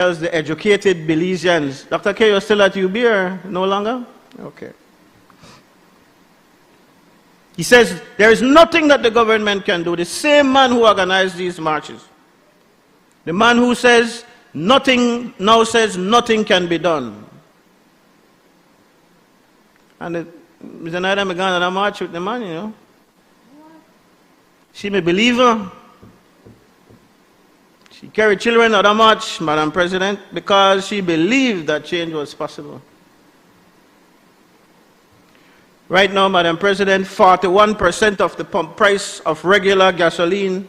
the educated Belizeans. Dr. K, you're still at UB or no longer? Okay. He says there is nothing that the government can do. The same man who organized these marches. The man who says nothing now says nothing can be done. And Mr. Naida me gone on a march with the man, you know. She may believe her. She carried children on a march, Madam President, because she believed that change was possible. Right now, Madam President, 41% of the pump price of regular gasoline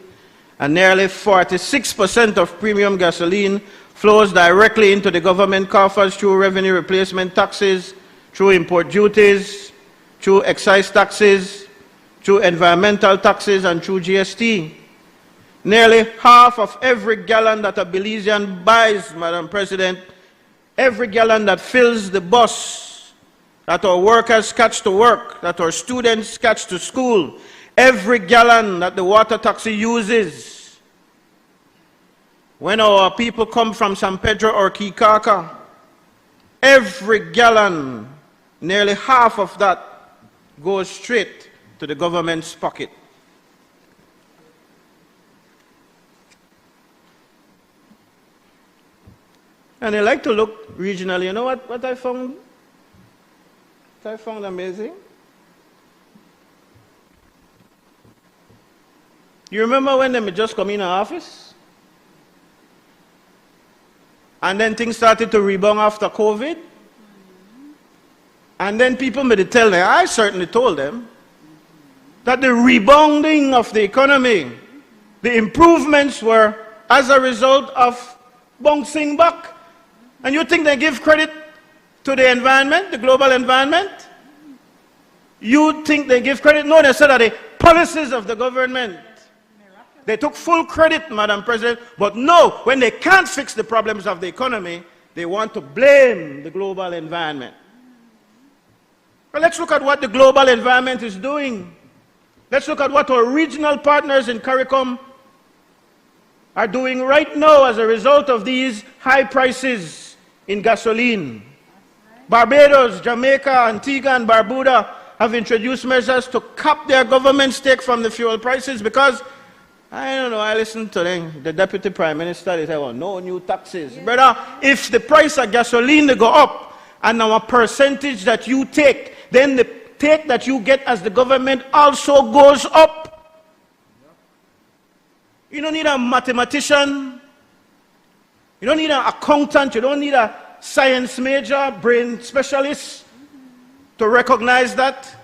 and nearly 46% of premium gasoline flows directly into the government coffers through revenue replacement taxes, through import duties, through excise taxes, through environmental taxes, and through GST. Nearly half of every gallon that a Belizean buys, Madam President, every gallon that fills the bus, that our workers catch to work, that our students catch to school, every gallon that the water taxi uses, when our people come from San Pedro or Kikaka, every gallon, nearly half of that goes straight to the government's pocket. And they like to look regionally. You know what I found? I found amazing. You remember when they just come in office? And then things started to rebound after COVID? And then people made tell them, I certainly told them, that the rebounding of the economy, the improvements were as a result of bouncing back. And you think they give credit to the environment, the global environment? You think they give credit? No, they said that the policies of the government. They took full credit, Madam President, but no, when they can't fix the problems of the economy, they want to blame the global environment. Well, let's look at what the global environment is doing. Let's look at what our regional partners in CARICOM are doing right now as a result of these high prices in gasoline. Barbados, Jamaica, Antigua, and Barbuda have introduced measures to cap their government's take from the fuel prices because, I don't know, I listened to the Deputy Prime Minister, they say, well, no new taxes. Yeah. Brother, if the price of gasoline they go up and our percentage that you take, then the take that you get as the government also goes up. You don't need a mathematician. You don't need an accountant. You don't need a science major, brain specialist to recognize that.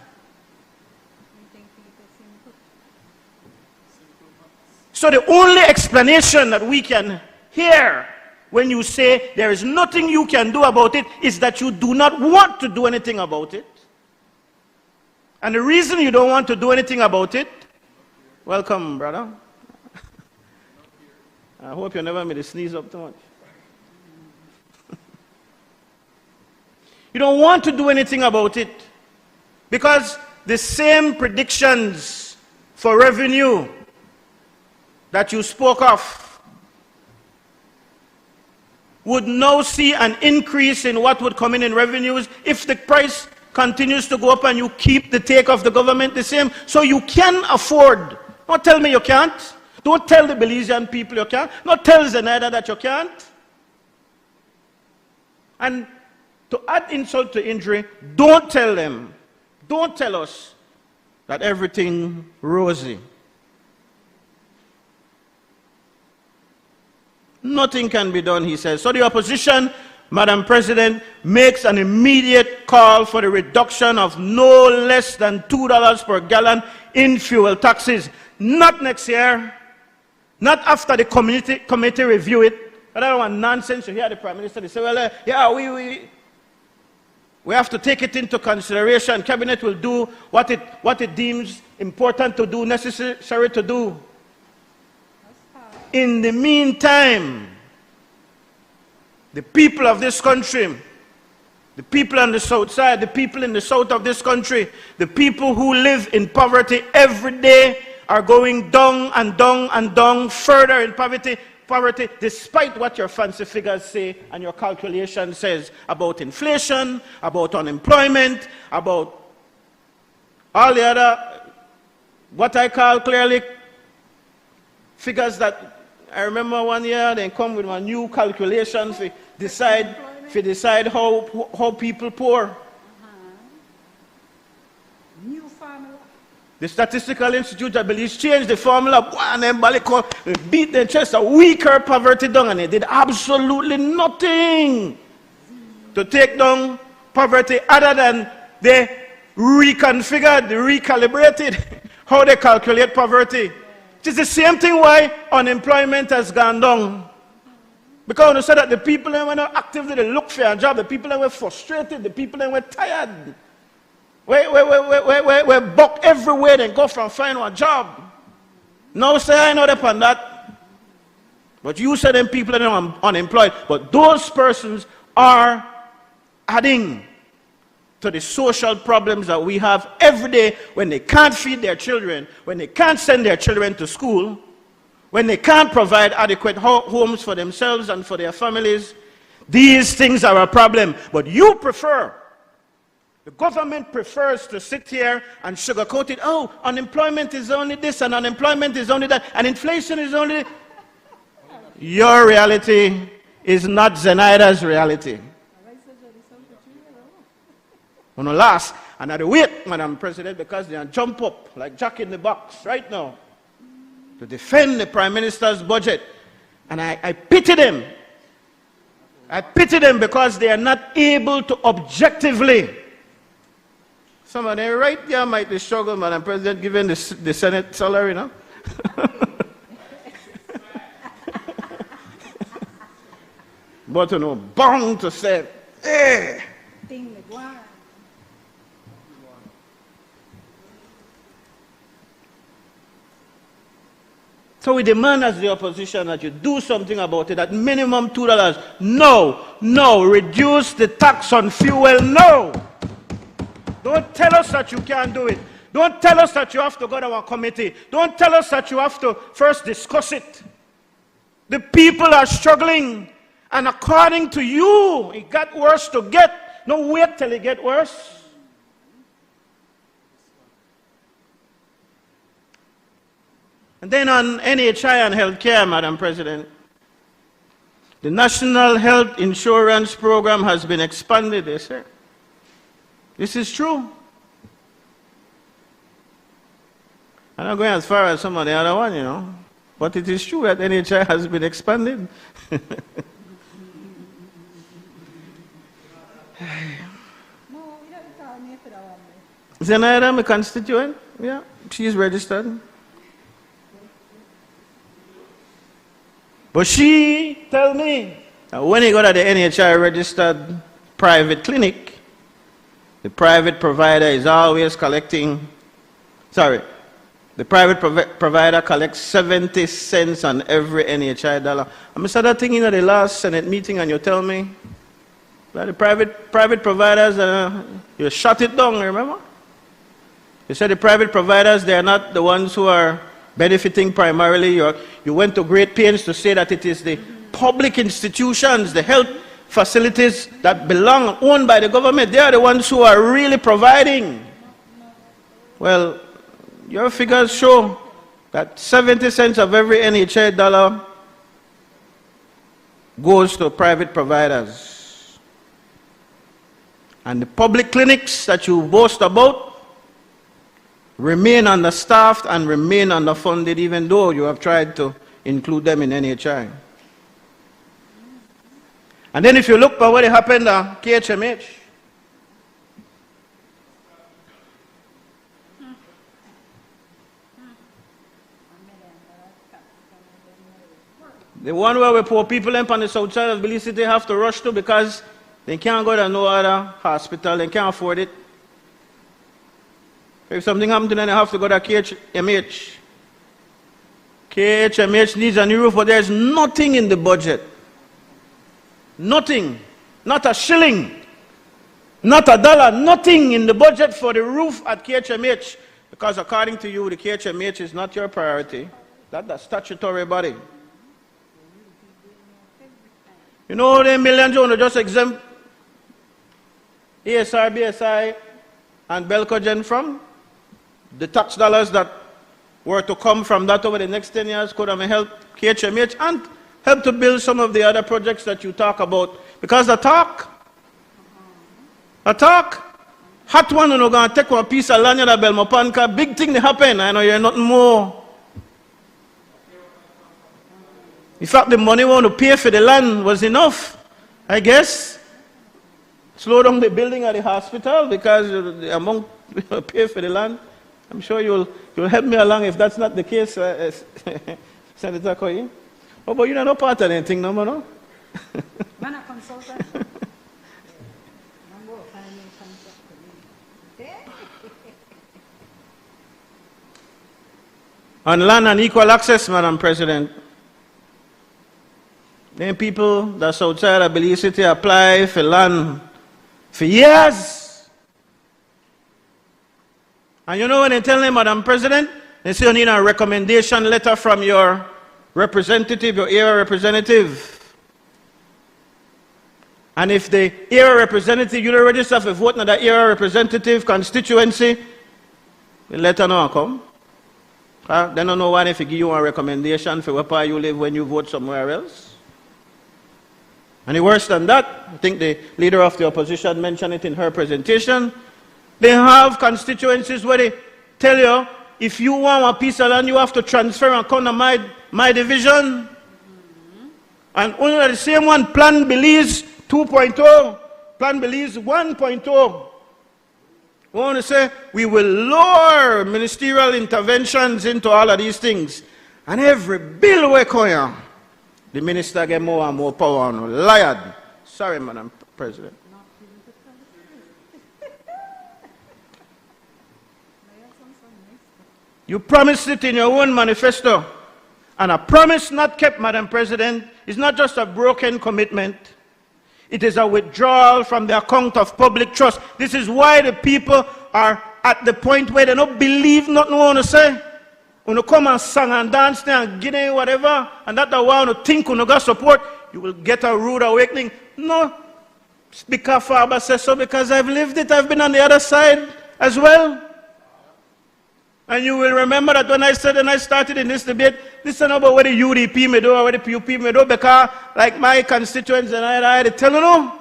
So the only explanation that we can hear when you say there is nothing you can do about it is that you do not want to do anything about it. And the reason you don't want to do anything about it, welcome, brother. I hope you never made a sneeze up too much. You don't want to do anything about it because the same predictions for revenue that you spoke of would now see an increase in what would come in revenues if the price continues to go up and you keep the take of the government the same. So you can afford. Don't tell me you can't. Don't tell the Belizean people you can't. Don't tell Zenaida that you can't. And to add insult to injury, don't tell them, don't tell us that everything rosy. Nothing can be done, he says. So the opposition, Madam President, makes an immediate call for the reduction of no less than $2 per gallon in fuel taxes. Not next year, not after the committee review it. But I don't want nonsense. You hear the Prime Minister, they say, well, yeah, we have to take it into consideration. Cabinet will do what it deems important to do, necessary to do. In the meantime, the people of this country, the people on the south side, the people in the south of this country, the people who live in poverty every day are going down and down and down further in poverty poverty, despite what your fancy figures say and your calculation says about inflation, about unemployment, about all the other, what I call clearly figures that I remember one year they come with a new calculation to decide how people poor. New formula. The Statistical Institute, I believe, changed the formula and then beat their chest a weaker poverty down, and they did absolutely nothing to take down poverty other than they reconfigured, they recalibrated how they calculate poverty. It is the same thing why unemployment has gone down. Because when you say that the people that were not actively they look for a job, the people that were frustrated, the people that were tired, we buck everywhere and go from find a job. Now say I know upon that. But you say them people that are unemployed. But those persons are adding to the social problems that we have every day when they can't feed their children, when they can't send their children to school, when they can't provide adequate homes for themselves and for their families. These things are a problem. But you prefer, the government prefers to sit here and sugarcoat it. Oh, unemployment is only this and unemployment is only that and inflation is only... Your reality is not Zenaida's reality. On the last, and I wait, Madam President, because they jump up like Jack in the box right now to defend the Prime Minister's budget. And I pity them. I pity them because they are not able to objectively. Some of them right there might be struggling, Madam President, given the Senate salary, no? But you know, bound to say, hey. So we demand as the opposition that you do something about it, at minimum $2. No, reduce the tax on fuel, no. Don't tell us that you can't do it. Don't tell us that you have to go to a committee. Don't tell us that you have to first discuss it. The people are struggling, and according to you, it got worse to get. No, wait till it get worse. And then on NHI and healthcare, Madam President, the National Health Insurance Program has been expanded, they say. This is true. I'm not going as far as some of the other one, you know. But it is true that NHI has been expanded. Zenaida, my constituent, yeah, she is registered. But she tell me that when you go to the NHI registered private clinic, the private provider is always collecting, the private provider collects 70 cents on every NHI dollar. I said that thing in the last Senate meeting and you tell me that the private providers, you shut it down, remember? You said the private providers, they are not the ones who are benefiting primarily. You went to great pains to say that it is the public institutions, the health facilities that belong, owned by the government, they are the ones who are really providing. Well, your figures show that 70 cents of every NHI dollar goes to private providers. And the public clinics that you boast about remain understaffed and remain underfunded, even though you have tried to include them in NHI. And then if you look at what happened at KHMH, the one where we poor people in on the south side of Belize City have to rush to because they can't go to no other hospital, they can't afford it. If something happens to them, they have to go to KHMH. KHMH needs a new roof, but there's nothing in the budget. Nothing. Not a shilling. Not a dollar. Nothing in the budget for the roof at KHMH. Because according to you, the KHMH is not your priority. That's a statutory body. You know the millions you want to just exempt ASR, BSI, and Belcogen from? The tax dollars that were to come from that over the next 10 years could have helped KHMH and help to build some of the other projects that you talk about. Because the talk, hot one, you're going to take one piece of land in Belmopanka, big thing happen, I know you're nothing more. In fact, the money we want to pay for the land was enough, I guess. Slow down the building of the hospital because the amount we pay for the land. I'm sure you'll help me along if that's not the case, Senator Koyi. Oh, but you're not part of anything, no more, no? Man a consultant. On land and equal access, Madam President. Then people that's outside of Belize City apply for land for years. And you know when they tell them, Madam President, they say you need a recommendation letter from your representative, your area representative. And if the area representative, you don't register for vote in that area representative constituency, the letter no come. They don't know why if they give you a recommendation for where part you live when you vote somewhere else. And worse than that, I think the leader of the opposition mentioned it in her presentation, they have constituencies where they tell you, if you want a piece of land, you have to transfer and come to my division. And only the same one, Plan Belize 2.0, Plan Belize 1.0. We want to say, we will lower ministerial interventions into all of these things. And every bill we come here, the minister get more and more power on liar. Sorry, Madam President. You promised it in your own manifesto. And a promise not kept, Madam President, is not just a broken commitment. It is a withdrawal from the account of public trust. This is why the people are at the point where they don't believe nothing we want to say. When you come and sing and dance there and give them whatever, and that the one to think when you got support, you will get a rude awakening. No, Speaker Farber says so because I've lived it. I've been on the other side as well. And you will remember that when I said and I started in this debate, this is not about what the UDP may do or what the PUP may do, because like my constituents and I had to tell you,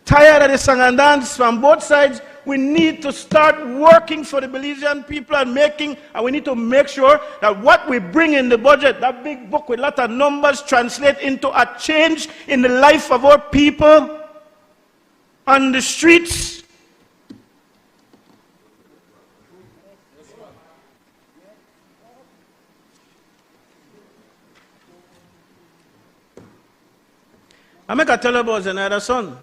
tired of the song and dance from both sides. We need to start working for the Belizean people and we need to make sure that what we bring in the budget, that big book with a lot of numbers, translate into a change in the life of our people on the streets. I make a tell about another son.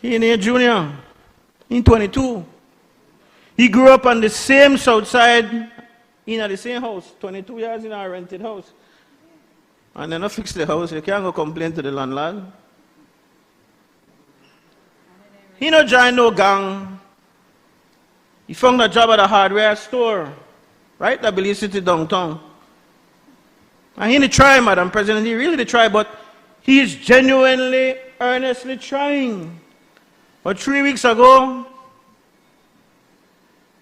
He in a junior, in 22. He grew up on the same south side, in the same house, 22 years in a rented house. And then I fix the house, you can't go complain to the landlord. He no join no gang. He found a job at a hardware store, right at Belize City downtown. And he didn't try, Madam President, he really did try, but he is genuinely, earnestly trying. But 3 weeks ago,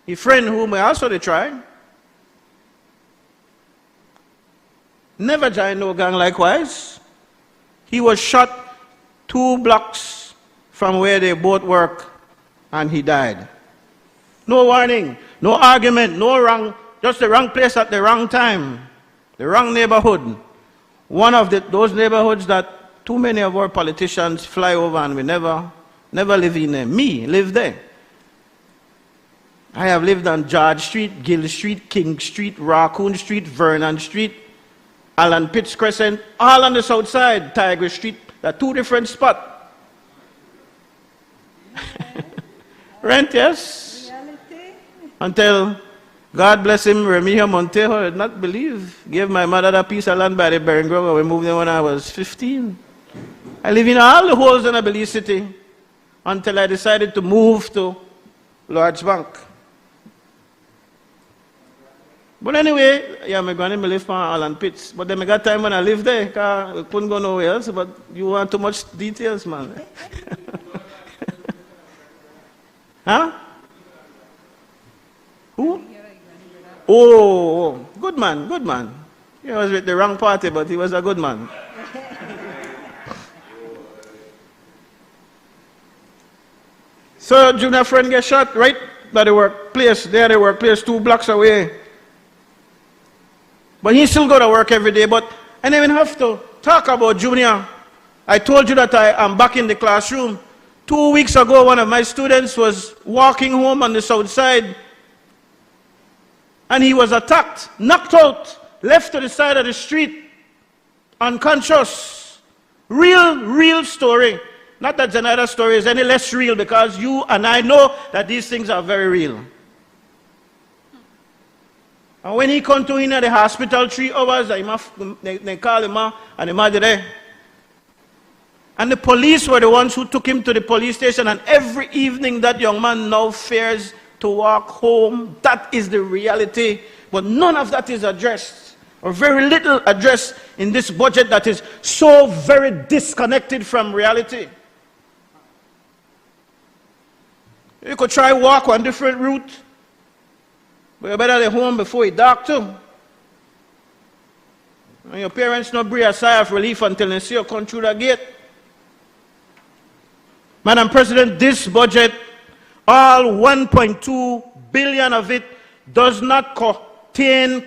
a friend whom I also did try, never joined no gang likewise. He was shot 2 blocks from where they both work, and he died. No warning, no argument, no wrong, just the wrong place at the wrong time, the wrong neighborhood. One of those neighborhoods that too many of our politicians fly over and we never live in them. Me live there. I have lived on George Street, Gill Street, King Street, Raccoon Street, Vernon Street, Alan Pitts Crescent, all on the south side, Tiger Street. They're 2 different spots. Rent, yes. Reality. Until God bless him, Remigio Montejo did not believe. Gave my mother that piece of land by the Bering Grove. We moved there when I was 15. I live in all the holes in a Belize City until I decided to move to Lord's Bank. But anyway, yeah, my granny live in Allen Pitts. But then I got time when I lived there, because I couldn't go nowhere else. But you want too much details, man. Huh? Who? Oh, good man, good man. He was with the wrong party, but he was a good man. So, junior friend get shot right by the workplace. There, the workplace 2 blocks away. But he still go to work every day. But I didn't even have to talk about junior. I told you that I am back in the classroom. 2 weeks ago, one of my students was walking home on the south side, and he was attacked, knocked out, left to the side of the street, unconscious. Real story. Not that another story is any less real, because you and I know that these things are very real. And when he come to in at the hospital 3 hours, they call him out, and he there. And the police were the ones who took him to the police station, and every evening that young man now fears to walk home. That is the reality. But none of that is addressed, or very little addressed in this budget that is so very disconnected from reality. You could try walk one different route, but you better get home before you dark too. And your parents not breathe a sigh of relief until they see you come through the gate. Madam President, this budget, all 1.2 billion of it, does not contain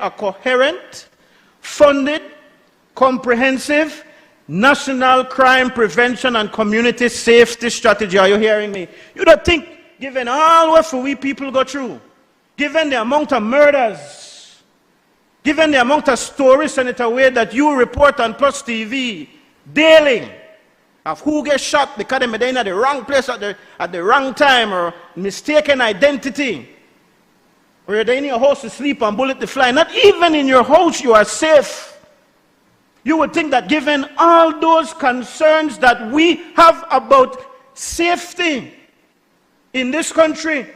a coherent, funded, comprehensive national crime prevention and community safety strategy. Are you hearing me? You don't think, given all what we people go through, given the amount of murders, given the amount of stories, Senator Wade, that you report on Plus TV daily, of who gets shot because they're in the wrong place at the wrong time, or mistaken identity, or you're in your house to sleep and bullet to fly. Not even in your house you are safe. You would think that given all those concerns that we have about safety in this country,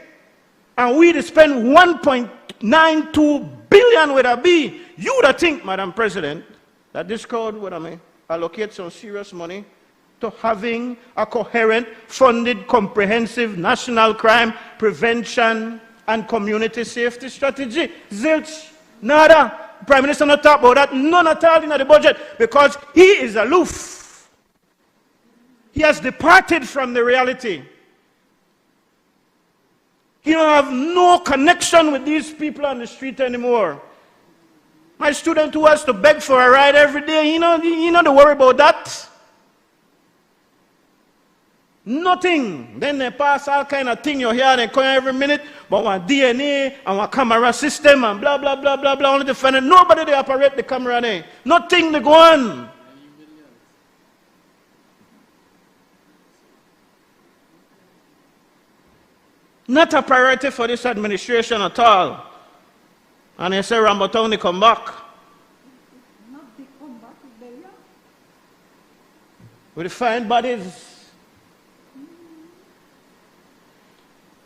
and we to spend 1.92 billion with a B, you would think, Madam President, that this crowd would allocate some serious money to having a coherent, funded, comprehensive national crime prevention and community safety strategy. Zilch, nada. Prime Minister not talk about that, none at all in the budget, because he is aloof. He has departed from the reality. He don't have no connection with these people on the street anymore. My student who has to beg for a ride every day, he not worry about that. Nothing. Then they pass all kind of thing you hear, they come every minute, but one DNA and one camera system and blah, blah, blah, blah, blah, only to find it. Nobody they operate the camera there. Nothing they go on. Not a priority for this administration at all. And they say Rambotown they come back. Not they come back, they are. With the fine bodies.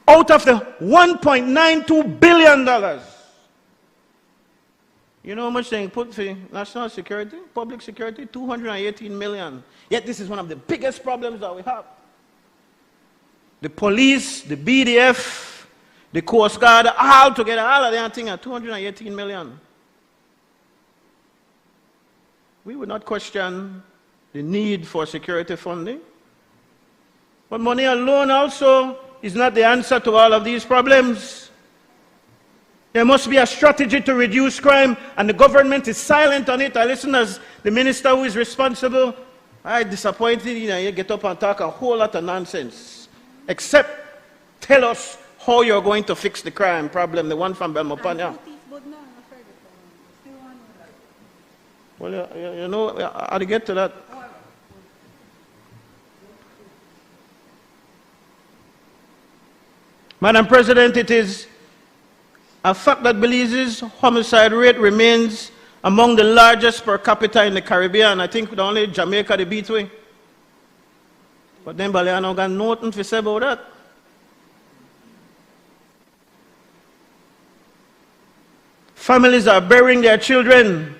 Out of the $1.92 billion. You know how much they put for national security, public security? 218 million. Yet this is one of the biggest problems that we have. The police, the BDF, the Coast Guard, all together, all of them things are 218 million. We would not question the need for security funding. But money alone also is not the answer to all of these problems. There must be a strategy to reduce crime, and the government is silent on it. I listen as the minister who is responsible. I'm disappointed, you get up and talk a whole lot of nonsense. Except tell us how you're going to fix the crime problem, the one from Belmopania. Well, you know, I'll get to that. Madam President, it is a fact that Belize's homicide rate remains among the largest per capita in the Caribbean. I think only Jamaica the beat way. But then Baleano got nothing to say about that. Families are burying their children.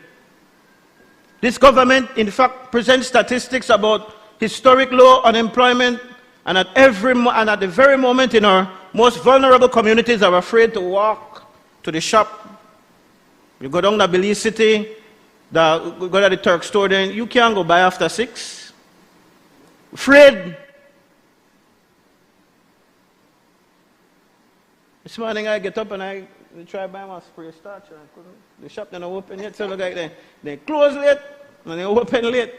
This government, in fact, presents statistics about historic low unemployment, and at the very moment in our most vulnerable communities are afraid to walk to the shop. You go down to Belize City, go to the Turk store, then you can't go buy after 6. Afraid. This morning I get up and I try to buy my spray starch. The shop didn't open yet, so look like they close late and they open late.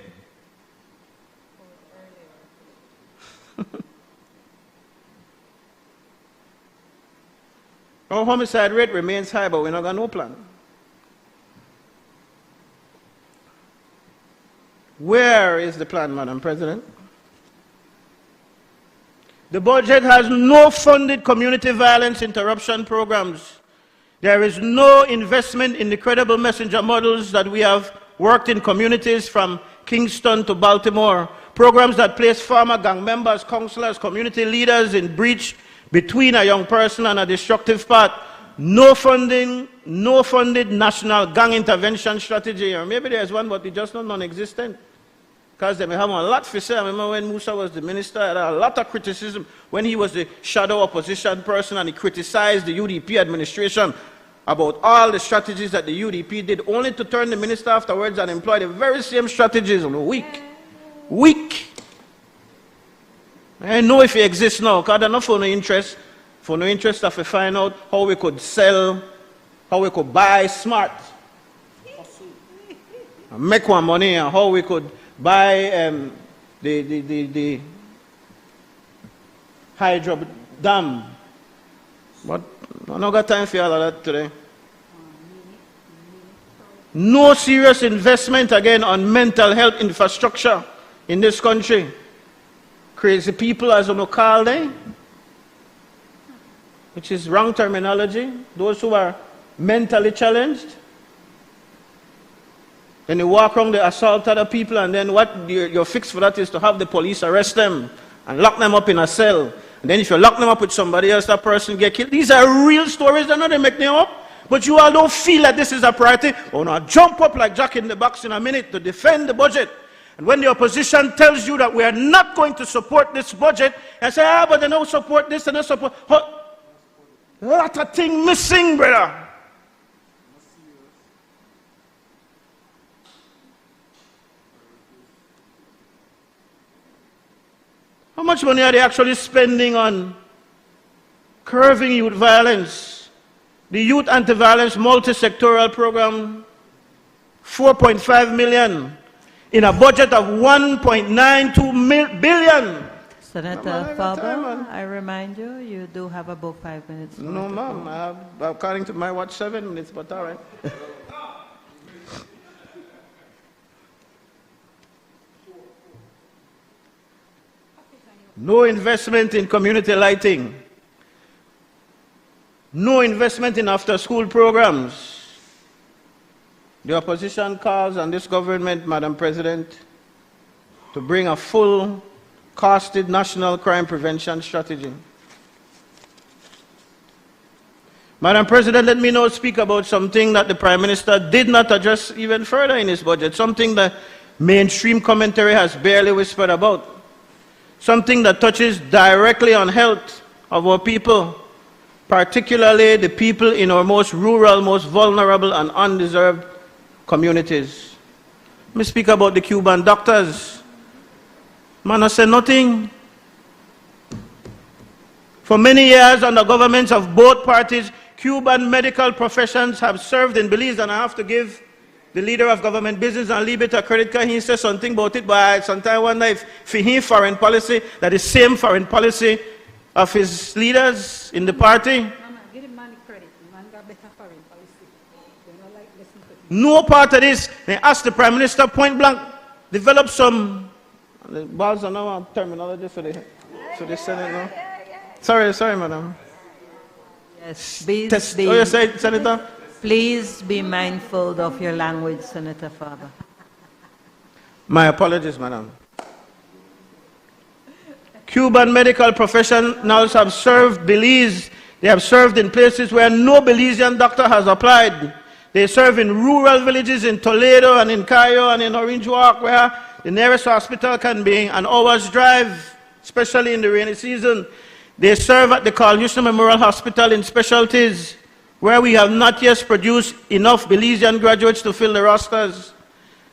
Our homicide rate remains high, but we're not got no plan. Where is the plan, Madam President? The budget has no funded community violence interruption programs. There is no investment in the credible messenger models that we have worked in communities from Kingston to Baltimore. Programs that place former gang members, counselors, community leaders in breach between a young person and a destructive path. No funding, no funded national gang intervention strategy. Or maybe there's one, but it's just not non-existent. Because they may have a lot to say. I remember when Musa was the minister, I had a lot of criticism when he was the shadow opposition person and he criticized the UDP administration about all the strategies that the UDP did, only to turn the minister afterwards and employ the very same strategies in a week. I know if it exists now, because they're not for no interest of to find out how we could sell, how we could buy smart, and make one money, and how we could buy the hydro dam. But I don't got time for all of that today. No serious investment again on mental health infrastructure in this country. Crazy people, as you call them, which is wrong terminology. Those who are mentally challenged. Then you walk around, they assault other people, and then what your fix for that is to have the police arrest them and lock them up in a cell. And then if you lock them up with somebody else, that person get killed. These are real stories, they're not they make them up. But you all don't feel that this is a priority. Oh no, jump up like Jack in the Box in a minute to defend the budget. And when the opposition tells you that we are not going to support this budget, and say, but they don't support this and they support. A lot of things missing, brother. How much money are they actually spending on curbing youth violence? The Youth Anti-Violence Multi-Sectoral Program, 4.5 million in a budget of 1.92 billion. Senator Faber, I remind you, you do have about 5 minutes. No, ma'am, I have, according to my watch, 7 minutes, but all right. No investment in community lighting. No investment in after-school programs. The opposition calls on this government, Madam President, to bring a full, costed national crime prevention strategy. Madam President, let me now speak about something that the Prime Minister did not address even further in his budget, something that mainstream commentary has barely whispered about. Something that touches directly on health of our people, particularly the people in our most rural, most vulnerable and undeserved communities. Let me speak about the Cuban doctors. Man, I said nothing. For many years, under governments of both parties, Cuban medical professions have served in Belize, and I have to give the leader of government business and leave it a credit card. He says something about it, but I sometimes wonder if for his foreign policy, that is same foreign policy of his leaders in the party. Mama, give him money credit. Man got better foreign policy. They don't like listening to him. No part of this. They asked the Prime Minister point blank, develop some, the balls are now terminology for the Senate now. Sorry, madam. Yes, please Test. be, Oh, you say, Senator? please be mindful of your language, Senator Faber. My apologies, madam. Cuban medical professionals have served Belize. They have served in places where no Belizean doctor has applied. They serve in rural villages in Toledo and in Cayo and in Orange Walk, where the nearest hospital can be an hour's drive, especially in the rainy season. They serve at the Carl Houston Memorial Hospital in specialties, where we have not yet produced enough Belizean graduates to fill the rosters.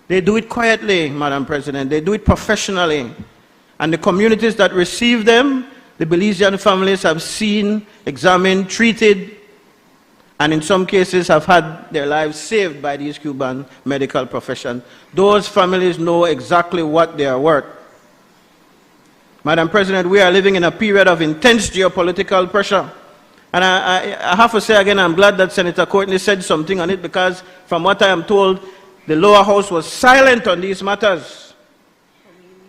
They do it quietly, Madam President. They do it professionally. And the communities that receive them, the Belizean families have seen, examined, treated, and in some cases have had their lives saved by these Cuban medical professions. Those families know exactly what they are worth. Madam President, we are living in a period of intense geopolitical pressure. And I have to say again, I'm glad that Senator Courtney said something on it, because from what I am told, the lower house was silent on these matters.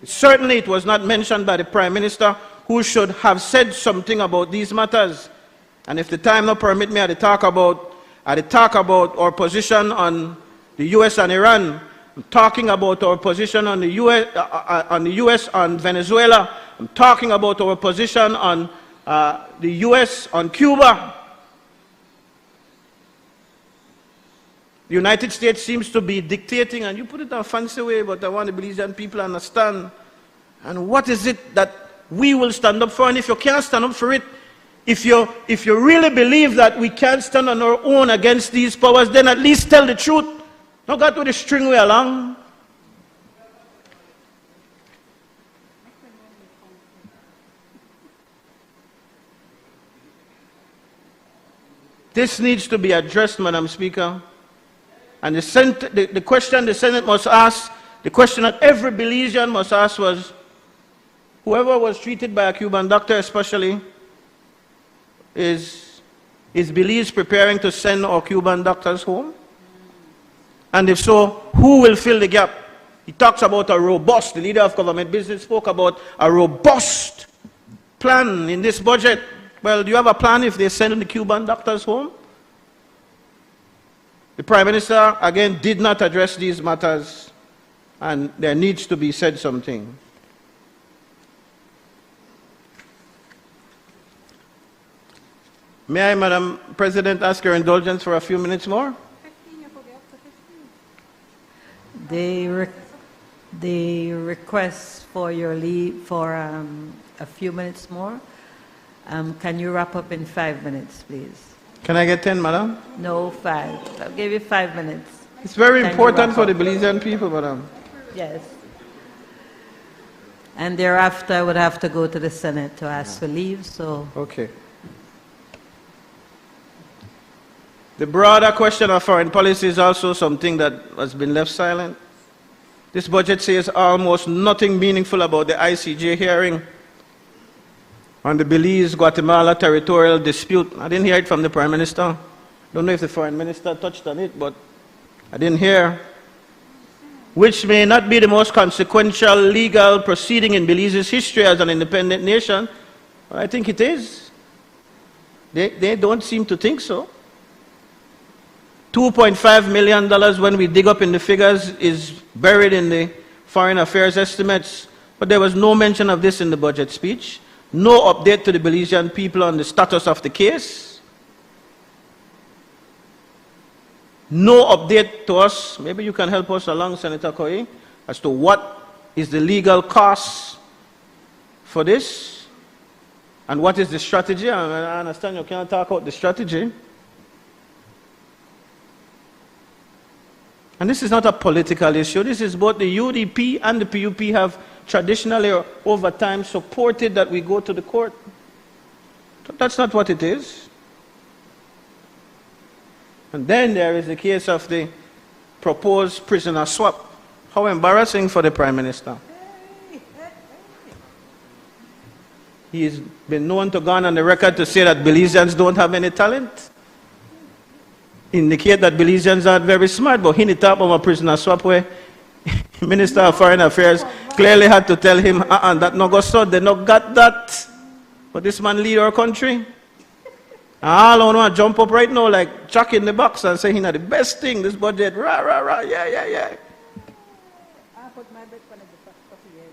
Certainly it was not mentioned by the Prime Minister, who should have said something about these matters. And if the time not permit me, I'd talk about our position on the US and Iran. I'm talking about our position on the US on Venezuela. I'm talking about our position on the US on Cuba. The United States seems to be dictating, and you put it in a fancy way, but I want the Belizean people to understand. And what is it that we will stand up for? And if you can't stand up for it, if you really believe that we can't stand on our own against these powers, then at least tell the truth. Don't go to the string way along. This needs to be addressed, Madam Speaker. And the question the Senate must ask, the question that every Belizean must ask was, whoever was treated by a Cuban doctor especially, is Belize preparing to send our Cuban doctors home? And if so, who will fill the gap? He talks about a robust, the leader of government business spoke about a robust plan in this budget. Well, do you have a plan if they send the Cuban doctors home? The Prime Minister, again, did not address these matters, and there needs to be said something. May I, Madam President, ask your indulgence for a few minutes more? 15, you forget up to 15. The request for your leave for a few minutes more. Can you wrap up in 5 minutes, please? Can I get 10, Madam? No, 5. I'll give you 5 minutes. It's very Can you important wrap for the up? Belizean people, Madam. Yes. And thereafter, I would have to go to the Senate to ask for leave, so... Okay. The broader question of foreign policy is also something that has been left silent. This budget says almost nothing meaningful about the ICJ hearing on the Belize-Guatemala territorial dispute. I didn't hear it from the Prime Minister. Don't know if the Foreign Minister touched on it, but I didn't hear. Which may not be the most consequential legal proceeding in Belize's history as an independent nation, but I think it is. They don't seem to think so. $2.5 million, when we dig up in the figures, is buried in the foreign affairs estimates, but there was no mention of this in the budget speech. No update to the Belizean people on the status of the case. No update to us. Maybe you can help us along, Senator Koi, as to what is the legal cost for this, and what is the strategy. I understand you can't talk about the strategy. And this is not a political issue. This is both the UDP and the PUP have traditionally or over time supported that we go to the court. That's not what it is. And then there is the case of the proposed prisoner swap. How embarrassing for the Prime Minister. He's been known to go on the record to say that Belizeans don't have any talent. Indicate that Belizeans are very smart, but he didn't talk about a prisoner swap where Minister of Foreign Affairs clearly had to tell him, that no go so, they not got that. But this man lead our country. All I want to jump up right now like Jack in the box and say, the best thing, this budget, rah, rah, rah, yeah. I put my bet on the first year.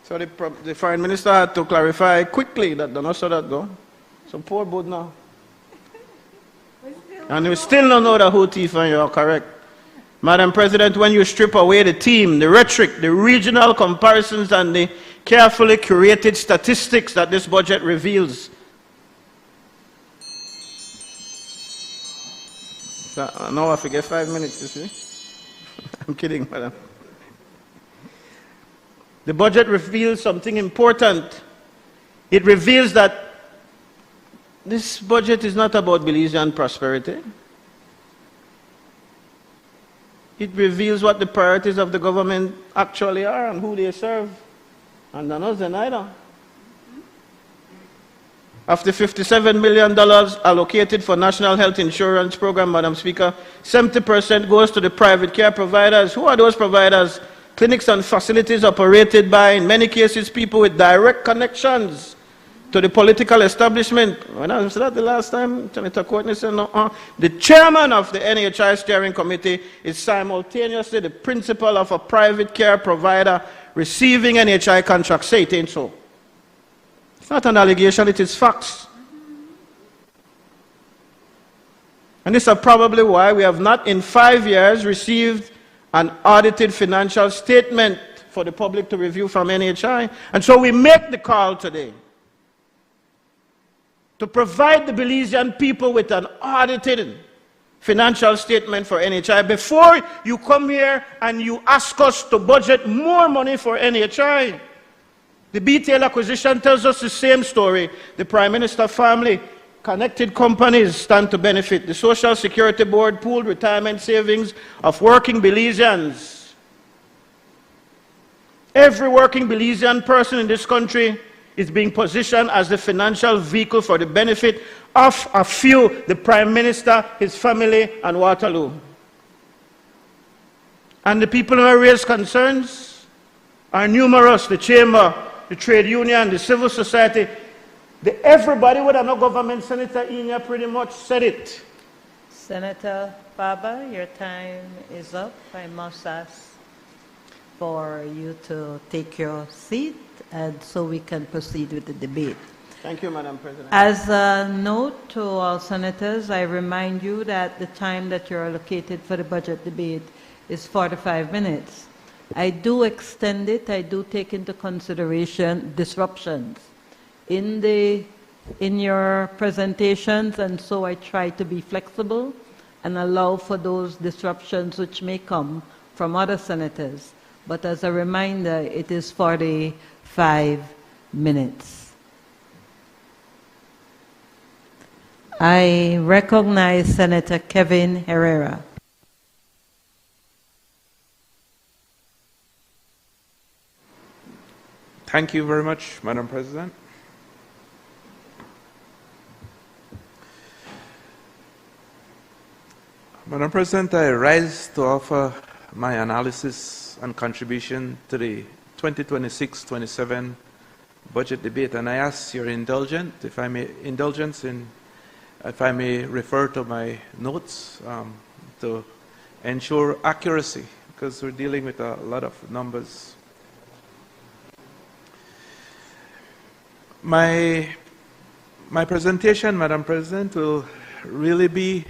So the Foreign Minister had to clarify quickly that they not so that go. So poor Bud now. We still And we still don't know the who thief, and you are correct. Madam President, when you strip away the theme, the rhetoric, the regional comparisons, and the carefully curated statistics that this budget reveals. So, now I forget 5 minutes, you see? I'm kidding, madam. The budget reveals something important. It reveals that this budget is not about Belizean prosperity. It reveals what the priorities of the government actually are and who they serve. And they're not neither. Of the $57 million allocated for National Health Insurance Program, Madam Speaker, 70% goes to the private care providers. Who are those providers? Clinics and facilities operated by, in many cases, people with direct connections to the political establishment. When I said that the last time, Senator Courtney said, no, the chairman of the NHI steering committee is simultaneously the principal of a private care provider receiving NHI contracts. Say it ain't so. It's not an allegation, it is facts. And this is probably why we have not in 5 years received an audited financial statement for the public to review from NHI. And so we make the call today to provide the Belizean people with an audited financial statement for NHI before you come here and you ask us to budget more money for NHI. The BTL acquisition tells us the same story. The Prime Minister family, connected companies stand to benefit. The Social Security Board pooled retirement savings of working Belizeans. Every working Belizean person in this country is being positioned as the financial vehicle for the benefit of a few, the Prime Minister, his family, and Waterloo. And the people who raise concerns are numerous, the Chamber, the trade union, the civil society. Everybody with no government, Senator Inya pretty much said it. Senator Baba, your time is up. I must ask for you to take your seat and so we can proceed with the debate. Thank you, Madam President. As a note to all senators, I remind you that the time that you're allocated for the budget debate is 45 minutes. I do extend it. I do take into consideration disruptions in your presentations, and so I try to be flexible and allow for those disruptions which may come from other senators. But as a reminder, it is 45 minutes. I recognize Senator Kevin Herrera. Thank you very much, Madam President. Madam President, I rise to offer my analysis and contribution to the 2026-27 budget debate, and I ask your indulgence, if I may refer to my notes to ensure accuracy, because we're dealing with a lot of numbers. My presentation, Madam President, will really be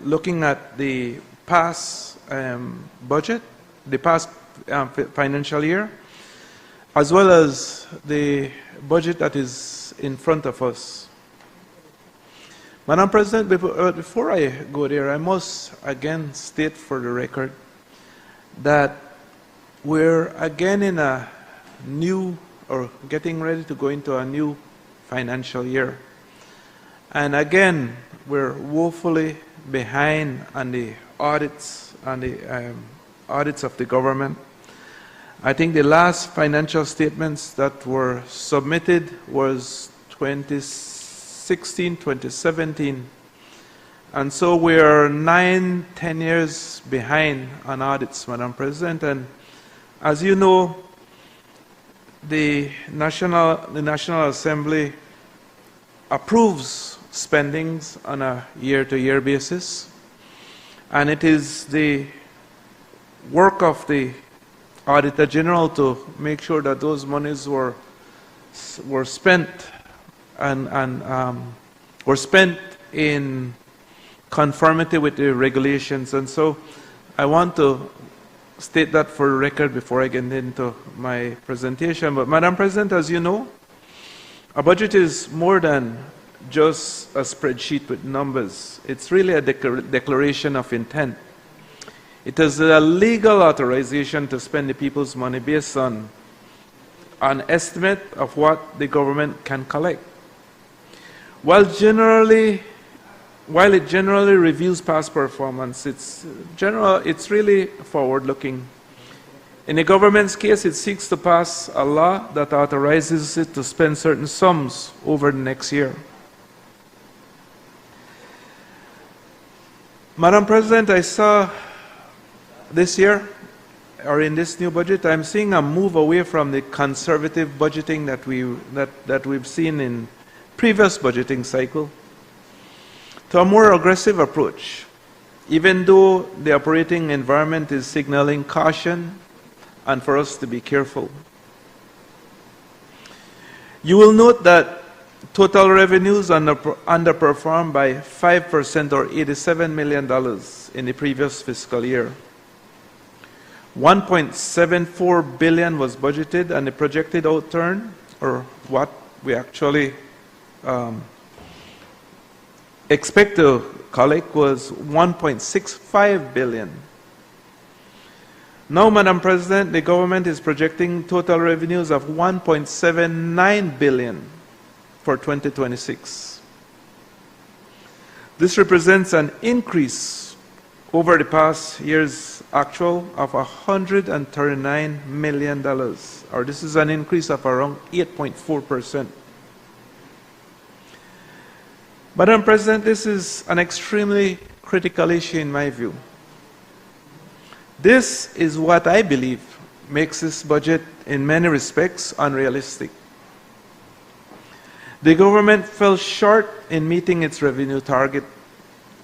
looking at the past budget, the past financial year, as well as the budget that is in front of us. Madam President, before I go there, I must again state for the record that we're again in a new, or getting ready to go into a new financial year. And again, we're woefully behind on the audits of the government. I think the last financial statements that were submitted was 2016, 2017. And so we are 9-10 years behind on audits, Madam President. And as you know, the National Assembly approves spendings on a year-to-year basis, and it is the work of the Auditor General to make sure that those monies were spent and were spent in conformity with the regulations. And so I want to state that for the record before I get into my presentation. But Madam President, as you know, a budget is more than just a spreadsheet with numbers. It's really a declaration of intent. It is a legal authorization to spend the people's money based on an estimate of what the government can collect. While it generally reviews past performance, it's really forward-looking. In the government's case, it seeks to pass a law that authorizes it to spend certain sums over the next year. Madam President, I saw this year, or in this new budget, I'm seeing a move away from the conservative budgeting that we've seen in previous budgeting cycle to a more aggressive approach, even though the operating environment is signaling caution and for us to be careful. You will note that total revenues underperformed by 5% or $87 million in the previous fiscal year. $1.74 billion was budgeted, and the projected outturn, or what we actually expect to collect, was $1.65 billion. Now, Madam President, the government is projecting total revenues of $1.79 billion for 2026. This represents an increase over the past year's actual of $139 million, or this is an increase of around 8.4%. Madam President, this is an extremely critical issue in my view. This is what I believe makes this budget in many respects unrealistic. The government fell short in meeting its revenue target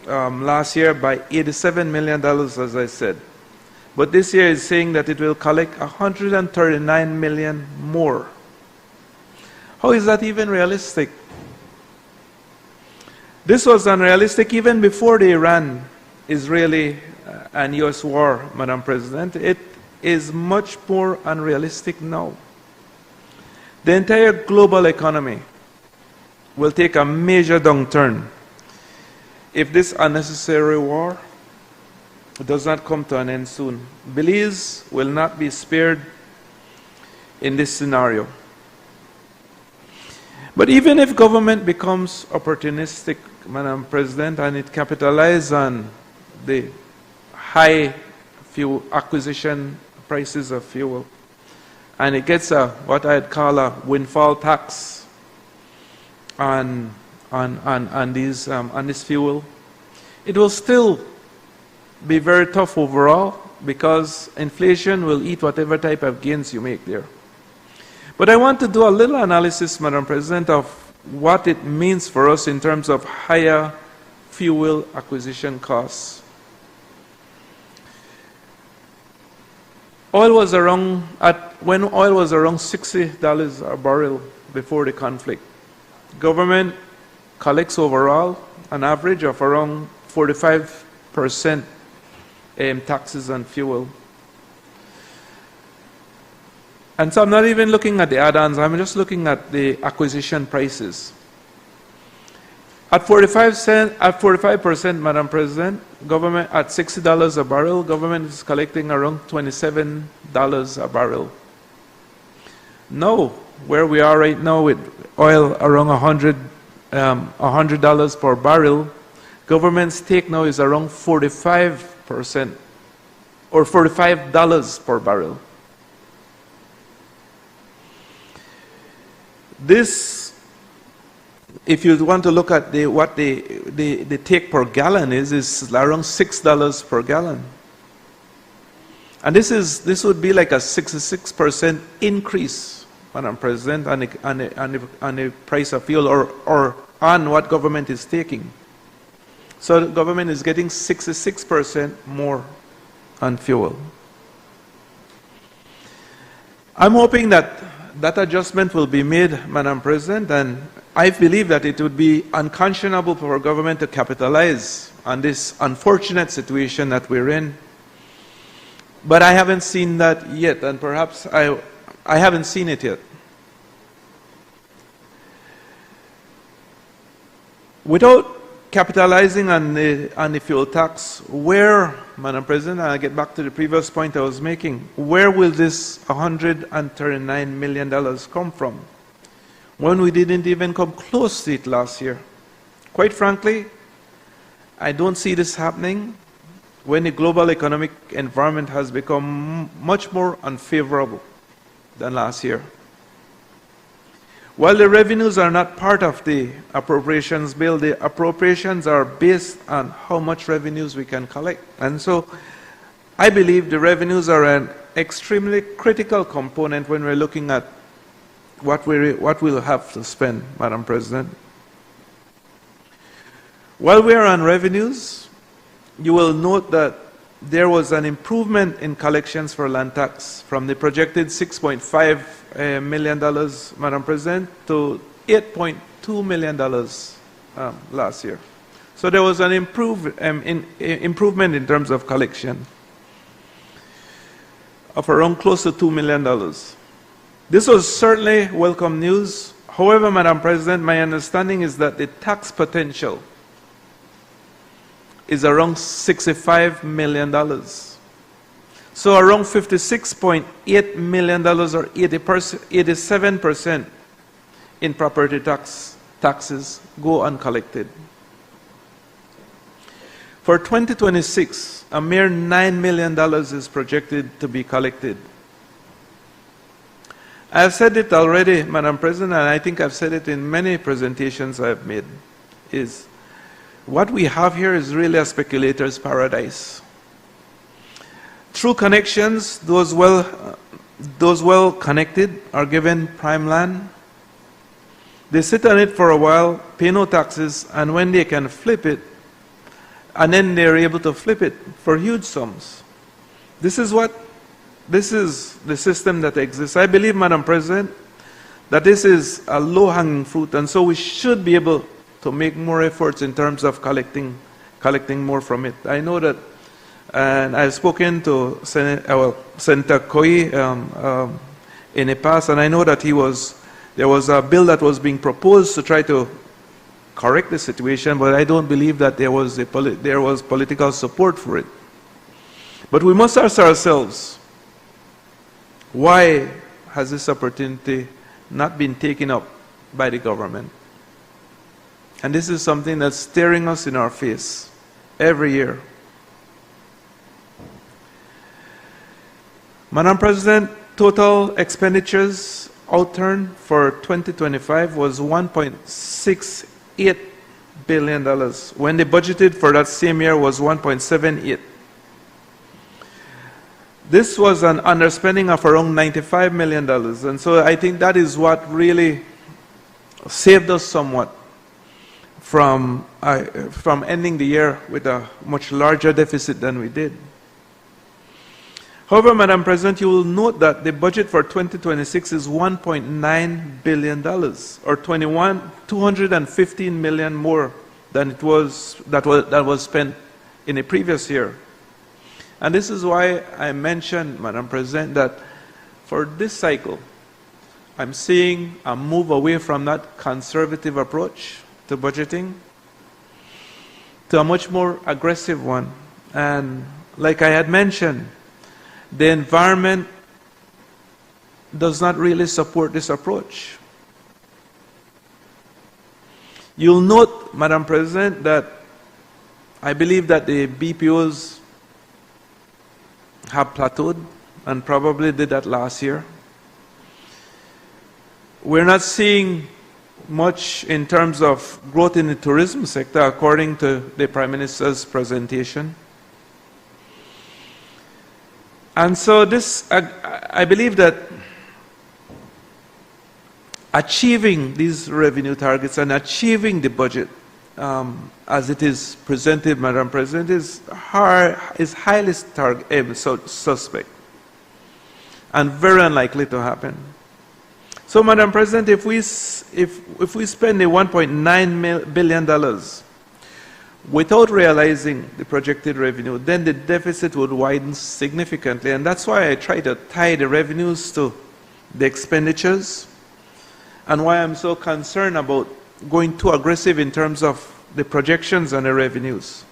last year by $87 million, as I said. But this year is saying that it will collect $139 million more. How is that even realistic? This was unrealistic even before the Iran-Israeli and US war, Madam President. It is much more unrealistic now. The entire global economy will take a major downturn if this unnecessary war does not come to an end soon. Belize will not be spared in this scenario. But even if government becomes opportunistic, Madam President, and it capitalizes on the high fuel acquisition prices of fuel, and it gets what I'd call a windfall tax on this fuel, it will still be very tough overall because inflation will eat whatever type of gains you make there. But I want to do a little analysis, Madam President, of what it means for us in terms of higher fuel acquisition costs. When oil was around $60 a barrel before the conflict, government collects overall an average of around 45% taxes on fuel. And so I'm not even looking at the add-ons, I'm just looking at the acquisition prices. At 45%, Madam President, government at $60 a barrel, government is collecting around $27 a barrel. Now, where we are right now with oil around $100 per barrel, government's take now is around 45% or $45 per barrel. This, if you want to look at what the take per gallon is around $6 per gallon. And this would be like a 66% increase, Madam President, on the price of fuel or on what government is taking. So the government is getting 66% more on fuel. I'm hoping that that adjustment will be made, Madam President, and I believe that it would be unconscionable for our government to capitalize on this unfortunate situation that we're in. But I haven't seen that yet, and perhaps I haven't seen it yet. Without capitalizing on the fuel tax, where, Madam President, and I'll get back to the previous point I was making, where will this $139 million come from when we didn't even come close to it last year? Quite frankly, I don't see this happening when the global economic environment has become much more unfavorable than last year. While the revenues are not part of the appropriations bill, the appropriations are based on how much revenues we can collect. And so I believe the revenues are an extremely critical component when we're looking at what we'll have to spend, Madam President. While we are on revenues, you will note that there was an improvement in collections for land tax from the projected $6.5 million, Madam President, to $8.2 million last year. So there was an improvement in terms of collection of around close to $2 million. This was certainly welcome news. However, Madam President, my understanding is that the tax potential is around $65 million. So around $56.8 million or 87% in property taxes go uncollected. For 2026, a mere $9 million is projected to be collected. I've said it already, Madam President, and I think I've said it in many presentations I've made, is what we have here is really a speculator's paradise. Through connections, those well connected are given prime land. They sit on it for a while, pay no taxes, and when they can flip it, and then they're able to flip it for huge sums. This is the system that exists. I believe, Madam President, that this is a low-hanging fruit, and so we should be able to make more efforts in terms of collecting more from it. I know that, and I've spoken to Senator Koi in the past, and I know that there was a bill that was being proposed to try to correct the situation, but I don't believe that there was political support for it. But we must ask ourselves, why has this opportunity not been taken up by the government? And this is something that's staring us in our face every year. Madam President, total expenditures outturned for 2025 was $1.68 billion, when the budgeted for that same year was $1.78. This was an underspending of around $95 million, and so I think that is what really saved us somewhat from ending the year with a much larger deficit than we did. However, Madam President, you will note that the budget for 2026 is $1.9 billion, or $215 million more than that was spent in the previous year. And this is why I mentioned, Madam President, that for this cycle, I'm seeing a move away from that conservative approach to budgeting to a much more aggressive one. And like I had mentioned, the environment does not really support this approach. You'll note, Madam President, that I believe that the BPOs have plateaued and probably did that last year. We're not seeing much in terms of growth in the tourism sector, according to the Prime Minister's presentation. And so I believe that achieving these revenue targets and achieving the budget as it is presented, Madam President, is highly suspect and very unlikely to happen. So, Madam President, if we spend the $1.9 billion without realizing the projected revenue, then the deficit would widen significantly. And that's why I try to tie the revenues to the expenditures, and why I'm so concerned about going too aggressive in terms of the projections and the revenues,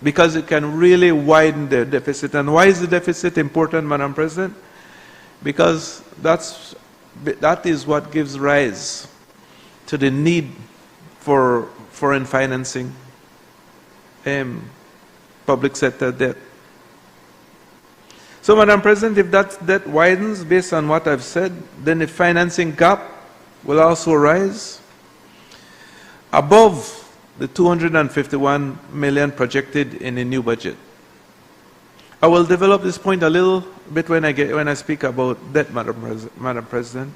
because it can really widen the deficit. And why is the deficit important, Madam President? Because that is what gives rise to the need for foreign financing, public sector debt. So, Madam President, if that debt widens based on what I've said, then the financing gap will also rise above the $251 million projected in the new budget. I will develop this point a little bit when I speak about debt, Madam President.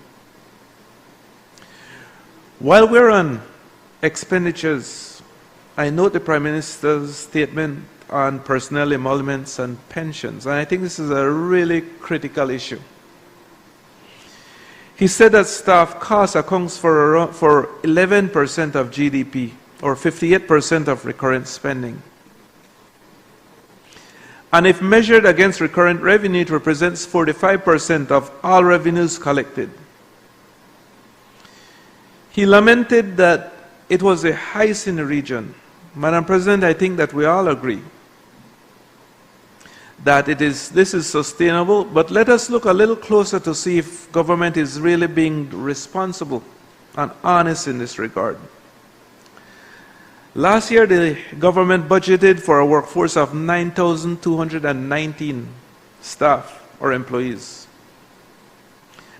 While we're on expenditures, I note the Prime Minister's statement on personnel emoluments and pensions, and I think this is a really critical issue. He said that staff costs accounts for 11% of GDP, or 58% of recurrent spending. And if measured against recurrent revenue, it represents 45% of all revenues collected. He lamented that it was the highest in the region. Madam President, I think that we all agree that this is sustainable, but let us look a little closer to see if government is really being responsible and honest in this regard. Last year, the government budgeted for a workforce of 9,219 staff or employees.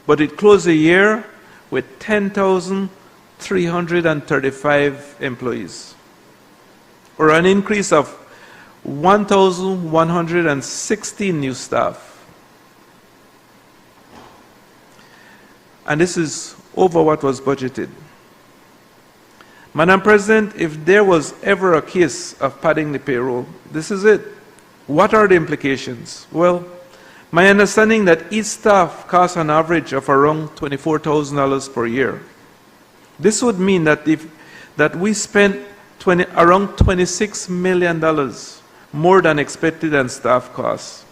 But it closed the year with 10,335 employees, or an increase of 1,116 new staff. And this is over what was budgeted. Madam President, if there was ever a case of padding the payroll, this is it. What are the implications? Well, my understanding that each staff costs an average of around $24,000 per year. This would mean that we spent around $26 million more than expected on staff costs,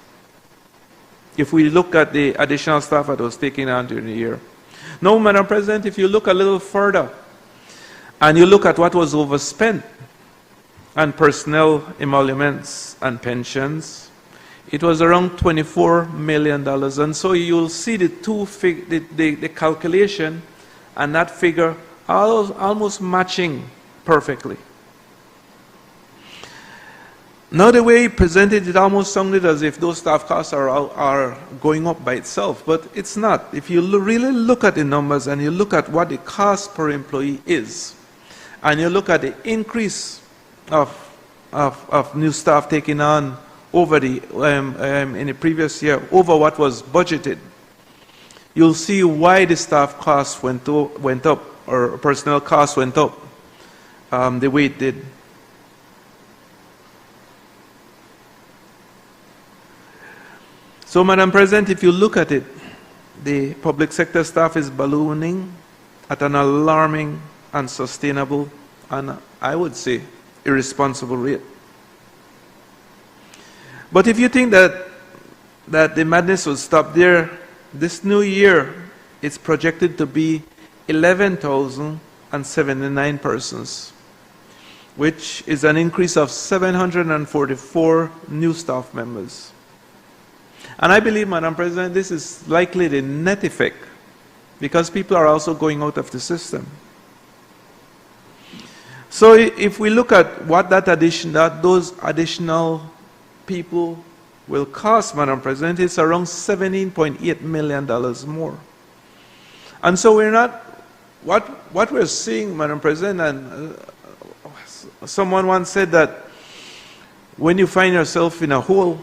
if we look at the additional staff that was taken on during the year. Now, Madam President, if you look a little further, and you look at what was overspent on personnel emoluments and pensions, it was around $24 million. And so you'll see the calculation and that figure almost matching perfectly. Now, the way he presented it almost sounded as if those staff costs are going up by itself, but it's not. If you really look at the numbers and you look at what the cost per employee is, and you look at the increase of new staff taken on over in the previous year, over what was budgeted, you'll see why the staff costs went up, or personnel costs went up the way it did. So, Madam President, if you look at it, the public sector staff is ballooning at an alarming, unsustainable, and I would say irresponsible rate. But if you think that the madness will stop there, this new year it's projected to be 11,079 persons, which is an increase of 744 new staff members. And I believe, Madam President, this is likely the net effect, because people are also going out of the system. So if we look at what those additional people will cost, Madam President, it's around $17.8 million more. And so we're not, what we're seeing, Madam President, and someone once said that when you find yourself in a hole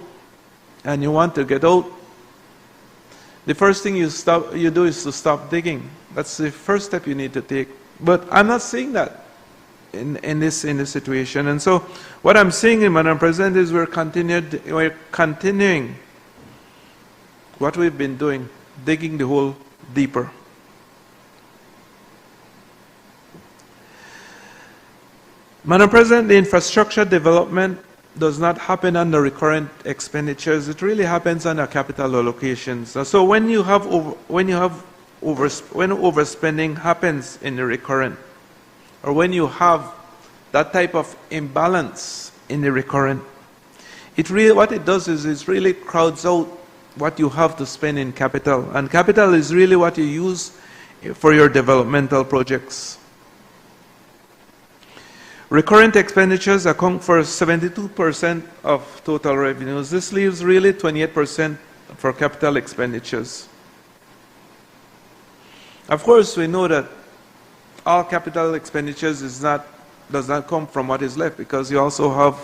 and you want to get out, the first thing you do is to stop digging. That's the first step you need to take. But I'm not seeing that in this situation. And so what I'm saying, Madam President, is we're continuing what we've been doing, digging the hole deeper. Madam President, the infrastructure development does not happen under recurrent expenditures. It really happens under capital allocations. So when overspending happens in the recurrent, or when you have that type of imbalance in the recurrent, what it does is it really crowds out what you have to spend in capital. And capital is really what you use for your developmental projects. Recurrent expenditures account for 72% of total revenues. This leaves really 28% for capital expenditures. Of course, we know that all capital expenditures does not come from what is left, because you also have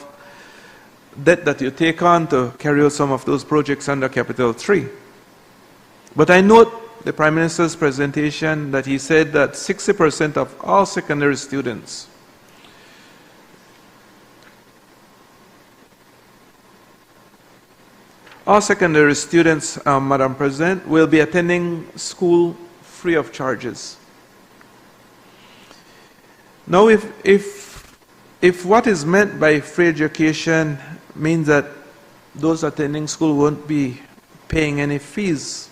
debt that you take on to carry out some of those projects under Capital 3. But I note the Prime Minister's presentation that he said that 60% of all secondary students Madam President, will be attending school free of charges. Now, if what is meant by free education means that those attending school won't be paying any fees,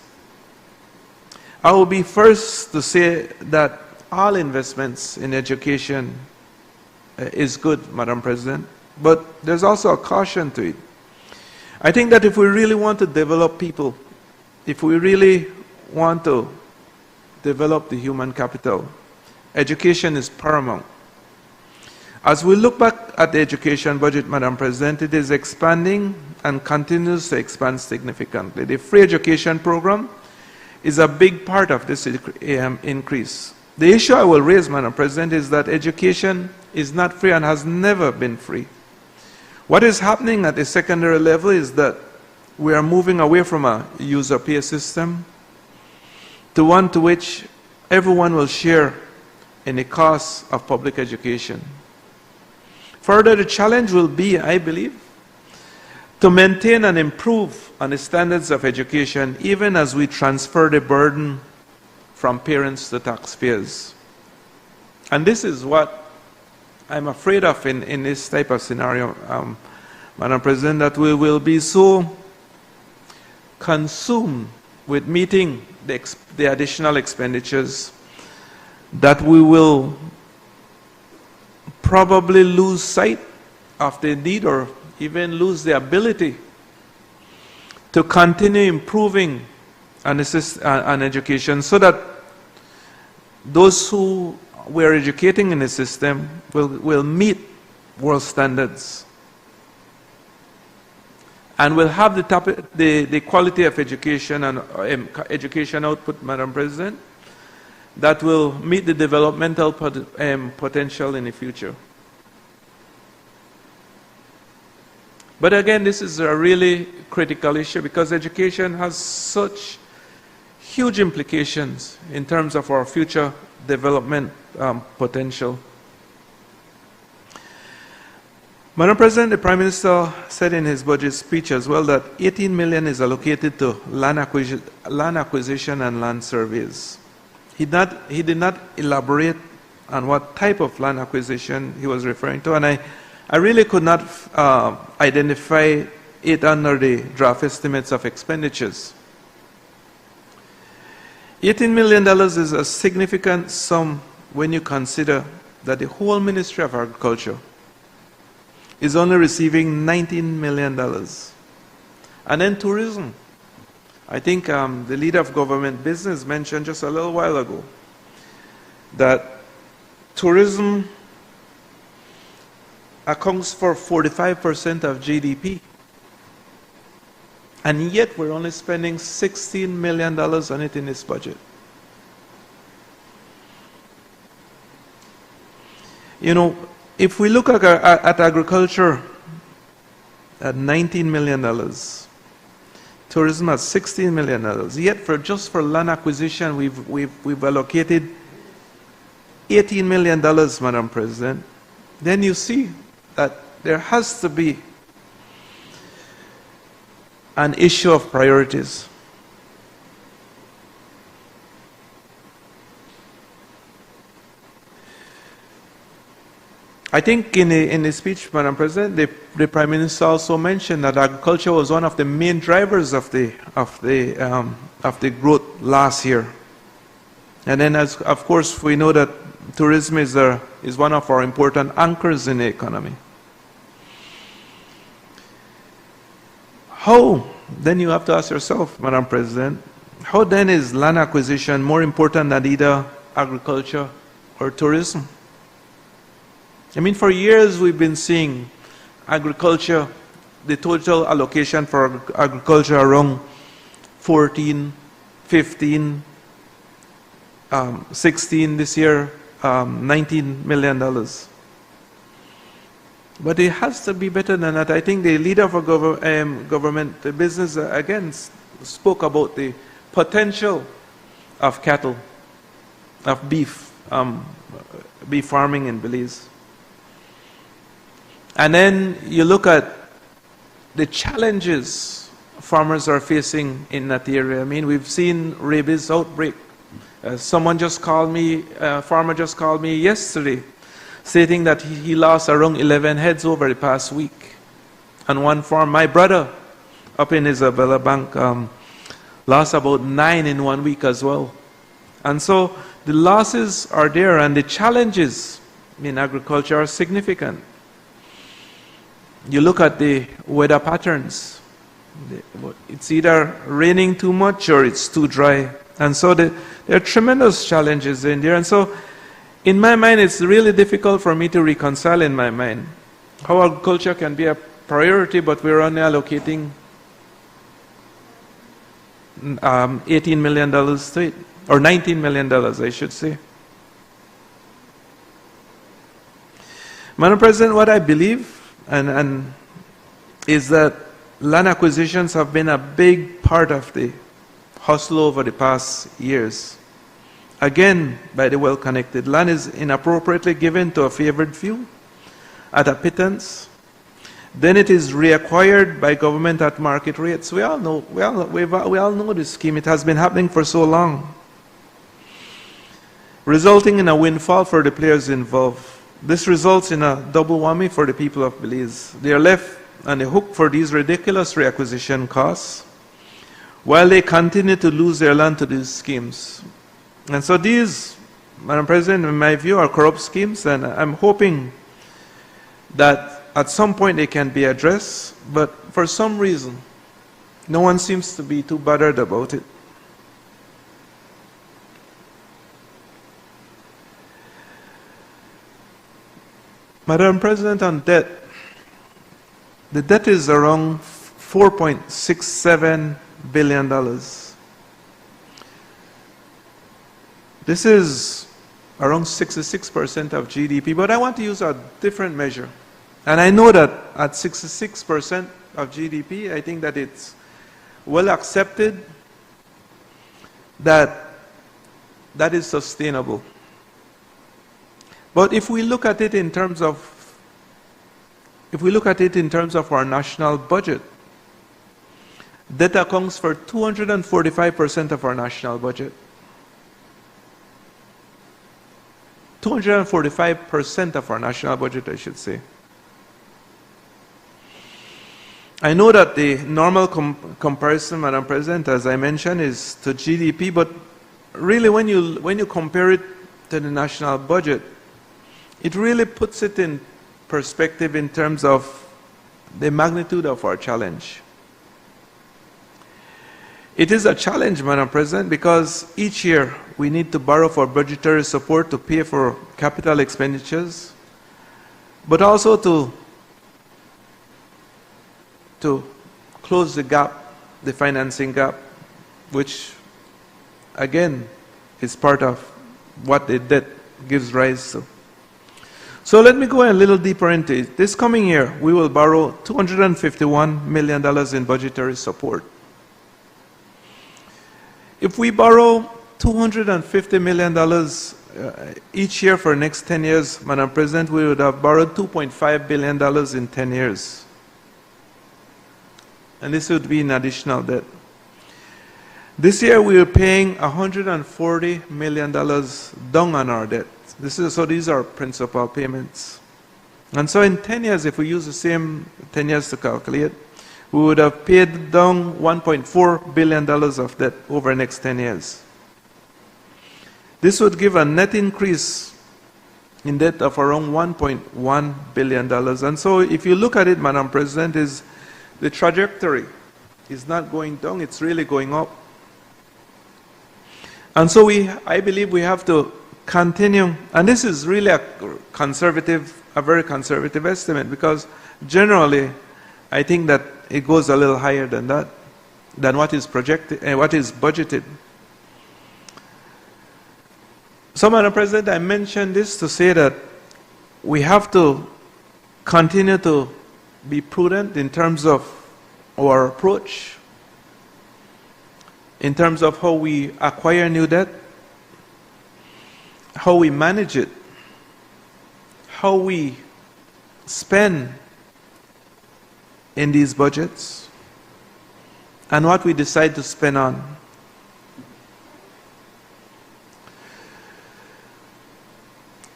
I will be first to say that all investments in education is good, Madam President, but there's also a caution to it. I think that if we really want to develop people, if we really want to develop the human capital, education is paramount. As we look back at the education budget, Madam President, it is expanding and continues to expand significantly. The free education program is a big part of this increase. The issue I will raise, Madam President, is that education is not free and has never been free. What is happening at the secondary level is that we are moving away from a user pay system to one to which everyone will share in the cost of public education. Further, the challenge will be, I believe, to maintain and improve on the standards of education, even as we transfer the burden from parents to taxpayers. And this is what I'm afraid of in this type of scenario, Madam President, that we will be so consumed with meeting the additional expenditures that we will probably lose sight of the need, or even lose the ability to continue improving on education, so that those who we are educating in the system will meet world standards and will have the quality of education and education output, Madam President, that will meet the developmental potential in the future. But again, this is a really critical issue, because education has such huge implications in terms of our future development potential. Madam President, the Prime Minister said in his budget speech as well that 18 million is allocated to land acquisition and land surveys. He did not elaborate on what type of land acquisition he was referring to, and I really could not identify it under the draft estimates of expenditures. $18 million is a significant sum when you consider that the whole Ministry of Agriculture is only receiving $19 million. And then tourism. I think the leader of government business mentioned just a little while ago that tourism accounts for 45% of GDP. And yet we're only spending $16 million on it in this budget. You know, if we look at agriculture at $19 million, tourism at $16 million, yet just for land acquisition we've allocated $18 million, Madam President, then you see that there has to be an issue of priorities. I think in the speech, Madam President, the Prime Minister also mentioned that agriculture was one of the main drivers of the growth last year. And then, of course, we know that tourism is one of our important anchors in the economy. How, then you have to ask yourself, Madam President, how then is land acquisition more important than either agriculture or tourism? I mean, for years we've been seeing agriculture, the total allocation for agriculture around 14, 15, 16 this year, $19 million. But it has to be better than that. I think the leader for government, the business, again, spoke about the potential of cattle, of beef farming in Belize. And then you look at the challenges farmers are facing in that area. I mean, we've seen rabies outbreak. Someone just called me, a farmer just called me yesterday, stating that he lost around 11 heads over the past week on one farm. My brother up in Isabella Bank lost about 9 in 1 week as well. And so the losses are there, and the challenges in agriculture are significant. You look at the weather patterns. It's either raining too much or it's too dry. And so there are tremendous challenges in there. And so in my mind, it's really difficult for me to reconcile in my mind how agriculture can be a priority, but we're only allocating $18 million to it, or $19 million, I should say. Madam President, what I believe and is that land acquisitions have been a big part of the hustle over the past years. Again, by the well-connected, land is inappropriately given to a favored few at a pittance. Then it is reacquired by government at market rates. We all know this scheme. It has been happening for so long, resulting in a windfall for the players involved. This results in a double whammy for the people of Belize. They are left on the hook for these ridiculous reacquisition costs, while they continue to lose their land to these schemes. And so these, Madam President, in my view, are corrupt schemes, and I'm hoping that at some point they can be addressed, but for some reason, no one seems to be too bothered about it. Madam President, on debt, the debt is around $4.67 billion. This is around 66% of GDP, but I want to use a different measure. And I know that at 66% of GDP, I think that it's well accepted that that is sustainable. But if we look at it in terms of our national budget, debt accounts for 245% of our national budget. 245% of our national budget, I should say. I know that the normal comparison, Madam President, as I mentioned, is to GDP, but really when you compare it to the national budget, it really puts it in perspective in terms of the magnitude of our challenge. It is a challenge, Madam President, because each year we need to borrow for budgetary support to pay for capital expenditures, but also to close the gap, the financing gap, which again is part of what the debt gives rise to. So let me go a little deeper into it. This coming year, we will borrow $251 million in budgetary support. If we borrow $250 million each year for the next 10 years, Madam President, we would have borrowed $2.5 billion in 10 years. And this would be an additional debt. This year we are paying $140 million down on our debt. So these are principal payments. And so in 10 years, if we use the same 10 years to calculate, we would have paid down $1.4 billion of debt over the next 10 years. This would give a net increase in debt of around $1.1 billion. And so if you look at it, Madam President, is the trajectory is not going down, it's really going up. And so I believe we have to continue, and this is really a very conservative estimate, because generally I think that it goes a little higher than that, than what is projected and what is budgeted. So, Madam President, I mentioned this to say that we have to continue to be prudent in terms of our approach, in terms of how we acquire new debt, how we manage it, how we spend in these budgets, and what we decide to spend on.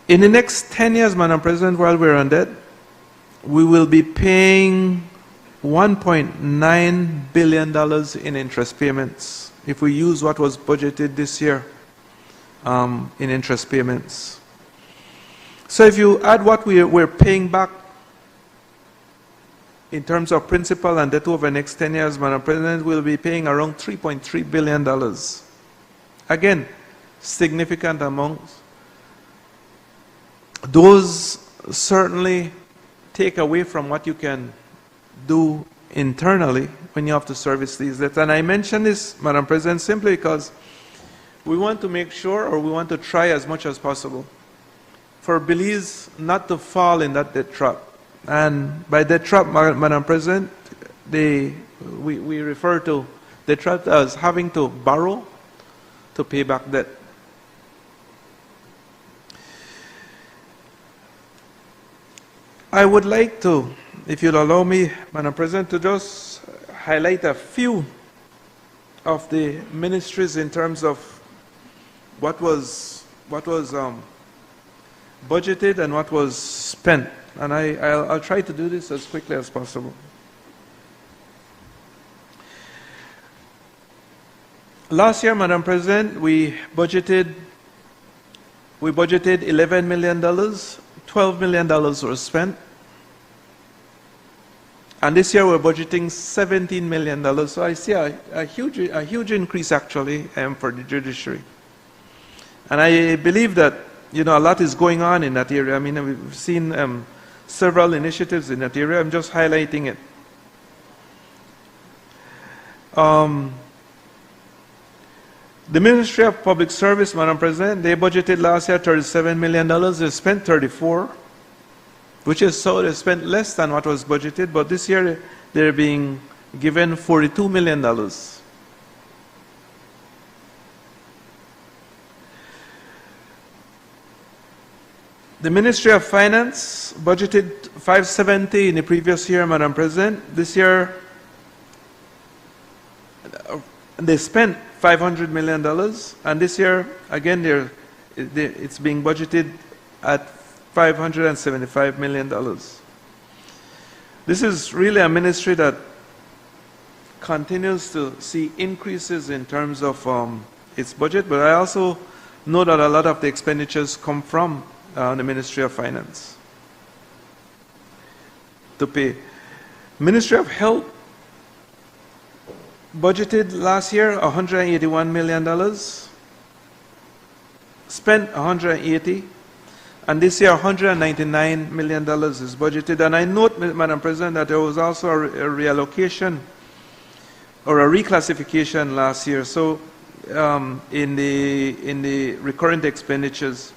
In the next 10 years, Madam President, while we're on debt, we will be paying $1.9 billion in interest payments if we use what was budgeted this year in interest payments. So if you add what we're paying back in terms of principal and debt over the next 10 years, Madam President, we'll be paying around $3.3 billion. Again, significant amounts. Those certainly take away from what you can do internally when you have to service these debts. And I mention this, Madam President, simply because we want to make sure, or we want to try as much as possible, for Belize not to fall in that debt trap. And by debt trap, Madam President, we refer to the trap as having to borrow to pay back debt. I would like to, if you'll allow me, Madam President, to just highlight a few of the ministries in terms of what was budgeted and what was spent. And I'll try to do this as quickly as possible. Last year, Madam President, we budgeted $11 million. $12 million were spent. And this year we're budgeting $17 million. So I see a huge increase actually for the judiciary. And I believe that, a lot is going on in that area. I mean, we've seen several initiatives in that area. I'm just highlighting it. The Ministry of Public Service, Madam President, they budgeted last year $37 million. They spent $34, which is so they spent less than what was budgeted, but this year they're being given $42 million. The Ministry of Finance budgeted $570 in the previous year, Madam President. This year they spent $500 million, and this year, again, it's being budgeted at $575 million. This is really a ministry that continues to see increases in terms of its budget, but I also know that a lot of the expenditures come from the Ministry of Finance to pay. Ministry of Health budgeted last year $181 million, spent $180, and this year $199 million is budgeted. And I note, Madam President, that there was also a reallocation or a reclassification last year. So in the recurrent expenditures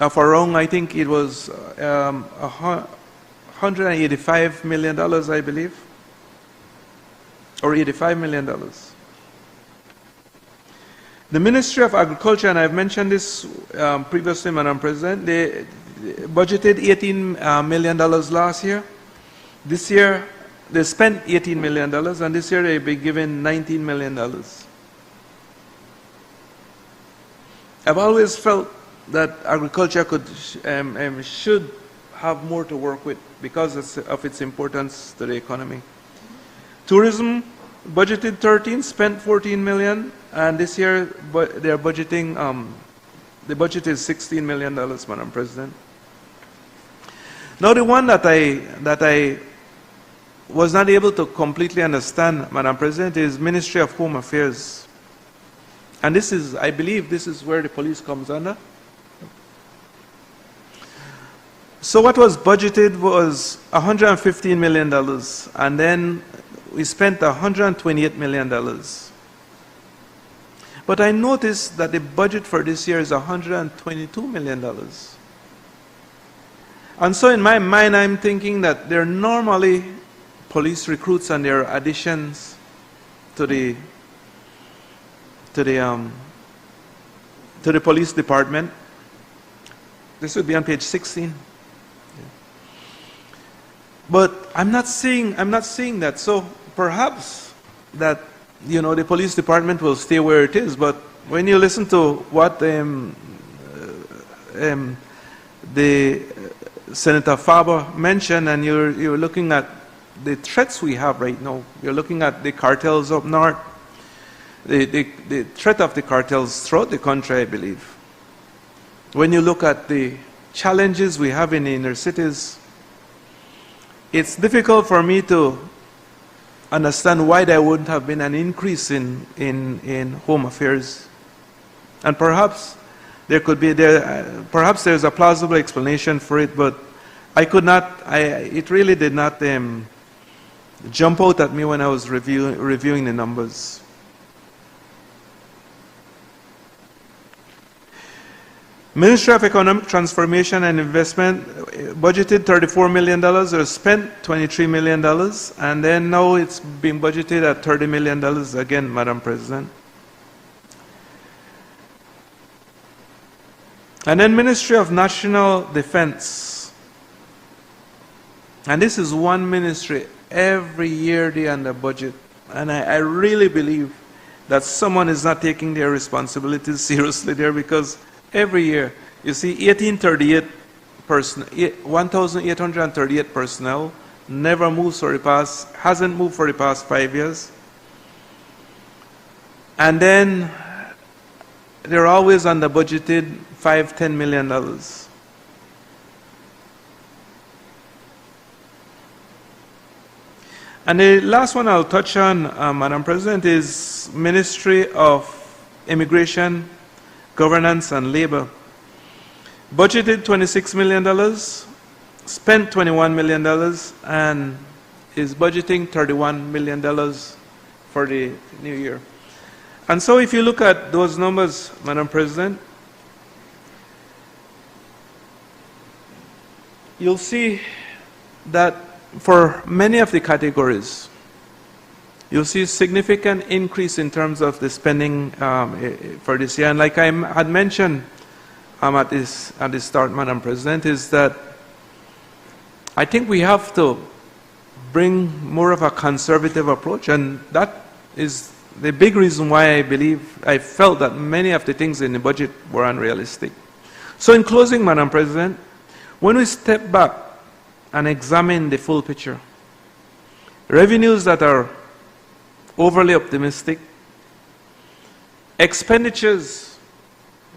of around, I think it was $185 million, I believe, or $85 million. The Ministry of Agriculture, and I've mentioned this previously, Madam President, they budgeted $18 million last year. This year, they spent $18 million, and this year they'll be given $19 million. I've always felt that agriculture should have more to work with because of its importance to the economy. Tourism budgeted 13, spent 14 million, and this year they're budgeting, the budget is $16 million, Madam President. Now the one that I was not able to completely understand, Madam President, is Ministry of Home Affairs. And this is, I believe, this is where the police comes under. So what was budgeted was $115 million, and then we spent $128 million. But I noticed that the budget for this year is $122 million. And so in my mind, I'm thinking that there are normally police recruits and their additions to the police department. This would be on page 16. But I'm not seeing that. So perhaps that, you know, the police department will stay where it is. But when you listen to what the Senator Faber mentioned, and you're looking at the threats we have right now, you're looking at the cartels up north, the threat of the cartels throughout the country, I believe. When you look at the challenges we have in the inner cities, it's difficult for me to understand why there wouldn't have been an increase in home affairs. And perhaps there could be perhaps there's a plausible explanation for it, but I could not. It really did not jump out at me when I was reviewing the numbers. Ministry of Economic Transformation and Investment budgeted $34 million, or spent $23 million, and then now it's being budgeted at $30 million again, Madam President. And then Ministry of National Defense. And this is one ministry every year they under budget. And I really believe that someone is not taking their responsibilities seriously there, because every year, you see 1,838 personnel never moves for the past, hasn't moved for the past 5 years. And then they're always under budgeted $5–10 million. And the last one I'll touch on, Madam President, is Ministry of Immigration, Governance and Labor. Budgeted $26 million, spent $21 million, and is budgeting $31 million for the new year. And so if you look at those numbers, Madam President, you'll see that for many of the categories, you'll see a significant increase in terms of the spending for this year. And like I had mentioned at the start, Madam President, is that I think we have to bring more of a conservative approach, and that is the big reason why I felt that many of the things in the budget were unrealistic. So in closing, Madam President, when we step back and examine the full picture, revenues that are overly optimistic, expenditures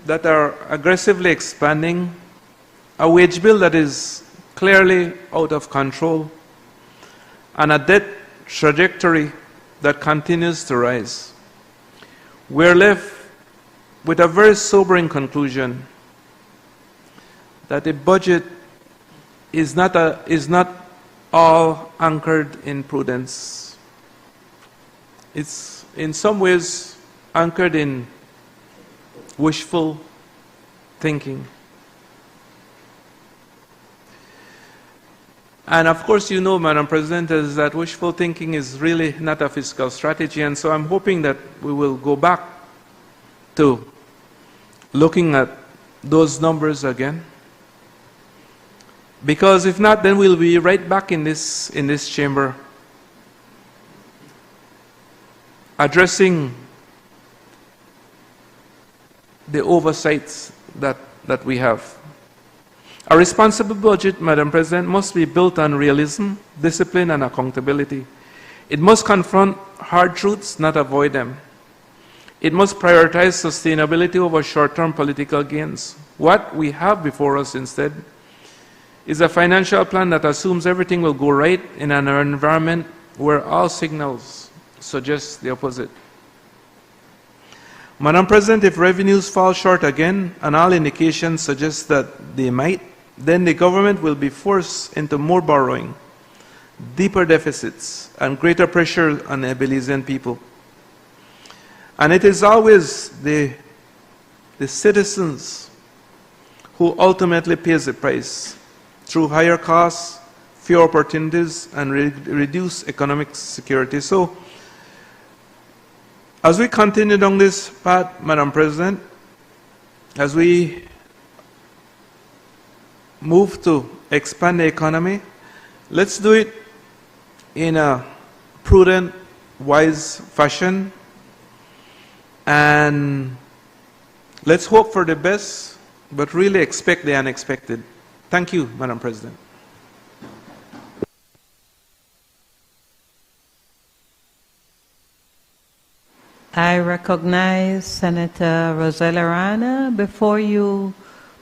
that are aggressively expanding, a wage bill that is clearly out of control, and a debt trajectory that continues to rise, we're left with a very sobering conclusion that the budget is not all anchored in prudence. It's in some ways anchored in wishful thinking. And of course, you know, Madam President, is that wishful thinking is really not a fiscal strategy, and so I'm hoping that we will go back to looking at those numbers again. Because if not, then we'll be right back in this chamber addressing the oversights that that we have. A responsible budget, Madam President, must be built on realism, discipline, and accountability. It must confront hard truths, not avoid them. It must prioritize sustainability over short-term political gains. What we have before us instead is a financial plan that assumes everything will go right in an environment where all signals suggest the opposite. Madam President, if revenues fall short again, and all indications suggest that they might, then the government will be forced into more borrowing, deeper deficits, and greater pressure on the Belizean people. And it is always the citizens who ultimately pays the price through higher costs, fewer opportunities, and reduced economic security. So, as we continue down this path, Madam President, as we move to expand the economy, let's do it in a prudent, wise fashion, and let's hope for the best, but really expect the unexpected. Thank you, Madam President. I recognize Senator Rosella Arana. Before you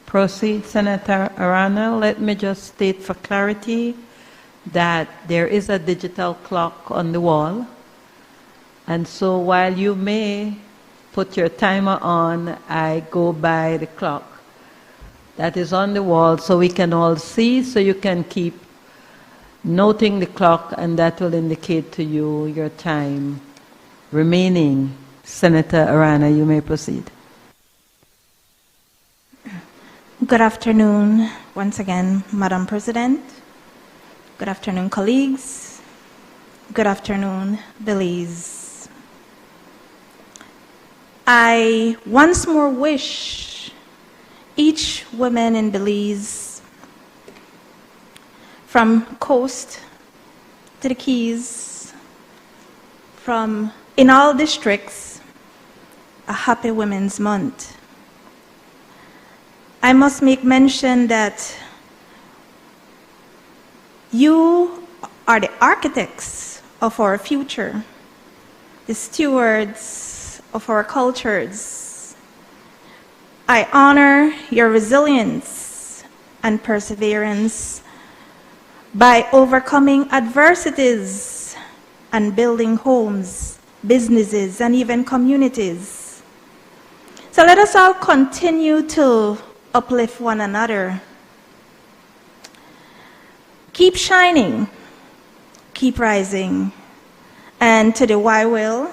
proceed, Senator Arana, let me just state for clarity that there is a digital clock on the wall. And so while you may put your timer on, I go by the clock that is on the wall so we can all see, so you can keep noting the clock, and that will indicate to you your time remaining. Senator Arana, you may proceed. Good afternoon once again, Madam President. Good afternoon, colleagues. Good afternoon, Belize. I once more wish each woman in Belize, from coast to the Keys, from in all districts, a happy Women's Month. I must make mention that you are the architects of our future, the stewards of our cultures. I honor your resilience and perseverance by overcoming adversities and building homes, businesses, and even communities. So let us all continue to uplift one another. Keep shining, keep rising. And to the Y Will,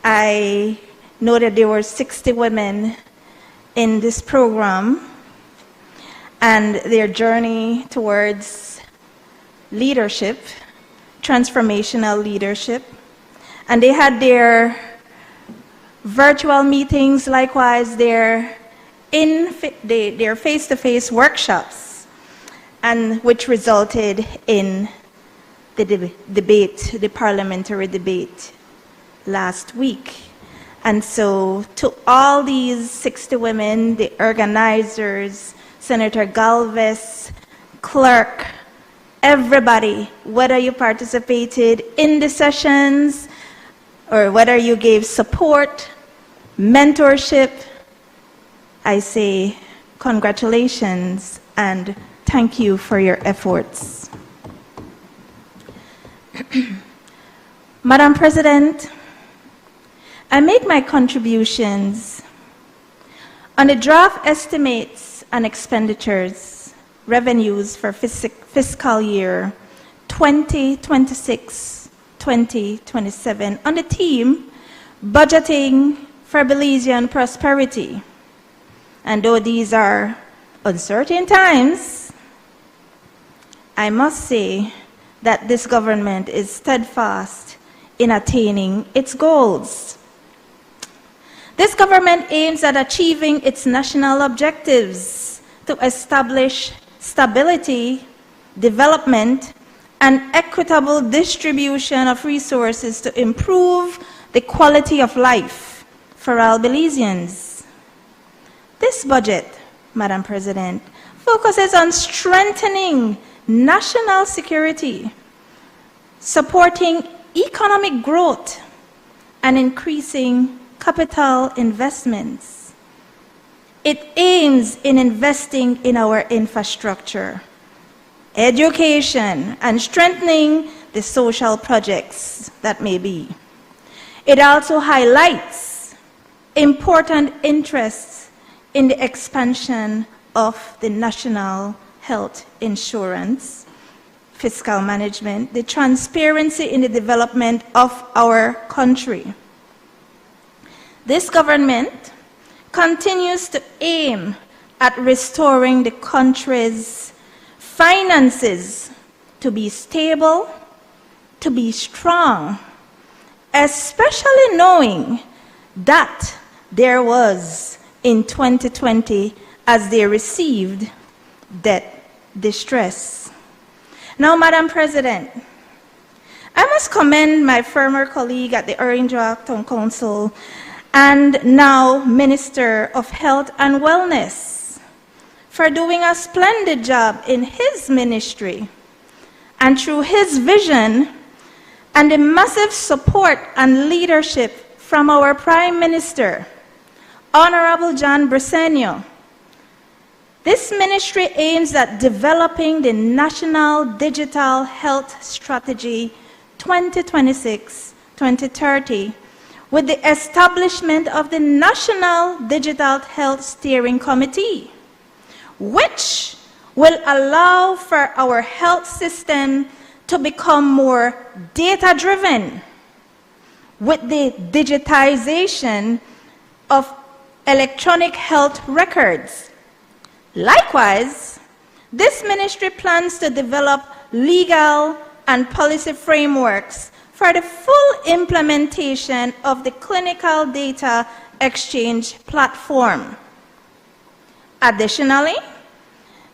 I know that there were 60 women in this program, and their journey towards leadership, transformational leadership. And they had their virtual meetings, likewise their face-to-face workshops, and which resulted in the debate, the parliamentary debate last week. And so to all these 60 women, the organizers, Senator Galvez, clerk, everybody, whether you participated in the sessions or whether you gave support, mentorship, I say congratulations and thank you for your efforts. Madam President, I make my contributions on the draft estimates and expenditures, revenues for fiscal year 2026-2027 on the theme, budgeting for Belizean prosperity. And though these are uncertain times, I must say that this government is steadfast in attaining its goals. This government aims at achieving its national objectives to establish stability, development, and equitable distribution of resources to improve the quality of life for all Belizeans. This budget Madam President, focuses on strengthening national security, supporting economic growth, and increasing capital investments. It aims in investing in our infrastructure, education, and strengthening the social projects that may be. It also highlights important interests in the expansion of the national health insurance, fiscal management, the transparency in the development of our country. This government continues to aim at restoring the country's finances to be stable, to be strong, especially knowing that there was in 2020 as they received debt distress. Now, Madam President, I must commend my former colleague at the Orange Walk Town Council and now Minister of Health and Wellness for doing a splendid job in his ministry and through his vision and the massive support and leadership from our Prime Minister, Honorable John Briceño. This ministry aims at developing the National Digital Health Strategy 2026-2030 with the establishment of the National Digital Health Steering Committee, which will allow for our health system to become more data-driven with the digitization of electronic health records. Likewise, this ministry plans to develop legal and policy frameworks for the full implementation of the clinical data exchange platform. Additionally,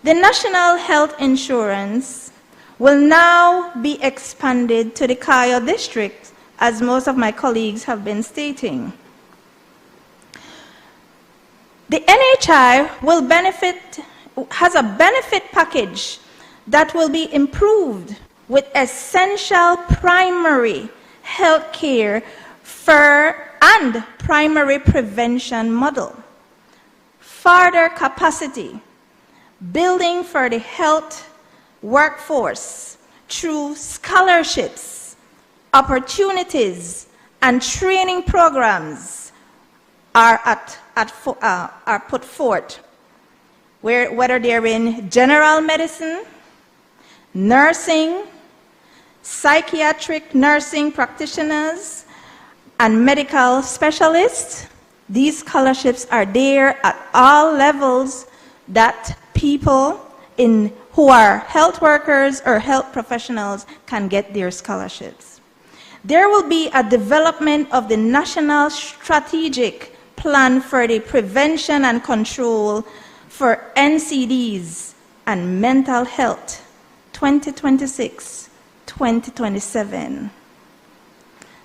the National Health Insurance will now be expanded to the Cayo district, as most of my colleagues have been stating. The NHI has a benefit package that will be improved with essential primary health care and primary prevention model, further capacity building for the health workforce through scholarships, opportunities, and training programs are put forth, whether they're in general medicine, nursing, psychiatric nursing practitioners, and medical specialists. These scholarships are there at all levels that people who are health workers or health professionals can get their scholarships. There will be a development of the National Strategic Plan for the Prevention and Control for NCDs and Mental Health 2026-2027.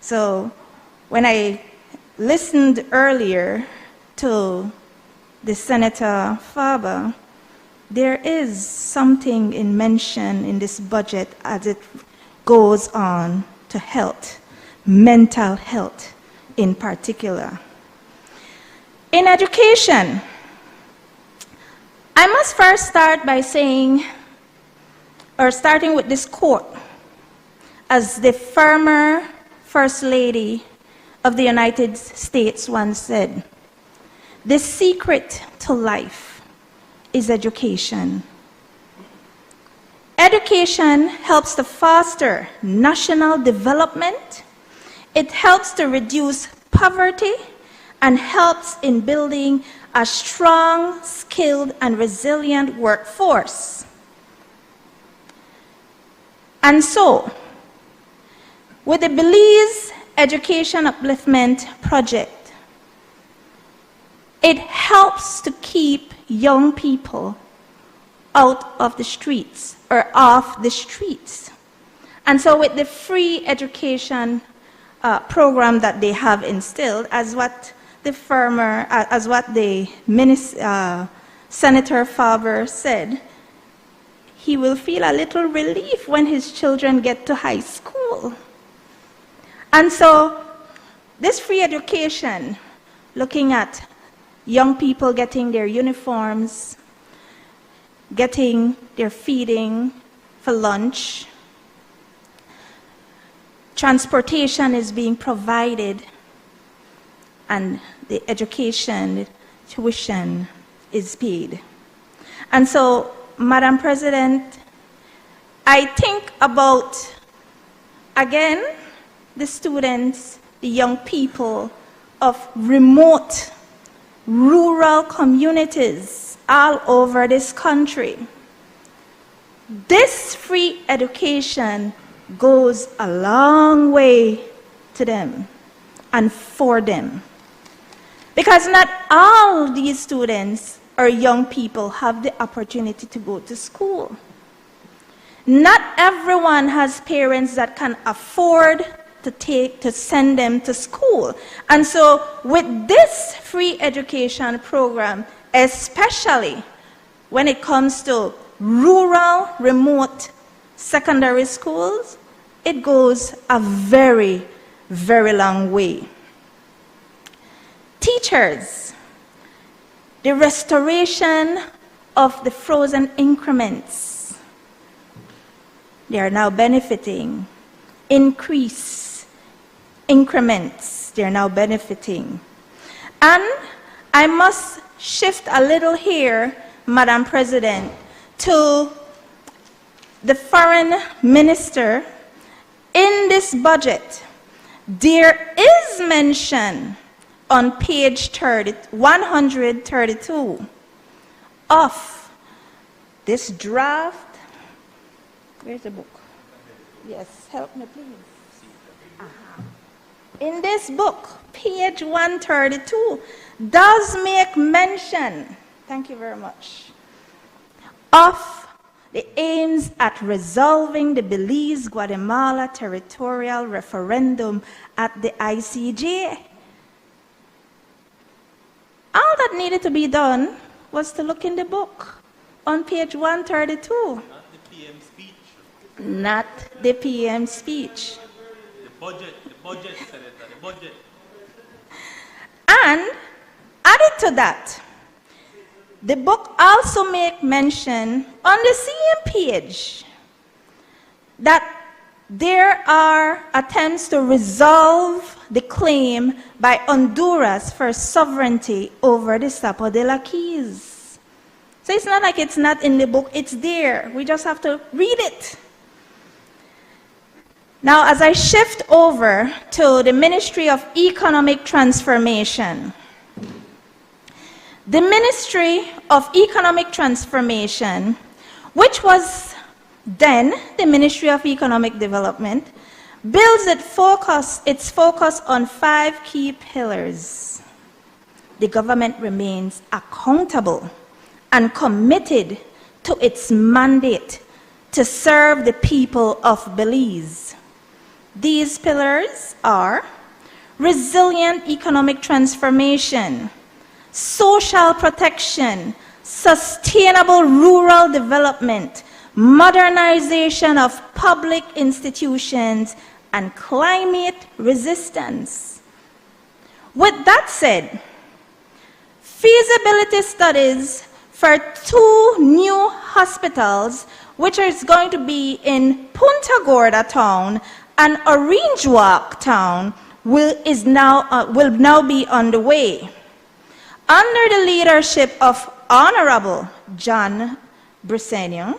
So when I listened earlier to the Senator Faber, there is something in mention in this budget as it goes on to health, mental health in particular. In education, I must first start by starting with this quote, as the former First Lady of the United States once said, "The secret to life is education." Education helps to foster national development. It helps to reduce poverty and helps in building a strong, skilled, and resilient workforce. And so, with the Belize Education Upliftment Project, it helps to keep young people out of the streets or off the streets. And so with the free education program that they have instilled, as what the Senator Faber said, he will feel a little relief when his children get to high school. And so, this free education, looking at young people getting their uniforms, getting their feeding for lunch, transportation is being provided, and the education, the tuition is paid. And so, Madam President, I think about, again, the students, the young people of remote, rural communities all over this country. This free education goes a long way to them and for them. Because not all these students or young people have the opportunity to go to school. Not everyone has parents that can afford to send them to school. And so with this free education program, especially when it comes to rural, remote secondary schools, it goes a very, very long way. Teachers, the restoration of the frozen increments, they are now benefiting. Increase increments, they are now benefiting. And I must shift a little here, Madam President, to the foreign minister. In this budget, there is mention on page 132 of this draft. Where's the book? Yes, help me please. In this book, page 132, does make mention, thank you very much, of the aims at resolving the Belize-Guatemala territorial referendum at the ICJ. All that needed to be done was to look in the book on page 132. Not the PM speech. Not the PM speech. The budget, Senator, the budget. And added to that, the book also makes mention on the same page that there are attempts to resolve the claim by Honduras for sovereignty over the Sapo de la Keys. So it's not like it's not in the book, it's there. We just have to read it. Now, as I shift over to the Ministry of Economic Transformation, the Ministry of Economic Transformation, which was then the Ministry of Economic Development, builds its focus on 5 key pillars. The government remains accountable and committed to its mandate to serve the people of Belize. These pillars are resilient economic transformation, social protection, sustainable rural development, modernization of public institutions, and climate resistance. With that said, feasibility studies for 2 new hospitals, which is going to be in Punta Gorda town and Orange Walk town, will now be underway. Under the leadership of Honorable John Briceño,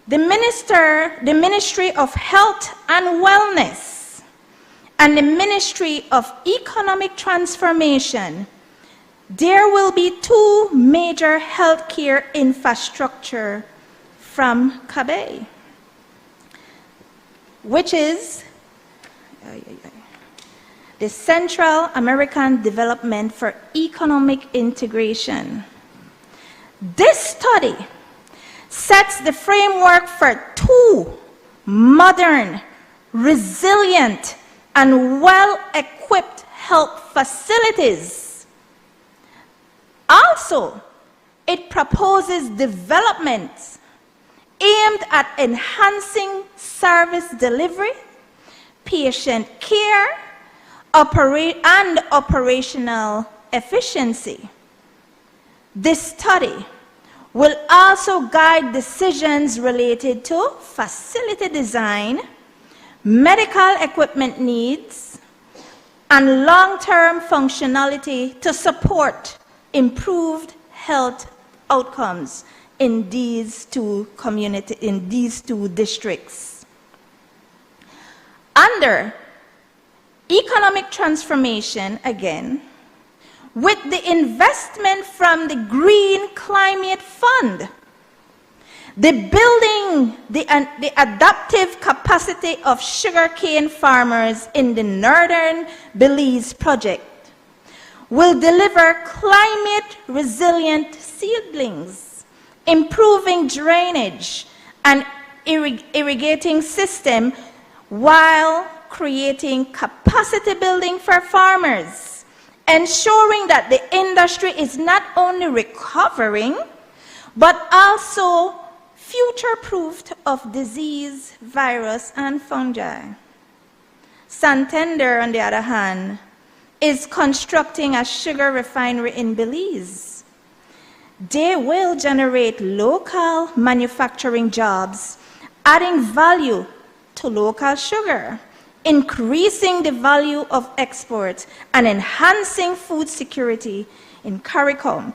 the Ministry of Health and Wellness and the Ministry of Economic Transformation, there will be 2 major healthcare infrastructure from CABE, which is the Central American Development for Economic Integration. This study sets the framework for 2 modern, resilient, and well-equipped health facilities. Also, it proposes developments aimed at enhancing service delivery, patient care, and operational efficiency. This study will also guide decisions related to facility design, medical equipment needs, and long-term functionality to support improved health outcomes in these two districts. Under economic transformation, again, with the investment from the Green Climate Fund, the building the adaptive capacity of sugarcane farmers in the northern Belize project will deliver climate-resilient seedlings, improving drainage and irrigating system while creating capacity building for farmers, ensuring that the industry is not only recovering, but also future-proofed of disease, virus, and fungi. Santander, on the other hand, is constructing a sugar refinery in Belize. They will generate local manufacturing jobs, adding value to local sugar, increasing the value of exports, and enhancing food security in CARICOM,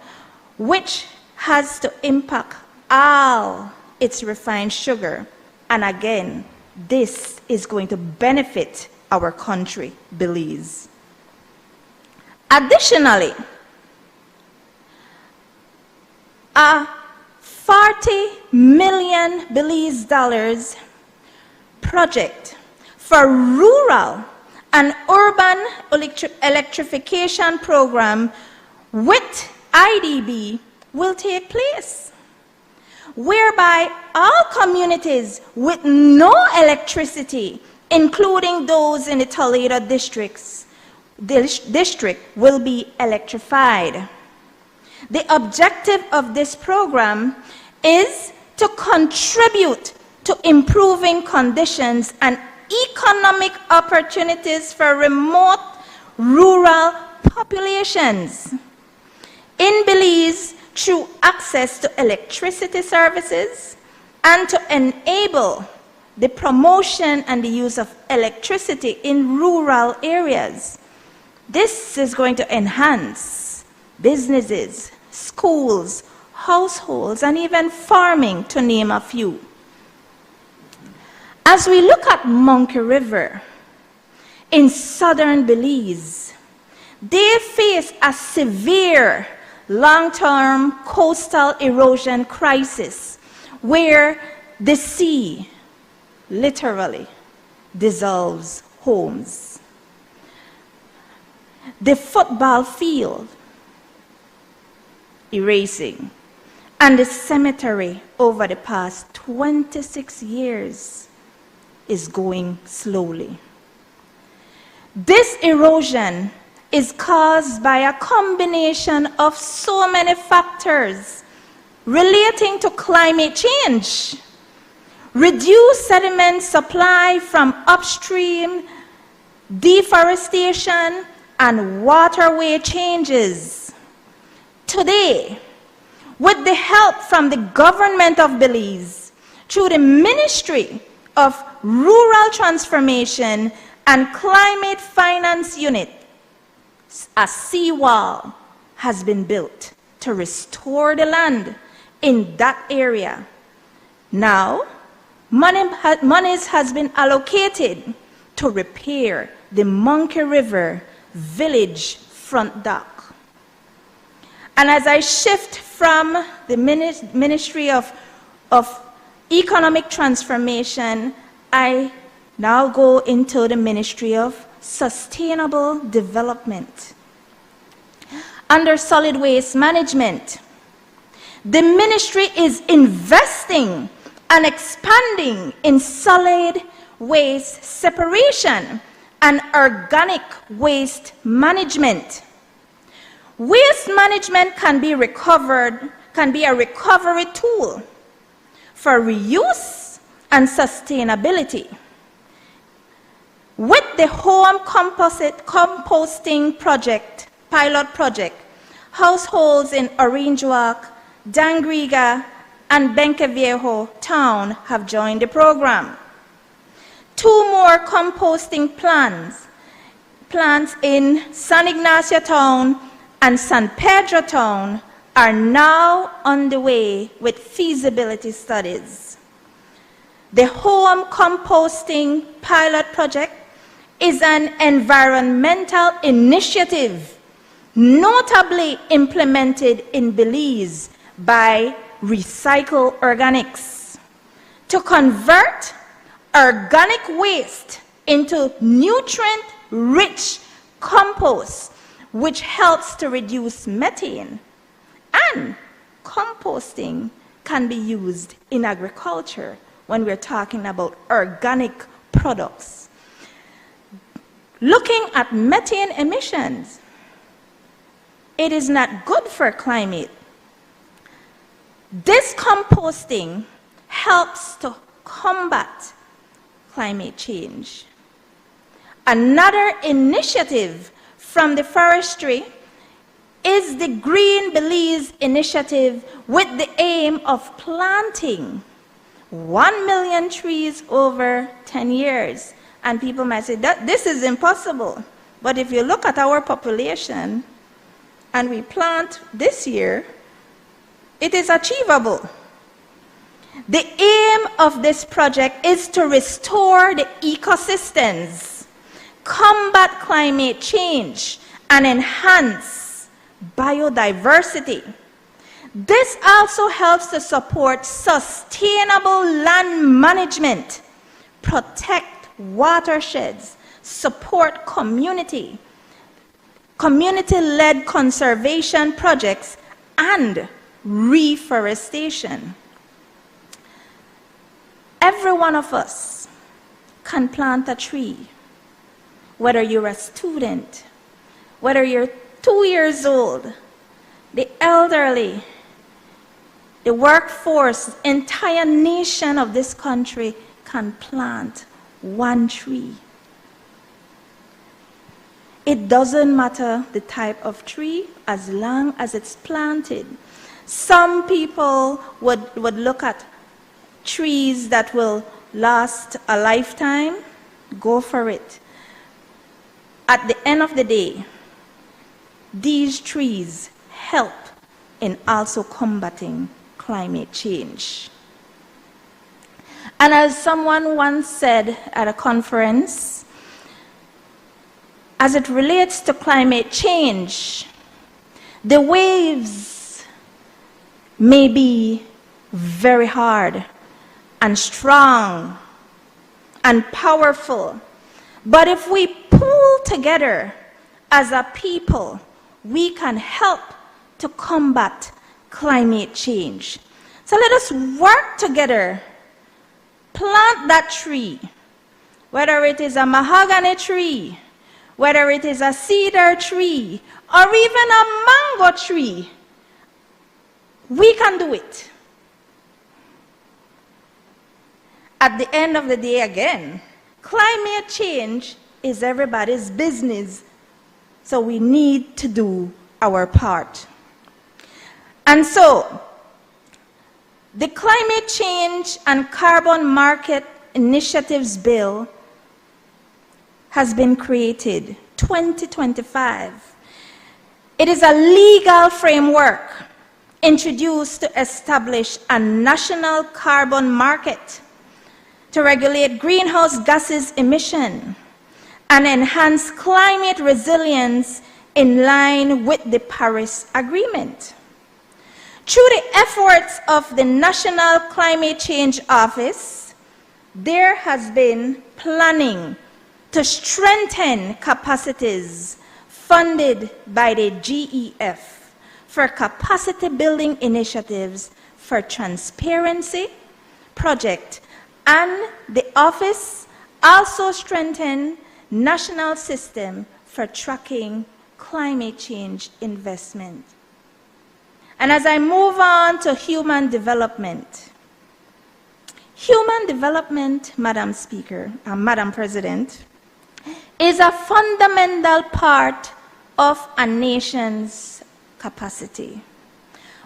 which has to impact all its refined sugar. And again, this is going to benefit our country, Belize. Additionally, a $40 million Belize dollars project for rural and urban electrification program with IDB will take place, whereby all communities with no electricity, including those in the Toledo district, will be electrified. The objective of this program is to contribute to improving conditions and economic opportunities for remote rural populations in Belize through access to electricity services and to enable the promotion and the use of electricity in rural areas. This is going to enhance businesses, schools, households, and even farming, to name a few. As we look at Monkey River in southern Belize, they face a severe long-term coastal erosion crisis where the sea literally dissolves homes. The football field erasing, and the cemetery over the past 26 years is going slowly. This erosion is caused by a combination of so many factors relating to climate change, reduced sediment supply from upstream, deforestation, and waterway changes. Today, with the help from the government of Belize, through the Ministry of Rural Transformation and Climate Finance Unit, a seawall has been built to restore the land in that area. Now, monies has been allocated to repair the Monkey River village front dock. And as I shift from the Ministry of Economic Transformation, I now go into the Ministry of Sustainable Development. Under solid waste management, the ministry is investing and expanding in solid waste separation and organic waste management. Waste management can can be a recovery tool for reuse and sustainability. With the home composting project, pilot project, households in Orange Walk, Dangriga, and Benkeviejo town have joined the program. 2 more composting plants in San Ignacio town and San Pedro town are now underway with feasibility studies. The home composting pilot project is an environmental initiative notably implemented in Belize by Recycle Organics to convert organic waste into nutrient-rich compost, which helps to reduce methane. And composting can be used in agriculture when we're talking about organic products. Looking at methane emissions, it is not good for climate. This composting helps to combat climate change. Another initiative from the forestry is the Green Belize initiative with the aim of planting 1 million trees over 10 years. And people might say that this is impossible. But if you look at our population and we plant this year, it is achievable. The aim of this project is to restore the ecosystems, combat climate change, and enhance biodiversity. This also helps to support sustainable land management, protect watersheds, support community-led conservation projects, and reforestation. Every one of us can plant a tree, whether you're a student, whether you're 2 years old, the elderly, the workforce, the entire nation of this country can plant 1 tree. It doesn't matter the type of tree as long as it's planted. Some people would look at trees that will last a lifetime. Go for it. At the end of the day, these trees help in also combating climate change. And as someone once said at a conference, as it relates to climate change, the waves may be very hard and strong and powerful, but if we pull together as a people, we can help to combat climate change. So let us work together, plant that tree, whether it is a mahogany tree, whether it is a cedar tree, or even a mango tree. We can do it. At the end of the day, again, climate change is everybody's business, so we need to do our part. And so, the Climate Change and Carbon Market Initiatives Bill has been created, 2025. It is a legal framework introduced to establish a national carbon market to regulate greenhouse gases emission and enhance climate resilience in line with the Paris Agreement. Through the efforts of the National Climate Change Office, there has been planning to strengthen capacities funded by the GEF for capacity building initiatives for transparency project, and the office also strengthened national system for tracking climate change investment. And as I move on to human development, Madam Speaker, Madam President, is a fundamental part of a nation's capacity,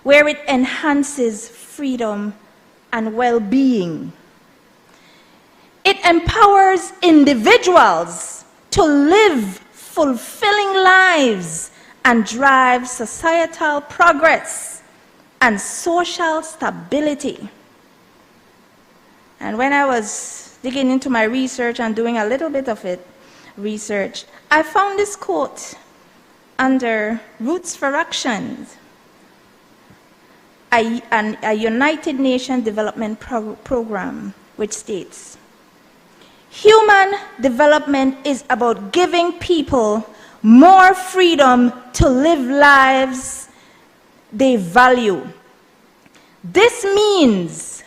where it enhances freedom and well-being. It empowers individuals to live fulfilling lives and drive societal progress and social stability. And when I was digging into my research and doing a little bit of research, I found this quote under Roots for Action, a United Nations Development Program, which states, human development is about giving people more freedom to live lives they value. This means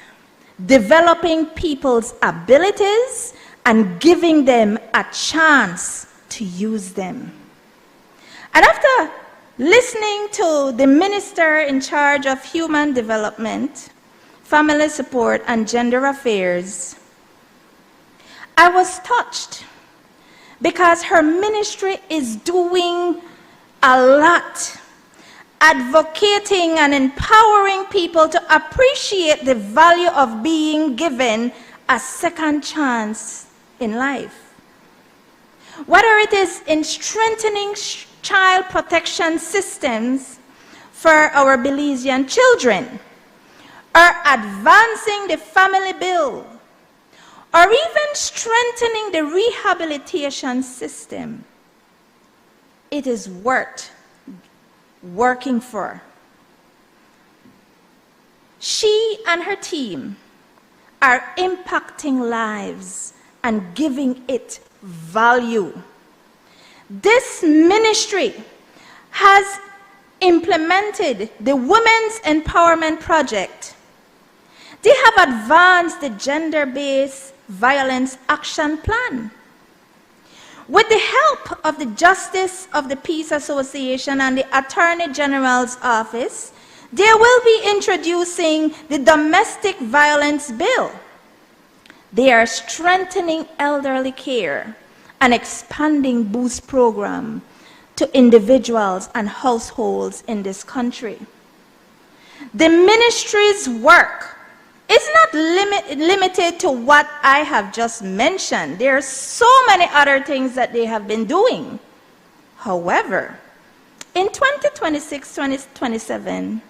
developing people's abilities and giving them a chance to use them. And after listening to the Minister in charge of Human Development, Family Support, and Gender Affairs, I was touched because her ministry is doing a lot, advocating and empowering people to appreciate the value of being given a second chance in life. Whether it is in strengthening child protection systems for our Belizean children, or advancing the family bill, or even strengthening the rehabilitation system, it is worth working for. She and her team are impacting lives and giving it value. This ministry has implemented the Women's Empowerment Project. They have advanced the Gender-Based Violence Action Plan. With the help of the Justice of the Peace Association and the Attorney General's Office, they will be introducing the Domestic Violence Bill. They are strengthening elderly care and expanding Boost program to individuals and households in this country. The ministry's work is not limited to what I have just mentioned. There are so many other things that they have been doing. However, in 2026-2027,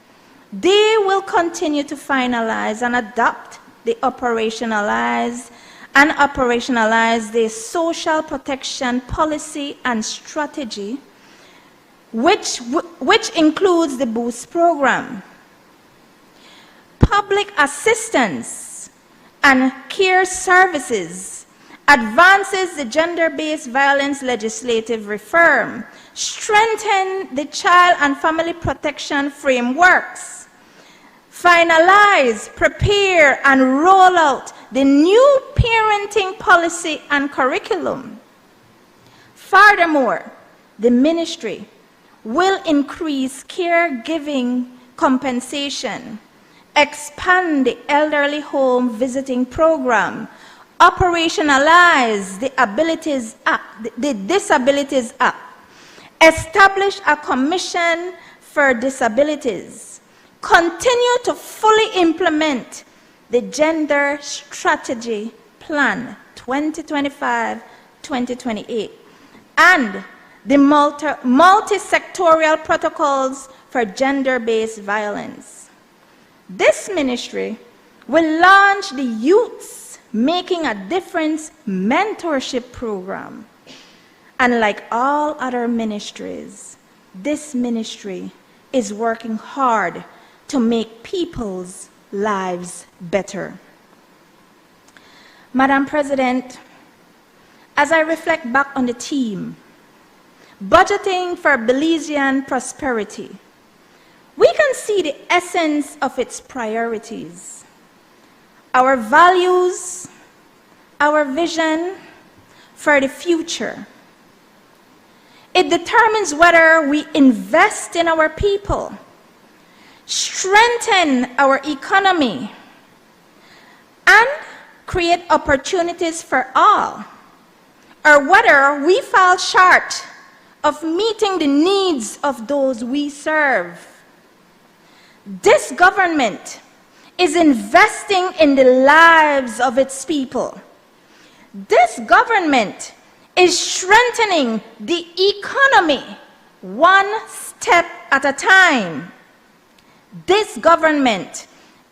they will continue to finalize and adopt the operationalize the social protection policy and strategy, which includes the Boost program. Public assistance and care services advances the gender-based violence legislative reform, strengthen the child and family protection frameworks, finalize, prepare, and roll out the new parenting policy and curriculum. Furthermore, the ministry will increase caregiving compensation, expand the elderly home visiting program, operationalize the Disabilities Act, establish a commission for disabilities, continue to fully implement the Gender Strategy Plan 2025-2028, and the multi-sectorial protocols for gender-based violence. This ministry will launch the Youths Making a Difference mentorship program. And like all other ministries, this ministry is working hard to make people's lives better. Madam President, as I reflect back on the theme, budgeting for Belizean prosperity, we can see the essence of its priorities, our values, our vision for the future. It determines whether we invest in our people, strengthen our economy, and create opportunities for all, or whether we fall short of meeting the needs of those we serve. This government is investing in the lives of its people. This government is strengthening the economy one step at a time. This government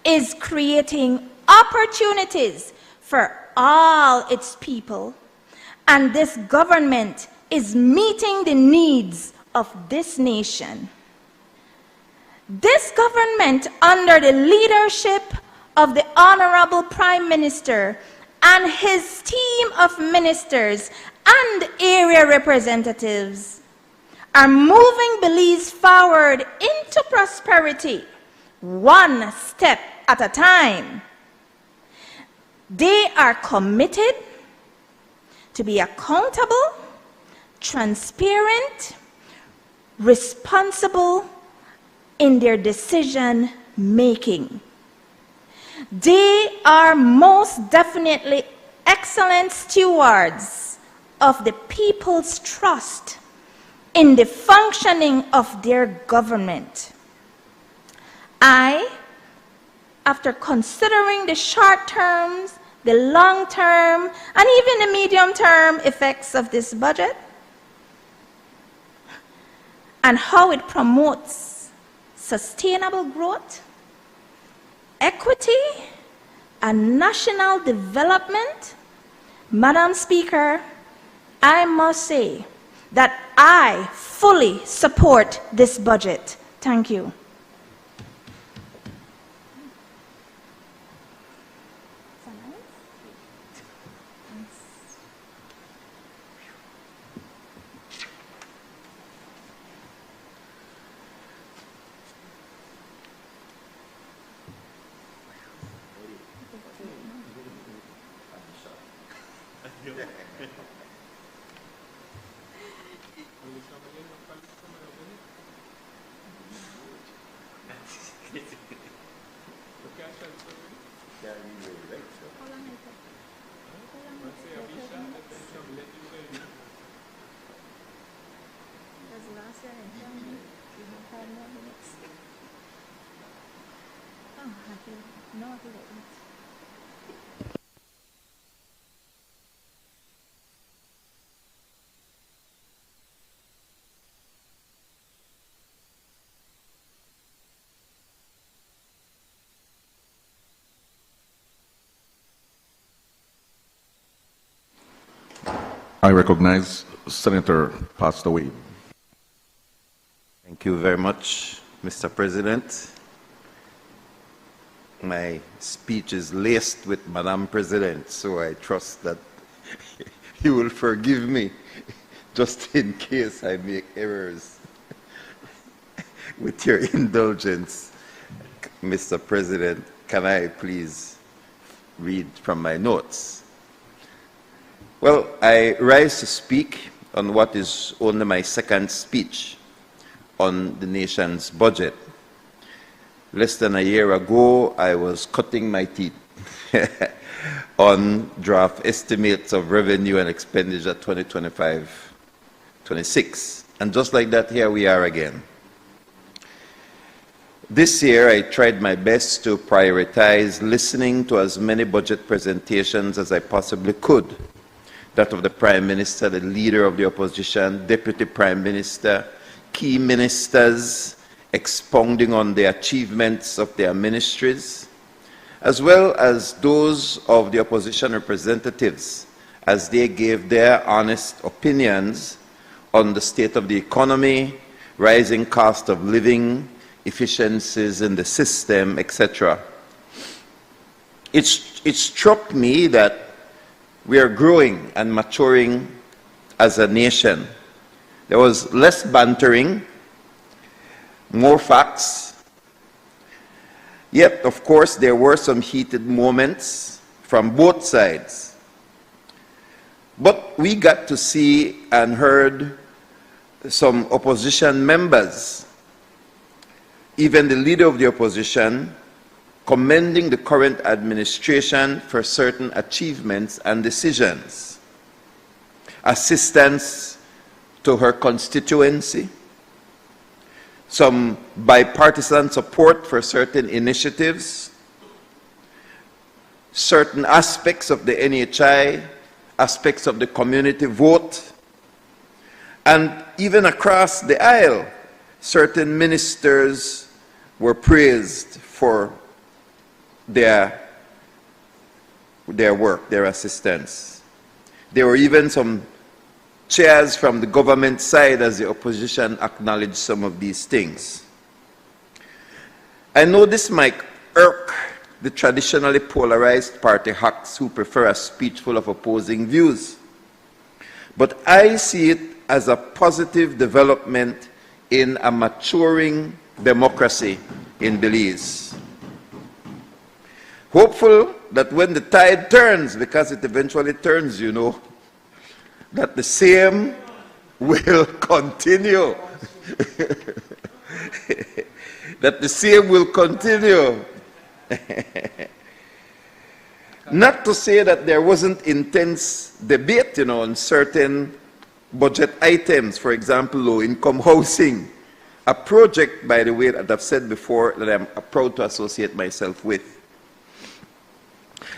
is creating opportunities for all its people, and this government is meeting the needs of this nation. This government, under the leadership of the Honorable Prime Minister and his team of ministers and area representatives, are moving Belize forward into prosperity, one step at a time. They are committed to be accountable, transparent, responsible in their decision making. They are most definitely excellent stewards of the people's trust in the functioning of their government. I, after considering the short terms, the long term, and even the medium term effects of this budget, and how it promotes sustainable growth, equity, and national development, Madam Speaker, I must say that I fully support this budget. Thank you. I recognize Senator Passed Away. Thank you very much, Mr. President. My speech is laced with Madam President, so I trust that you will forgive me just in case I make errors. With your indulgence, Mr. President, can I please read from my notes? Well, I rise to speak on what is only my second speech on the nation's budget. Less than a year ago, I was cutting my teeth on draft estimates of revenue and expenditure 2025-26. And just like that, here we are again. This year, I tried my best to prioritize listening to as many budget presentations as I possibly could. That of the Prime Minister, the Leader of the Opposition, Deputy Prime Minister, key ministers expounding on the achievements of their ministries, as well as those of the opposition representatives as they gave their honest opinions on the state of the economy, rising cost of living, efficiencies in the system, etc. It struck me that we are growing and maturing as a nation. There was less bantering, more facts. Yet, of course, there were some heated moments from both sides. But we got to see and heard some opposition members even the leader of the opposition, commending the current administration for certain achievements and decisions. Assistance to her constituency, some bipartisan support for certain initiatives, certain aspects of the NHI, aspects of the community vote, and even across the aisle, certain ministers were praised for their work, their assistance. There were even some cheers from the government side as the opposition acknowledged some of these things. I know this might irk the traditionally polarized party hacks who prefer a speech full of opposing views, but I see it as a positive development in a maturing democracy in Belize. Hopeful that when the tide turns, because it eventually turns, you know, that the same will continue. That the same will continue. Not to say that there wasn't intense debate, you know, on certain budget items, for example, low-income housing, a project, by the way, that I've said before, that I'm proud to associate myself with.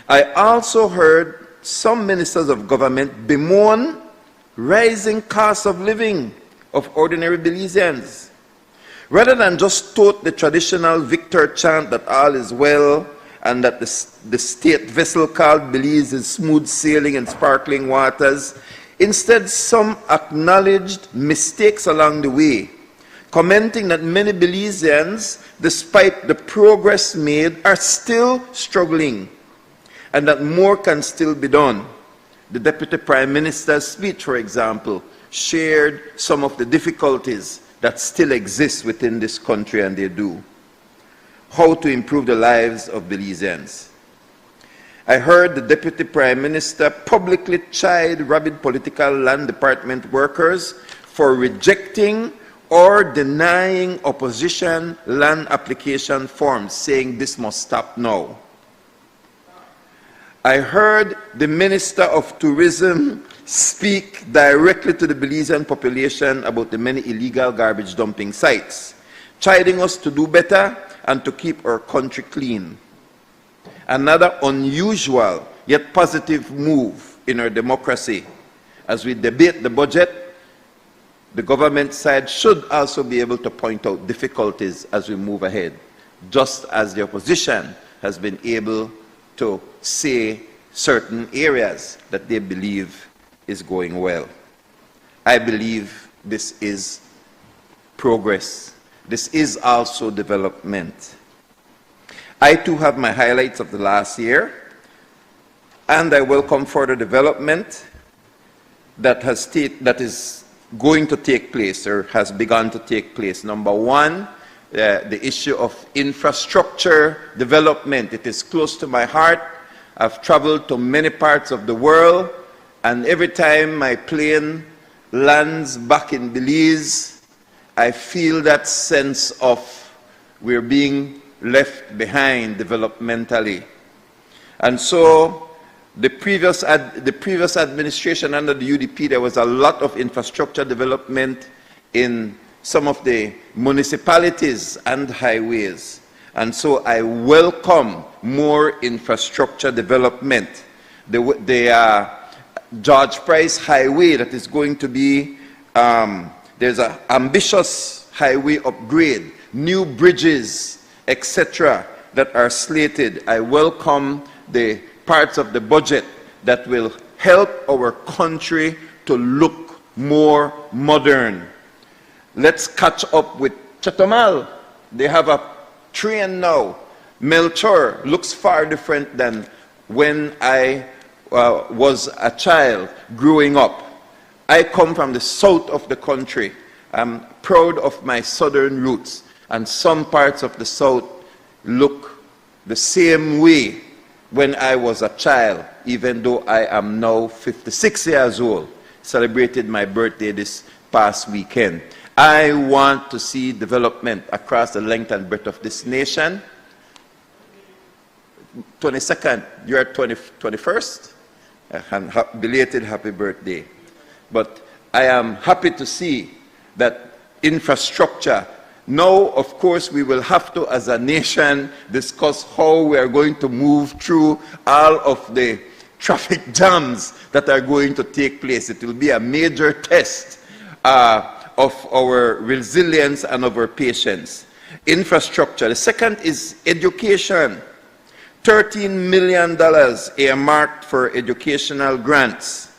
I also heard some ministers of government bemoan rising costs of living of ordinary Belizeans. Rather than just tote the traditional victor chant that all is well and that the state vessel called Belize is smooth sailing and sparkling waters, instead some acknowledged mistakes along the way, commenting that many Belizeans, despite the progress made, are still struggling and that more can still be done. The Deputy Prime Minister's speech, for example, shared some of the difficulties that still exist within this country, and they do. How to improve the lives of Belizeans. I heard the Deputy Prime Minister publicly chide rabid political land department workers for rejecting or denying opposition land application forms, saying this must stop now. I heard the Minister of Tourism speak directly to the Belizean population about the many illegal garbage dumping sites, chiding us to do better and to keep our country clean. Another unusual yet positive move in our democracy. As we debate the budget, the government side should also be able to point out difficulties as we move ahead, just as the opposition has been able to say certain areas that they believe is going well. I believe this is progress. This is also development. I too have my highlights of the last year, and I welcome further development that is going to take place or has begun to take place. Number one, the issue of infrastructure development. It is close to my heart. I've traveled to many parts of the world, and every time my plane lands back in Belize, I feel that sense of we're being left behind developmentally. And so the previous administration under the UDP, there was a lot of infrastructure development in some of the municipalities and highways. And so I welcome more infrastructure development. The George Price Highway that is going to be, there's an ambitious highway upgrade, new bridges, etc. that are slated. I welcome the parts of the budget that will help our country to look more modern. Let's catch up with Chatomal. They have a train now. Melchor looks far different than when I was a child growing up. I come from the south of the country. I'm proud of my southern roots, and some parts of the south look the same way when I was a child, even though I am now 56 years old. Celebrated my birthday this past weekend. I want to see development across the length and breadth of this nation. 22nd, you're 21st, and belated happy birthday. But I am happy to see that infrastructure, now of course we will have to as a nation discuss how we are going to move through all of the traffic jams that are going to take place. It will be a major test of our resilience and of our patience. Infrastructure. The second is education. $13 million earmarked for educational grants.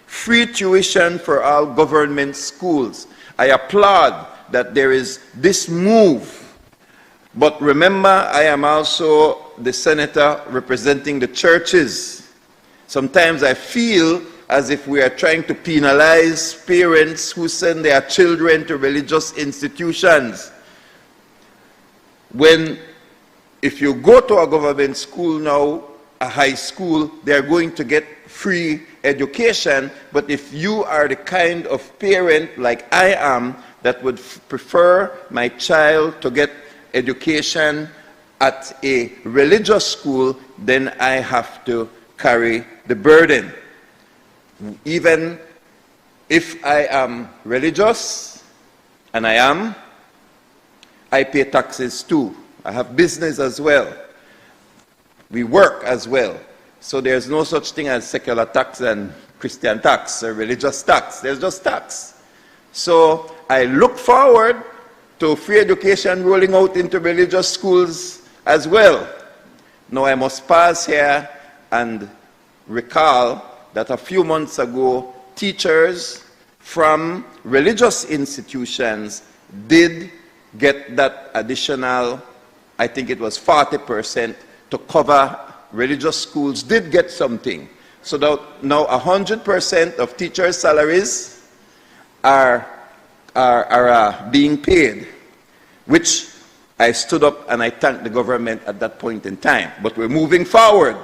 Free tuition for all government schools. I applaud that there is this move. But remember, I am also the senator representing the churches. Sometimes I feel as if we are trying to penalize parents who send their children to religious institutions. When, if you go to a government school now, a high school, they are going to get free education. But if you are the kind of parent like I am that would prefer my child to get education at a religious school, then I have to carry the burden. Even if I am religious, and I am, I pay taxes too. I have business as well. We work as well. So there's no such thing as secular tax and Christian tax or religious tax. There's just tax. So I look forward to free education rolling out into religious schools as well. Now I must pause here and recall that a few months ago, teachers from religious institutions did get that additional, I think it was 40% to cover religious schools, did get something. So that now 100% of teachers' salaries are being paid, which I stood up and I thanked the government at that point in time. But we're moving forward.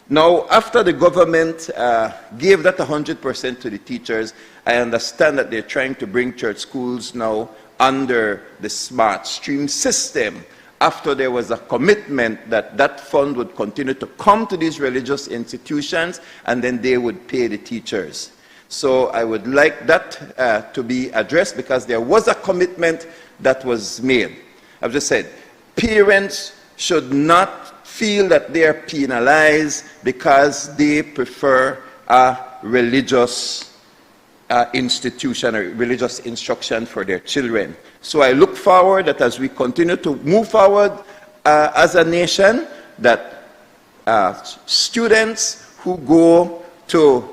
Now, after the government gave that 100% to the teachers, I understand that they're trying to bring church schools now under the smart stream system, after there was a commitment that that fund would continue to come to these religious institutions and then they would pay the teachers. So I would like that to be addressed, because there was a commitment that was made. I've just said, parents should not feel that they are penalized because they prefer a religious institution or religious instruction for their children. So I look forward that as we continue to move forward as a nation, that students who go to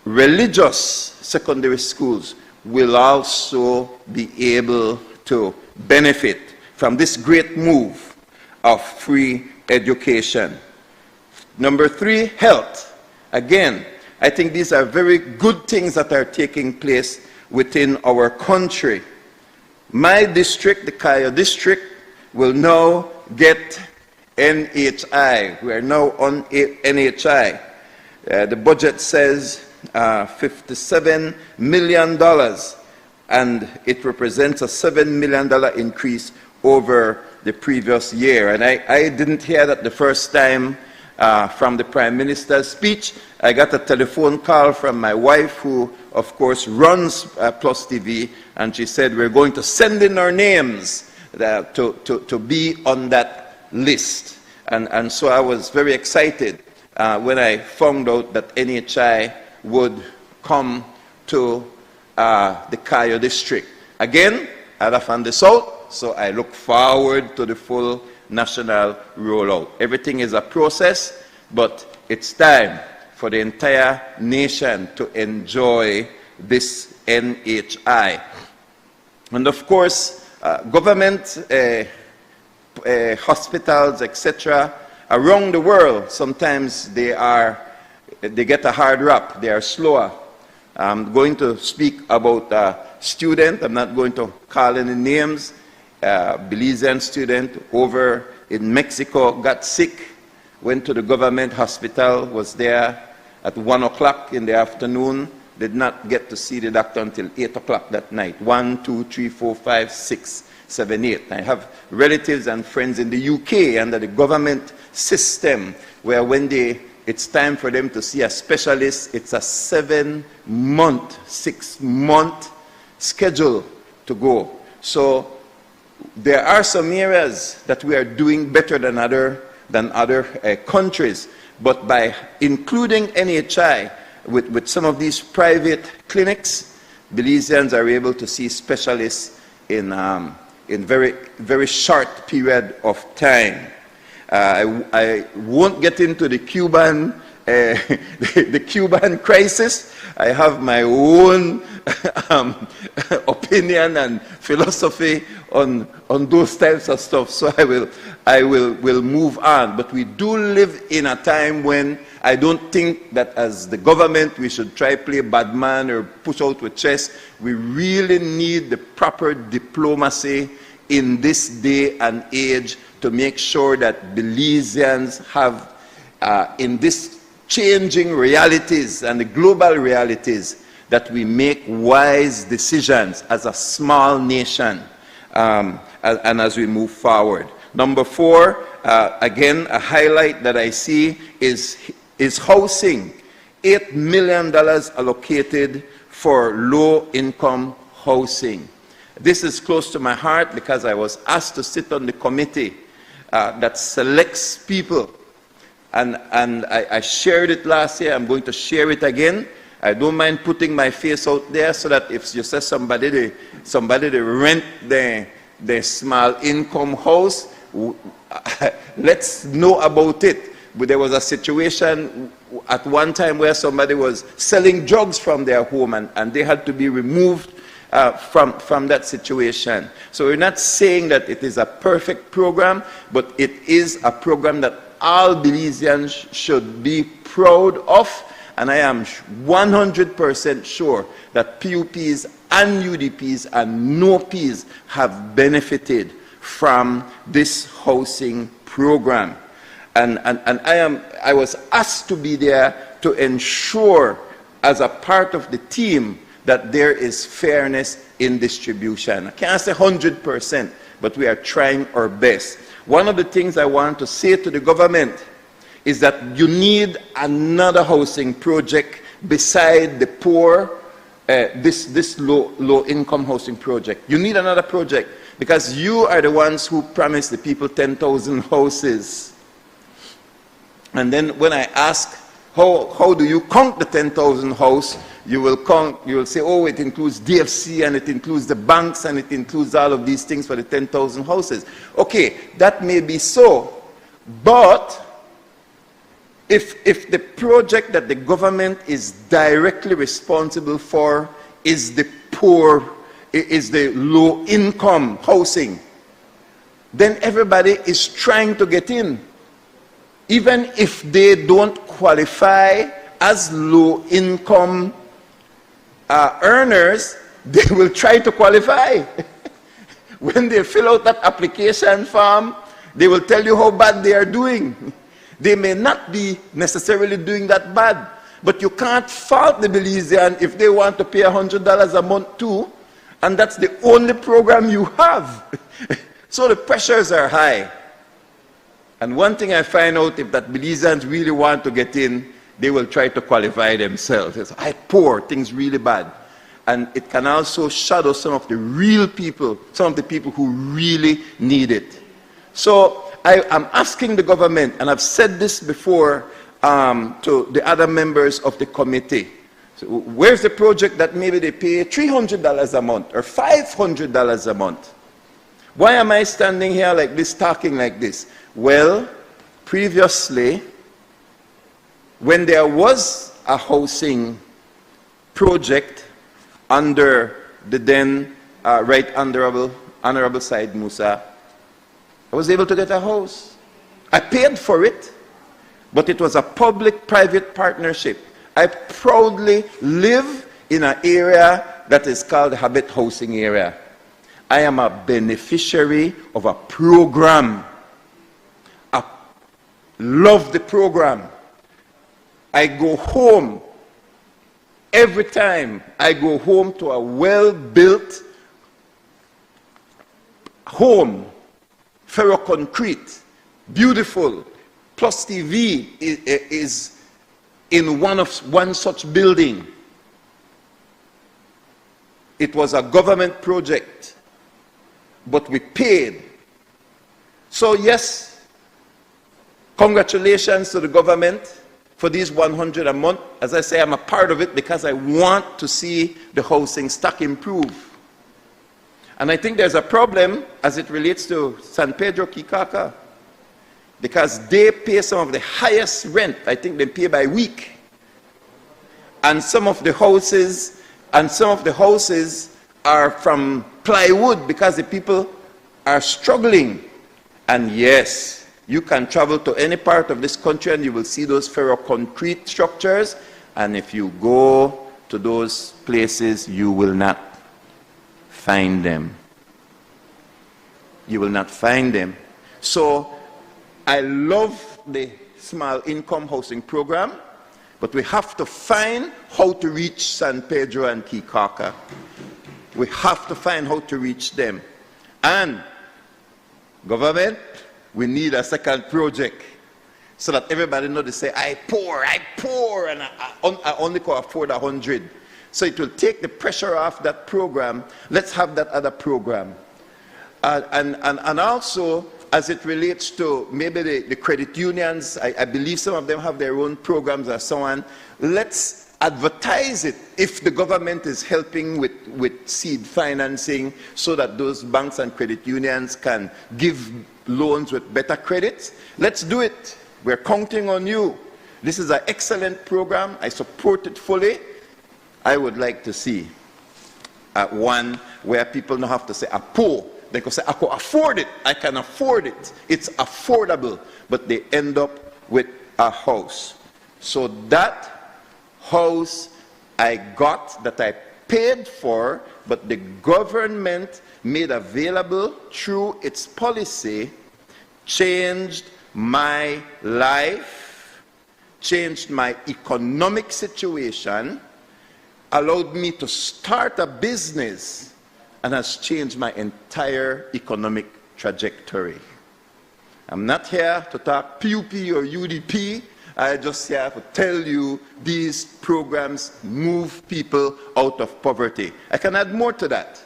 religious secondary schools will also be able to benefit from this great move of free education. Number 3, health. Again, I think these are very good things that are taking place within our country. My district, the Kayo district, will now get NHI. We are now on NHI. The budget says $57 million, and it represents a $7 million increase over the previous year. And I didn't hear that the first time from the Prime Minister's speech. I got a telephone call from my wife, who of course runs Plus TV, and she said, we're going to send in our names to be on that list. And so I was very excited when I found out that NHI would come to the Kayo district. Again, Alafan the South, so I look forward to the full national rollout. Everything is a process, but it's time for the entire nation to enjoy this NHI. And of course, government, hospitals, etc., around the world, sometimes they get a hard rap, they are slower. I'm going to speak about a student, I'm not going to call any names. Belizean student over in Mexico got sick, went to the government hospital, was there at 1 o'clock in the afternoon, did not get to see the doctor until 8 o'clock that night. 1, 2, 3, 4, 5, 6, 7, 8. I have relatives and friends in the UK under the government system where when it's time for them to see a specialist, it's a 7-month, 6-month schedule to go. So there are some areas that we are doing better than other countries, but by including NHI with some of these private clinics, Belizeans are able to see specialists in very, very short period of time. I won't get into the Cuban the Cuban crisis. I have my own opinion and philosophy on those types of stuff, so I will move on. But we do live in a time when I don't think that as the government we should try play bad man or push out with chess. We really need the proper diplomacy in this day and age to make sure that Belizeans have, in this changing realities and the global realities, that we make wise decisions as a small nation and as we move forward. Number 4, again, a highlight that I see is housing. $8 million allocated for low-income housing. This is close to my heart because I was asked to sit on the committee that selects people. And I shared it last year. I'm going to share it again. I don't mind putting my face out there so that if you say somebody they rent their small income house, let's know about it. But there was a situation at one time where somebody was selling drugs from their home and they had to be removed from that situation. So we're not saying that it is a perfect program, but it is a program that all Belizeans should be proud of, and I am 100% sure that PUPs and UDPs and NOPs have benefited from this housing program. And I was asked to be there to ensure, as a part of the team, that there is fairness in distribution. I can't say 100%, but we are trying our best. One of the things I want to say to the government is that you need another housing project beside the poor, this low-income housing project. You need another project because you are the ones who promised the people 10,000 houses. And then when I ask, how do you count the 10,000 house? You will say, oh, it includes DFC and it includes the banks and it includes all of these things for the 10,000 houses. Okay, that may be so, but if the project that the government is directly responsible for is the poor, is the low-income housing, then everybody is trying to get in. Even if they don't qualify as low-income earners, they will try to qualify. When they fill out that application form, they will tell you how bad they are doing. They may not be necessarily doing that bad, but you can't fault the Belizean if they want to pay $100 a month too, and that's the only program you have. So the pressures are high. And one thing I find out, if that Belizeans really want to get in, they will try to qualify themselves. It's, I poor, things really bad. And it can also shadow some of the real people, some of the people who really need it. So I am asking the government, and I've said this before to the other members of the committee. So where's the project that maybe they pay $300 a month or $500 a month? Why am I standing here like this, talking like this? Well, previously, when there was a housing project under the then Right Honorable Said Musa, I was able to get a house. I paid for it, but it was a public-private partnership. I proudly live in an area that is called the Habit Housing Area. I am a beneficiary of a program. I love the program. I go home Every time I go home to a well-built home, ferroconcrete, beautiful, plus TV is in one such building. It was a government project, but we paid. So yes, congratulations to the government for these 100 a month. As I say, I'm a part of it because I want to see the housing stock improve. And I think there's a problem as it relates to San Pedro Kikaka, because they pay some of the highest rent. I think they pay by week. And some of the houses are from plywood because the people are struggling. And yes, you can travel to any part of this country and you will see those ferroconcrete structures. And if you go to those places, you will not find them. You will not find them. So I love the small income housing program, but we have to find how to reach San Pedro and Kikaka. We have to find how to reach them. And government, we need a second project so that everybody knows. They say, I poor, and I only can afford 100. So it will take the pressure off that program. Let's have that other program. And also, as it relates to maybe the credit unions, I believe some of them have their own programs and so on. Let's advertise it if the government is helping with seed financing so that those banks and credit unions can give loans with better credits. Let's do it. We're counting on you. This is an excellent program. I support it fully. I would like to see one where people don't have to say, I'm poor. They can say, I can afford it. I can afford it. It's affordable. But they end up with a house. So that house I got, that I paid for, but the government made available through its policy, changed my life, changed my economic situation, allowed me to start a business, and has changed my entire economic trajectory. I'm not here to talk PUP or UDP. I just here to tell you these programs move people out of poverty. I can add more to that.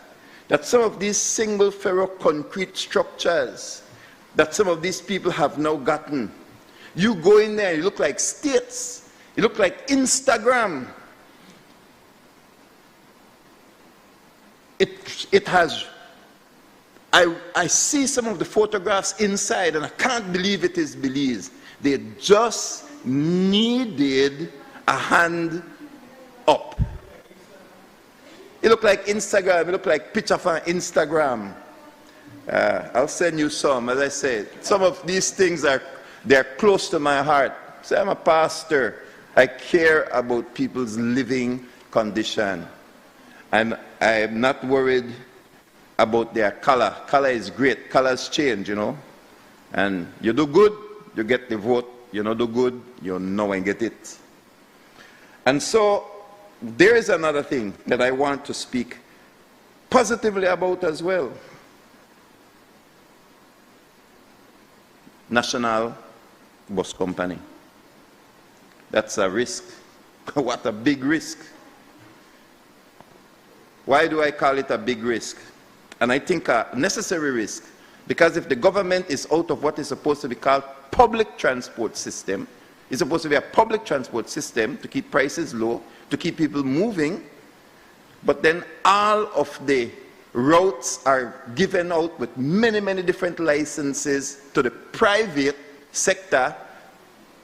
That some of these single ferroconcrete structures that some of these people have now gotten, you go in there, you look like states. You look like Instagram. It has, I see some of the photographs inside and I can't believe it is Belize. They just needed a hand up. It looked like Instagram, it looked like picture from Instagram. I'll send you some, as I said. Some of these things they're close to my heart. So I'm a pastor. I care about people's living condition. And I'm not worried about their color. Color is great. Colors change, you know. And you do good, you get the vote. You don't do good, you know and get it. And so there is another thing that I want to speak positively about as well. National Bus Company. That's a risk. What a big risk. Why do I call it a big risk? And I think a necessary risk. Because if the government is out of what is supposed to be called public transport system, it's supposed to be a public transport system to keep prices low, to keep people moving, but then all of the routes are given out with many, many different licenses to the private sector,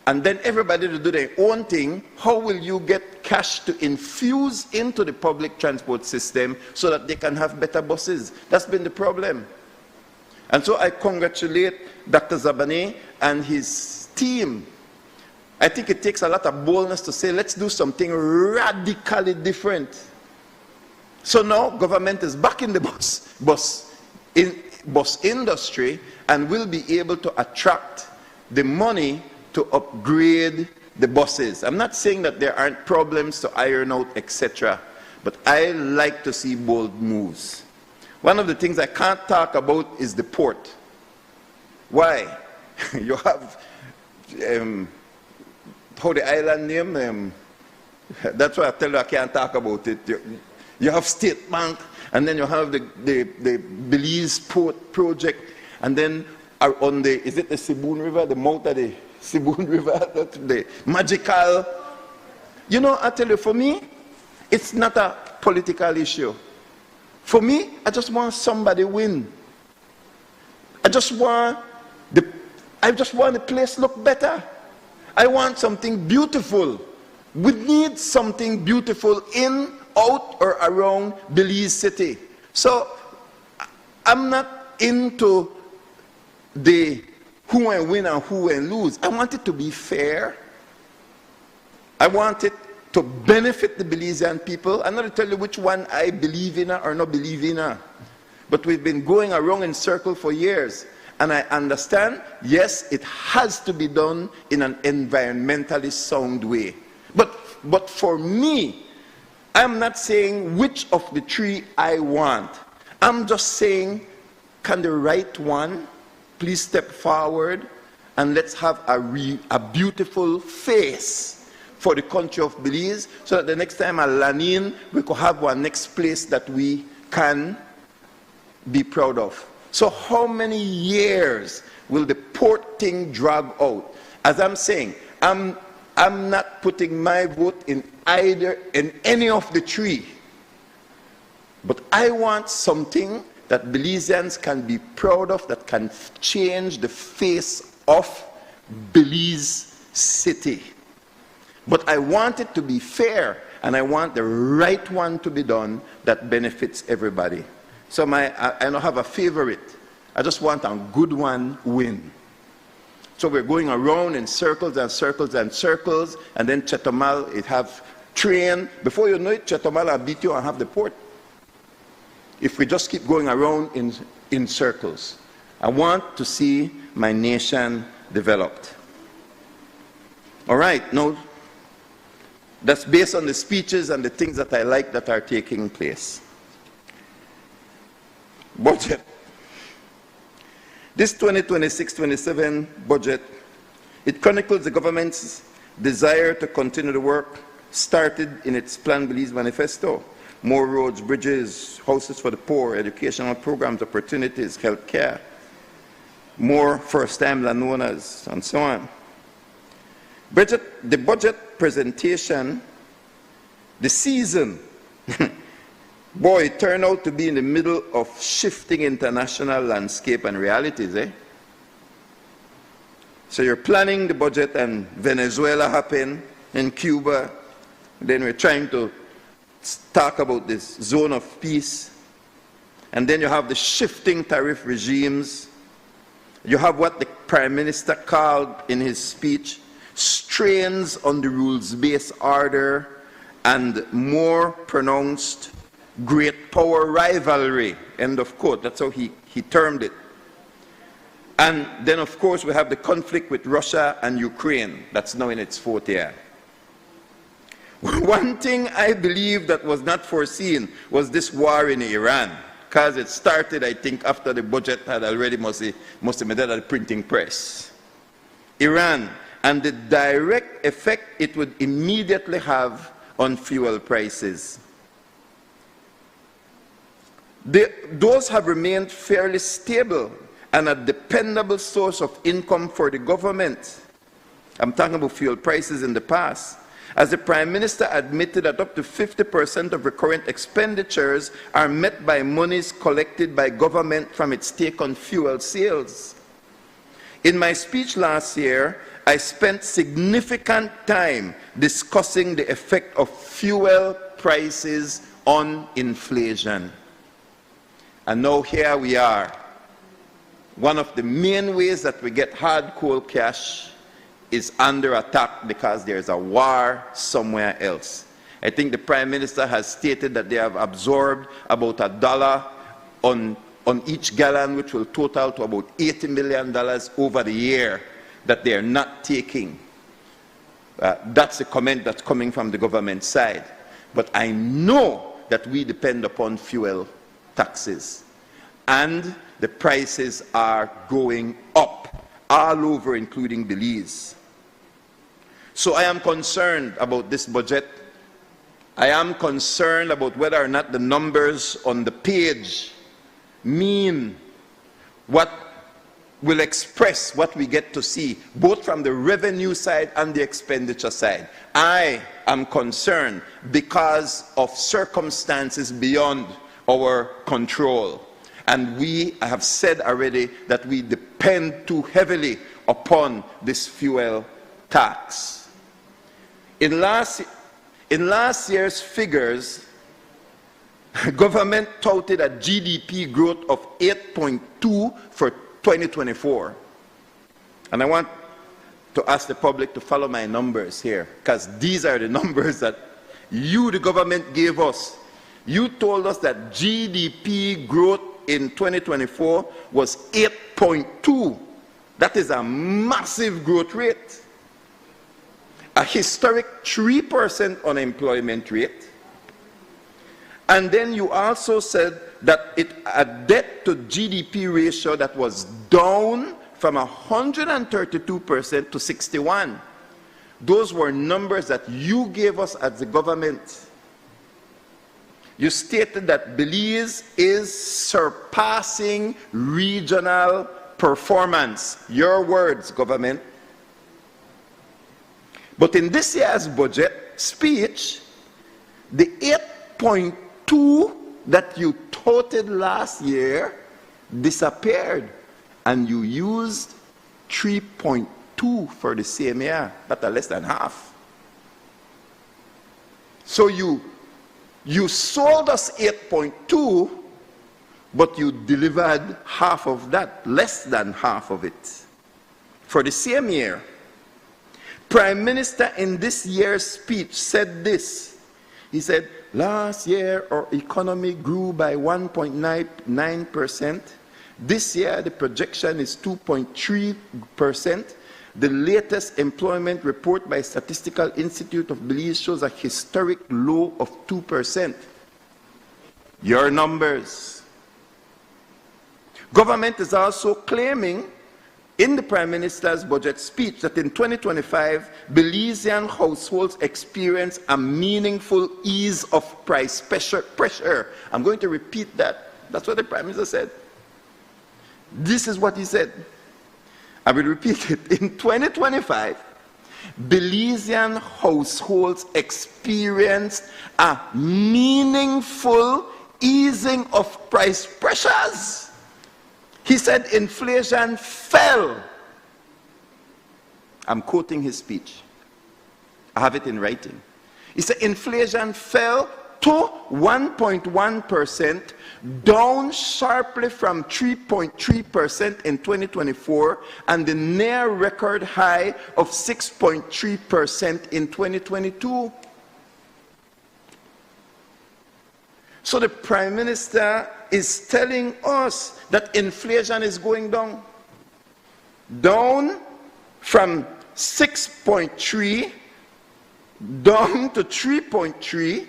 and then everybody to do their own thing. How will you get cash to infuse into the public transport system so that they can have better buses? That's been the problem. And so I congratulate Dr. Zabane and his team. I think it takes a lot of boldness to say, let's do something radically different. So now government is back in the bus industry and will be able to attract the money to upgrade the bosses. I'm not saying that there aren't problems to iron out, etc. But I like to see bold moves. One of the things I can't talk about is the port. Why? You have, how the island name, that's why I tell you I can't talk about it. You have State Bank, and then you have the Belize Port Project, and then on the, is it the Sibun River, the mouth of the Sibun River, the magical. You know, I tell you, for me, it's not a political issue. For me, I just want somebody win. I just want the place look better. I want something beautiful. We need something beautiful in, out, or around Belize City. So I'm not into the who and win and who and lose. I want it to be fair. I want it to benefit the Belizean people. I'm not going to tell you which one I believe in or not believe in. But we've been going around in circles for years. And I understand, yes, it has to be done in an environmentally sound way. But for me, I'm not saying which of the three I want. I'm just saying, can the right one please step forward and let's have a beautiful face for the country of Belize, so that the next time I land in, we could have one next place that we can be proud of. So how many years will the port thing drag out? As I'm saying, I'm not putting my vote in any of the three. But I want something that Belizeans can be proud of, that can change the face of Belize City. But I want it to be fair, and I want the right one to be done that benefits everybody. So I don't have a favorite. I just want a good one win. So we're going around in circles and circles and circles, and then Chetomal, it have train. Before you know it, Chetomal will beat you and have the port. If we just keep going around in circles. I want to see my nation developed. All right, now, that's based on the speeches and the things that I like that are taking place. Budget. This 2026-27 budget, it chronicles the government's desire to continue the work started in its Plan Belize manifesto. More roads, bridges, houses for the poor, educational programs, opportunities, health care, more first-time landowners, and so on. The budget presentation, the season, boy, it turned out to be in the middle of shifting international landscape and realities, eh? So you're planning the budget and Venezuela happened, and Cuba, then we're trying to talk about this zone of peace, and then you have the shifting tariff regimes. You have what the Prime Minister called in his speech strains on the rules-based order and more pronounced great power rivalry, end of quote. That's how he termed it. And then, of course, we have the conflict with Russia and Ukraine. That's now in its fourth year. One thing I believe that was not foreseen was this war in Iran, because it started, I think, after the budget had already must have been at the printing press. Iran, and the direct effect it would immediately have on fuel prices. Those have remained fairly stable and a dependable source of income for the government. I'm talking about fuel prices in the past. As the Prime Minister admitted that up to 50% of recurrent expenditures are met by monies collected by government from its take on fuel sales. In my speech last year, I spent significant time discussing the effect of fuel prices on inflation. And now here we are. One of the main ways that we get hard coal cash is under attack because there's a war somewhere else. I think the Prime Minister has stated that they have absorbed about $1 on each gallon, which will total to about $80 million over the year that they are not taking. That's a comment that's coming from the government side. But I know that we depend upon fuel taxes. And the prices are going up all over, including Belize. So I am concerned about this budget. I am concerned about whether or not the numbers on the page mean what will express what we get to see, both from the revenue side and the expenditure side. I am concerned because of circumstances beyond our control. And we have said already that we depend too heavily upon this fuel tax. In last year's figures, government touted a GDP growth of 8.2 for 2024. And I want to ask the public to follow my numbers here, because these are the numbers that you, the government, gave us. You told us that GDP growth in 2024 was 8.2. That is a massive growth rate. A historic 3% unemployment rate. And then you also said that a debt to GDP ratio that was down from 132% to 61. Those were numbers that you gave us as the government. You stated that Belize is surpassing regional performance. Your words, government. But in this year's budget speech, the 8.2 that you touted last year disappeared, and you used 3.2 for the same year. That's less than half. So you sold us 8.2, but you delivered half of that, less than half of it, for the same year. Prime Minister in this year's speech said this. He said, last year our economy grew by 1.9%. This year the projection is 2.3%. The latest employment report by Statistical Institute of Belize shows a historic low of 2%. Your numbers. Government is also claiming in the Prime Minister's budget speech that in 2025, Belizean households experience a meaningful ease of price pressure. I'm going to repeat that. That's what the Prime Minister said. This is what he said. I will repeat it. In 2025, Belizean households experienced a meaningful easing of price pressures. He said inflation fell. I'm quoting his speech. I have it in writing. He said inflation fell to 1.1%, down sharply from 3.3% in 2024, and the near record high of 6.3% in 2022. So the Prime Minister is telling us that inflation is going down. Down from 6.3, down to 3.3,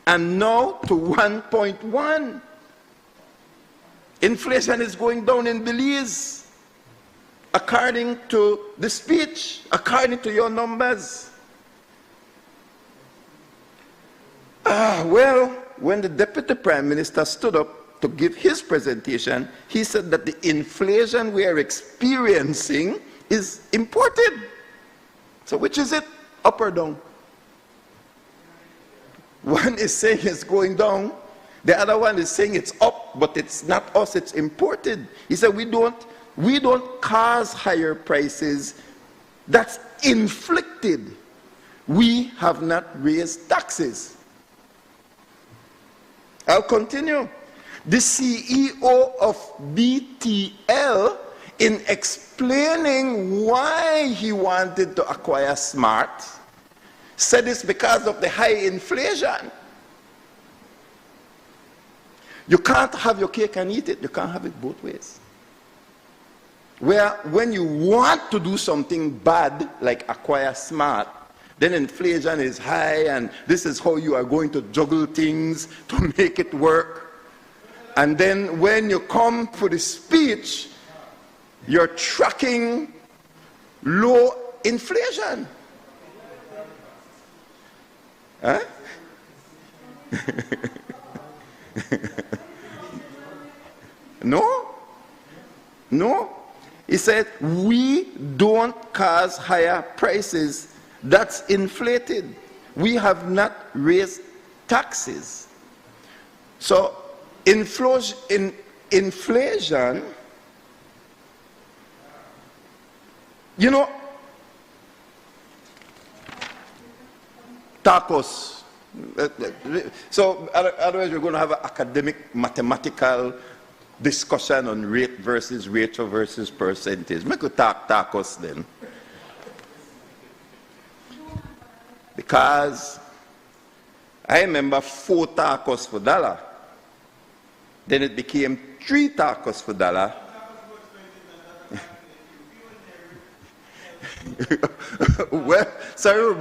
and now to 1.1. Inflation is going down in Belize, according to the speech, according to your numbers. Well, when the Deputy Prime Minister stood up to give his presentation, he said that the inflation we are experiencing is imported. So which is it, up or down? One is saying it's going down, the other one is saying it's up, but it's not us, it's imported. He said we don't cause higher prices, that's inflicted. We have not raised taxes. I'll continue. The CEO of BTL, in explaining why he wanted to acquire Smart, said it's because of the high inflation. You can't have your cake and eat it. You can't have it both ways. Where when you want to do something bad, like acquire Smart, Then inflation is high, and this is how you are going to juggle things to make it work. And then when you come for the speech, you're tracking low inflation. Huh? No? No? He said, we don't cause higher prices. That's inflated. We have not raised taxes. So, inflation, you know, tacos. So, otherwise we're going to have an academic, mathematical discussion on rate versus ratio versus percentage. Make a talk tacos then. Because I remember 4 tacos for $1. Then it became 3 tacos for $1. Well, sorry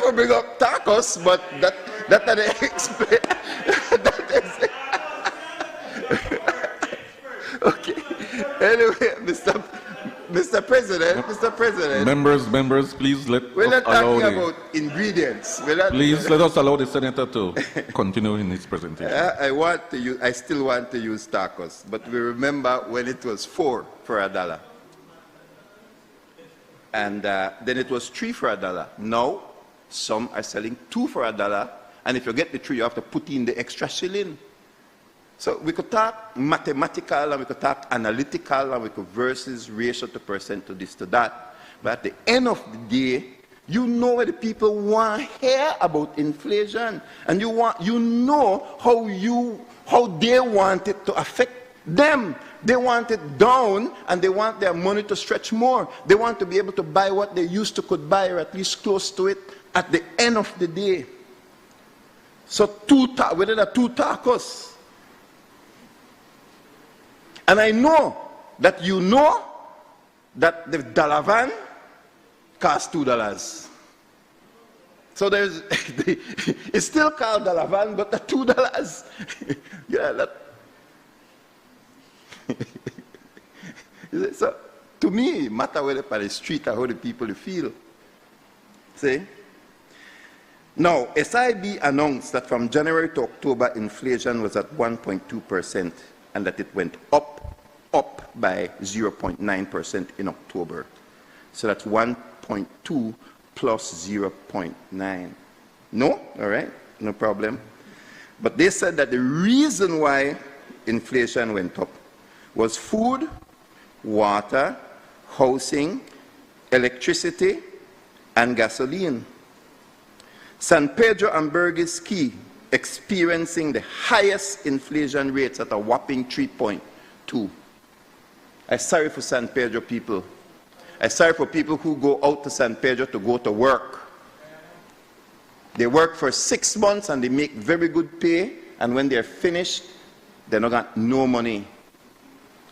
for bringing up tacos, but that explain. Okay. Anyway, Mr. President. Members, please let We're not us allow talking about ingredients. Please let us allow the senator to continue in his presentation. I still want to use tacos, but we remember when it was 4 for $1. And then it was 3 for $1. Now, some are selling 2 for $1, and if you get the 3, you have to put in the extra shilling. So we could talk mathematical, and we could talk analytical, and we could versus ratio to percent to this to that. But at the end of the day, you know what the people want to hear about inflation, and you know how they want it to affect them. They want it down, and they want their money to stretch more. They want to be able to buy what they used to could buy, or at least close to it at the end of the day. So we did 2 tacos. And I know that you know that the dollar van costs $2. So there's it's still called dollar van, but the $2. Yeah, that. So to me, it matter whether by the street or how the people feel. See? Now, SIB announced that from January to October, inflation was at 1.2%, and that it went up by 0.9% in October. So that's 1.2 plus 0.9. No? All right? No problem. But they said that the reason why inflation went up was food, water, housing, electricity, and gasoline. San Pedro and Burgess Key experiencing the highest inflation rates at a whopping 3.2. I'm sorry for San Pedro people. I'm sorry for people who go out to San Pedro to go to work. They work for 6 months and they make very good pay, and when they're finished, they don't got no money.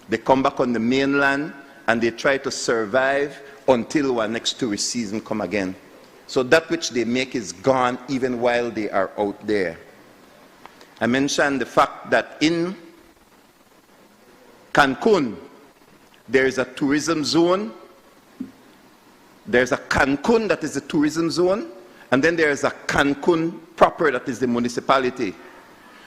They come back on the mainland and they try to survive until our next tourist season come again. So that which they make is gone even while they are out there. I mentioned the fact that in Cancun, there is a tourism zone. There's a Cancun that is the tourism zone, and then there is a Cancun proper that is the municipality.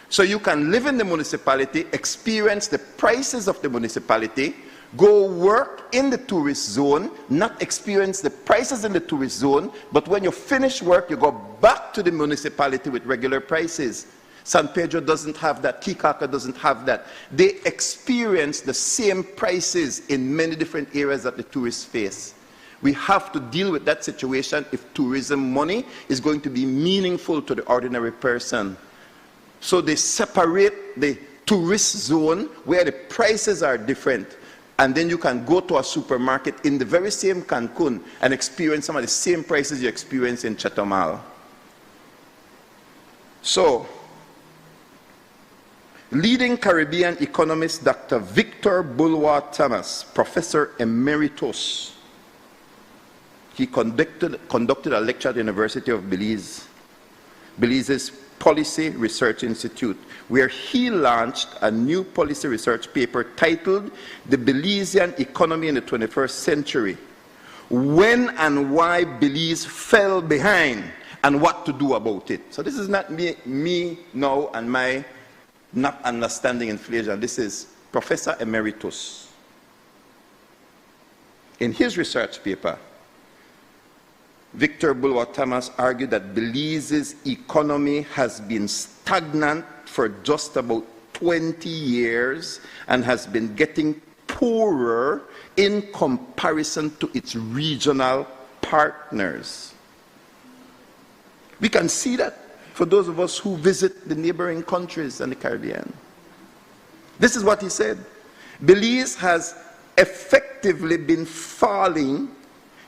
So you can live in the municipality, experience the prices of the municipality, go work in the tourist zone, not experience the prices in the tourist zone, but when you finish work, you go back to the municipality with regular prices. San Pedro doesn't have that. Kikaka doesn't have that. They experience the same prices in many different areas that the tourists face. We have to deal with that situation if tourism money is going to be meaningful to the ordinary person. So they separate the tourist zone where the prices are different. And then you can go to a supermarket in the very same Cancun and experience some of the same prices you experience in Chetumal. So, leading Caribbean economist Dr. Victor Bulwa Thomas, Professor Emeritus he conducted a lecture at the University of Belize's Policy Research Institute, where he launched a new policy research paper titled The Belizean Economy in the 21st Century: When and Why Belize Fell Behind and What to Do About It. So this is not me now and my not understanding inflation. This is Professor Emeritus. In his research paper, Victor Bulwer Thomas argued that Belize's economy has been stagnant for just about 20 years and has been getting poorer in comparison to its regional partners. We can see that for those of us who visit the neighboring countries and the Caribbean. This is what he said. Belize has effectively been falling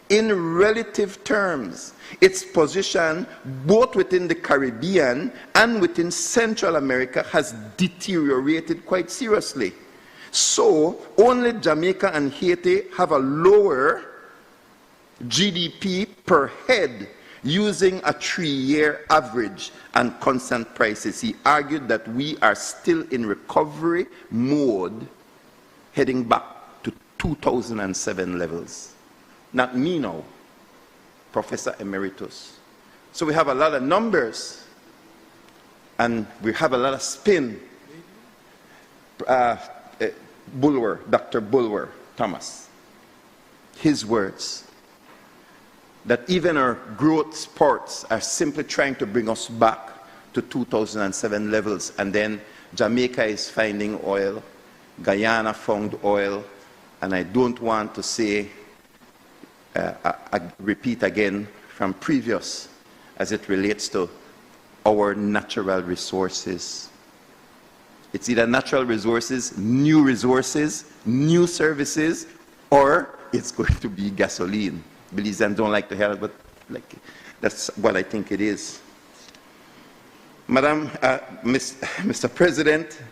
in relative terms. Its position both within the Caribbean and within Central America has deteriorated quite seriously. So only Jamaica and Haiti have a lower GDP per head using a 3-year average and constant prices. He argued that we are still in recovery mode heading back to 2007 levels. Not me now, Professor Emeritus. So we have a lot of numbers and we have a lot of spin. Dr. Bulwer Thomas, his words, that even our growth spurts are simply trying to bring us back to 2007 levels, and then Jamaica is finding oil, Guyana found oil, and I don't want to say I repeat again from previous as it relates to our natural resources. It's either natural resources, new services, or it's going to be gasoline. Belizeans don't like to hear it, but that's what I think it is. Mr. President,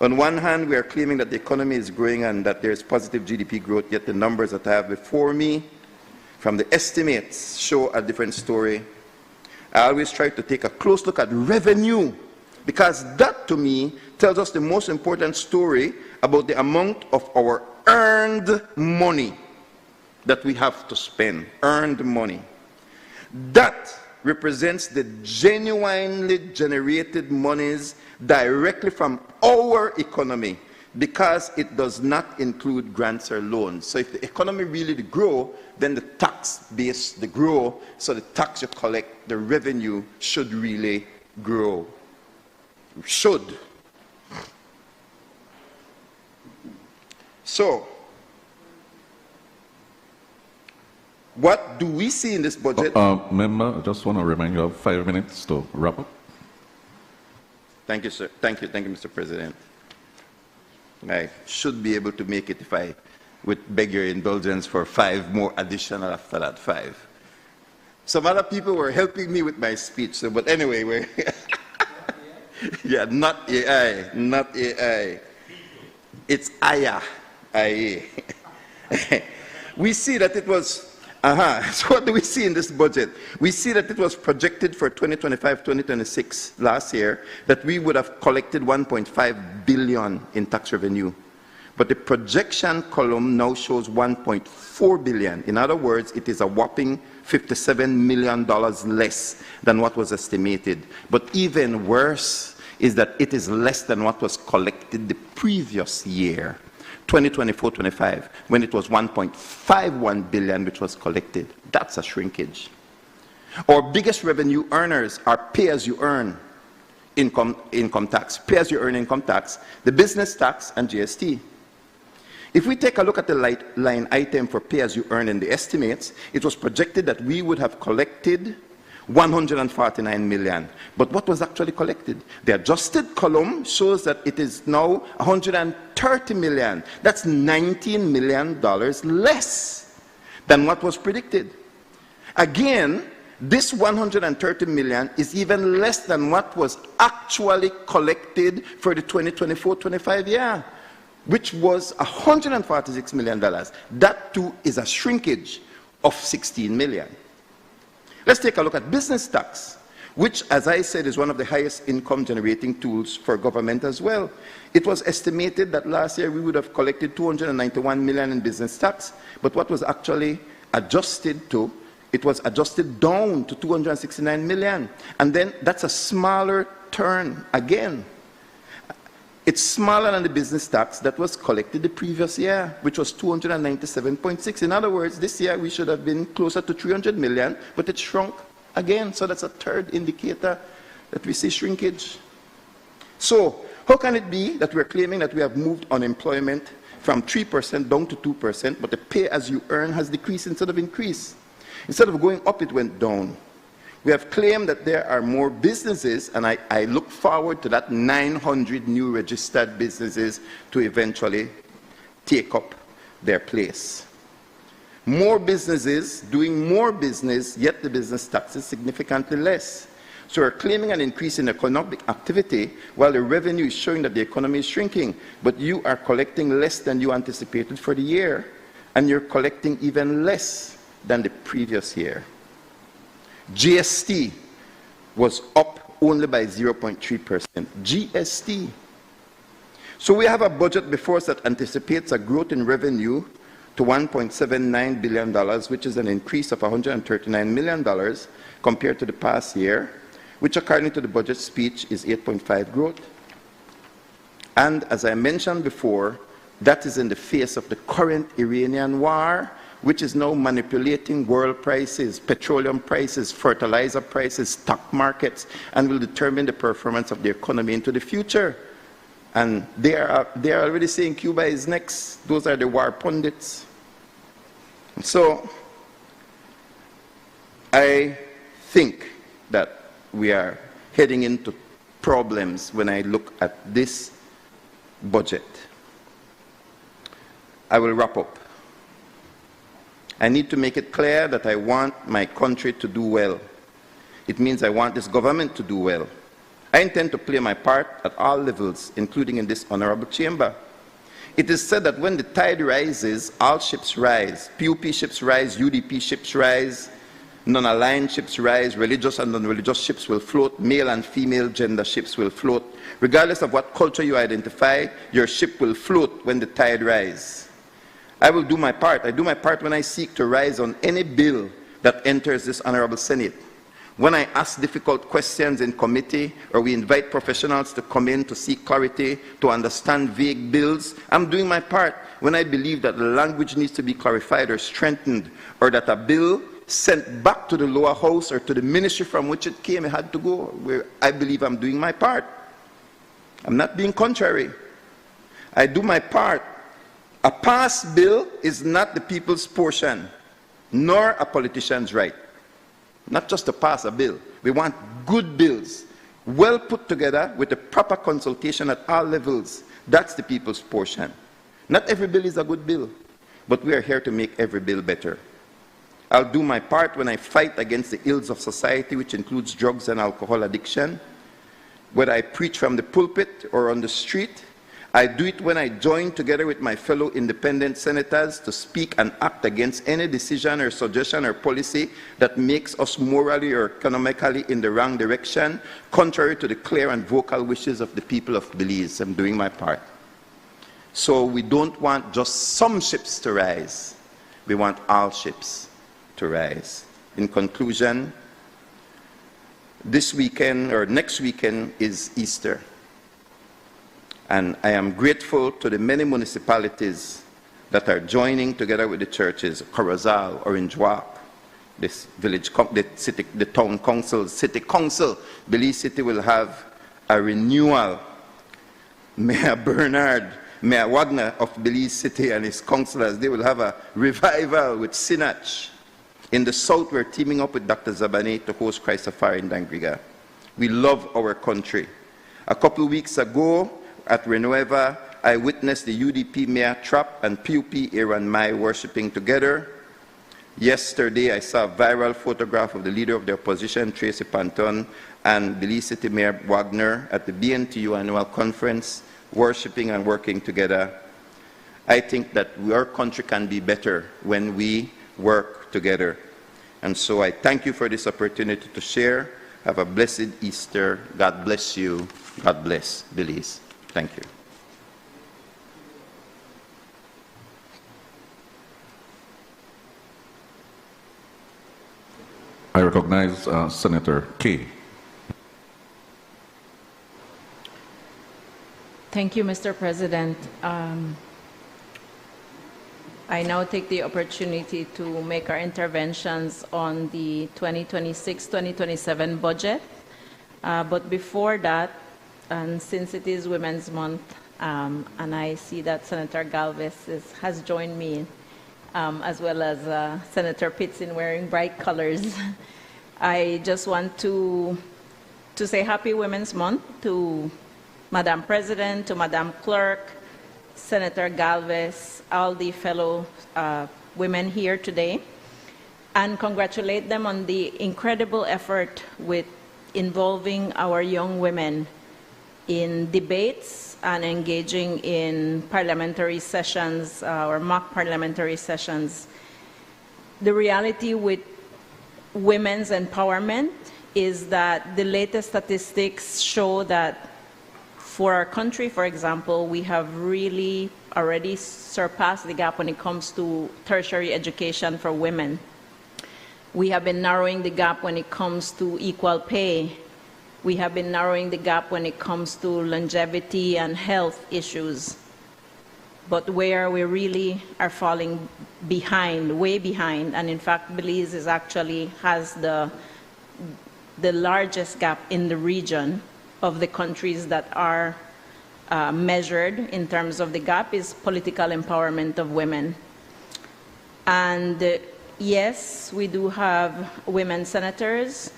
on one hand, we are claiming that the economy is growing and that there is positive GDP growth, yet the numbers that I have before me from the estimates show a different story. I always try to take a close look at revenue, because that to me tells us the most important story about the amount of our earned money that we have to spend. Earned money. That represents the genuinely generated monies directly from our economy, because it does not include grants or loans. So if the economy really grow, then the tax base grow, so the tax you collect, the revenue should really grow. Should. So, what do we see in this budget? Member, I just want to remind you of 5 minutes to wrap up. Thank you, sir. Thank you, Mr. President. I should be able to make it if I would beg your indulgence for 5 more additional after that 5. Some other people were helping me with my speech, so, but anyway, we're yeah, not AI, not AI. It's IA. We see that it was, so what do we see in this budget? We see that it was projected for 2025-2026 last year that we would have collected 1.5 billion in tax revenue. But the projection column now shows 1.4 billion. In other words, it is a whopping $57 million less than what was estimated. But even worse is that it is less than what was collected the previous year, 2024-25, when it was 1.51 billion which was collected. That's a shrinkage. Our biggest revenue earners are pay-as-you-earn income tax, pay-as-you-earn income tax, the business tax, and GST. If we take a look at the line item for pay-as-you-earn in the estimates, it was projected that we would have collected 149 million. But what was actually collected? The adjusted column shows that it is now 130 million. That's $19 million less than what was predicted. Again, this 130 million is even less than what was actually collected for the 2024-25 year, which was $146 million. That too is a shrinkage. of 16 million. Let's take a look at business tax, which, as I said, is one of the highest income generating tools for government as well. It was estimated that last year we would have collected 291 million in business tax, but what was actually adjusted to, it was adjusted down to 269 million. And then that's a smaller turn again. It's smaller than the business tax that was collected the previous year, which was 297.6. In other words, this year we should have been closer to 300 million, but it shrunk again. So that's a third indicator that we see shrinkage. So how can it be that we're claiming that we have moved unemployment from 3% down to 2%, but the pay as you earn has decreased instead of increased? Instead of going up, it went down. We have claimed that there are more businesses, and I look forward to that 900 new registered businesses to eventually take up their place. More businesses doing more business, yet the business tax is significantly less. So we're claiming an increase in economic activity while the revenue is showing that the economy is shrinking, but you are collecting less than you anticipated for the year, and you're collecting even less than the previous year. GST was up only by 0.3%. GST. So we have a budget before us that anticipates a growth in revenue to $1.79 billion, which is an increase of $139 million compared to the past year, which according to the budget speech is 8.5% growth. And as I mentioned before, that is in the face of the current Iranian war, which is now manipulating world prices, petroleum prices, fertilizer prices, stock markets, and will determine the performance of the economy into the future. And they are already saying Cuba is next. Those are the war pundits. So I think that we are heading into problems when I look at this budget. I will wrap up. I need to make it clear that I want my country to do well. It means I want this government to do well. I intend to play my part at all levels, including in this honorable chamber. It is said that when the tide rises, all ships rise. PUP ships rise, UDP ships rise, non-aligned ships rise, religious and non-religious ships will float, male and female gender ships will float. Regardless of what culture you identify, your ship will float when the tide rises. I will do my part. I do my part when I seek to rise on any bill that enters this honorable Senate. When I ask difficult questions in committee, or we invite professionals to come in to seek clarity, to understand vague bills, I'm doing my part. When I believe that the language needs to be clarified or strengthened, or that a bill sent back to the lower house or to the ministry from which it came, it had to go, where I believe I'm doing my part. I'm not being contrary. I do my part. A passed bill is not the people's portion, nor a politician's right. Not just to pass a bill. We want good bills, well put together with the proper consultation at all levels. That's the people's portion. Not every bill is a good bill, but we are here to make every bill better. I'll do my part when I fight against the ills of society, which includes drugs and alcohol addiction. Whether I preach from the pulpit or on the street, I do it when I join together with my fellow independent senators to speak and act against any decision or suggestion or policy that makes us morally or economically in the wrong direction, contrary to the clear and vocal wishes of the people of Belize. I'm doing my part. So we don't want just some ships to rise. We want all ships to rise. In conclusion, this weekend or next weekend is Easter. And I am grateful to the many municipalities that are joining together with the churches, Corozal, Orange Walk, this village, the town council, city council. Belize City will have a renewal. Mayor Bernard, Mayor Wagner of Belize City and his councillors, they will have a revival with Sinach. In the south, we're teaming up with Dr. Zabane to host Christ Safari in Dangriga. We love our country. A couple of weeks ago, at Renueva, I witnessed the UDP Mayor Trapp and PUP Aaron Mai worshiping together. Yesterday, I saw a viral photograph of the leader of the opposition, Tracy Panton, and Belize City Mayor Wagner at the BNTU annual conference, worshiping and working together. I think that our country can be better when we work together. And so I thank you for this opportunity to share. Have a blessed Easter. God bless you. God bless Belize. Thank you. I recognize Senator Kay. Thank you, Mr. President. I now take the opportunity to make our interventions on the 2026-2027 budget. But before that, and since it is Women's Month, and I see that Senator Galvez has joined me, as well as Senator Pitts in wearing bright colors, I just want to say Happy Women's Month to Madam President, to Madam Clerk, Senator Galvez, all the fellow women here today, and congratulate them on the incredible effort with involving our young women in debates and engaging in parliamentary sessions or mock parliamentary sessions. The reality with women's empowerment is that the latest statistics show that for our country, for example, we have really already surpassed the gap when it comes to tertiary education for women. We have been narrowing the gap when it comes to equal pay. We have been narrowing the gap when it comes to longevity and health issues. But where we really are falling behind, way behind, and in fact, Belize is actually has the largest gap in the region of the countries that are measured in terms of the gap is political empowerment of women. And yes, we do have women senators,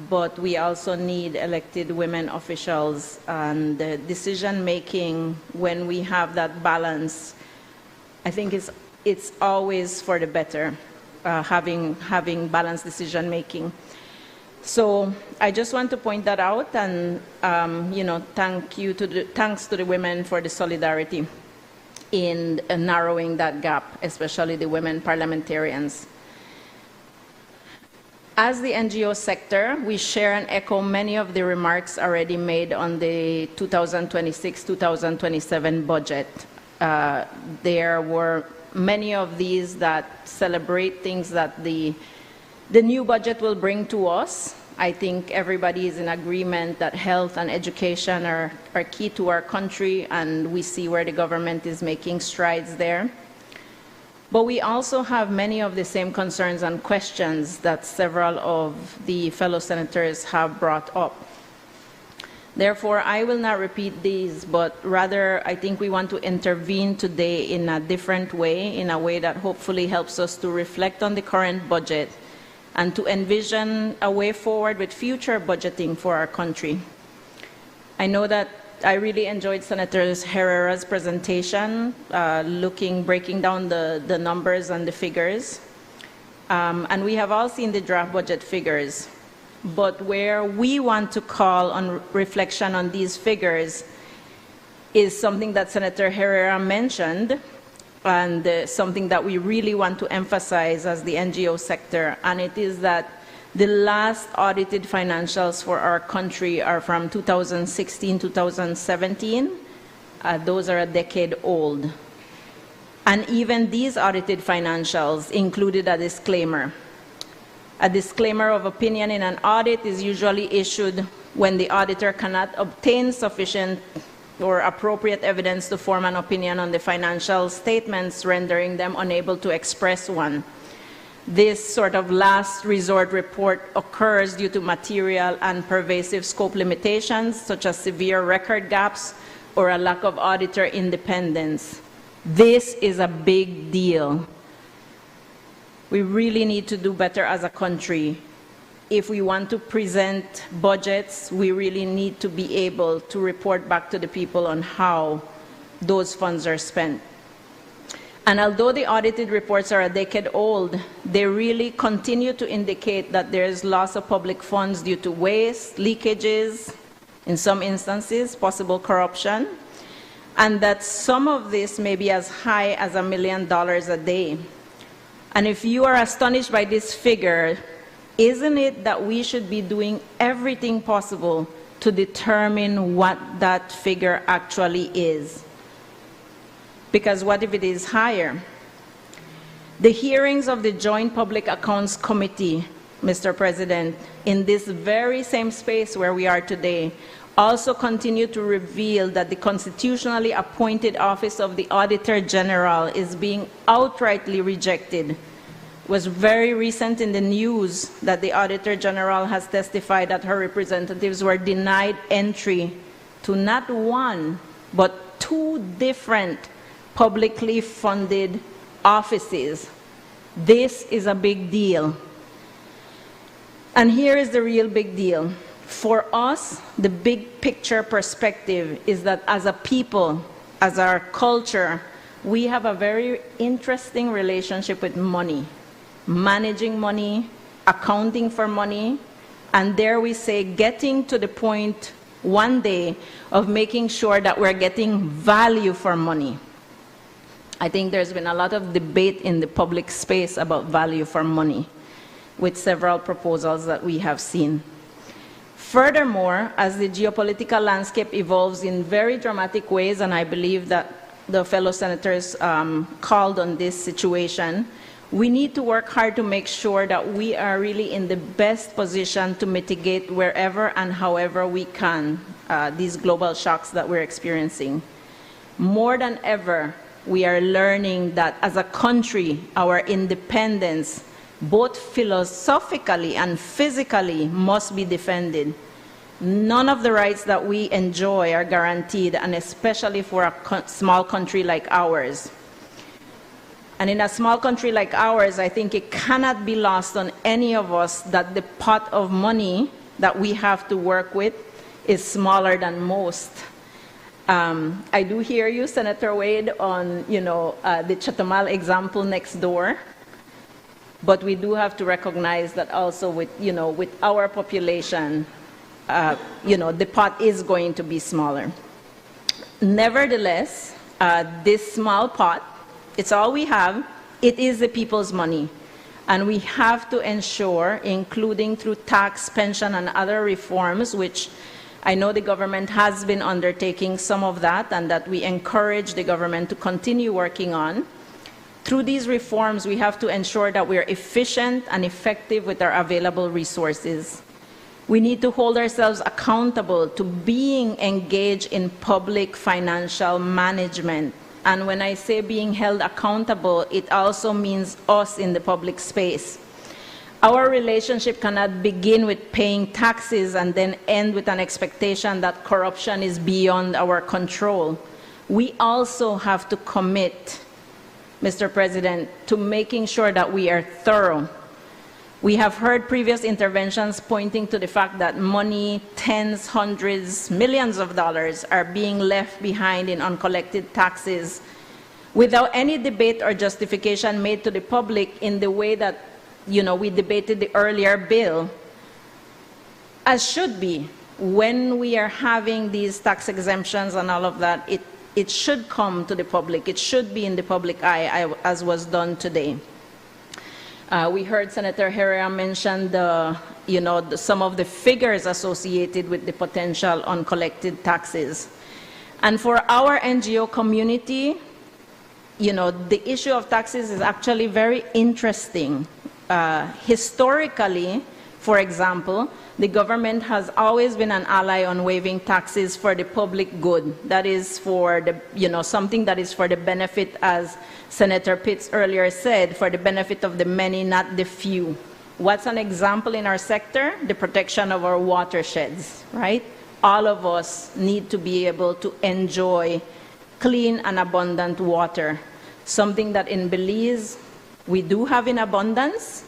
but we also need elected women officials, and the decision making, when we have that balance, I think it's always for the better, having balanced decision making. So I just want to point that out, and thanks to the women for the solidarity in narrowing that gap, especially the women parliamentarians. As the NGO sector, we share and echo many of the remarks already made on the 2026-2027 budget. There were many of these that celebrate things that the new budget will bring to us. I think everybody is in agreement that health and education are key to our country, and we see where the government is making strides there. But we also have many of the same concerns and questions that several of the fellow senators have brought up. Therefore, I will not repeat these, but rather I think we want to intervene today in a different way, in a way that hopefully helps us to reflect on the current budget and to envision a way forward with future budgeting for our country. I know that I really enjoyed Senator Herrera's presentation, breaking down the numbers and the figures. And we have all seen the draft budget figures. But where we want to call on reflection on these figures is something that Senator Herrera mentioned, and something that we really want to emphasize as the NGO sector, and it is that the last audited financials for our country are from 2016-2017. Those are a decade old. And even these audited financials included a disclaimer. A disclaimer of opinion in an audit is usually issued when the auditor cannot obtain sufficient or appropriate evidence to form an opinion on the financial statements, rendering them unable to express one. This sort of last resort report occurs due to material and pervasive scope limitations, such as severe record gaps or a lack of auditor independence. This is a big deal. We really need to do better as a country. If we want to present budgets, we really need to be able to report back to the people on how those funds are spent. And although the audited reports are a decade old, they really continue to indicate that there is loss of public funds due to waste, leakages, in some instances, possible corruption, and that some of this may be as high as $1 million a day. And if you are astonished by this figure, isn't it that we should be doing everything possible to determine what that figure actually is? Because what if it is higher? The hearings of the Joint Public Accounts Committee, Mr. President, in this very same space where we are today, also continue to reveal that the constitutionally appointed office of the Auditor General is being outrightly rejected. It was very recent in the news that the Auditor General has testified that her representatives were denied entry to not one, but 2 different publicly funded offices. This is a big deal. And here is the real big deal. For us, the big picture perspective is that as a people, as our culture, we have a very interesting relationship with money, managing money, accounting for money, and dare we say, getting to the point one day of making sure that we're getting value for money. I think there's been a lot of debate in the public space about value for money, with several proposals that we have seen. Furthermore, as the geopolitical landscape evolves in very dramatic ways, and I believe that the fellow senators called on this situation, we need to work hard to make sure that we are really in the best position to mitigate wherever and however we can these global shocks that we're experiencing. More than ever, we are learning that as a country, our independence, both philosophically and physically, must be defended. None of the rights that we enjoy are guaranteed, and especially for a small country like ours. And in a small country like ours, I think it cannot be lost on any of us that the pot of money that we have to work with is smaller than most. I do hear you, Senator Wade, on the Chatamal example next door. But we do have to recognize that also with our population, the pot is going to be smaller. Nevertheless, this small pot, it's all we have, it is the people's money. And we have to ensure, including through tax, pension, and other reforms, which I know the government has been undertaking some of that, and that we encourage the government to continue working on. Through these reforms, we have to ensure that we are efficient and effective with our available resources. We need to hold ourselves accountable to being engaged in public financial management. And when I say being held accountable, it also means us in the public space. Our relationship cannot begin with paying taxes and then end with an expectation that corruption is beyond our control. We also have to commit, Mr. President, to making sure that we are thorough. We have heard previous interventions pointing to the fact that money, tens, hundreds, millions of dollars are being left behind in uncollected taxes without any debate or justification made to the public in the way that we debated the earlier bill, as should be. When we are having these tax exemptions and all of that, it should come to the public. It should be in the public eye, as was done today. We heard Senator Herrera mention some of the figures associated with the potential uncollected taxes. And for our NGO community, the issue of taxes is actually very interesting. Historically, for example, the government has always been an ally on waiving taxes for the public good. That is for the, something that is for the benefit, as Senator Pitts earlier said, for the benefit of the many, not the few. What's an example in our sector? The protection of our watersheds, right? All of us need to be able to enjoy clean and abundant water, something that in Belize we do have in abundance,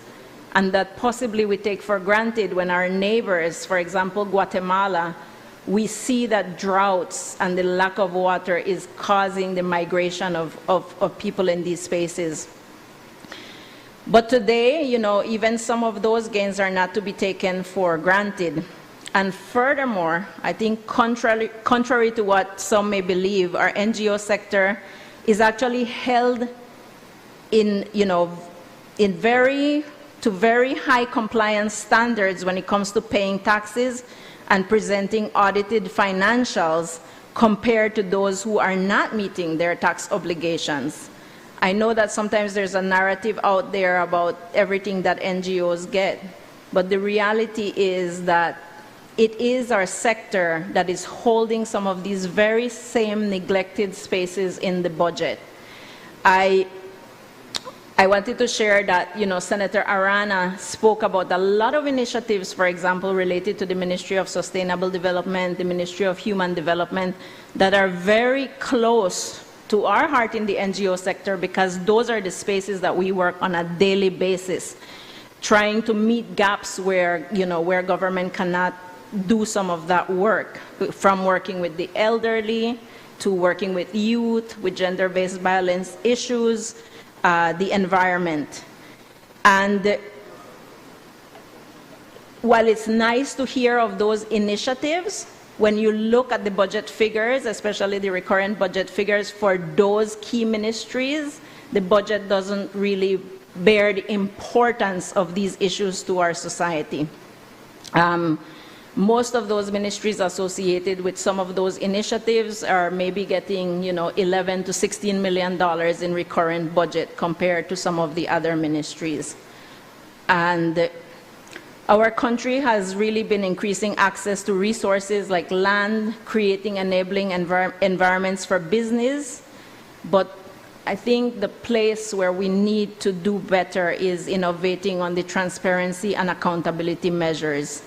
and that possibly we take for granted when our neighbors, for example, Guatemala, we see that droughts and the lack of water is causing the migration of people in these spaces. But today, even some of those gains are not to be taken for granted. And furthermore, I think contrary to what some may believe, our NGO sector is actually held in, to very high compliance standards when it comes to paying taxes and presenting audited financials compared to those who are not meeting their tax obligations. I know that sometimes there's a narrative out there about everything that NGOs get, but the reality is that it is our sector that is holding some of these very same neglected spaces in the budget. I wanted to share that, Senator Arana spoke about a lot of initiatives, for example, related to the Ministry of Sustainable Development, the Ministry of Human Development, that are very close to our heart in the NGO sector, because those are the spaces that we work on a daily basis, trying to meet gaps where, where government cannot do some of that work, from working with the elderly to working with youth, with gender-based violence issues, the environment. And while it's nice to hear of those initiatives, when you look at the budget figures, especially the recurrent budget figures for those key ministries, the budget doesn't really bear the importance of these issues to our society. Most of those ministries associated with some of those initiatives are maybe getting, $11 to $16 million in recurrent budget compared to some of the other ministries. And our country has really been increasing access to resources like land, creating enabling environments for business. But I think the place where we need to do better is innovating on the transparency and accountability measures.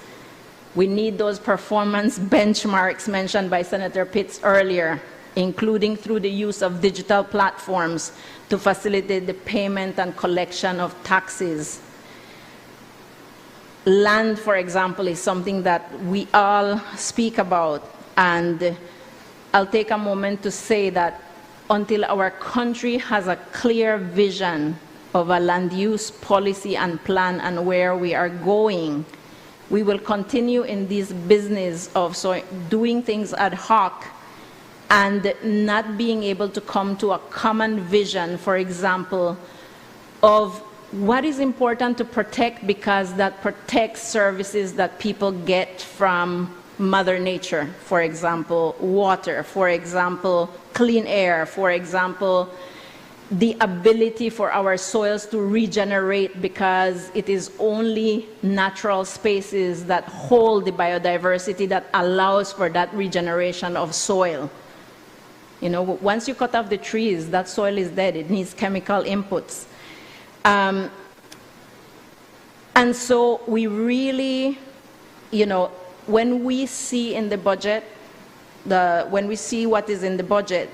We need those performance benchmarks mentioned by Senator Pitts earlier, including through the use of digital platforms to facilitate the payment and collection of taxes. Land, for example, is something that we all speak about, and I'll take a moment to say that until our country has a clear vision of a land use policy and plan and where we are going, we will continue in this business of doing things ad hoc and not being able to come to a common vision, for example, of what is important to protect, because that protects services that people get from Mother Nature, for example, water, for example, clean air, for example, the ability for our soils to regenerate, because it is only natural spaces that hold the biodiversity that allows for that regeneration of soil. Once you cut off the trees, that soil is dead. It needs chemical inputs. And so we really, when we see in the budget, when we see what is in the budget,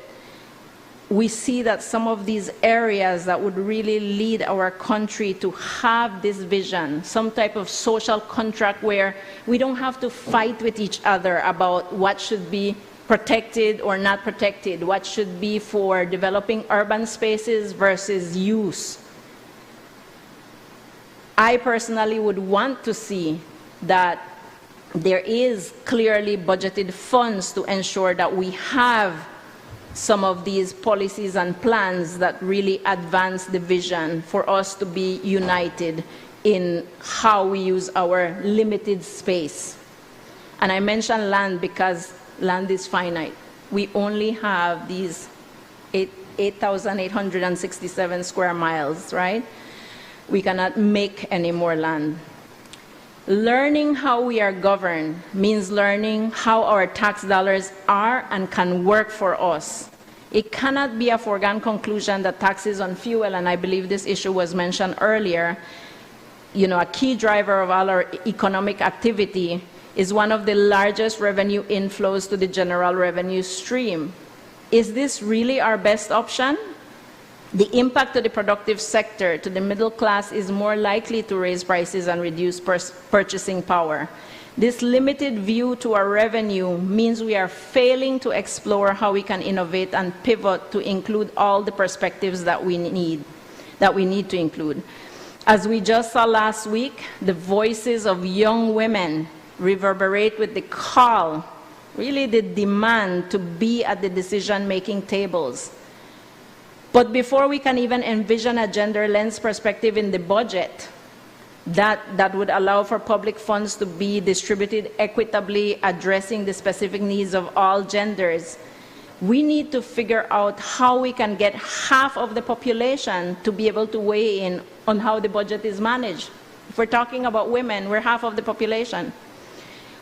we see that some of these areas that would really lead our country to have this vision, some type of social contract where we don't have to fight with each other about what should be protected or not protected, what should be for developing urban spaces versus use. I personally would want to see that there is clearly budgeted funds to ensure that we have some of these policies and plans that really advance the vision for us to be united in how we use our limited space. And I mention land because land is finite. We only have these 8,867 square miles, right? We cannot make any more land. Learning how we are governed means learning how our tax dollars are and can work for us. It cannot be a foregone conclusion that taxes on fuel, and I believe this issue was mentioned earlier, a key driver of all our economic activity, is one of the largest revenue inflows to the general revenue stream. Is this really our best option? The impact to the productive sector, to the middle class, is more likely to raise prices and reduce purchasing power. This limited view to our revenue means we are failing to explore how we can innovate and pivot to include all the perspectives that we need to include. As we just saw last week, the voices of young women reverberate with the call, really the demand to be at the decision-making tables. But before we can even envision a gender lens perspective in the budget, that would allow for public funds to be distributed equitably, addressing the specific needs of all genders, we need to figure out how we can get half of the population to be able to weigh in on how the budget is managed. If we're talking about women, we're half of the population.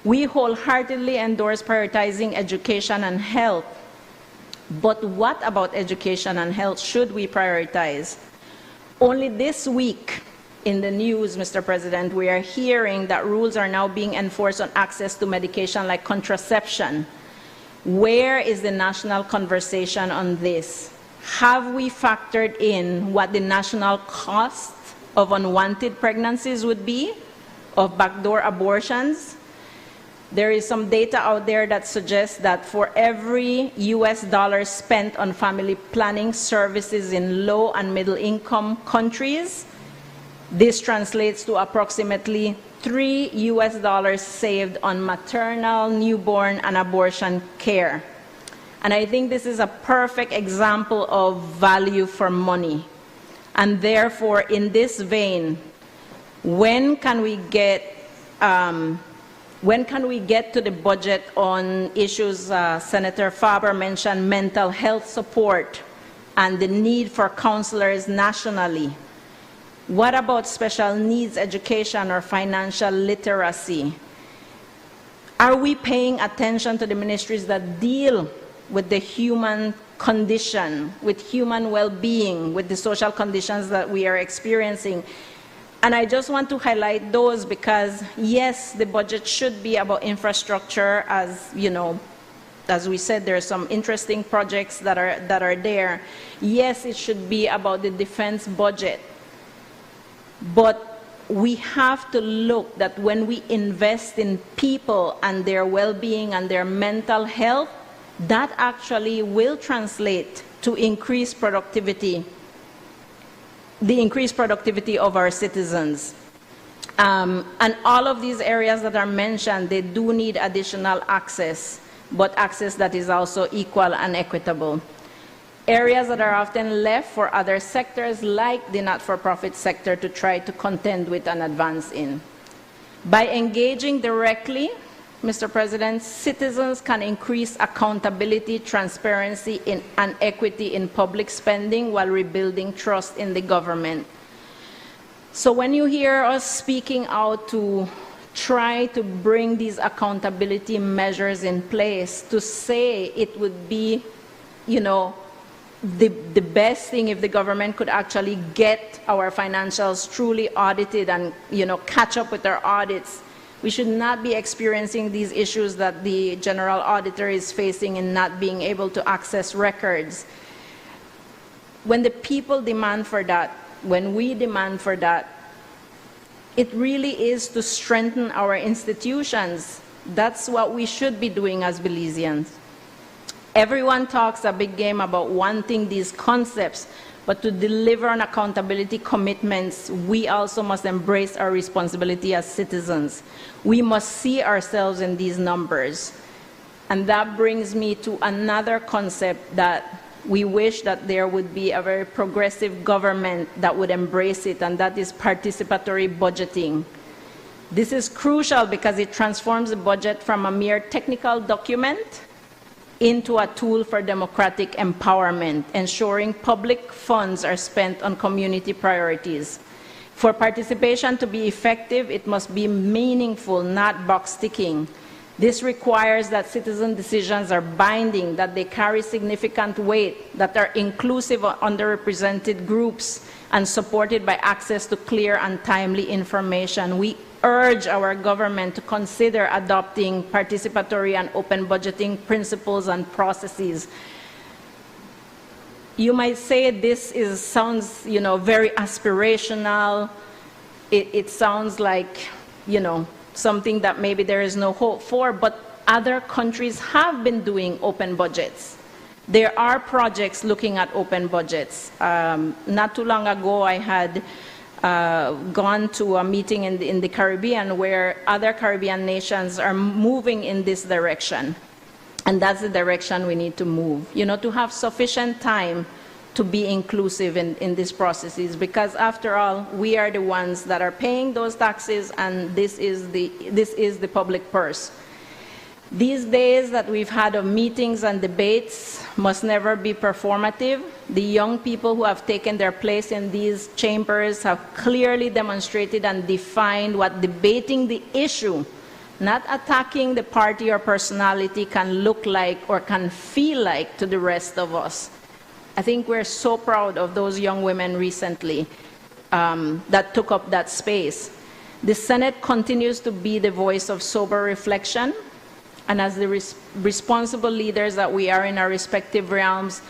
We wholeheartedly endorse prioritizing education and health. But what about education and health should we prioritize? Only this week in the news, Mr. President, we are hearing that rules are now being enforced on access to medication like contraception. Where is the national conversation on this? Have we factored in what the national cost of unwanted pregnancies would be, of backdoor abortions? There is some data out there that suggests that for every US dollar spent on family planning services in low and middle income countries, this translates to approximately $3 US saved on maternal, newborn, and abortion care. And I think this is a perfect example of value for money. And therefore, in this vein, when can we get to the budget on issues Senator Faber mentioned, mental health support and the need for counselors nationally? What about special needs education or financial literacy? Are we paying attention to the ministries that deal with the human condition, with human well-being, with the social conditions that we are experiencing? And I just want to highlight those because, yes, the budget should be about infrastructure. As you know, as we said, there are some interesting projects that are there. Yes, it should be about the defense budget. But we have to look that when we invest in people and their well-being and their mental health, that actually will translate to increased productivity, the increased productivity of our citizens. And all of these areas that are mentioned, they do need additional access, but access that is also equal and equitable. Areas that are often left for other sectors, like the not-for-profit sector, to try to contend with and advance in. By engaging directly, Mr. President, citizens can increase accountability, transparency, and equity in public spending while rebuilding trust in the government. So when you hear us speaking out to try to bring these accountability measures in place, to say it would be, you know, the best thing if the government could actually get our financials truly audited and, you know, catch up with our audits. We should not be experiencing these issues that the general auditor is facing in not being able to access records. When the people demand for that, when we demand for that, it really is to strengthen our institutions. That's what we should be doing as Belizeans. Everyone talks a big game about wanting these concepts, but to deliver on accountability commitments, we also must embrace our responsibility as citizens. We must see ourselves in these numbers. And that brings me to another concept that we wish that there would be a very progressive government that would embrace it, and that is participatory budgeting. This is crucial because it transforms the budget from a mere technical document into a tool for democratic empowerment, ensuring public funds are spent on community priorities. For participation to be effective, it must be meaningful, not box-ticking. This requires that citizen decisions are binding, that they carry significant weight, that are inclusive of underrepresented groups, and supported by access to clear and timely information. We urge our government to consider adopting participatory and open budgeting principles and processes. You might say this sounds, you know, very aspirational. It sounds like, you know, something that maybe there is no hope for, but other countries have been doing open budgets. There are projects looking at open budgets. Not too long ago, I had gone to a meeting in the Caribbean where other Caribbean nations are moving in this direction. And that's the direction we need to move. You know, to have sufficient time to be inclusive in these processes, because after all, we are the ones that are paying those taxes, and this is the public purse. These days that we've had of meetings and debates must never be performative. The young people who have taken their place in these chambers have clearly demonstrated and defined what debating the issue, not attacking the party or personality, can look like or can feel like to the rest of us. I think we're so proud of those young women recently that took up that space. The Senate continues to be the voice of sober reflection, and as the responsible leaders that we are in our respective realms,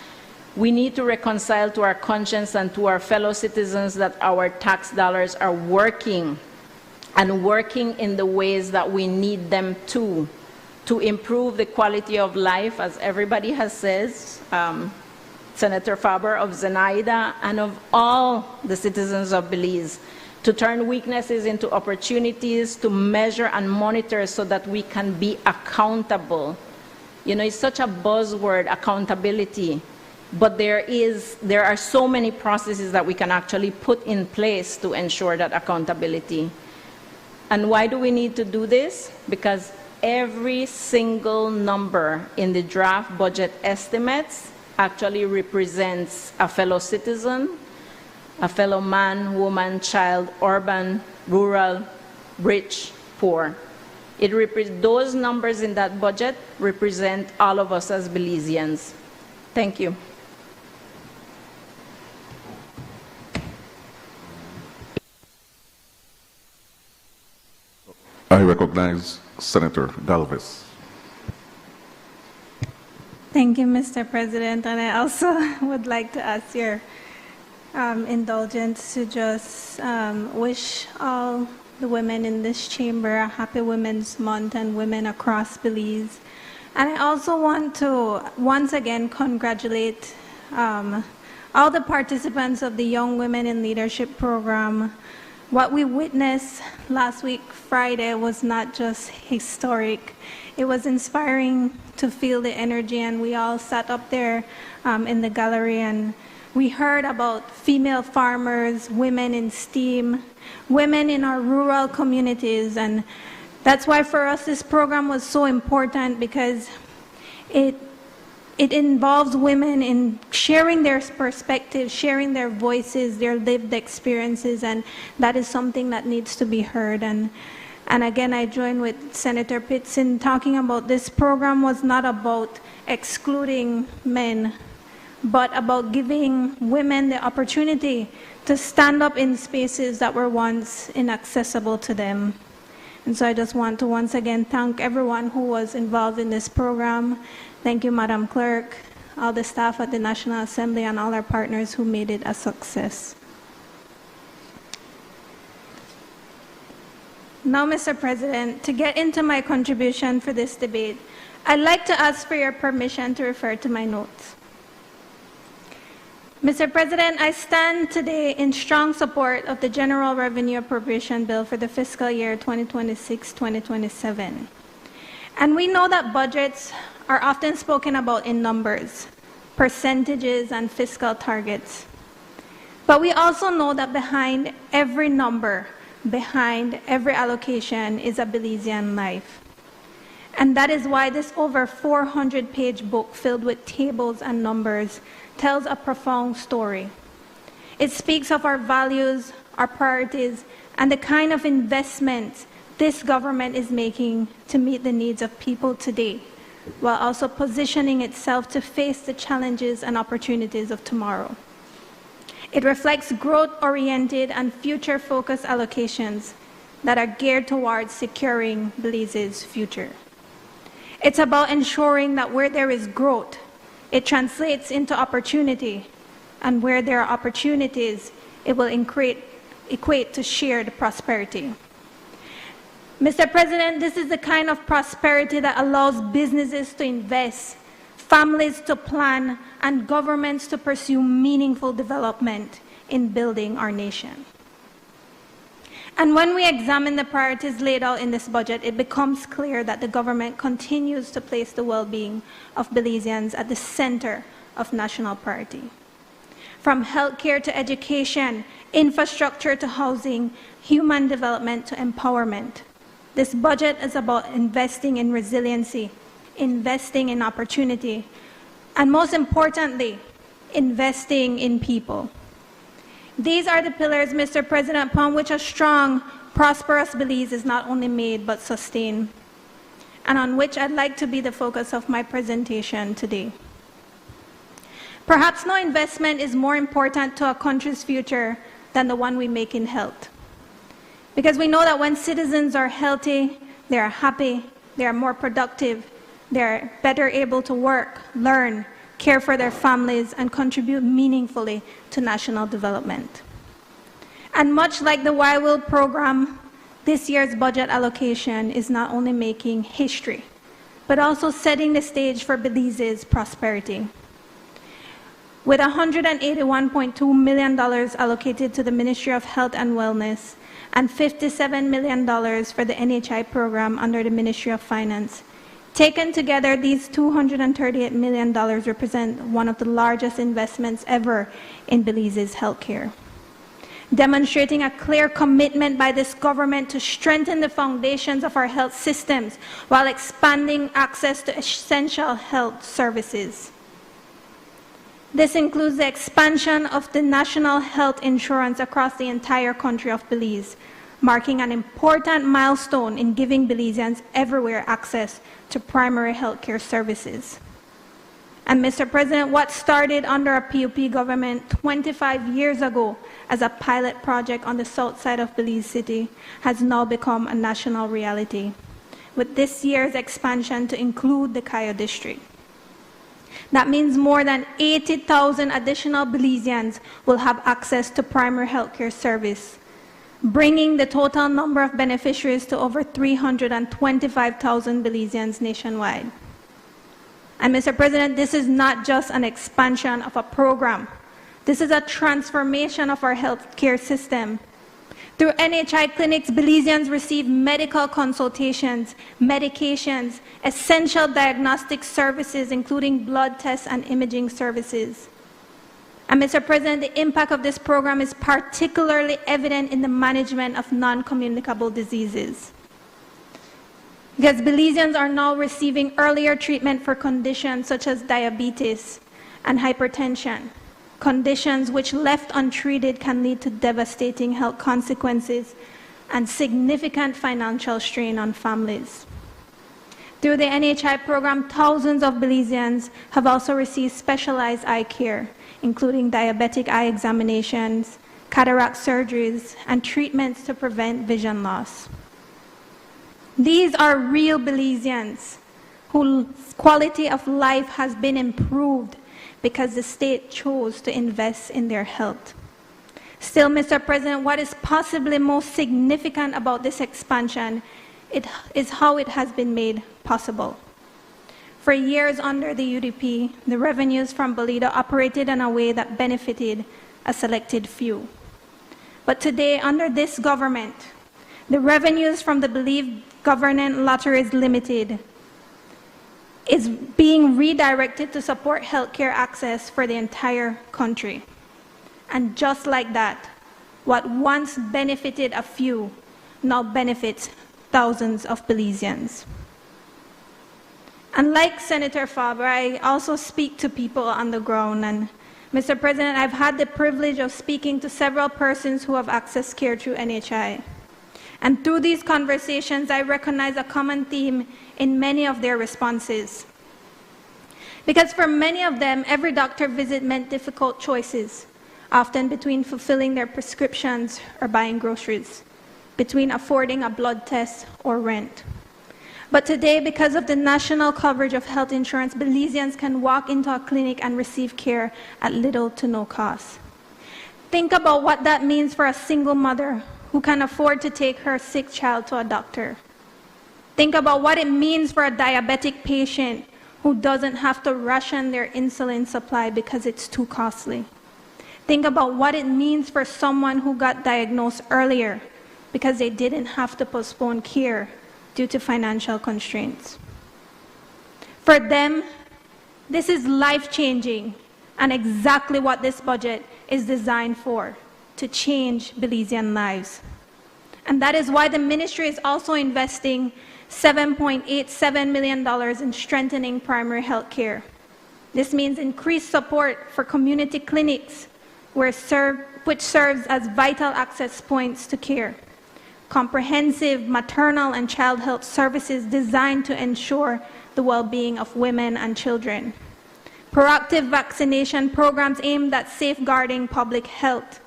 we need to reconcile to our conscience and to our fellow citizens that our tax dollars are working, and working in the ways that we need them to improve the quality of life, as everybody has said, Senator Faber, of Zenaida, and of all the citizens of Belize, to turn weaknesses into opportunities, to measure and monitor so that we can be accountable. You know, it's such a buzzword, accountability, but there are so many processes that we can actually put in place to ensure that accountability. And why do we need to do this? Because every single number in the draft budget estimates actually represents a fellow citizen, a fellow man, woman, child, urban, rural, rich, poor. Those numbers in that budget represent all of us as Belizeans. Thank you. I recognize Senator Galvez. Thank you, Mr. President. And I also would like to ask your indulgence to just wish all the women in this chamber a happy Women's Month and women across Belize. And I also want to once again congratulate all the participants of the Young Women in Leadership program. What we witnessed last week, Friday, was not just historic. It was inspiring to feel the energy, and we all sat up there in the gallery, and we heard about female farmers, women in STEAM, women in our rural communities, and that's why for us this program was so important, because it involves women in sharing their perspectives, sharing their voices, their lived experiences, and that is something that needs to be heard. And again, I join with Senator Pitts in talking about this program was not about excluding men, but about giving women the opportunity to stand up in spaces that were once inaccessible to them. And so I just want to once again thank everyone who was involved in this program. Thank you, Madam Clerk, all the staff at the National Assembly, and all our partners who made it a success. Now, Mr. President, to get into my contribution for this debate, I'd like to ask for your permission to refer to my notes. Mr. President, I stand today in strong support of the General Revenue Appropriation Bill for the fiscal year 2026-2027. And we know that budgets are often spoken about in numbers, percentages, and fiscal targets. But we also know that behind every number, behind every allocation is a Belizean life. And that is why this over 400-page book filled with tables and numbers tells a profound story. It speaks of our values, our priorities, and the kind of investments this government is making to meet the needs of people today, while also positioning itself to face the challenges and opportunities of tomorrow. It reflects growth-oriented and future-focused allocations that are geared towards securing Belize's future. It's about ensuring that where there is growth, it translates into opportunity, and where there are opportunities, it will equate to shared prosperity. Mr. President, this is the kind of prosperity that allows businesses to invest, families to plan, and governments to pursue meaningful development in building our nation. And when we examine the priorities laid out in this budget, it becomes clear that the government continues to place the well-being of Belizeans at the center of national priority. from healthcare to education, infrastructure to housing, human development to empowerment. This budget is about investing in resiliency, investing in opportunity, and most importantly, investing in people. These are the pillars, Mr. President, upon which a strong, prosperous Belize is not only made but sustained, and on which I'd like to be the focus of my presentation today. Perhaps no investment is more important to a country's future than the one we make in health. Because we know that when citizens are healthy, they are happy, they are more productive, they are better able to work, learn, care for their families, and contribute meaningfully to national development. And much like the Y Will program, this year's budget allocation is not only making history, but also setting the stage for Belize's prosperity. With $181.2 million allocated to the Ministry of Health and Wellness and $57 million for the NHI program under the Ministry of Finance, taken together, these $238 million represent one of the largest investments ever in Belize's healthcare, demonstrating a clear commitment by this government to strengthen the foundations of our health systems while expanding access to essential health services. This includes the expansion of the national health insurance across the entire country of Belize, marking an important milestone in giving Belizeans everywhere access to primary health care services. And Mr. President, what started under a PUP government 25 years ago as a pilot project on the south side of Belize City has now become a national reality, with this year's expansion to include the Cayo district. That means more than 80,000 additional Belizeans will have access to primary health care service, bringing the total number of beneficiaries to over 325,000 Belizeans nationwide. And Mr. President, this is not just an expansion of a program. This is a transformation of our health care system. Through NHI clinics, Belizeans receive medical consultations, medications, essential diagnostic services, including blood tests and imaging services. And Mr. President, the impact of this program is particularly evident in the management of non-communicable diseases. Because Belizeans are now receiving earlier treatment for conditions such as diabetes and hypertension, conditions which left untreated can lead to devastating health consequences and significant financial strain on families. Through the NHI program, thousands of Belizeans have also received specialized eye care, including diabetic eye examinations, cataract surgeries, and treatments to prevent vision loss. These are real Belizeans whose quality of life has been improved because the state chose to invest in their health. Still, Mr. President, what is possibly most significant about this expansion is how it has been made possible. For years under the UDP, the revenues from Bolida operated in a way that benefited a selected few. But today, under this government, the revenues from the Believe Government Lotteries Limited is being redirected to support healthcare access for the entire country. And just like that, what once benefited a few now benefits thousands of Belizeans. And like Senator Faber, I also speak to people on the ground. And Mr. President, I've had the privilege of speaking to several persons who have accessed care through NHI. And through these conversations, I recognize a common theme in many of their responses. Because for many of them, every doctor visit meant difficult choices, often between fulfilling their prescriptions or buying groceries, between affording a blood test or rent. But today, because of the national coverage of health insurance, Belizeans can walk into a clinic and receive care at little to no cost. Think about what that means for a single mother who can afford to take her sick child to a doctor. Think about what it means for a diabetic patient who doesn't have to ration their insulin supply because it's too costly. Think about what it means for someone who got diagnosed earlier because they didn't have to postpone care due to financial constraints. For them, this is life-changing and exactly what this budget is designed for, to change Belizean lives. And that is why the ministry is also investing $7.87 million in strengthening primary health care. This means increased support for community clinics, which serves as vital access points to care. Comprehensive maternal and child health services designed to ensure the well-being of women and children. Proactive vaccination programs aimed at safeguarding public health.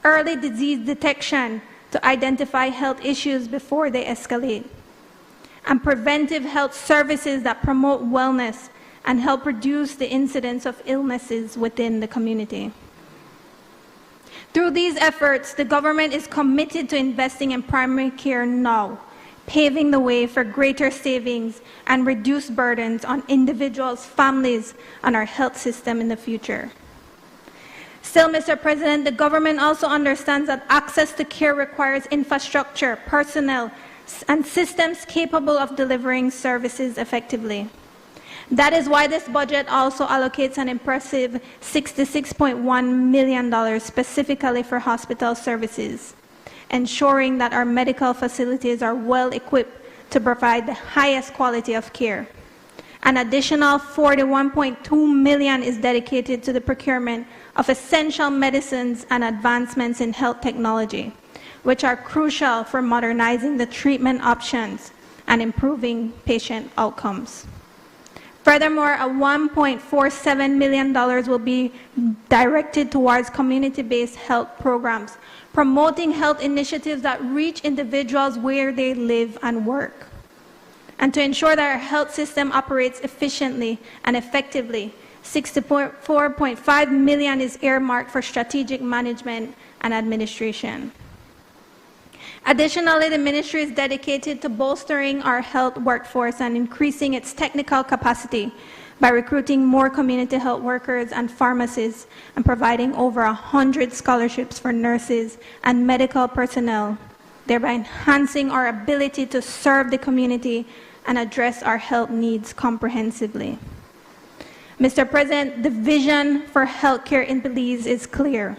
Early disease detection to identify health issues before they escalate. And preventive health services that promote wellness and help reduce the incidence of illnesses within the community. Through these efforts, the government is committed to investing in primary care now, paving the way for greater savings and reduced burdens on individuals, families, and our health system in the future. Still, Mr. President, the government also understands that access to care requires infrastructure, personnel, and systems capable of delivering services effectively. That is why this budget also allocates an impressive $66.1 million specifically for hospital services, ensuring that our medical facilities are well equipped to provide the highest quality of care. An additional $41.2 million is dedicated to the procurement of essential medicines and advancements in health technology, which are crucial for modernizing the treatment options and improving patient outcomes. Furthermore, a $1.47 million will be directed towards community-based health programs, promoting health initiatives that reach individuals where they live and work. And to ensure that our health system operates efficiently and effectively, $64.5 million is earmarked for strategic management and administration. Additionally, the ministry is dedicated to bolstering our health workforce and increasing its technical capacity by recruiting more community health workers and pharmacists and providing over 100 scholarships for nurses and medical personnel, thereby enhancing our ability to serve the community and address our health needs comprehensively. Mr. President, the vision for healthcare in Belize is clear.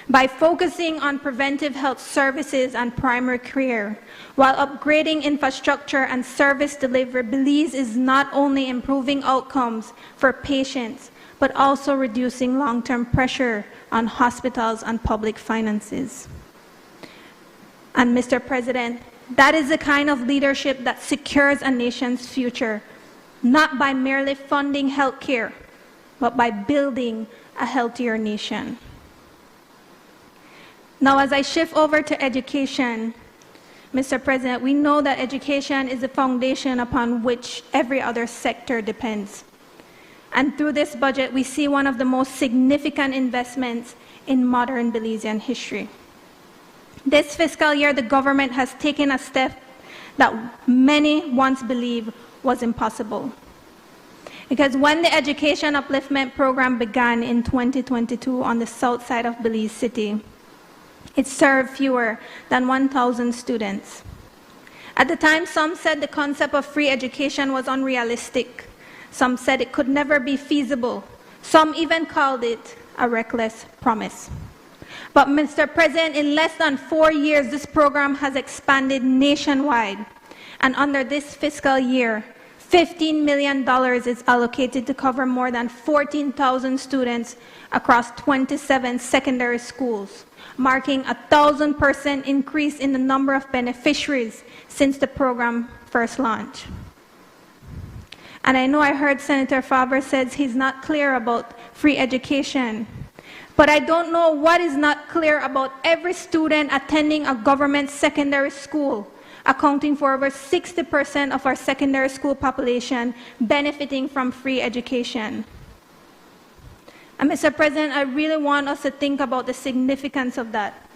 By focusing on preventive health services and primary care, while upgrading infrastructure and service delivery, Belize is not only improving outcomes for patients, but also reducing long-term pressure on hospitals and public finances. And Mr. President, that is the kind of leadership that secures a nation's future, not by merely funding healthcare, but by building a healthier nation. Now, as I shift over to education, Mr. President, we know that education is the foundation upon which every other sector depends. And through this budget, we see one of the most significant investments in modern Belizean history. This fiscal year, the government has taken a step that many once believed was impossible. Because when the Education Upliftment Program began in 2022 on the south side of Belize City, it served fewer than 1,000 students. At the time, some said the concept of free education was unrealistic. Some said it could never be feasible. Some even called it a reckless promise. But Mr. President, in less than 4 years, this program has expanded nationwide. And under this fiscal year, $15 million is allocated to cover more than 14,000 students across 27 secondary schools, marking a 1,000% increase in the number of beneficiaries since the program first launched. And I know I heard Senator Faber says he's not clear about free education, but I don't know what is not clear about every student attending a government secondary school, accounting for over 60% of our secondary school population benefiting from free education. And Mr. President, I really want us to think about the significance of that.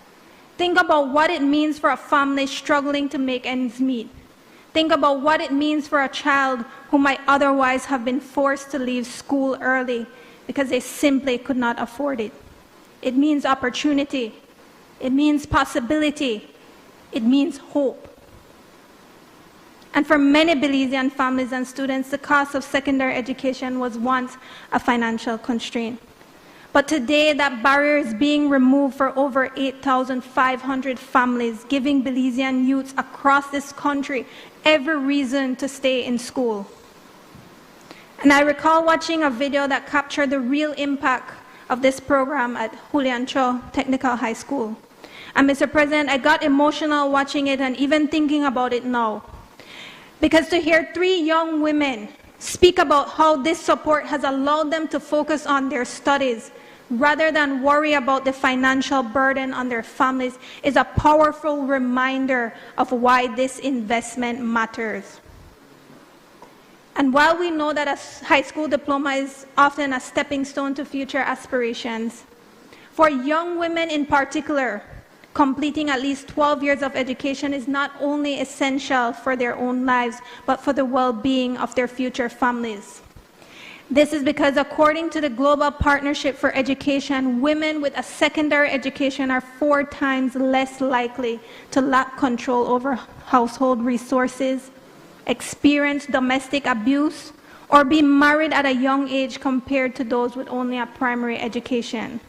Think about what it means for a family struggling to make ends meet. Think about what it means for a child who might otherwise have been forced to leave school early because they simply could not afford it. It means opportunity. It means possibility. It means hope. And for many Belizean families and students, the cost of secondary education was once a financial constraint. But today, that barrier is being removed for over 8,500 families, giving Belizean youths across this country every reason to stay in school. And I recall watching a video that captured the real impact of this program at Julian Cho Technical High School. And Mr. President, I got emotional watching it and even thinking about it now. Because to hear 3 young women speak about how this support has allowed them to focus on their studies rather than worry about the financial burden on their families is a powerful reminder of why this investment matters. And while we know that a high school diploma is often a stepping stone to future aspirations, for young women in particular, completing at least 12 years of education is not only essential for their own lives, but for the well-being of their future families. This is because according to the Global Partnership for Education, women with a secondary education are 4 times less likely to lack control over household resources, experience domestic abuse, or be married at a young age compared to those with only a primary education.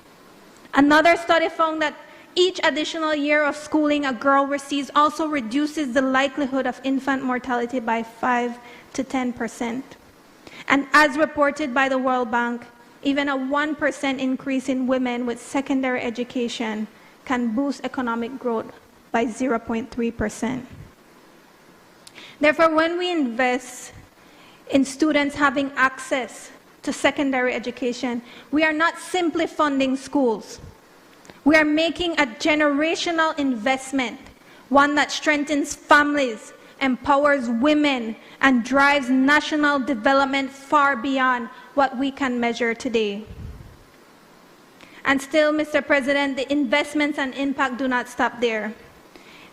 Another study found that each additional year of schooling a girl receives also reduces the likelihood of infant mortality by 5 to 10%. And as reported by the World Bank, even a 1% increase in women with secondary education can boost economic growth by 0.3%. Therefore, when we invest in students having access to secondary education, we are not simply funding schools. We are making a generational investment, one that strengthens families, empowers women, and drives national development far beyond what we can measure today. And still, Mr. President, the investments and impact do not stop there.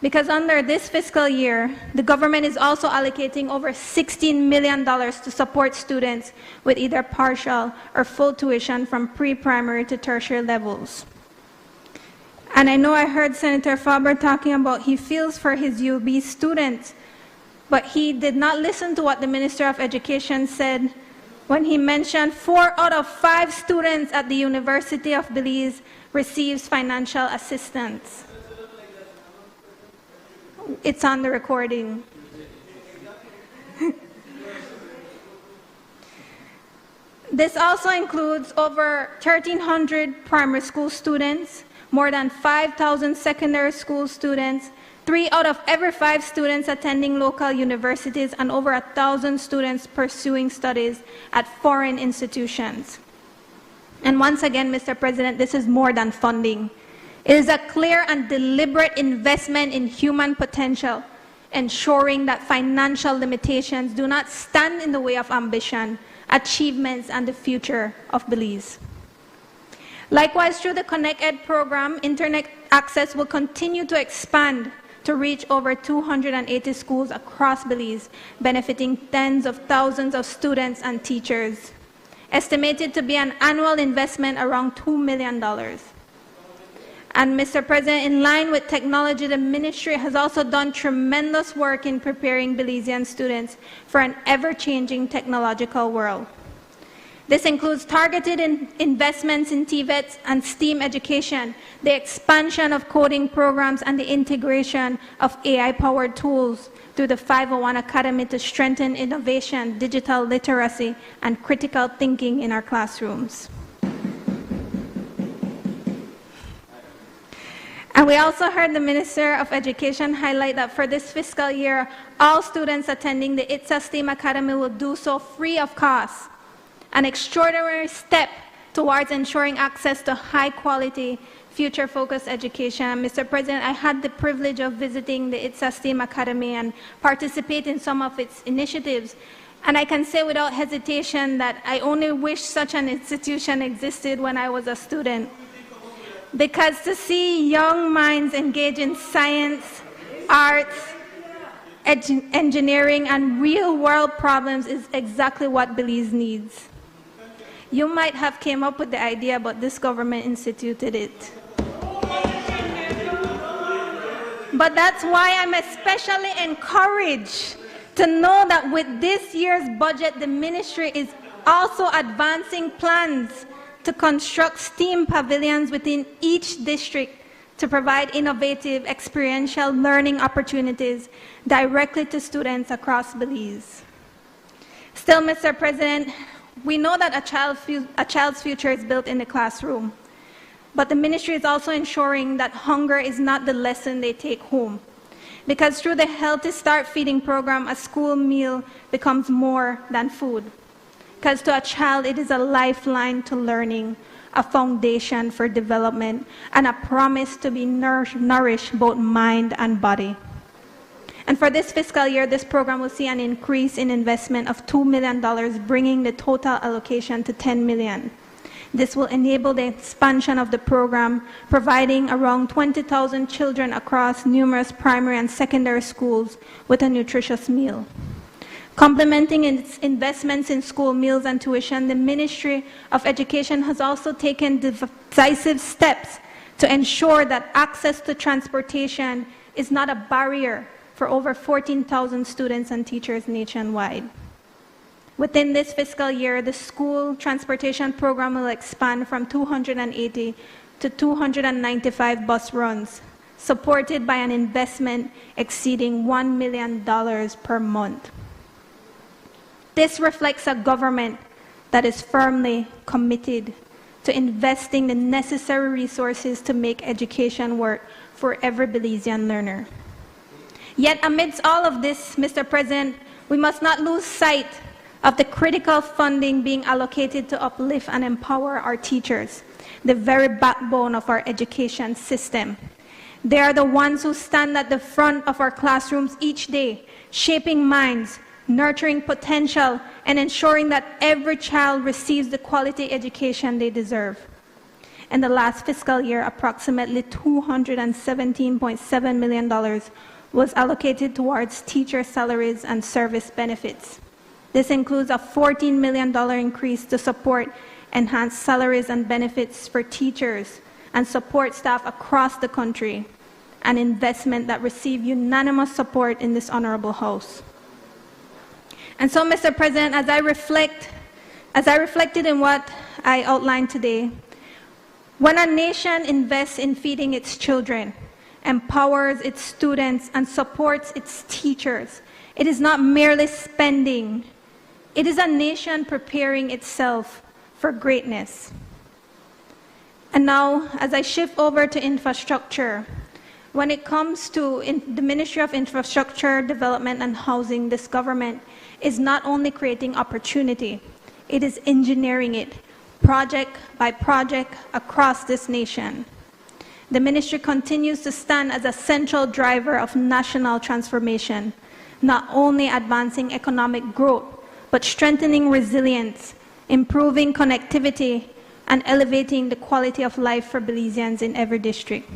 Because under this fiscal year, the government is also allocating over $16 million to support students with either partial or full tuition from pre-primary to tertiary levels. And I know I heard Senator Faber talking about he feels for his UB students, but he did not listen to what the Minister of Education said when he mentioned 4 out of 5 students at the University of Belize receives financial assistance. It's on the recording. This also includes over 1,300 primary school students, more than 5,000 secondary school students, 3 out of every 5 students attending local universities, and over 1,000 students pursuing studies at foreign institutions. And once again, Mr. President, this is more than funding. It is a clear and deliberate investment in human potential, ensuring that financial limitations do not stand in the way of ambition, achievements, and the future of Belize. Likewise, through the ConnectEd program, internet access will continue to expand to reach over 280 schools across Belize, benefiting tens of thousands of students and teachers, estimated to be an annual investment around $2 million. And Mr. President, in line with technology, the ministry has also done tremendous work in preparing Belizean students for an ever-changing technological world. This includes targeted investments in TVETs and STEAM education, the expansion of coding programs, and the integration of AI-powered tools through the 501 Academy to strengthen innovation, digital literacy, and critical thinking in our classrooms. And we also heard the Minister of Education highlight that for this fiscal year, all students attending the ITSA STEAM Academy will do so free of cost, an extraordinary step towards ensuring access to high-quality, future-focused education. Mr. President, I had the privilege of visiting the ITSA STEAM Academy and participate in some of its initiatives. And I can say without hesitation that I only wish such an institution existed when I was a student. Because to see young minds engage in science, arts, engineering, and real-world problems is exactly what Belize needs. You might have came up with the idea, but this government instituted it. But that's why I'm especially encouraged to know that with this year's budget, the ministry is also advancing plans to construct STEAM pavilions within each district to provide innovative experiential learning opportunities directly to students across Belize. Still, Mr. President, we know that a child's future is built in the classroom, but the ministry is also ensuring that hunger is not the lesson they take home. Because through the Healthy Start feeding program, a school meal becomes more than food. Because to a child, it is a lifeline to learning, a foundation for development, and a promise to be nourished both mind and body. And for this fiscal year, this program will see an increase in investment of $2 million, bringing the total allocation to $10 million. This will enable the expansion of the program, providing around 20,000 children across numerous primary and secondary schools with a nutritious meal. Complementing its investments in school meals and tuition, the Ministry of Education has also taken decisive steps to ensure that access to transportation is not a barrier for over 14,000 students and teachers nationwide. Within this fiscal year, the school transportation program will expand from 280 to 295 bus runs, supported by an investment exceeding $1 million per month. This reflects a government that is firmly committed to investing the necessary resources to make education work for every Belizean learner. Yet amidst all of this, Mr. President, we must not lose sight of the critical funding being allocated to uplift and empower our teachers, the very backbone of our education system. They are the ones who stand at the front of our classrooms each day, shaping minds, nurturing potential, and ensuring that every child receives the quality education they deserve. In the last fiscal year, approximately $217.7 million was allocated towards teacher salaries and service benefits. This includes a $14 million increase to support enhanced salaries and benefits for teachers and support staff across the country, an investment that received unanimous support in this honorable House. And so, Mr. President, as I reflected in what I outlined today, when a nation invests in feeding its children, empowers its students, and supports its teachers, it is not merely spending. It is a nation preparing itself for greatness. And now, as I shift over to infrastructure, when it comes to the Ministry of Infrastructure, Development and Housing, this government is not only creating opportunity, it is engineering it, project by project, across this nation. The ministry continues to stand as a central driver of national transformation, not only advancing economic growth, but strengthening resilience, improving connectivity, and elevating the quality of life for Belizeans in every district.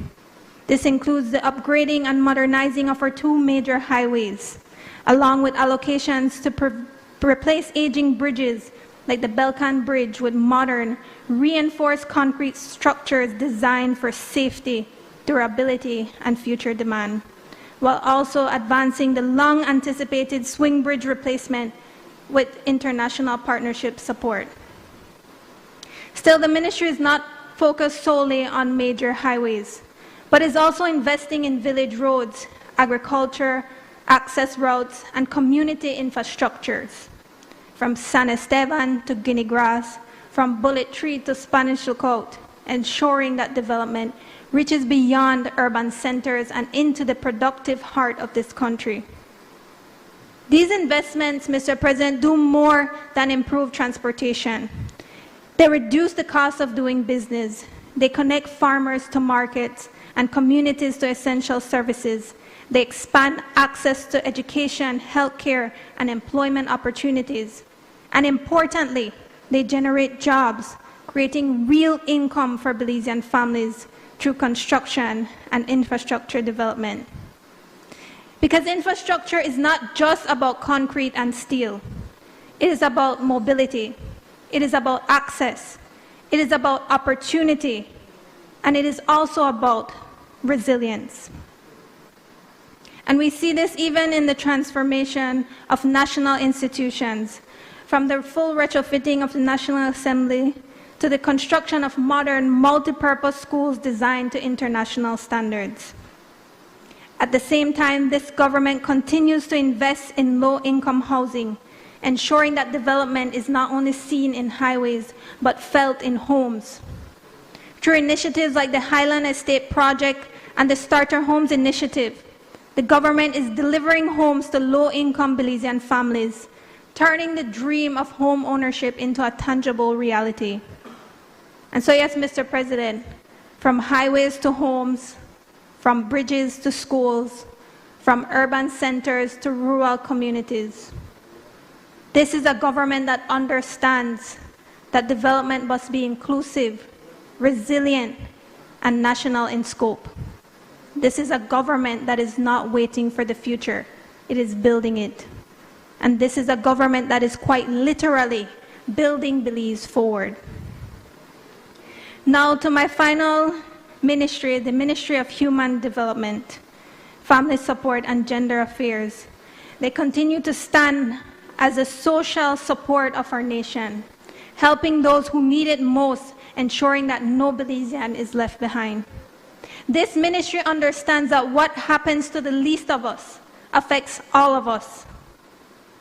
This includes the upgrading and modernizing of our two major highways, along with allocations to replace aging bridges like the Belcan Bridge with modern, reinforced concrete structures designed for safety, durability, and future demand, while also advancing the long-anticipated swing bridge replacement with international partnership support. Still, the ministry is not focused solely on major highways, but is also investing in village roads, agriculture, access routes, and community infrastructures. From San Esteban to Guinea Grass, from Bullet Tree to Spanish Lookout, ensuring that development reaches beyond urban centers and into the productive heart of this country. These investments, Mr. President, do more than improve transportation. They reduce the cost of doing business. They connect farmers to markets and communities to essential services. They expand access to education, healthcare, and employment opportunities. And importantly, they generate jobs, creating real income for Belizean families through construction and infrastructure development. Because infrastructure is not just about concrete and steel. It is about mobility. It is about access. It is about opportunity. And it is also about resilience. And we see this even in the transformation of national institutions, from the full retrofitting of the National Assembly to the construction of modern multi-purpose schools designed to international standards. At the same time, this government continues to invest in low-income housing, ensuring that development is not only seen in highways, but felt in homes. Through initiatives like the Highland Estate Project and the Starter Homes Initiative, the government is delivering homes to low-income Belizean families, turning the dream of home ownership into a tangible reality. And so yes, Mr. President, from highways to homes, from bridges to schools, from urban centers to rural communities. This is a government that understands that development must be inclusive, resilient, and national in scope. This is a government that is not waiting for the future, it is building it. And this is a government that is quite literally building Belize forward. Now to my final ministry, the Ministry of Human Development, Family Support and Gender Affairs. They continue to stand as a social support of our nation, helping those who need it most, ensuring that no Belizean is left behind. This ministry understands that what happens to the least of us affects all of us.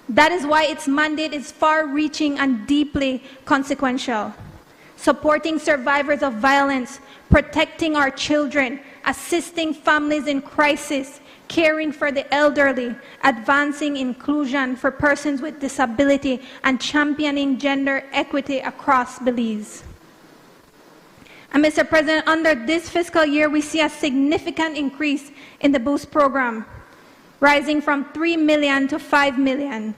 That is why its mandate is far-reaching and deeply consequential. Supporting survivors of violence, protecting our children, assisting families in crisis, caring for the elderly, advancing inclusion for persons with disability, and championing gender equity across Belize. And Mr. President, under this fiscal year, we see a significant increase in the Boost program, rising from 3 million to 5 million,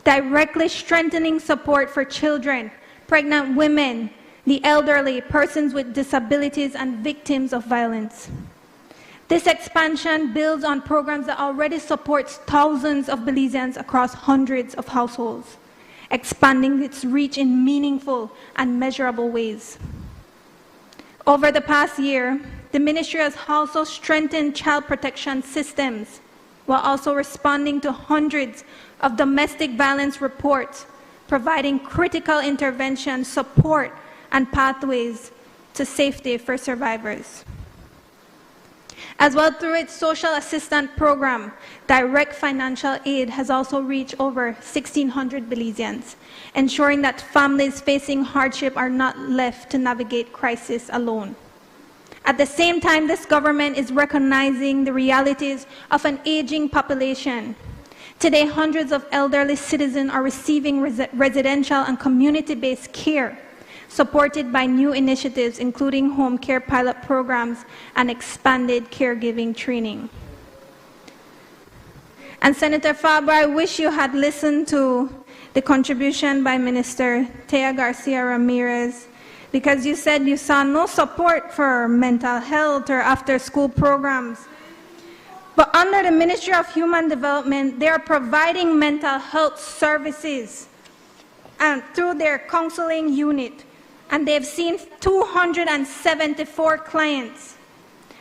directly strengthening support for children, pregnant women, the elderly, persons with disabilities, and victims of violence. This expansion builds on programs that already supports thousands of Belizeans across hundreds of households, expanding its reach in meaningful and measurable ways. Over the past year, the ministry has also strengthened child protection systems while also responding to hundreds of domestic violence reports, providing critical intervention, support, and pathways to safety for survivors. As well, through its social assistance program, direct financial aid has also reached over 1,600 Belizeans, ensuring that families facing hardship are not left to navigate crisis alone. At the same time, this government is recognizing the realities of an aging population. Today, hundreds of elderly citizens are receiving residential and community-based care, supported by new initiatives including home care pilot programs and expanded caregiving training. And Senator Faber, I wish you had listened to the contribution by Minister Thea Garcia Ramirez, because you said you saw no support for mental health or after-school programs. But under the Ministry of Human Development, they are providing mental health services and through their counseling unit. And they've seen 274 clients,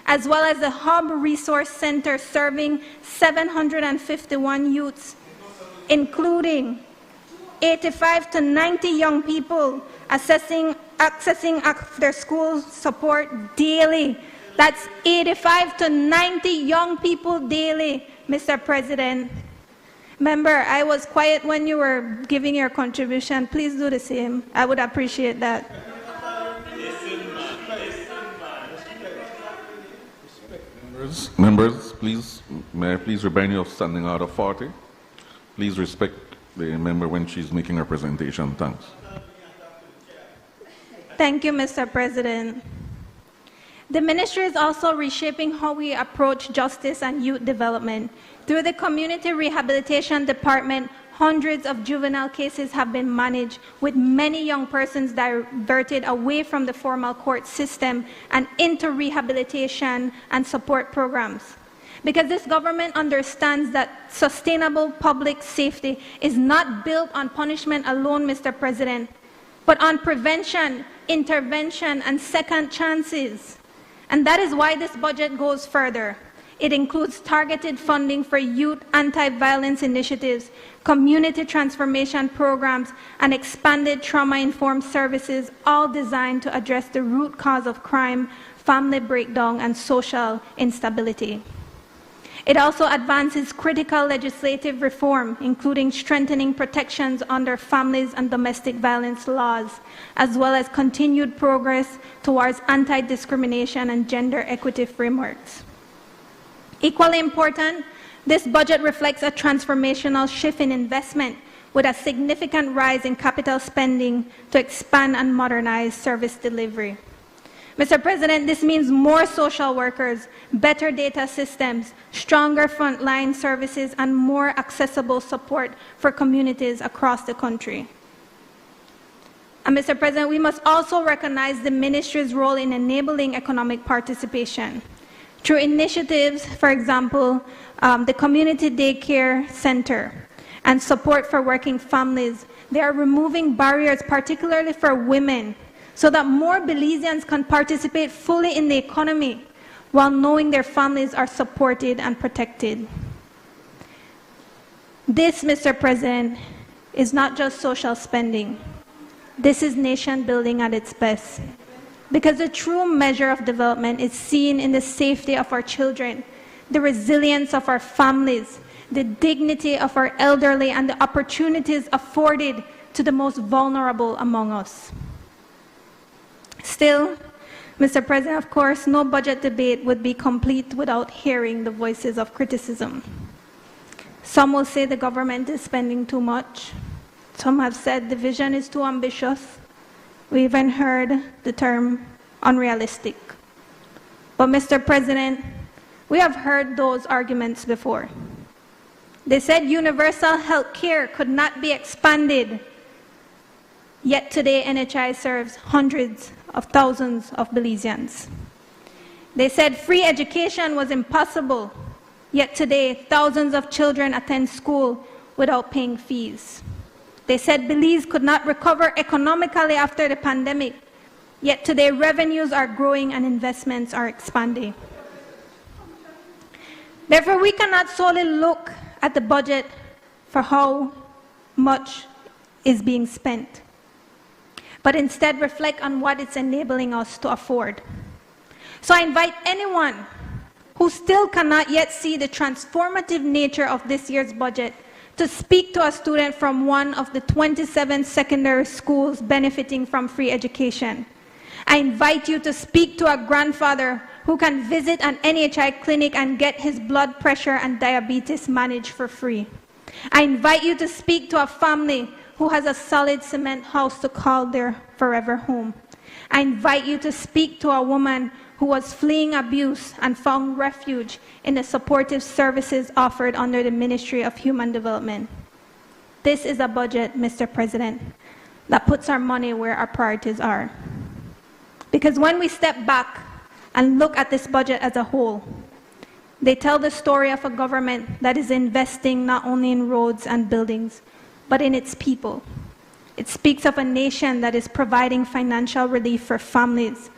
as well as the Hub Resource Center serving 751 youths, including 85 to 90 young people accessing after-school support daily. That's 85 to 90 young people daily, Mr. President. Member, I was quiet when you were giving your contribution. Please do the same. I would appreciate that. Members, please, may I please remind you of Standing Order 40? Please respect the member when she's making her presentation. Thanks. Thank you, Mr. President. The ministry is also reshaping how we approach justice and youth development. Through the Community Rehabilitation Department, hundreds of juvenile cases have been managed, with many young persons diverted away from the formal court system and into rehabilitation and support programs. Because this government understands that sustainable public safety is not built on punishment alone, Mr. President, but on prevention, intervention, and second chances. And that is why this budget goes further. It includes targeted funding for youth anti-violence initiatives, community transformation programs, and expanded trauma-informed services, all designed to address the root cause of crime, family breakdown, and social instability. It also advances critical legislative reform, including strengthening protections under families and domestic violence laws, as well as continued progress towards anti-discrimination and gender equity frameworks. Equally important, this budget reflects a transformational shift in investment with a significant rise in capital spending to expand and modernize service delivery. Mr. President, this means more social workers, better data systems, stronger frontline services, and more accessible support for communities across the country. And Mr. President, we must also recognize the ministry's role in enabling economic participation. Through initiatives, for example, the Community Daycare Center and support for working families, they are removing barriers, particularly for women, so that more Belizeans can participate fully in the economy while knowing their families are supported and protected. This, Mr. President, is not just social spending. This is nation building at its best. Because the true measure of development is seen in the safety of our children, the resilience of our families, the dignity of our elderly, and the opportunities afforded to the most vulnerable among us. Still, Mr. President, of course, no budget debate would be complete without hearing the voices of criticism. Some will say the government is spending too much. Some have said the vision is too ambitious. We even heard the term unrealistic. But Mr. President, we have heard those arguments before. They said universal health care could not be expanded, yet today NHI serves hundreds of thousands of Belizeans. They said free education was impossible, yet today thousands of children attend school without paying fees. They said Belize could not recover economically after the pandemic, yet today revenues are growing and investments are expanding. Therefore, we cannot solely look at the budget for how much is being spent, but instead reflect on what it's enabling us to afford. So I invite anyone who still cannot yet see the transformative nature of this year's budget to speak to a student from one of the 27 secondary schools benefiting from free education. I invite you to speak to a grandfather who can visit an NHI clinic and get his blood pressure and diabetes managed for free. I invite you to speak to a family who has a solid cement house to call their forever home. I invite you to speak to a woman who was fleeing abuse and found refuge in the supportive services offered under the Ministry of Human Development. This is a budget, Mr. President, that puts our money where our priorities are. Because when we step back and look at this budget as a whole, they tell the story of a government that is investing not only in roads and buildings, but in its people. It speaks of a nation that is providing financial relief for families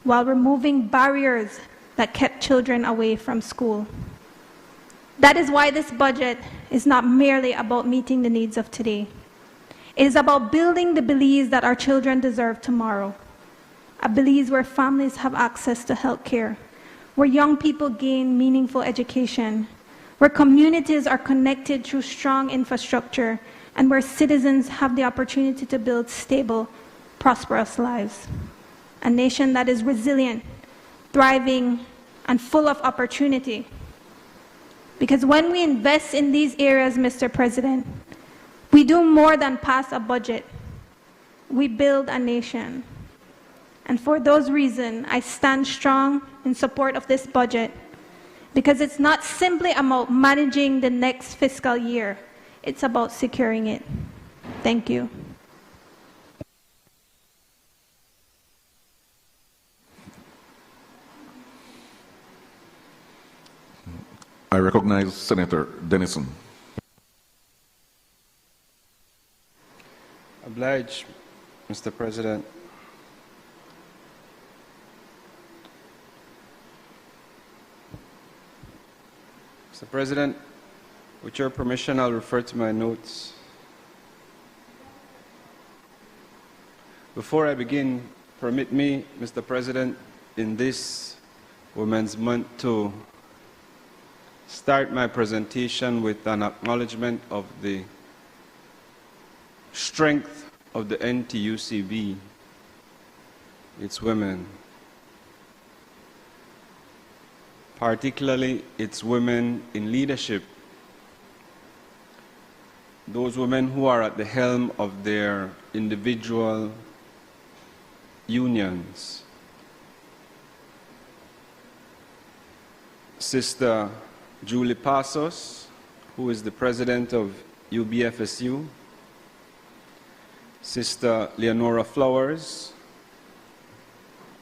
while removing barriers that kept children away from school. That is why this budget is not merely about meeting the needs of today. It is about building the Belize that our children deserve tomorrow. A Belize where families have access to health care, where young people gain meaningful education, where communities are connected through strong infrastructure, and where citizens have the opportunity to build stable, prosperous lives. A nation that is resilient, thriving, and full of opportunity. Because when we invest in these areas, Mr. President, we do more than pass a budget. We build a nation. And for those reasons, I stand strong in support of this budget, because it's not simply about managing the next fiscal year. It's about securing it. Thank you. I recognize Senator Denison. Obliged, Mr. President. Mr. President, with your permission, I'll refer to my notes. Before I begin, permit me, Mr. President, in this Women's Month to start my presentation with an acknowledgement of the strength of the NTUCB, its women, particularly its women in leadership, those women who are at the helm of their individual unions. Sister Julie Passos, who is the president of UBFSU, Sister Leonora Flowers,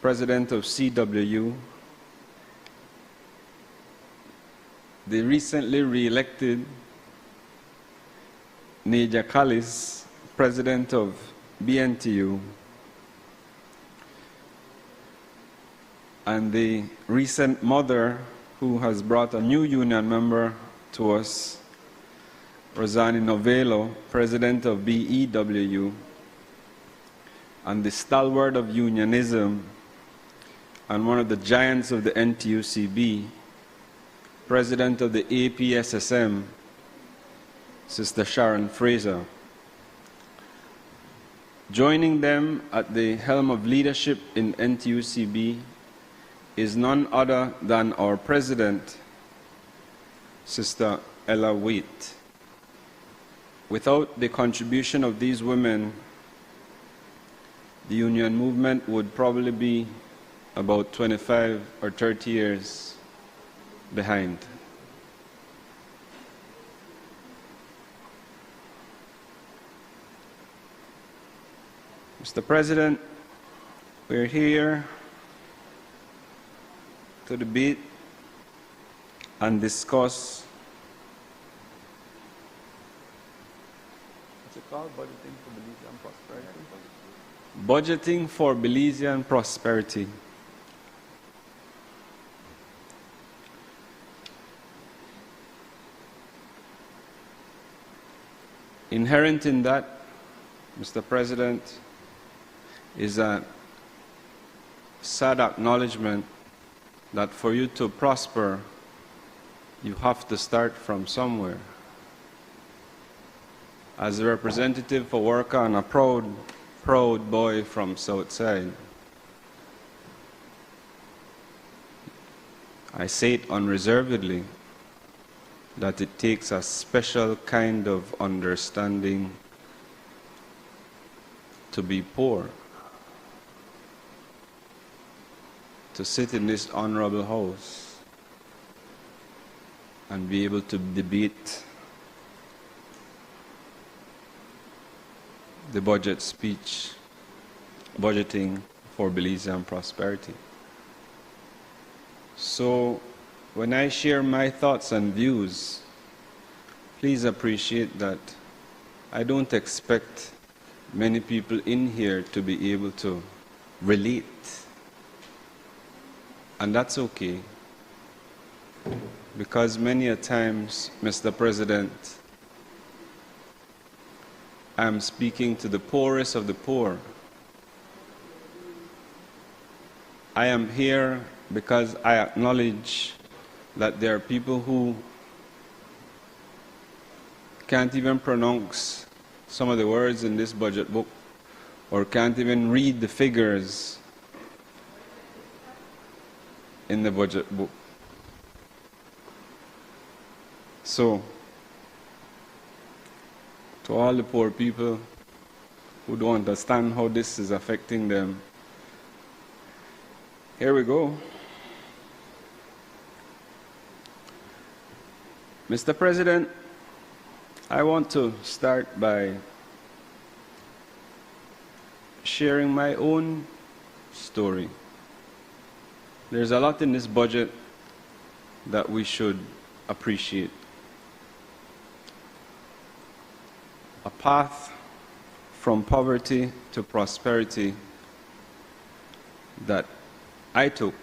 president of CWU, the recently re-elected Nadia Callis, president of BNTU, and the recent mother who has brought a new union member to us, Rosani Novello, president of BEWU, and the stalwart of unionism and one of the giants of the NTUCB, president of the APSSM, Sister Sharon Fraser. Joining them at the helm of leadership in NTUCB is none other than our president, Sister Ella Waite. Without the contribution of these women, the union movement would probably be about 25 or 30 years behind. Mr. President, we're here to debate and discuss what's it called? Budgeting for Belizean prosperity. Budgeting for Belizean prosperity. Inherent in that, Mr. President, is a sad acknowledgement that for you to prosper, you have to start from somewhere. As a representative for worker and a proud boy from Southside, I say it unreservedly that it takes a special kind of understanding to be poor, to sit in this honorable house and be able to debate the budget speech, budgeting for Belizean prosperity. So when I share my thoughts and views, please appreciate that I don't expect many people in here to be able to relate. And that's okay, because many a times, Mr. President, I'm speaking to the poorest of the poor. I am here because I acknowledge that there are people who can't even pronounce some of the words in this budget book, or can't even read the figures in the budget book. So, to all the poor people who don't understand how this is affecting them, here we go. Mr. President, I want to start by sharing my own story. There's a lot in this budget that we should appreciate. A path from poverty to prosperity that I took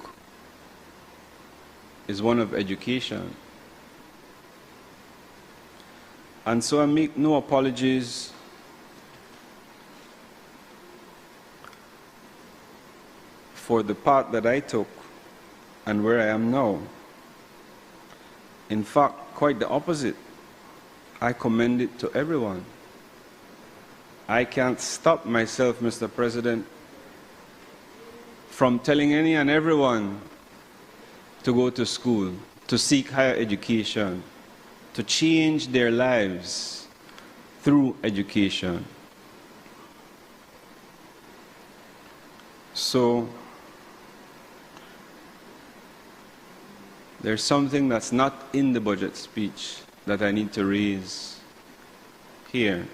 is one of education. And so I make no apologies for the path that I took and where I am now. In fact, quite the opposite. I commend it to everyone. I can't stop myself, Mr. President, from telling any and everyone to go to school, to seek higher education, to change their lives through education. So, there's something that's not in the budget speech that I need to raise here.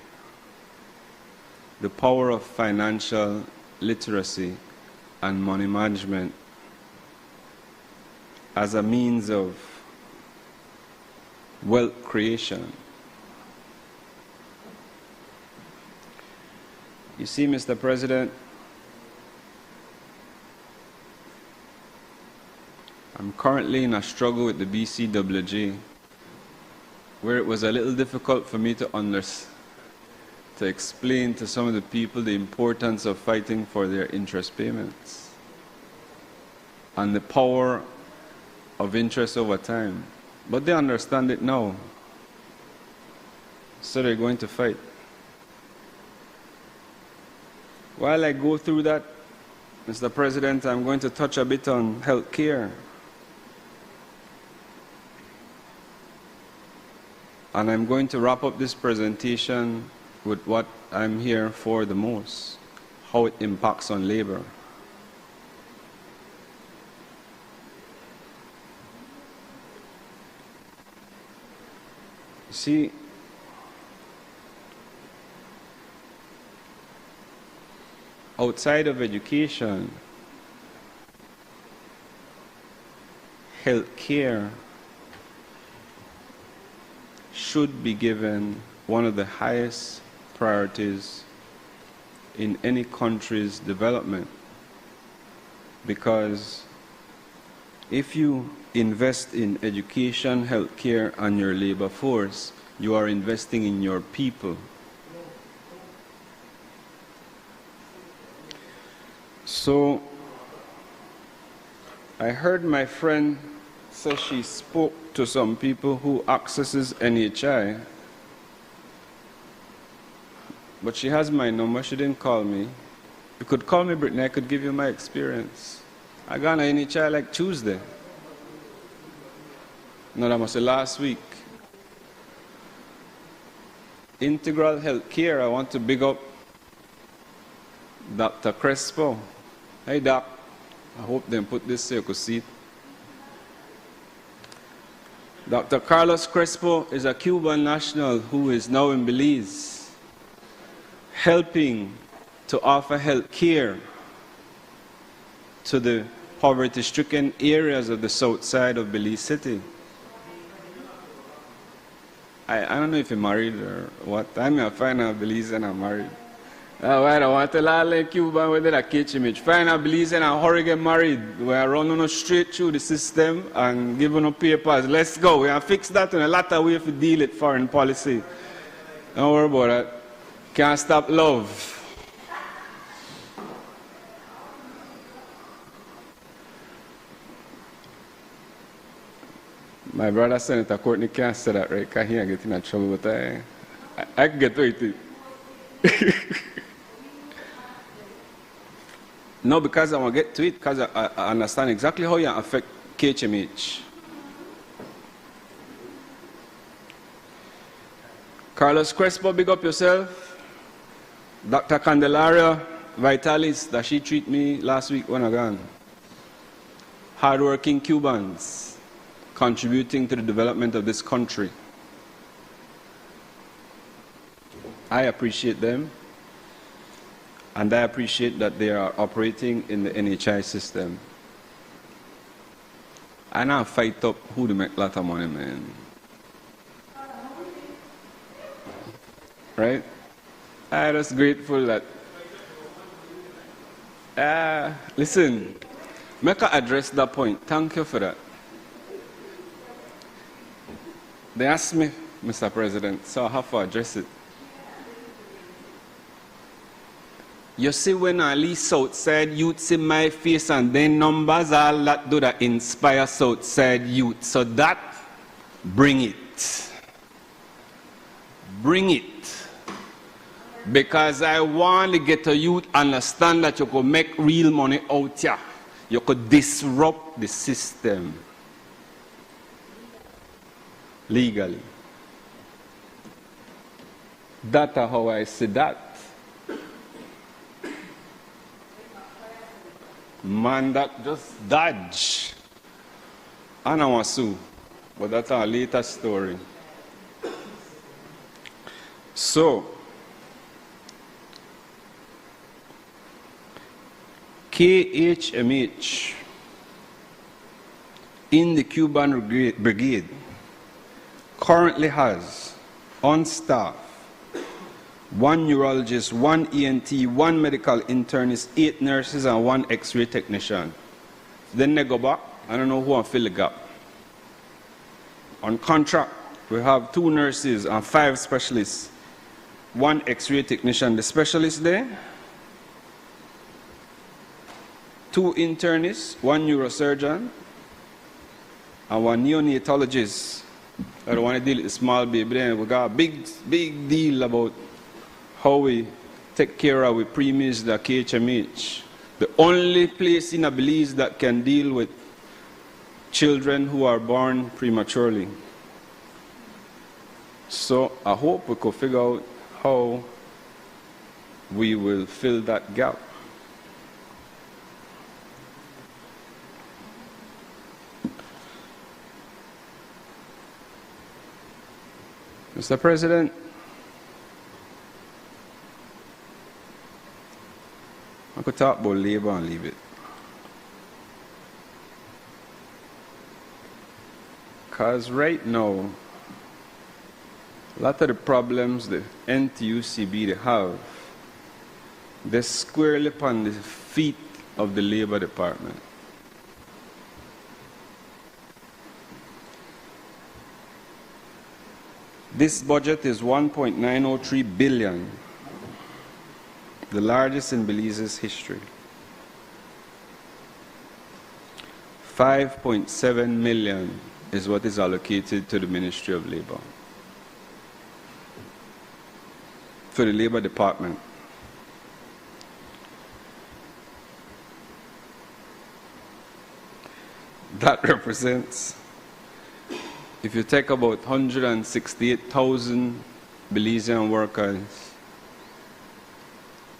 The power of financial literacy and money management as a means of wealth creation. You see, Mr. President, I'm currently in a struggle with the BCWG, where it was a little difficult for me to explain to some of the people the importance of fighting for their interest payments and the power of interest over time. But they understand it now, so they're going to fight. While I go through that, Mr. President, I'm going to touch a bit on health care. And I'm going to wrap up this presentation with what I'm here for the most, how it impacts on labor. See, outside of education, health care should be given one of the highest priorities in any country's development. Because if you invest in education, healthcare, and your labor force, you are investing in your people. So, I heard my friend say she spoke to some people who accesses NHI, but she has my number. She didn't call me. You could call me, Brittany. I could give you my experience. I got an NHI like Tuesday. No, that must be last week. Integral Health Care, I want to big up Dr. Crespo. Hey, Doc. I hope they put this so you could see it. Dr. Carlos Crespo is a Cuban national who is now in Belize, helping to offer health care to the poverty-stricken areas of the south side of Belize City. I don't know if you're married or what. I'm a find out Belize and I'm married. I don't want to tell all Cuban whether they catch him. Find out Belize and I hurry get married. We are running straight through the system and giving up papers. Let's go. We have fixed that in a lot of ways to deal with foreign policy. Don't worry about that. Can't stop love. My brother Senator Courtney can't say that, right? Because he ain't getting in trouble, but I can get with it. No, because I want to get to it, because I understand exactly how you affect KHMH. Carlos Crespo, big up yourself. Dr. Candelaria Vitalis, that she treated me last week when I gone. Hardworking Cubans contributing to the development of this country. I appreciate them. And I appreciate that they are operating in the NHI system. And I fight up who to make a lot of money, man. Right? I'm just grateful that... listen, make I address that point. Thank you for that. They asked me, Mr. President, so I have to address it. You see, when I leave Southside youth see my face and then numbers, all that do that inspire Southside youth. So that, bring it. Bring it. Because I want to get a youth understand that you could make real money out here. You could disrupt the system legally. That's how I see that. Man, that just dodge. And I want to sue, but that's our later story. So, KHMH in the Cuban Brigade currently has on staff 1 neurologist, 1 ENT, 1 medical internist, 8 nurses, and 1 X-ray technician. Then they go back, I don't know who will fill the gap. On contract, we have 2 nurses and 5 specialists, 1 X-ray technician, the specialist there, 2 internists, 1 neurosurgeon, and 1 neonatologist. I don't want to deal with the small baby. Then we got a big deal about how we take care of our preemies, the KHMH. The only place in Belize that can deal with children who are born prematurely. So I hope we could figure out how we will fill that gap. Mr. President, I could talk about labor and leave it. Because right now, a lot of the problems the NTUCB they have, they're squarely upon the feet of the Labor Department. This budget is 1.903 billion, the largest in Belize's history. 5.7 million is what is allocated to the Ministry of Labor, for the Labor Department. That represents, if you take about 168,000 Belizean workers,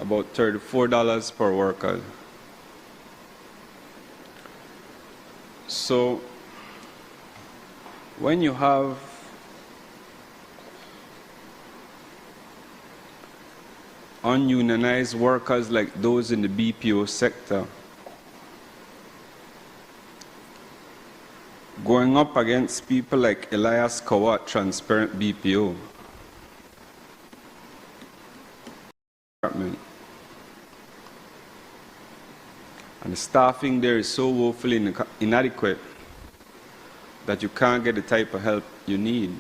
about $34 per worker. So when you have ununionized workers like those in the BPO sector going up against people like Elias Kawat, Transparent BPO, and the staffing there is so woefully inadequate that you can't get the type of help you need,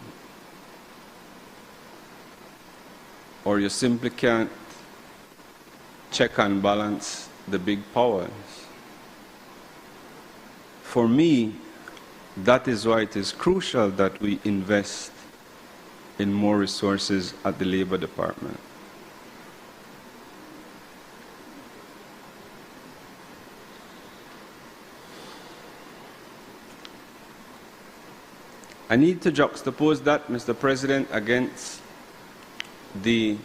or you simply can't check and balance the big powers. For me, that is why it is crucial that we invest in more resources at the Labor Department. I need to juxtapose that, Mr. President, against the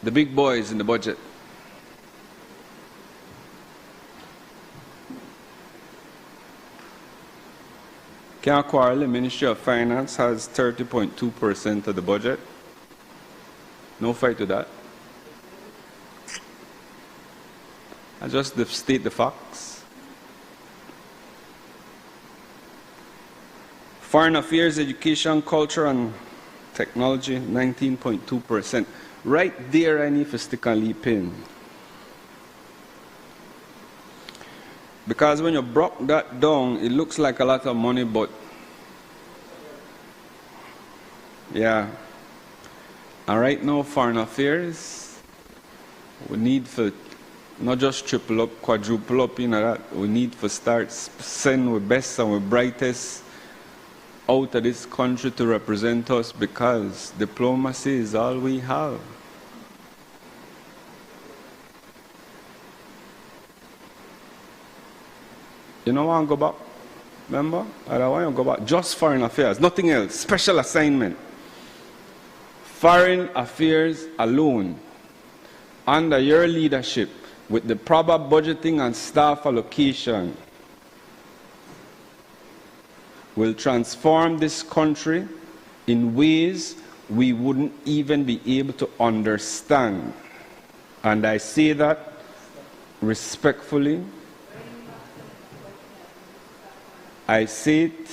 big boys in the budget. Can't quarrel, the Ministry of Finance has 30.2% of the budget. No fight to that. I just state the facts. Foreign Affairs, Education, Culture and Technology, 19.2%. Right there I need to stick a leap in. Because when you broke that down, it looks like a lot of money, but Yeah. And right now, foreign affairs, we need for not just triple up, quadruple up, that. We need to start send our best and our brightest out of this country to represent us, because diplomacy is all we have. You don't want to go back? Remember? I don't want to go back. Just foreign affairs, nothing else. Special assignment. Foreign affairs alone, under your leadership, with the proper budgeting and staff allocation, will transform this country in ways we wouldn't even be able to understand. And I say that respectfully. I say it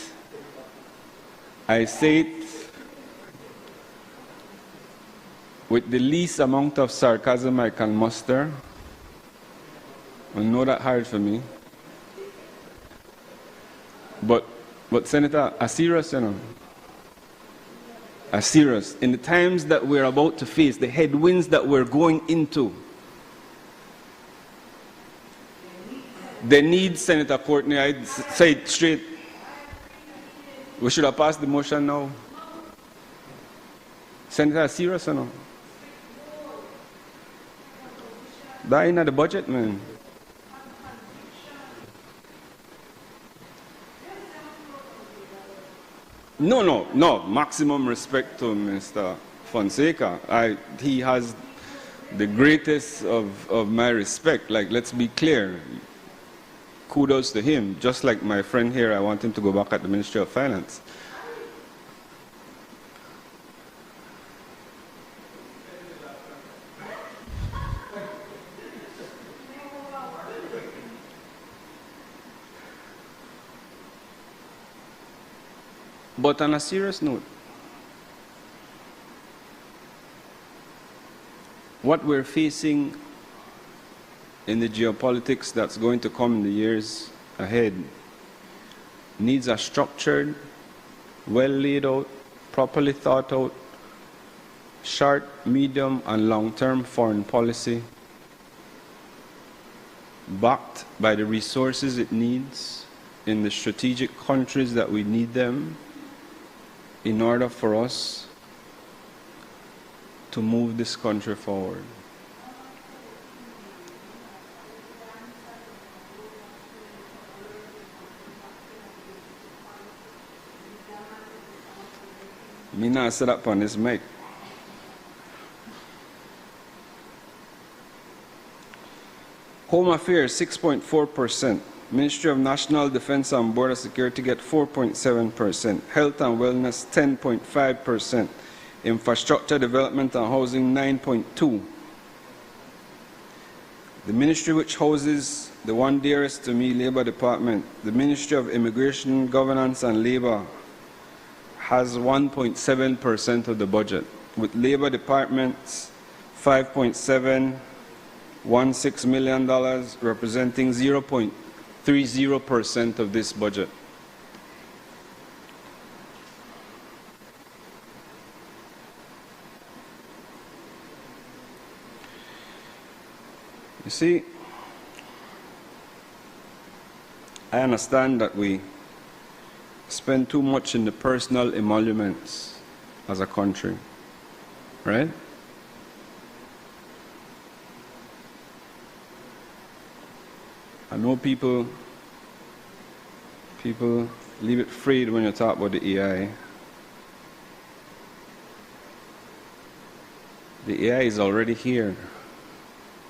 with the least amount of sarcasm I can muster. I know that hard for me. But Senator, a serious, a serious. In the times that we're about to face, the headwinds that we're going into, they need, Senator Courtney, I say it straight, we should have passed the motion now. Senator, serious or no? That ain't the budget, man. No. Maximum respect to Mr. Fonseca. He has the greatest of my respect. Like, let's be clear. Kudos to him. Just like my friend here, I want him to go back at the Ministry of Finance. But on a serious note, what we're facing in the geopolitics that's going to come in the years ahead needs a structured, well laid out, properly thought out, short, medium, and long-term foreign policy backed by the resources it needs in the strategic countries that we need them in order for us to move this country forward. Me not set up on this mic. Home Affairs, 6.4%. Ministry of National Defense and Border Security get 4.7%. Health and Wellness, 10.5%. Infrastructure Development and Housing, 9.2%. The ministry which houses the one dearest to me, Labour Department, the Ministry of Immigration, Governance and Labour, has 1.7% of the budget, with Labour Department's $5.716 million representing 0.30% of this budget. You see, I understand that we spend too much in the personal emoluments as a country, right? I know people leave it frayed when you talk about the AI. The AI is already here.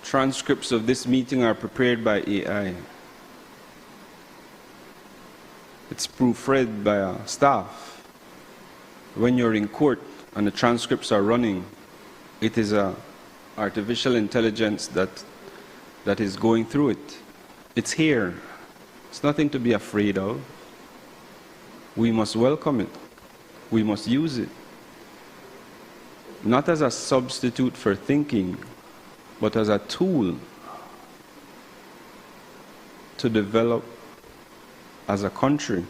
Transcripts of this meeting are prepared by AI. It's proofread by our staff. When you're in court and the transcripts are running, it is artificial intelligence that is going through it. It's here. It's nothing to be afraid of. We must welcome it. We must use it. Not as a substitute for thinking, but as a tool to develop as a country.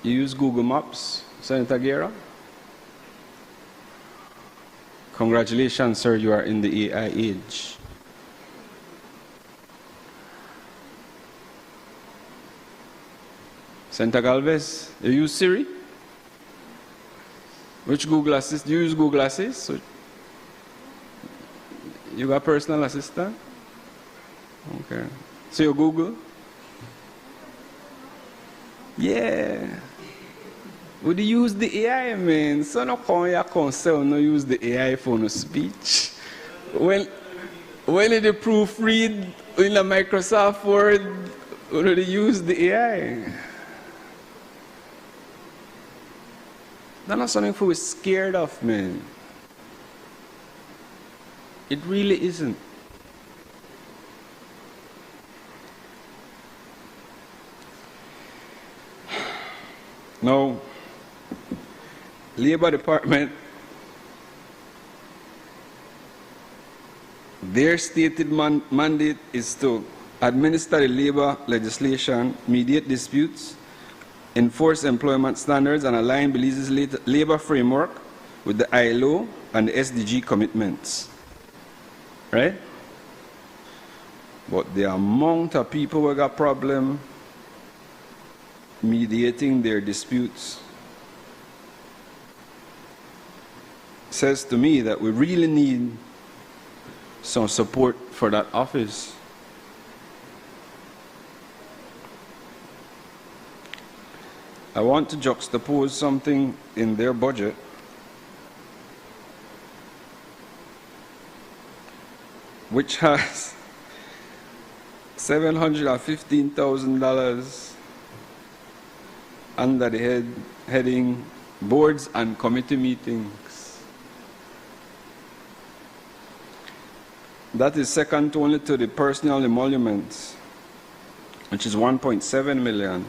You use Google Maps, Senator Guerra? Congratulations, sir, you are in the AI age. Senator Galvez, you use Siri? Which Google Assistant? Do you use Google Assist? You got personal assistant? Okay. So you Google? Yeah. Would you use the AI, man? So no come here concern no use the AI for no speech. When did you proofread in a Microsoft Word, would you use the AI? That's not something for we're scared of, man. It really isn't. No. Labor Department, their stated mandate is to administer the labor legislation, mediate disputes, enforce employment standards, and align Belize's labor framework with the ILO and the SDG commitments. Right? But the amount of people who got problem mediating their disputes says to me that we really need some support for that office. I want to juxtapose something in their budget which has $715,000 under the heading Boards and Committee Meetings. That is second only to the personal emoluments, which is 1.7 million.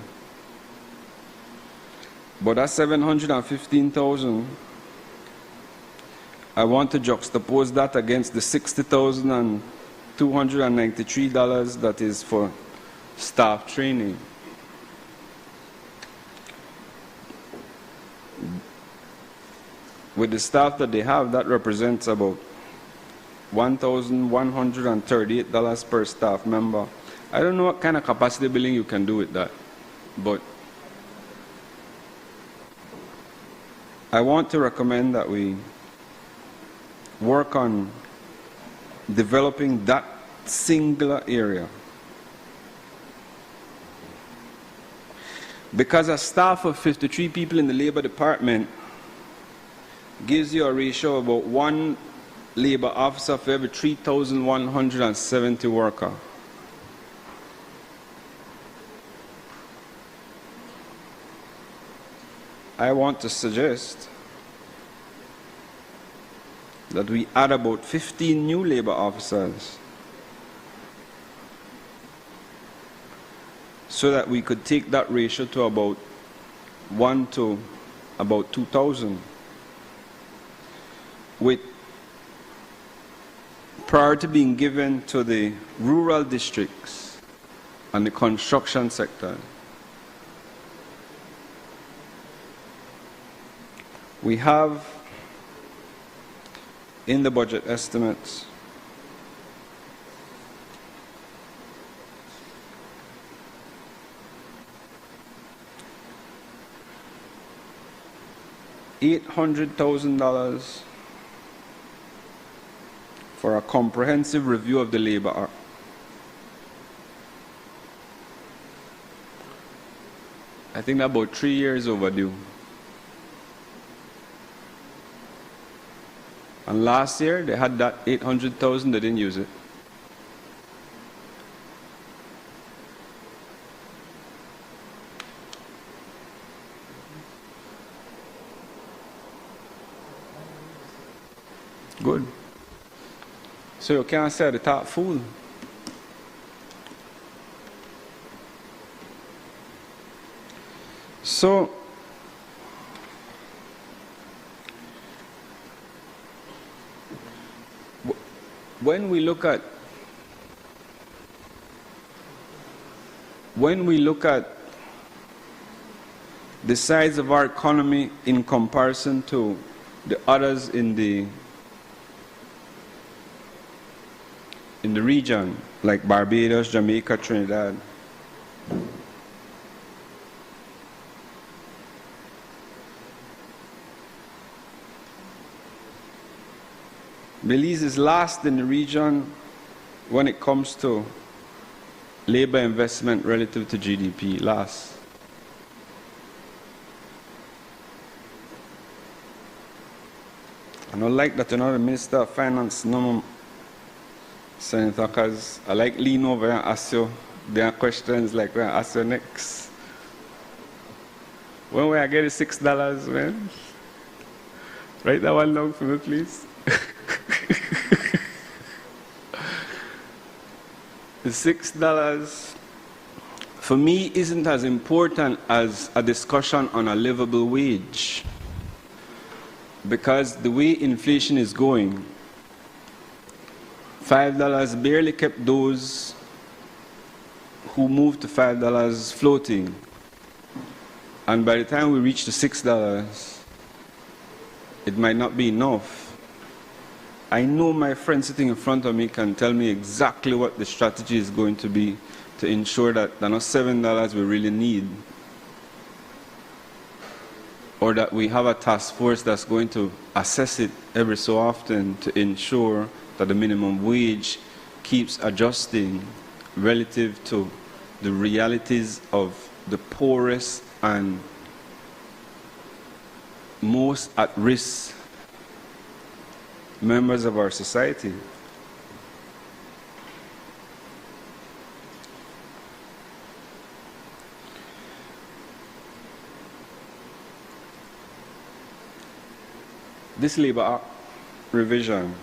But that 715,000, I want to juxtapose that against the $60,293 that is for staff training. With the staff that they have, that represents about $1,138 per staff member. I don't know what kind of capacity building you can do with that, but I want to recommend that we work on developing that singular area. Because a staff of 53 people in the Labor Department gives you a ratio of about 1 labor officer for every 3,170 workers. I want to suggest that we add about 15 new labor officers so that we could take that ratio to about 1 to about 2,000, with priority being given to the rural districts and the construction sector. We have in the budget estimates $800,000 for a comprehensive review of the Labor Act. I think that's about 3 years overdue. And last year, they had that 800,000, they didn't use it. Good. So you can't say the top fool. So, when we look at the size of our economy in comparison to the others in the region, like Barbados, Jamaica, Trinidad. Belize is last in the region when it comes to labor investment relative to GDP, last. I don't like that you're not the Minister of Finance, no, Senator, because I like lean over and ask you their questions like when I ask you next. When will I get the $6, man? Write that one down for me, please. The $6 for me isn't as important as a discussion on a livable wage, because the way inflation is going, $5 barely kept those who moved to $5 floating, and by the time we reach the $6, it might not be enough. I know my friend sitting in front of me can tell me exactly what the strategy is going to be to ensure that there are not $7 we really need, or that we have a task force that's going to assess it every so often to ensure that the minimum wage keeps adjusting relative to the realities of the poorest and most at risk members of our society. This Labour Act revision,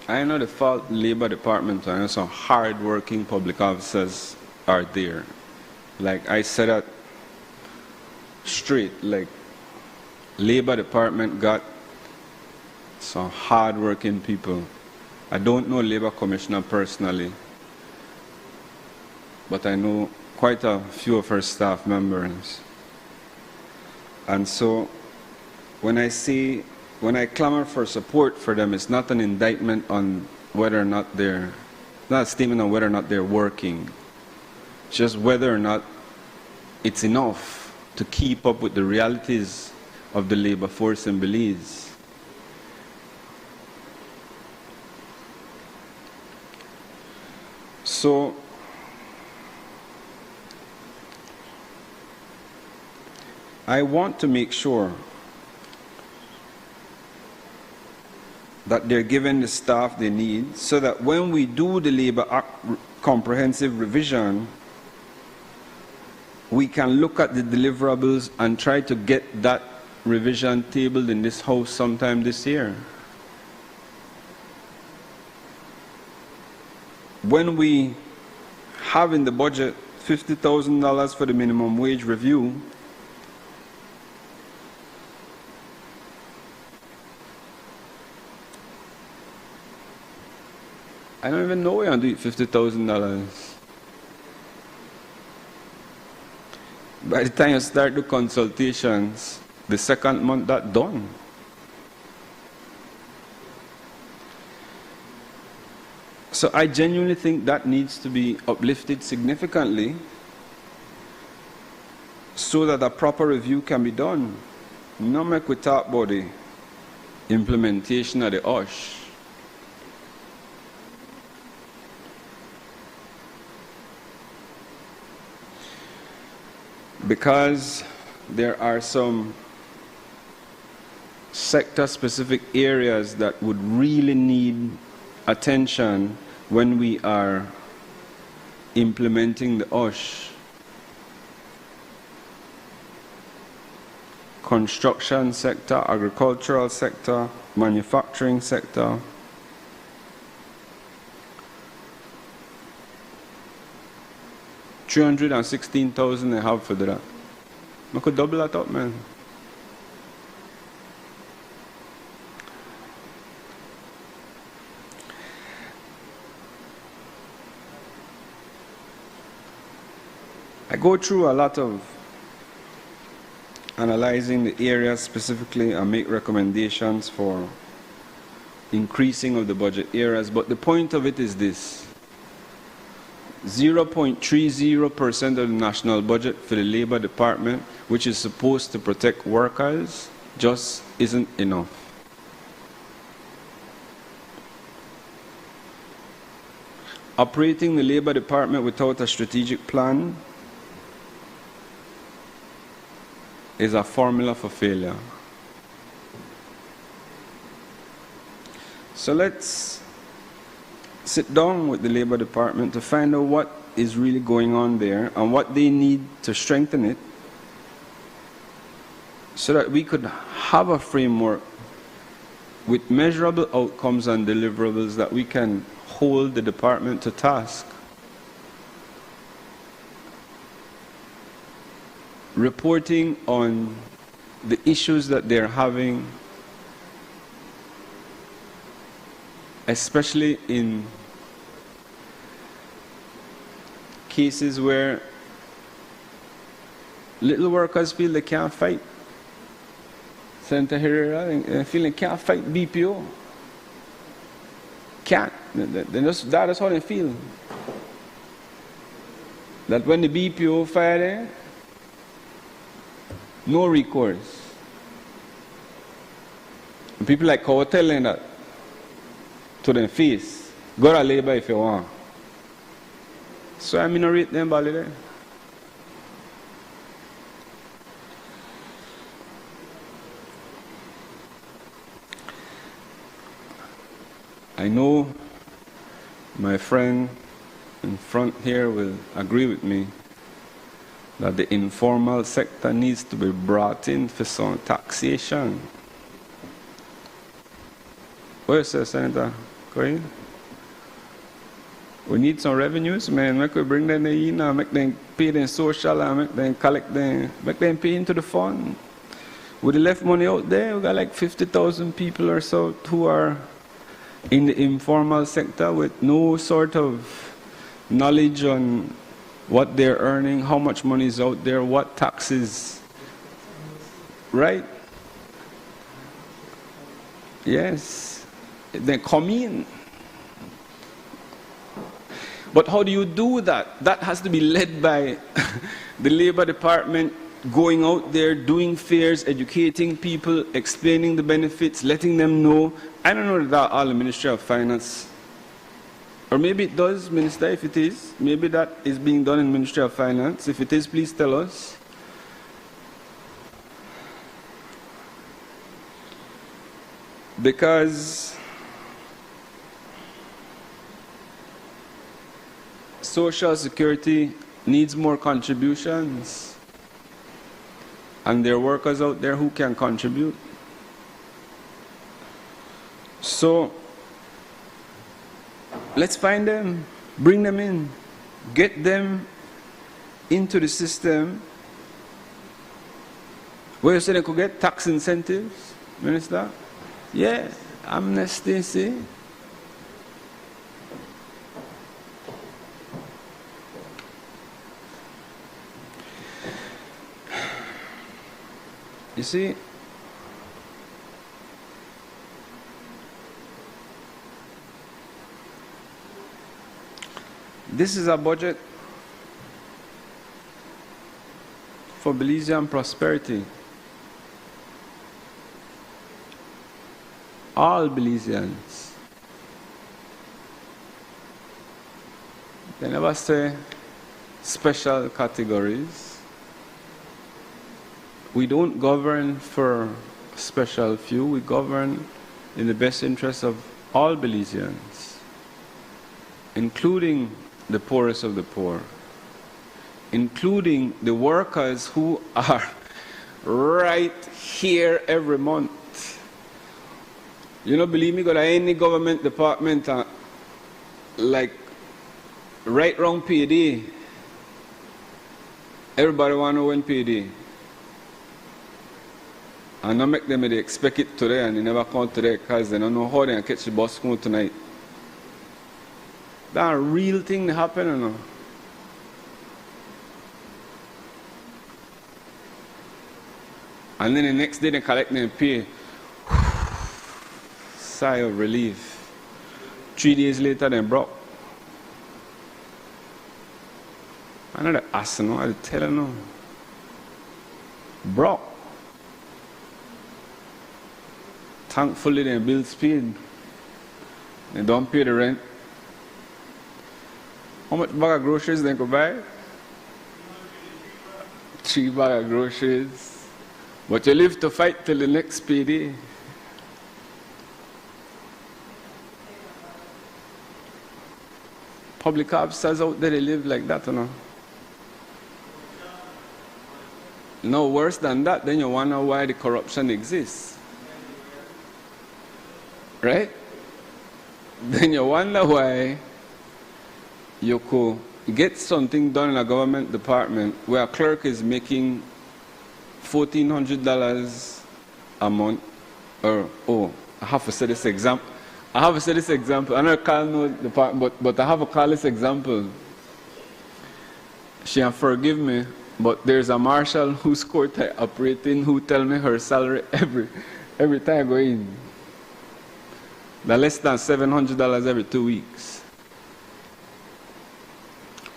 I know the fault Labour Department, I know some hard-working public officers are there. Like I said that straight, like Labour Department got some hard-working people. I don't know Labour Commissioner personally, but I know quite a few of her staff members. And so when I clamor for support for them, it's not an indictment on whether or not they're, not a statement on whether or not they're working, just whether or not it's enough to keep up with the realities of the labor force in Belize. So I want to make sure that they're given the staff they need so that when we do the Labour Act comprehensive revision, we can look at the deliverables and try to get that revision tabled in this House sometime this year. When we have in the budget $50,000 for the minimum wage review, I don't even know where I'm doing $50,000. By the time you start the consultations, the second month that's done. So I genuinely think that needs to be uplifted significantly so that a proper review can be done. No make we talk about the implementation of the OSH. Because there are some sector-specific areas that would really need attention when we are implementing the OSH. Construction sector, agricultural sector, manufacturing sector. $316,000 they have for that. I could double that up, man. I go through a lot of analyzing the areas specifically and make recommendations for increasing of the budget areas, but the point of it is this. 0.30% of the national budget for the Labor Department, which is supposed to protect workers, just isn't enough. Operating the Labor Department without a strategic plan is a formula for failure. So let's sit down with the Labor Department to find out what is really going on there and what they need to strengthen it so that we could have a framework with measurable outcomes and deliverables that we can hold the department to task. Reporting on the issues that they're having, especially in cases where little workers feel they can't fight. Senator Herrera, they feel they can't fight BPO. Can't. That's how they feel. That when the BPO fire there, no recourse. And people like Kowa telling that to their face, go to labor if you want. So I minorate them bally there. I know my friend in front here will agree with me that the informal sector needs to be brought in for some taxation. What you say, Senator Cohen? We need some revenues, man. Make we bring them in and make them pay them social and make them collect them, make them pay into the fund. With the left money out there, we got like 50,000 people or so who are in the informal sector with no sort of knowledge on what they're earning, how much money is out there, what taxes, right? Yes, they come in. But how do you do that? That has to be led by the Labor Department going out there, doing fairs, educating people, explaining the benefits, letting them know. I don't know that all the Ministry of Finance, or maybe it does, Minister, if it is. Maybe that is being done in Ministry of Finance. If it is, please tell us. Because Social Security needs more contributions. And there are workers out there who can contribute. So, let's find them, bring them in, get them into the system where you say they could get tax incentives, Minister? Yeah, amnesty, see? You see, this is a budget for Belizean prosperity. All Belizeans. They never say special categories. We don't govern for a special few, we govern in the best interest of all Belizeans, including the poorest of the poor, including the workers who are right here every month. You know, believe me, got any government department like right round payday, everybody want to know when payday. And I make them they expect it today and they never come today because they don't know how they can catch the bus home tonight. That a real thing that happen or no? And then the next day they collect their pay. Sigh of relief. 3 days later they broke. I know the ass, no, I tell you no. Broke. Thankfully their bills paid. They don't pay the rent. How much bag of groceries they could buy? 3 bags of groceries. But you live to fight till the next payday. Public officers out there, they live like that, you know. No, worse than that, then you wonder why the corruption exists. Right? Then you wonder why you could get something done in a government department where a clerk is making $1,400 a month, or, oh, I have to say this example. I have to say this example. I don't call no department, but I have to call this example. She can forgive me, but there's a marshal whose court I operate in who tell me her salary every time I go in. They're less than $700 every 2 weeks.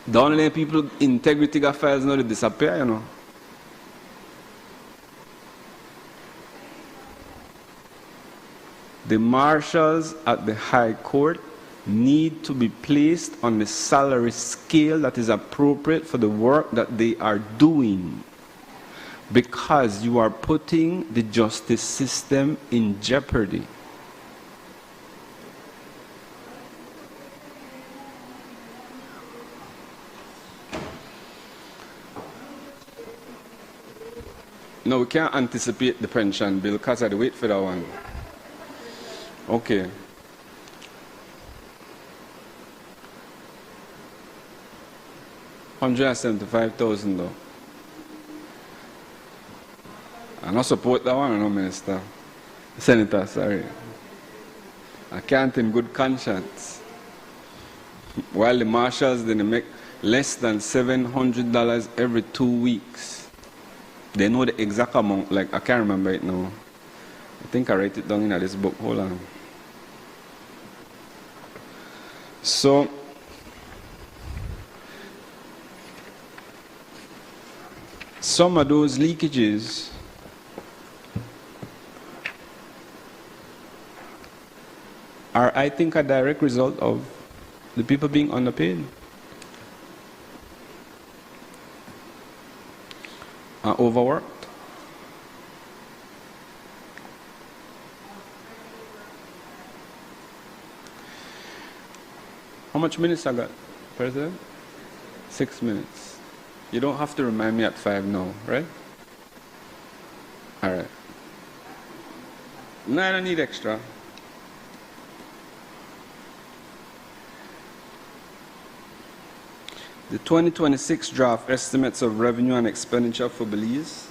The only people integrity got files now they disappear, you know. The marshals at the High Court need to be placed on the salary scale that is appropriate for the work that they are doing, because you are putting the justice system in jeopardy. No, we can't anticipate the pension bill because I had to wait for that one. Okay. $175,000 though. I don't support that one, no, Minister. Senator, sorry. I can't in good conscience. While the marshals didn't make less than $700 every 2 weeks. They know the exact amount, like I can't remember it now. I think I write it down in this book. Hold on. So, some of those leakages are, I think, a direct result of the people being underpaid. Overworked. How much minutes I got, President? 6 minutes. You don't have to remind me at 5 now, right? All right. No, I don't need extra. The 2026 draft estimates of revenue and expenditure for Belize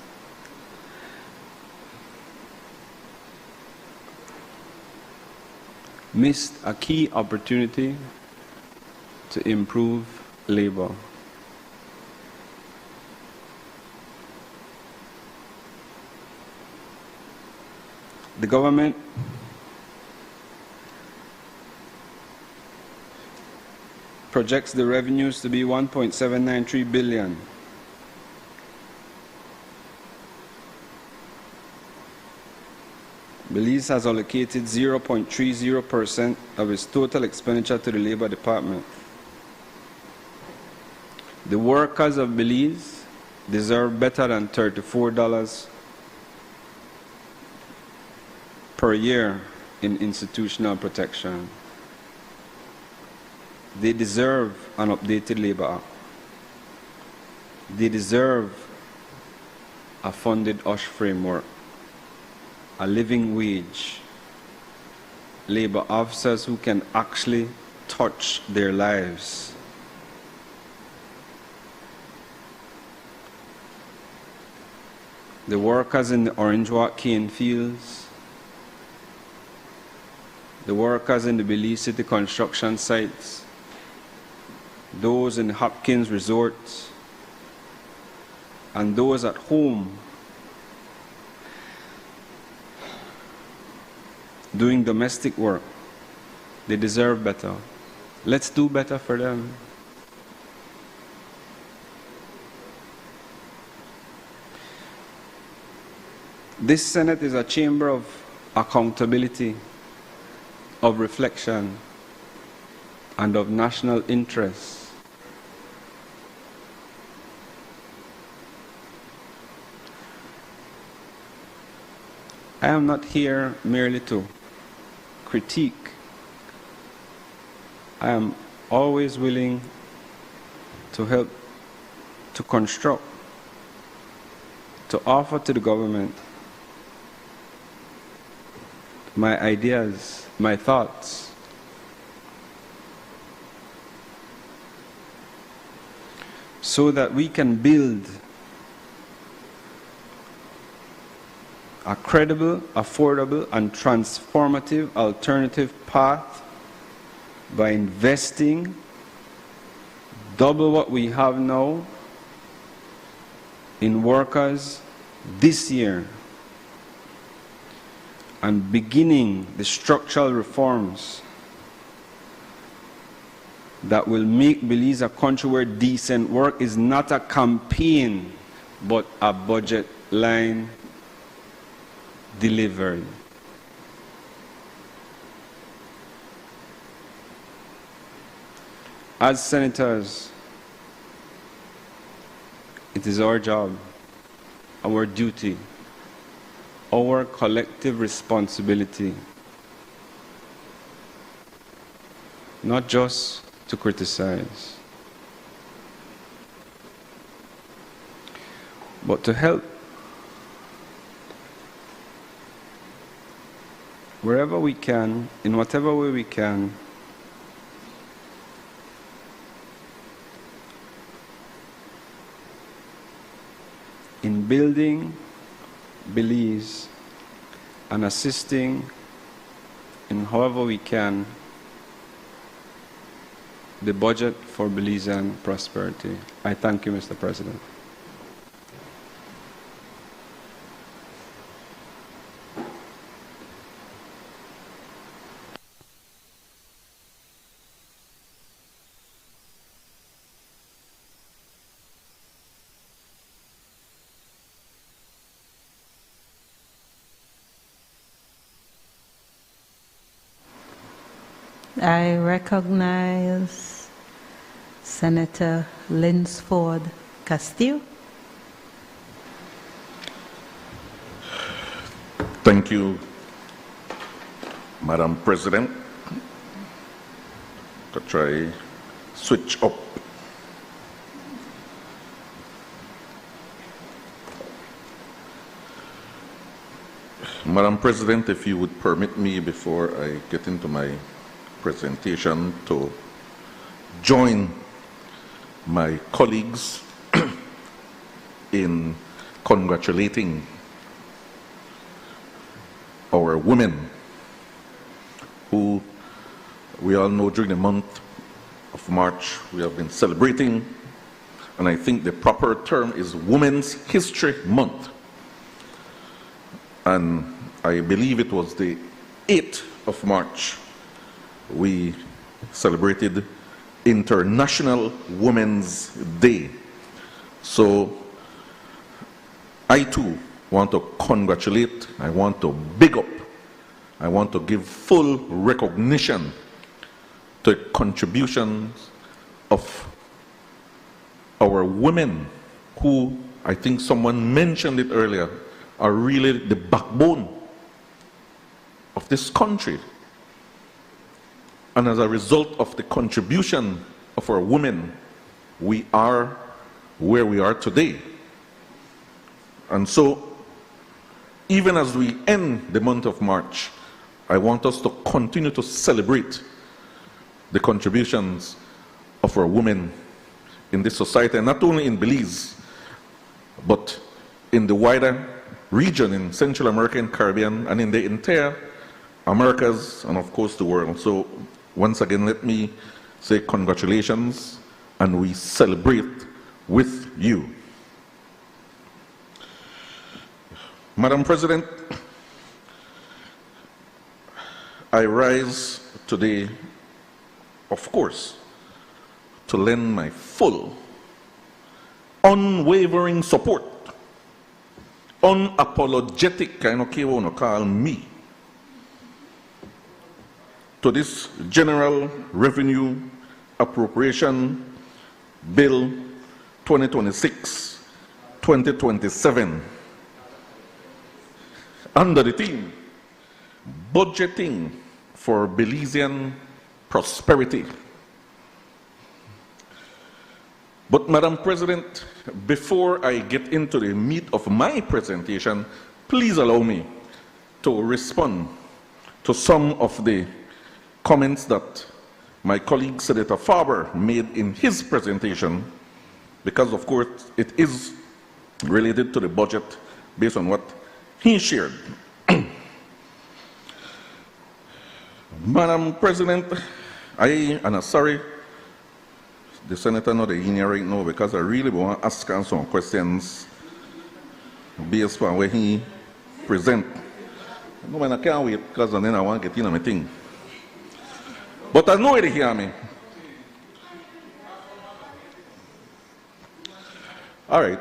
missed a key opportunity to improve labor. The government projects the revenues to be $1.793 billion. Belize has allocated 0.30% of its total expenditure to the Labor Department. The workers of Belize deserve better than $34 per year in institutional protection. They deserve an updated Labor Act. They deserve a funded OSH framework, a living wage, labor officers who can actually touch their lives. The workers in the orange walk cane fields, the workers in the Belize City construction sites, those in the Hopkins resorts, and those at home doing domestic work. They deserve better. Let's do better for them. This Senate is a chamber of accountability, of reflection, and of national interest. I am not here merely to critique. I am always willing to help, to construct, to offer to the government my ideas, my thoughts. So that we can build a credible, affordable, and transformative alternative path by investing double what we have now in workers this year and beginning the structural reforms that will make Belize a country where decent work is not a campaign but a budget line delivered. As senators, it is our job, our duty, our collective responsibility, not just to criticize, but to help wherever we can, in whatever way we can, in building Belize and assisting in however we can the budget for Belizean prosperity. I thank you, Mr. President. I recognize Senator Linsford Castillo. Thank you, Madam President. To try switch up. Madam President, if you would permit me before I get into my presentation to join my colleagues in congratulating our women who we all know during the month of March we have been celebrating, and I think the proper term is Women's History Month. And I believe it was the 8th of March we celebrated International Women's Day. So I too want to congratulate, I want to big up, I want to give full recognition to contributions of our women who, I think someone mentioned it earlier, are really the backbone of this country. And as a result of the contribution of our women, we are where we are today. And so, even as we end the month of March, I want us to continue to celebrate the contributions of our women in this society, and not only in Belize, but in the wider region, in Central America and Caribbean, and in the entire Americas, and of course the world. So once again, let me say congratulations, and we celebrate with you. Madam President, I rise today, of course, to lend my full, unwavering support, unapologetic, I don't care what you call me, to this General Revenue Appropriation Bill 2026-2027 under the theme Budgeting for Belizean Prosperity. But, Madam President, before I get into the meat of my presentation, please allow me to respond to some of the comments that my colleague Senator Farber made in his presentation, because of course it is related to the budget based on what he shared. Madam President, I'm sorry, the Senator not in here right now because I really want to ask him some questions based on where he present. No, man, I can't wait because then I want to get in on my thing. But I know he hear me. All right.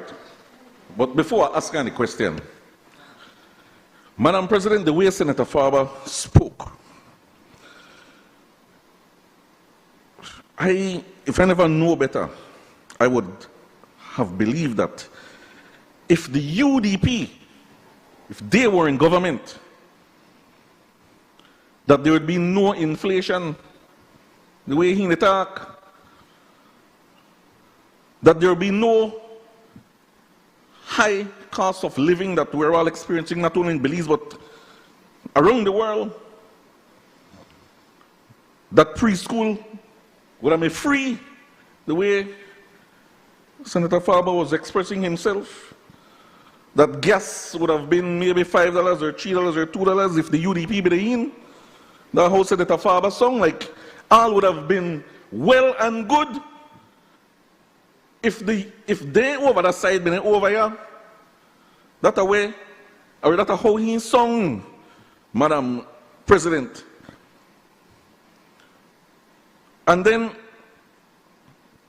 But before I ask any question, Madam President, the way Senator Farber spoke, if I never knew better, I would have believed that if the UDP, if they were in government, that there would be no inflation, the way he talk, that there would be no high cost of living that we're all experiencing, not only in Belize, but around the world, that preschool would have been free, the way Senator Farber was expressing himself, that gas would have been maybe $5 or $3 or $2 if the UDP be in. The whole Senator Farber song, like, all would have been well and good if they over that side been over here. That a way, or that a how he sung, Madam President. And then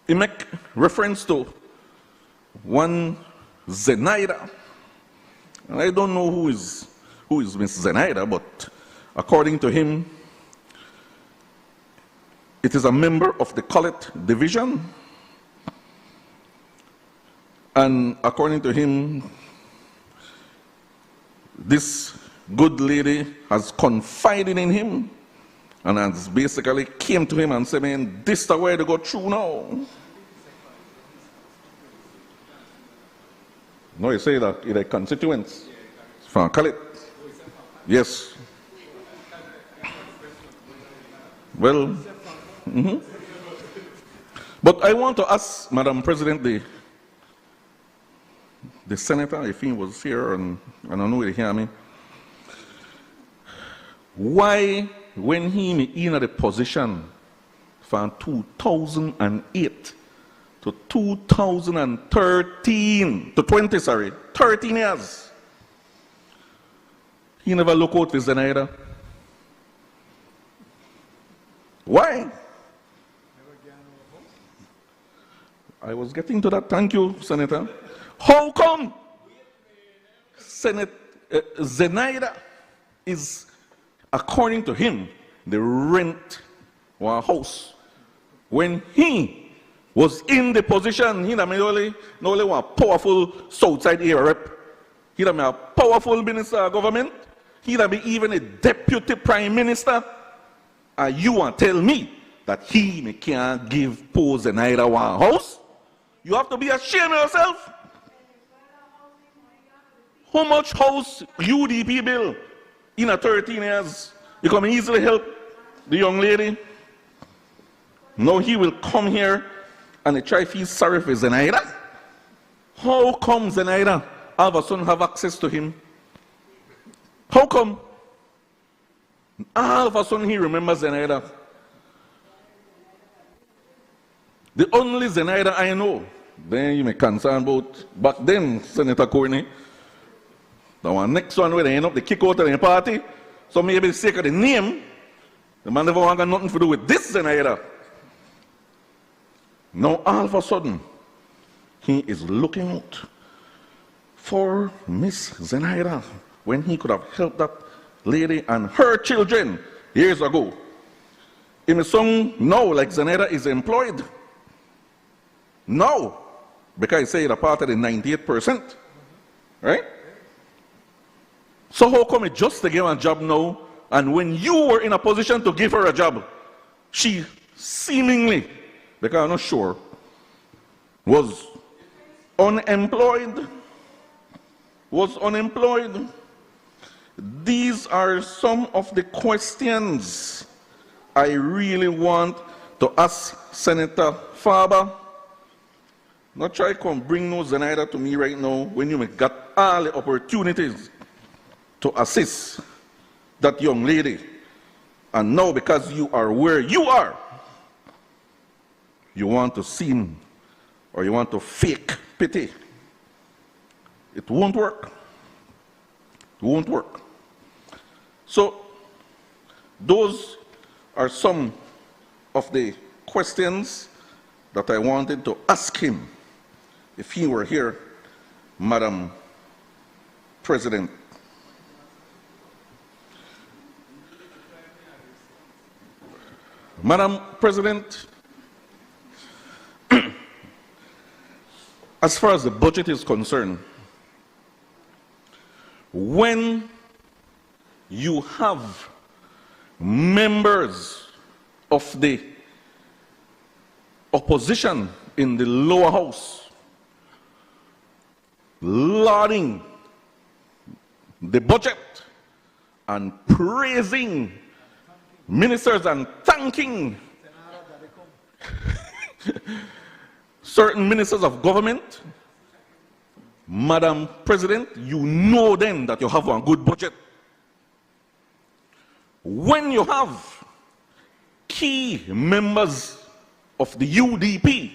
he make reference to one Zenaida. And I don't know who is Miss Zenaida, but according to him, it is a member of the Collect Division. And according to him, this good lady has confided in him and has basically came to him and said, man, this is the way to go through now. No, you say that in a constituents from Collect. Yes. Well, but I want to ask, Madam President, the Senator, if he was here, and I don't know if he hear me, why, when he in the position from 2008 to 2013, to 13 years, he never look out for Zenaida? Why? I was getting to that. Thank you, Senator. How come Zenaida is, according to him, the rent one house when he was in the position? He not only one powerful Southside area rep, he not a powerful minister of government, he not be even a deputy prime minister. And you want to tell me that he can't give poor Zenaida one house? You have to be ashamed of yourself. How much house UDP bill in a 13 years? You can easily help the young lady. Now he will come here and try to feel sorry for Zenaida. How come Zenaida all of a sudden have access to him? How come? All of a sudden he remembers Zenaida. The only Zenaida I know, then you may concern about back then, Senator Courtney, the one next one where they end up the kick out of the party, so maybe the sake of the name, The man never got nothing to do with this then either. Now all of a sudden, he is looking out for Miss Zenaida when he could have helped that lady and her children years ago. In the song now, like Zenaida is employed. Now, because I say it a part of the 98%, right? So how come it just to give her a job now, and when you were in a position to give her a job, she seemingly, because I'm not sure, was unemployed? These are some of the questions I really want to ask Senator Faber. Not try to come bring no Zenaida to me right now when you got all the opportunities to assist that young lady. And now because you are where you are, you want to seem or you want to fake pity. It won't work. It won't work. So those are some of the questions that I wanted to ask him if he were here, Madam President. Madam President, as far as the budget is concerned, when you have members of the opposition in the lower house lauding the budget and praising ministers and thanking certain ministers of government, Madam President, you know then that you have a good budget. When you have key members of the UDP,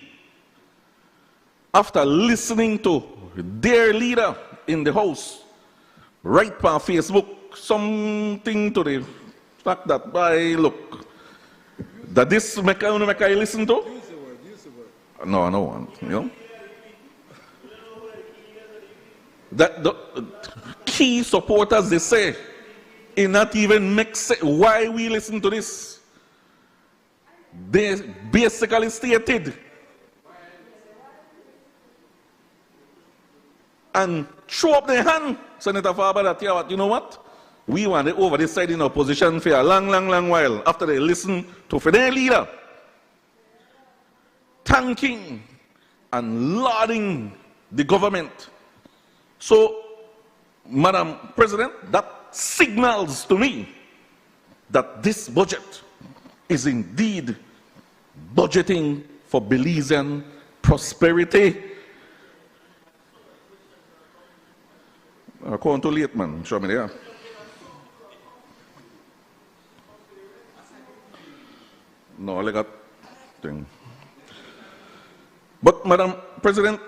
after listening to their leader in the House, write on Facebook something to the fact that, look, that this make I listen to? Use the word. No, I don't want, you know. That the key supporters, they say, it not even makes sense. Why we listen to this? They basically stated and throw up their hand, Senator Faber, that you know what? We want it over this side in opposition for a long while after they listen to their leader thanking and lauding the government. So, Madam President, that signals to me that this budget is indeed budgeting for Belizean prosperity. I'm going too late, man. Show me there. No, I got thing. But, Madam President,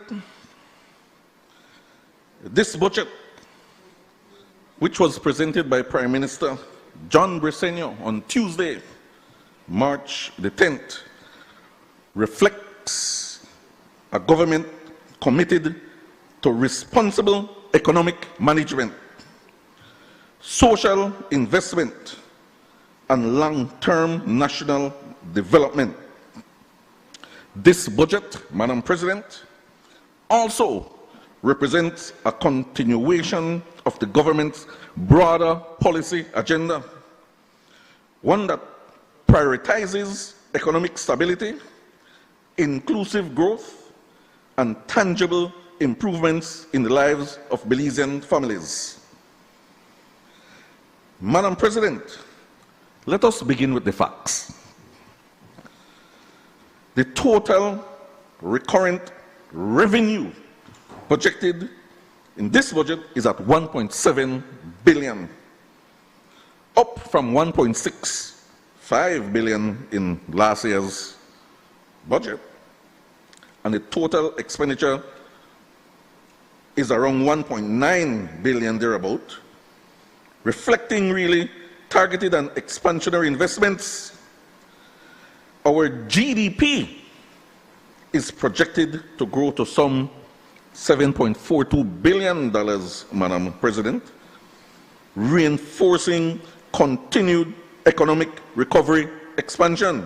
this budget, which was presented by Prime Minister John Briceño on Tuesday, March the 10th, reflects a government committed to responsible economic management, social investment, and long-term national development. This budget, Madam President, also represents a continuation of the government's broader policy agenda, one that prioritizes economic stability, inclusive growth, and tangible improvements in the lives of Belizean families. Madam President, let us begin with the facts. The total recurrent revenue projected in this budget is at 1.7 billion, up from 1.65 billion in last year's budget. And the total expenditure is around 1.9 billion thereabout, reflecting really targeted and expansionary investments, our GDP is projected to grow to some $7.42 billion, Madam President, reinforcing continued economic recovery expansion.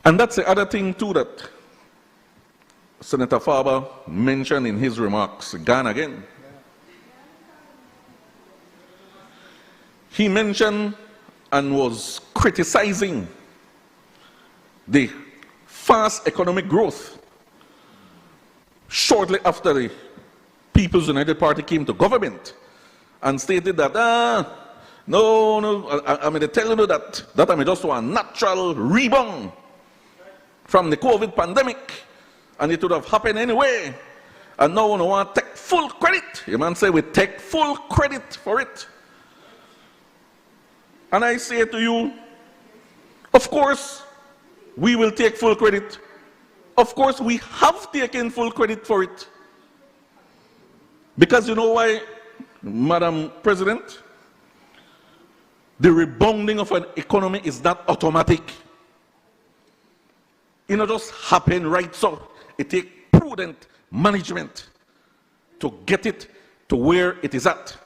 And that's the other thing too that Senator Farber mentioned in his remarks, again and again. He mentioned and was criticizing the fast economic growth shortly after the People's United Party came to government and stated that, no, I mean, they tell you that I mean just a natural rebound from the COVID pandemic, and it would have happened anyway. And now we want to take full credit. You man say we take full credit for it. And I say to you, of course, we will take full credit. Of course, we have taken full credit for it. Because you know why, Madam President? The rebounding of an economy is not automatic. It not just happen right so. It takes prudent management to get it to where it is at.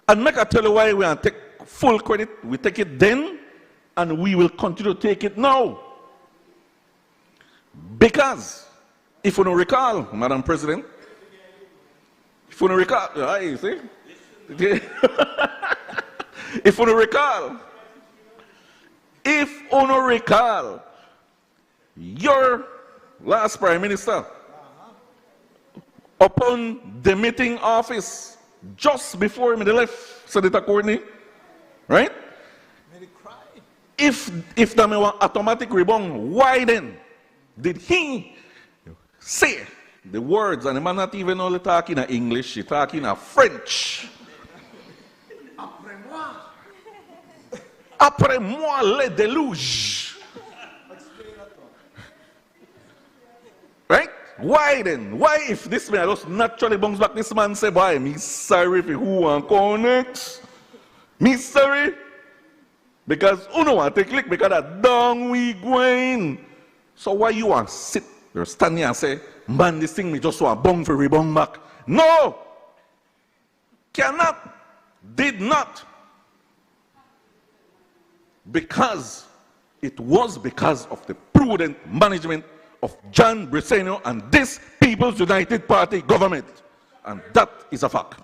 And make I tell you why we are take full credit. We take it then, and we will continue to take it now. Because, if you don't recall, Madam President, if you don't recall, you see? If you don't recall, your last Prime Minister, upon demitting office, just before he left, Senator Courtney, right? If there was automatic rebound, why then did he say the words, and the man not even only talking in English, he talking in French. Après moi le déluge. Right? Why then? Why if this man just naturally bounce back, this man say, boy, me sorry for who want connect. Me sorry. Because who don't want to take click because that down we going. So why you want to sit or stand here and say, man, this thing me just want to bong for rebound back? No! Cannot. Did not. Because it was because of the prudent management of John Briceño and this People's United Party government. And that is a fact.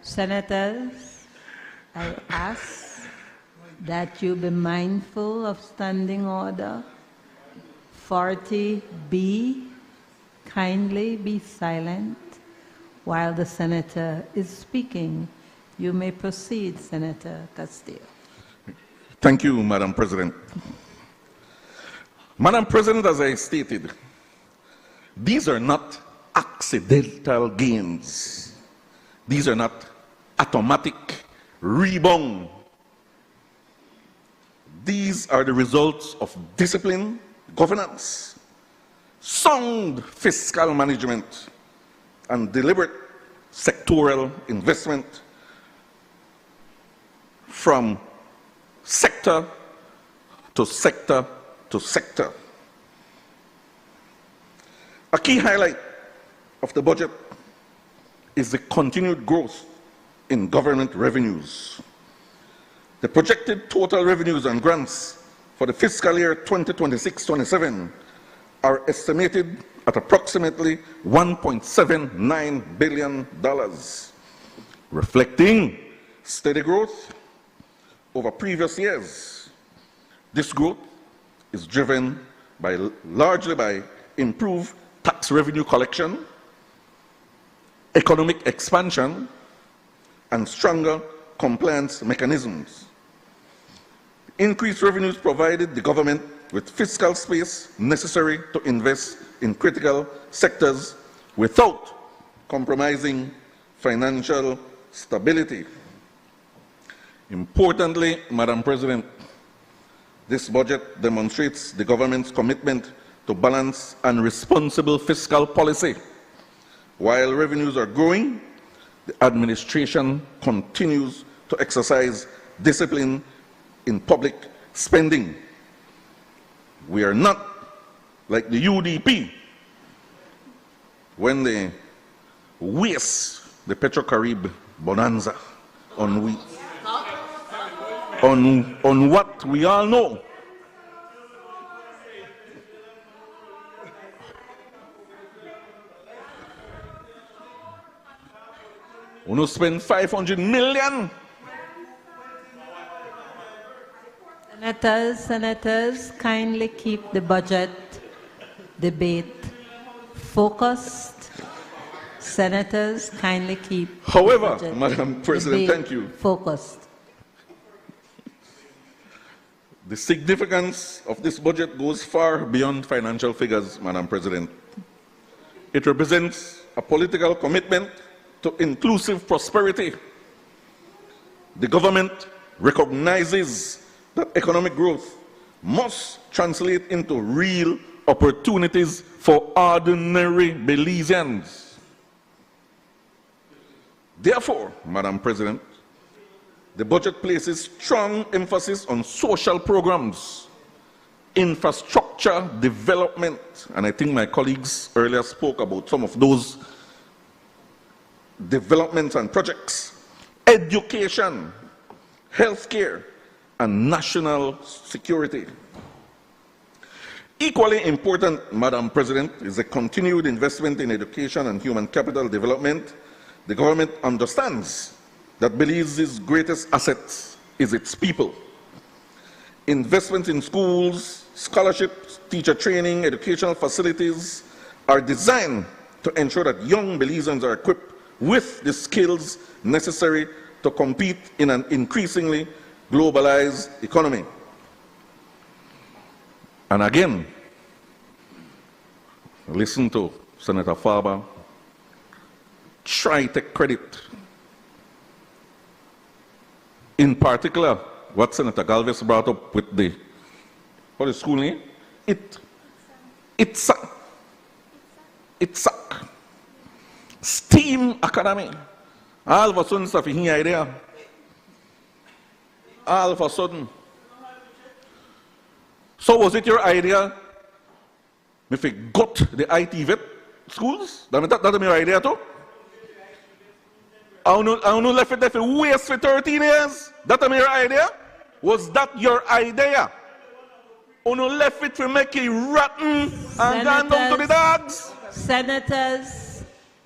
Senators, I ask that you be mindful of standing order. 40B, kindly be silent while the senator is speaking. You may proceed, Senator Castillo. Thank you, Madam President. Madam President, as I stated, these are not accidental gains. These are not automatic rebound. These are the results of discipline, governance, sound fiscal management, and deliberate sectoral investment from sector to sector to sector. A key highlight of the budget is the continued growth in government revenues. The projected total revenues and grants for the fiscal year 2026-27 are estimated at approximately $1.79 billion, reflecting steady growth over previous years. This growth is driven largely by improved tax revenue collection, economic expansion, and stronger compliance mechanisms. Increased revenues provided the government with fiscal space necessary to invest in critical sectors without compromising financial stability. Importantly, Madam President, this budget demonstrates the government's commitment to balanced and responsible fiscal policy. While revenues are growing, the administration continues to exercise discipline in public spending. We are not like the UDP when they waste the Petro-Carib bonanza on what we all know. We don't spend 500 million. Senators, kindly keep the budget debate focused. Senators, kindly keep However, the budget Madam President, debate thank you. focused. The significance of this budget goes far beyond financial figures, Madam President. It represents a political commitment to inclusive prosperity. The government recognizes that economic growth must translate into real opportunities for ordinary Belizeans. Therefore, Madam President, the budget places strong emphasis on social programs, infrastructure development, and I think my colleagues earlier spoke about some of those developments and projects, education, healthcare, and national security. Equally important, Madam President, is the continued investment in education and human capital development. The government understands that Belize's greatest asset is its people. Investments in schools, scholarships, teacher training, educational facilities are designed to ensure that young Belizeans are equipped with the skills necessary to compete in an increasingly globalized economy. And again, listen to Senator Farber, try to take credit. In particular, what Senator Galvez brought up with the, what is school name? It's STEAM Academy. All of a sudden, stuff in here idea. All of a sudden. So was it your idea if we got the IT vet schools? That's your idea too? I don't left it there for waste for 13 years. That's your idea? Was that your idea? You left it for make it rotten and gone down to the dogs?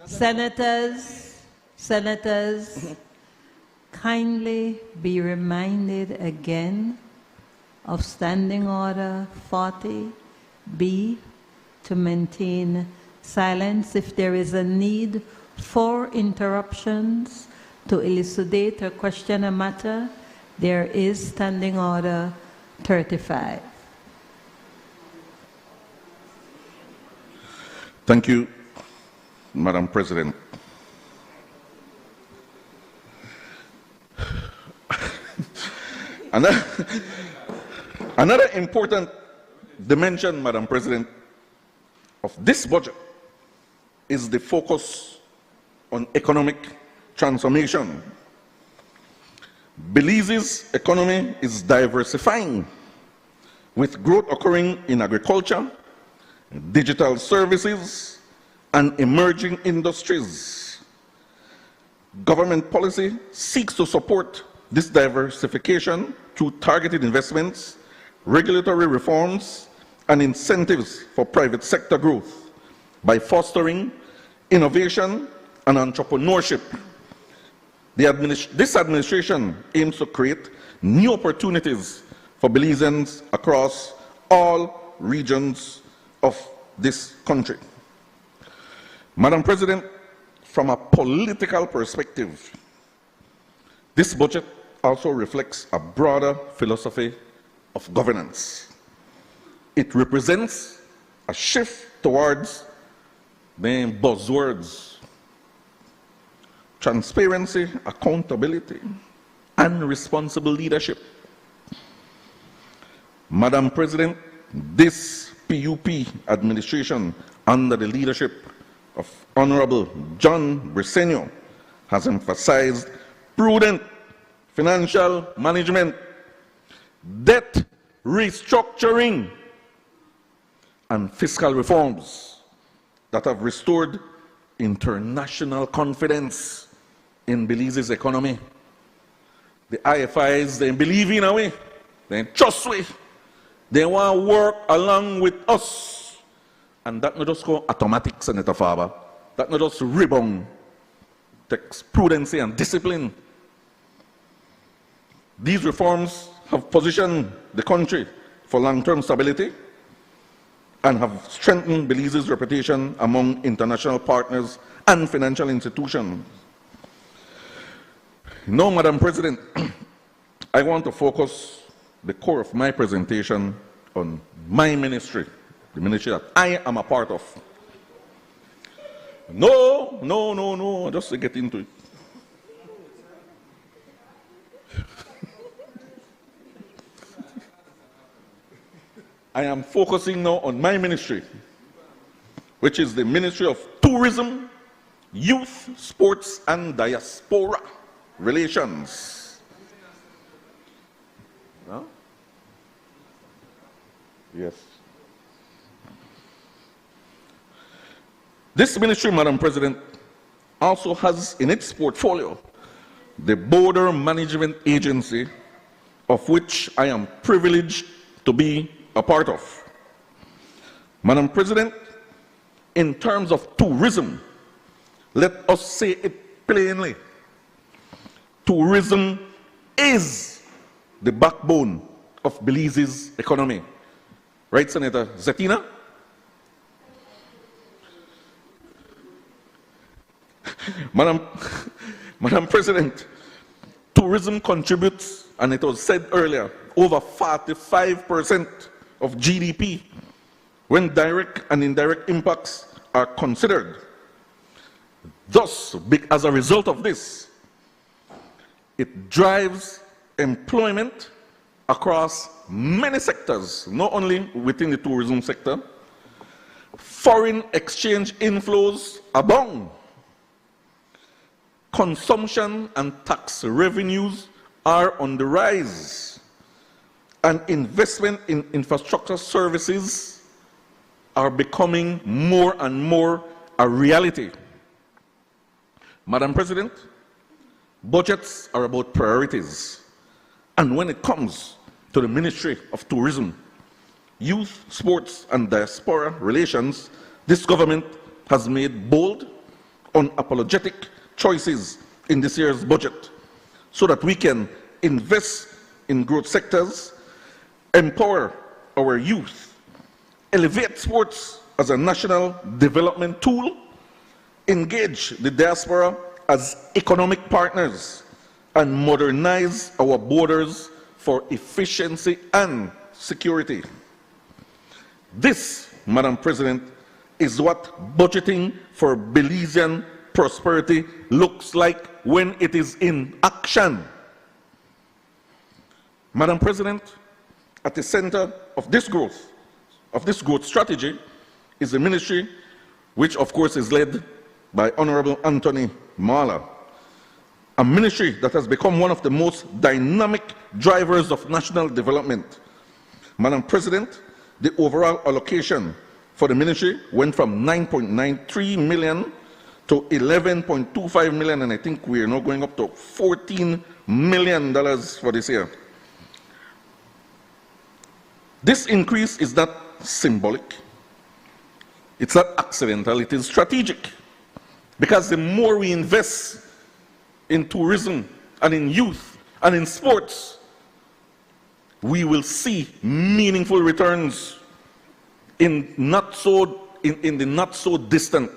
Senators, kindly be reminded again of Standing Order 40B to maintain silence if there is a need for interruptions to elucidate or question a matter. There is Standing Order 35. Thank you, Madam President. Another important dimension, Madam President, of this budget is the focus on economic transformation. Belize's economy is diversifying, with growth occurring in agriculture, digital services, and emerging industries. Government policy seeks to support this diversification through targeted investments, regulatory reforms, and incentives for private sector growth by fostering innovation and entrepreneurship. This administration aims to create new opportunities for Belizeans across all regions of this country. Madam President, from a political perspective, this budget also reflects a broader philosophy of governance. It represents a shift towards the buzzwords: transparency, accountability, and responsible leadership. Madam President, this PUP administration, under the leadership of Honorable John Briceño, has emphasized prudent financial management, debt restructuring, and fiscal reforms that have restored international confidence in Belize's economy. The IFIs, they believe in a way, they trust we, they want to work along with us. And that not just go automatic, Senator Faber. That not just rebound. Takes prudence and discipline. These reforms have positioned the country for long-term stability and have strengthened Belize's reputation among international partners and financial institutions. Now, Madam President, I want to focus the core of my presentation on my ministry, the ministry that I am a part of. No, just to get into it. I am focusing now on my ministry, which is the Ministry of Tourism, Youth, Sports, and Diaspora Relations. Huh? Yes. This ministry, Madam President, also has in its portfolio the Border Management Agency, of which I am privileged to be a part of. Madam President, in terms of tourism, let us say it plainly. Tourism is the backbone of Belize's economy. Right, Senator Zetina? Madam President, tourism contributes, and it was said earlier, over 45% of GDP when direct and indirect impacts are considered. Thus, as a result of this, it drives employment across many sectors, not only within the tourism sector. Foreign exchange inflows abound. Consumption and tax revenues are on the rise, and investment in infrastructure services are becoming more and more a reality. Madam President, budgets are about priorities, and when it comes to the Ministry of Tourism, Youth, Sports, and Diaspora Relations, this government has made bold, unapologetic choices in this year's budget so that we can invest in growth sectors, empower our youth, elevate sports as a national development tool, engage the diaspora as economic partners, and modernize our borders for efficiency and security. This, Madam President, is what budgeting for Belizean prosperity looks like when it is in action. Madam President, at the center of this growth strategy is a ministry which of course is led by Honorable Anthony Marla, a ministry that has become one of the most dynamic drivers of national development. Madam President, the overall allocation for the ministry went from 9.93 million to 11.25 million, and I think we are now going up to $14 million for this year. This increase is not symbolic, it's not accidental, it is strategic. Because the more we invest in tourism and in youth and in sports, we will see meaningful returns in the not so distant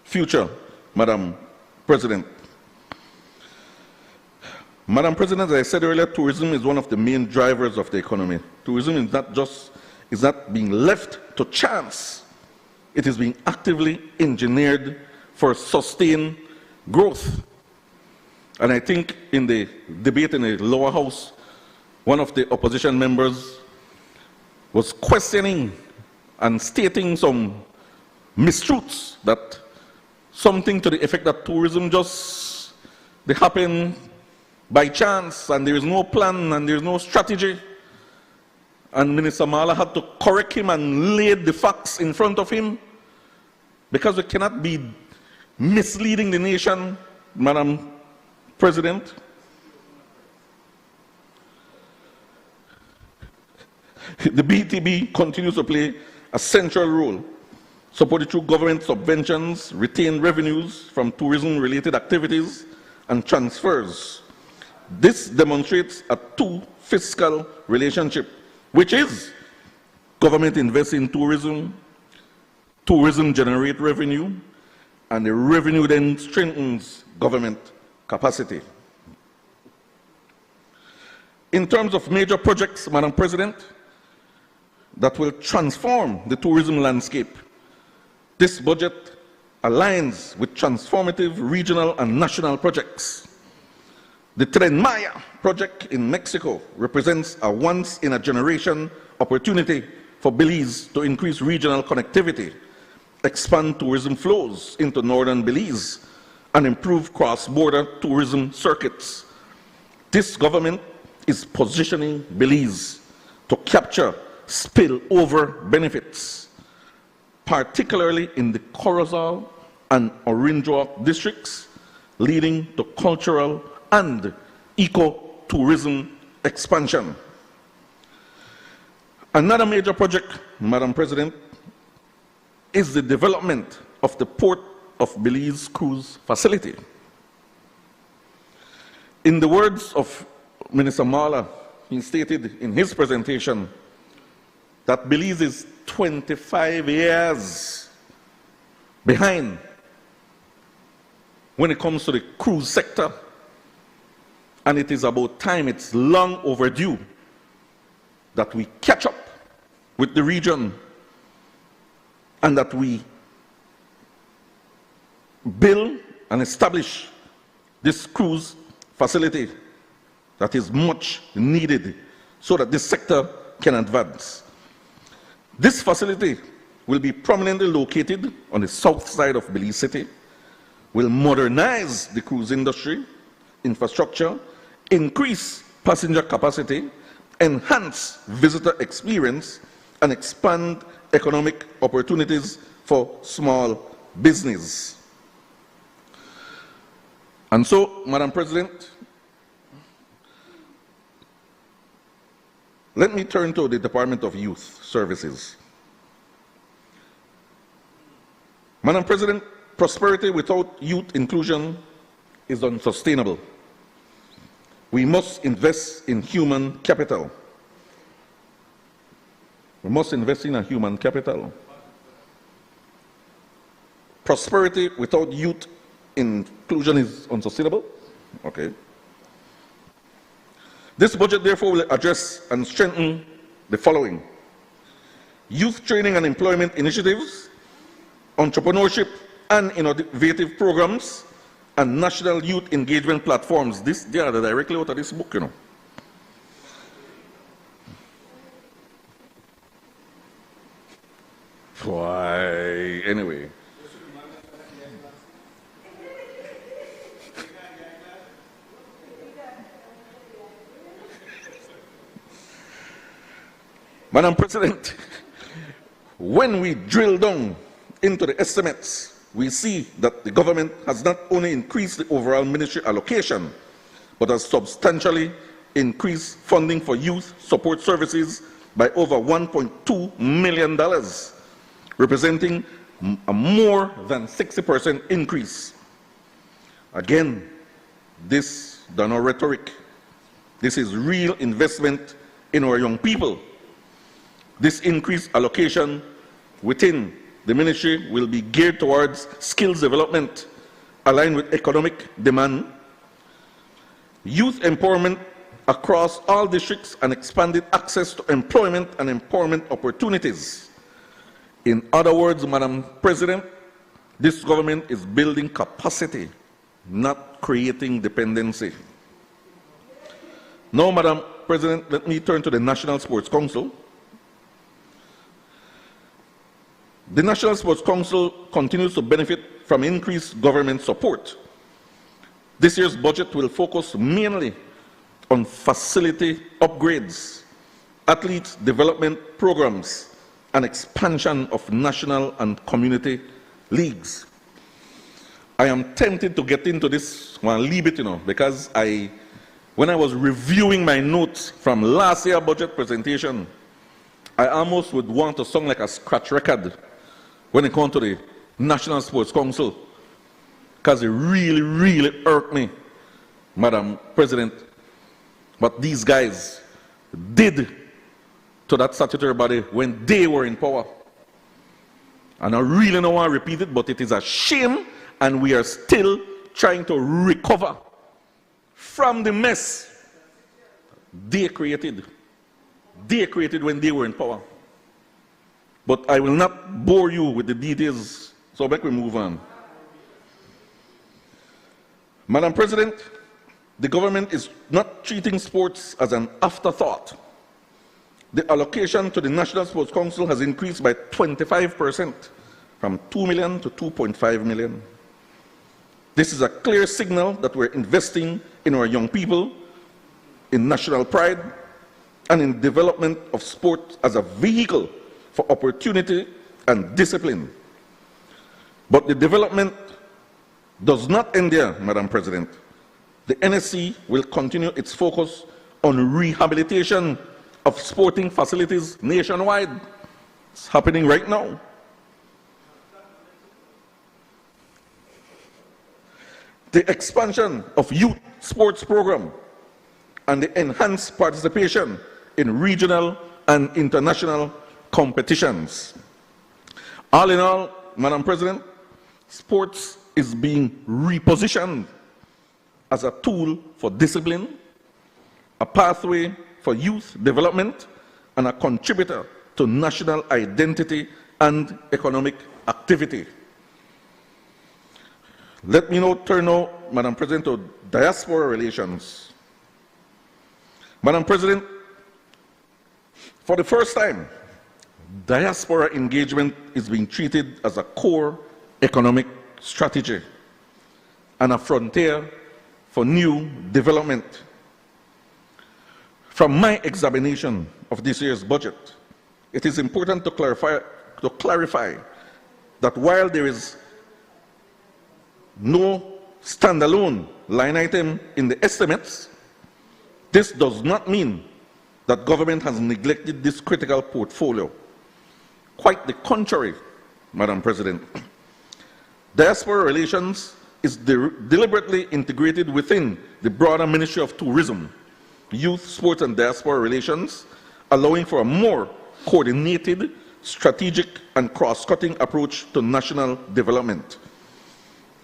future, Madam President. Madam President, as I said earlier, tourism is one of the main drivers of the economy. Tourism is not being left to chance. It is being actively engineered for sustained growth. And I think in the debate in the lower house, one of the opposition members was questioning and stating some mistruths, that something to the effect that tourism just they happen by chance and there is no plan and there is no strategy. And Minister Mala had to correct him and lay the facts in front of him, because we cannot be misleading the nation, Madam President. The BTB continues to play a central role, supported through government subventions, retained revenues from tourism-related activities, and transfers. This demonstrates a two-fiscal relationship, which is government invests in tourism, tourism generates revenue, and the revenue then strengthens government capacity. In terms of major projects, Madam President, that will transform the tourism landscape, this budget aligns with transformative regional and national projects. The Tren Maya project in Mexico represents a once-in-a-generation opportunity for Belize to increase regional connectivity, expand tourism flows into northern Belize, and improve cross-border tourism circuits. This government is positioning Belize to capture spillover benefits, particularly in the Corozal and Orinduak districts, leading to cultural and eco-tourism expansion. Another major project, Madam President, is the development of the Port of Belize Cruise Facility. In the words of Minister Mala, he stated in his presentation that Belize is 25 years behind when it comes to the cruise sector, and it is about time, it's long overdue, that we catch up with the region and that we build and establish this cruise facility that is much needed so that this sector can advance. This facility will be prominently located on the south side of Belize City, will modernize the cruise industry, infrastructure, increase passenger capacity, enhance visitor experience, and expand economic opportunities for small business. And so, Madam President, let me turn to the Department of Youth Services. Madam President, prosperity without youth inclusion is unsustainable. We must invest in human capital. We must invest in a human capital. Prosperity without youth inclusion is unsustainable. Okay. This budget, therefore, will address and strengthen the following: youth training and employment initiatives, entrepreneurship and innovative programs, and national youth engagement platforms. They are directly out of this book, you know. Why, anyway. Madam President, when we drill down into the estimates, we see that the government has not only increased the overall ministry allocation, but has substantially increased funding for youth support services by over $1.2 million, representing a more than 60% increase. Again, this is not rhetoric. This is real investment in our young people. This increased allocation within the ministry will be geared towards skills development aligned with economic demand, youth empowerment across all districts, and expanded access to employment and empowerment opportunities. In other words, Madam President, this government is building capacity not creating dependency. Now, Madam President, let me turn to the National Sports Council. The National Sports Council continues to benefit from increased government support. This year's budget will focus mainly on facility upgrades, athlete development programs, and expansion of national and community leagues. I am tempted to get into this one, leave it, because when I was reviewing my notes from last year's budget presentation, I almost would want to sound like a scratch record when it comes to the National Sports Council, because it really, really irked me, Madam President, what these guys did to that statutory body when they were in power. And I really don't want to repeat it, but it is a shame, and we are still trying to recover from the mess they created. They created when they were in power. But I will not bore you with the details, so back we move on. Madam President, the government is not treating sports as an afterthought. The allocation to the National Sports Council has increased by 25%, from 2 million to 2.5 million. This is a clear signal that we're investing in our young people, in national pride, and in development of sport as a vehicle for opportunity and discipline. But the development does not end there, Madam President. The NSC will continue its focus on rehabilitation of sporting facilities nationwide. It's happening right now. The expansion of youth sports program and the enhanced participation in regional and international competitions. All in all, Madam President, sports is being repositioned as a tool for discipline, a pathway for youth development, and a contributor to national identity and economic activity. Let me now turn, Madam President, to diaspora relations. Madam President, for the first time, diaspora engagement is being treated as a core economic strategy and a frontier for new development. From my examination of this year's budget, it is important to clarify that while there is no standalone line item in the estimates, this does not mean that government has neglected this critical portfolio. Quite the contrary, Madam President. Diaspora relations is deliberately integrated within the broader Ministry of Tourism, Youth, Sports and Diaspora Relations, allowing for a more coordinated, strategic and cross-cutting approach to national development.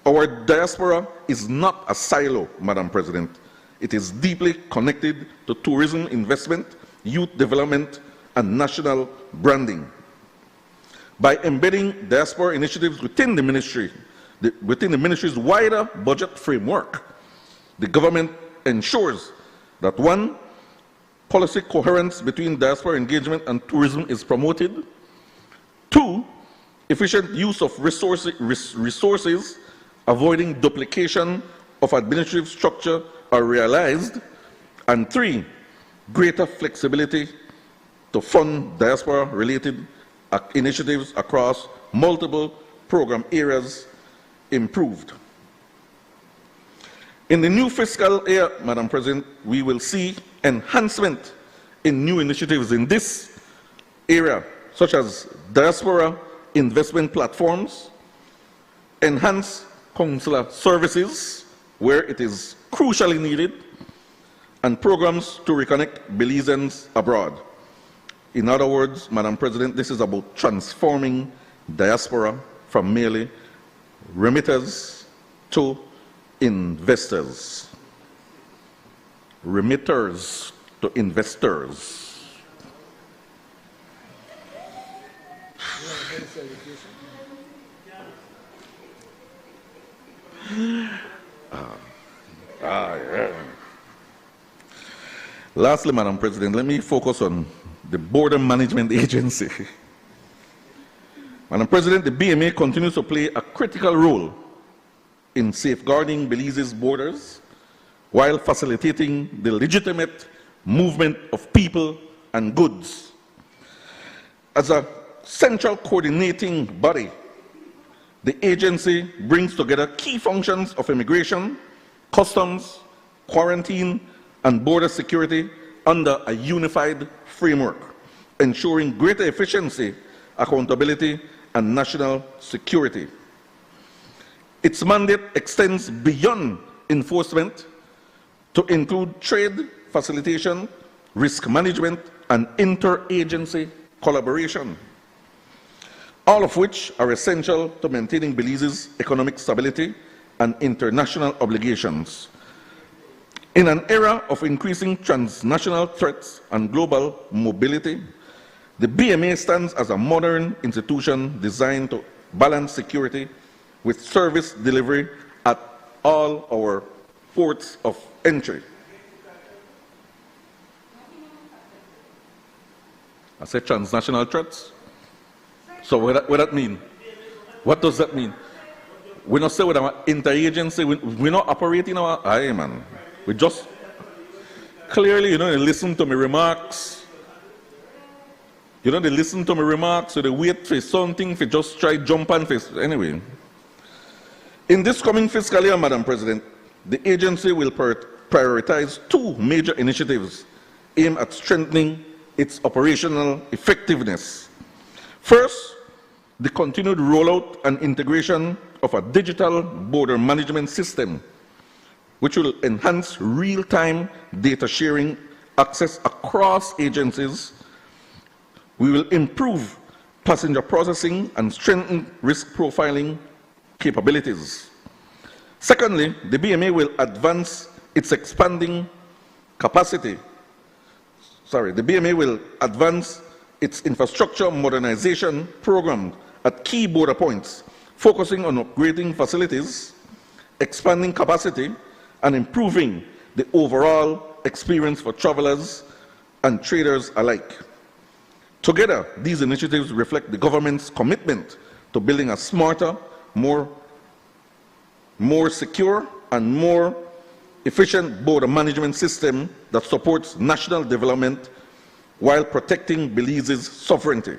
Our diaspora is not a silo, Madam President. It is deeply connected to tourism investment, youth development, and national branding. By embedding diaspora initiatives within the ministry, within the ministry's wider budget framework, the government ensures that one, policy coherence between diaspora engagement and tourism is promoted. Two, efficient use of resources, avoiding duplication of administrative structure are realized. And three, greater flexibility to fund diaspora-related initiatives across multiple program areas improved. In the new fiscal year, Madam President, we will see enhancement in new initiatives in this area, such as diaspora investment platforms, enhanced consular services where it is crucially needed, and programs to reconnect Belizeans abroad. In other words, Madam President, this is about transforming diaspora from merely remitters to investors. Remitters to investors. Yeah. Lastly, Madam President, let me focus on the Border Management Agency. Madam President, the BMA continues to play a critical role in safeguarding Belize's borders while facilitating the legitimate movement of people and goods. As a central coordinating body, the agency brings together key functions of immigration, customs, quarantine, and border security under a unified framework, ensuring greater efficiency, accountability, and national security. Its mandate extends beyond enforcement to include trade facilitation, risk management, and interagency collaboration, all of which are essential to maintaining Belize's economic stability and international obligations. In an era of increasing transnational threats and global mobility, the BMA stands as a modern institution designed to balance security with service delivery at all our ports of entry. I said transnational threats. So what that mean? What does that mean? We not say with our interagency, we're not operating our eye, man. We just clearly, they listen to my remarks. They listen to my remarks, so they wait for something, for just try jump and face. Anyway. In this coming fiscal year, Madam President, the agency will prioritize two major initiatives aimed at strengthening its operational effectiveness. First, the continued rollout and integration of a digital border management system, which will enhance real-time data sharing access across agencies. We will improve passenger processing and strengthen risk profiling capabilities. Secondly, the BMA will advance its expanding capacity. The BMA will advance its infrastructure modernization program at key border points, focusing on upgrading facilities, expanding capacity, and improving the overall experience for travelers and traders alike. Together, these initiatives reflect the government's commitment to building a smarter, more secure, and more efficient border management system that supports national development while protecting Belize's sovereignty.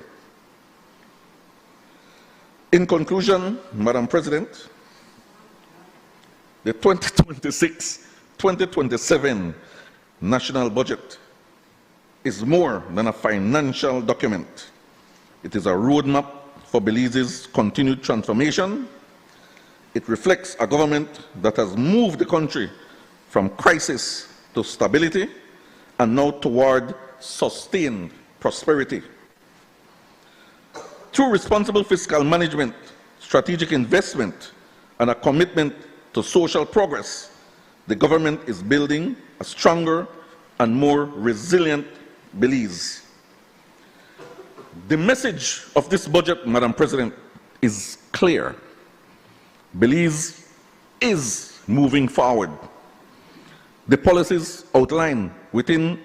In conclusion, Madam President, the 2026-2027 national budget is more than a financial document. It is a roadmap for Belize's continued transformation. It reflects a government that has moved the country from crisis to stability and now toward sustained prosperity. Through responsible fiscal management, strategic investment, and a commitment to social progress, the government is building a stronger and more resilient Belize. The message of this budget, Madam President, is clear. Belize is moving forward. The policies outlined within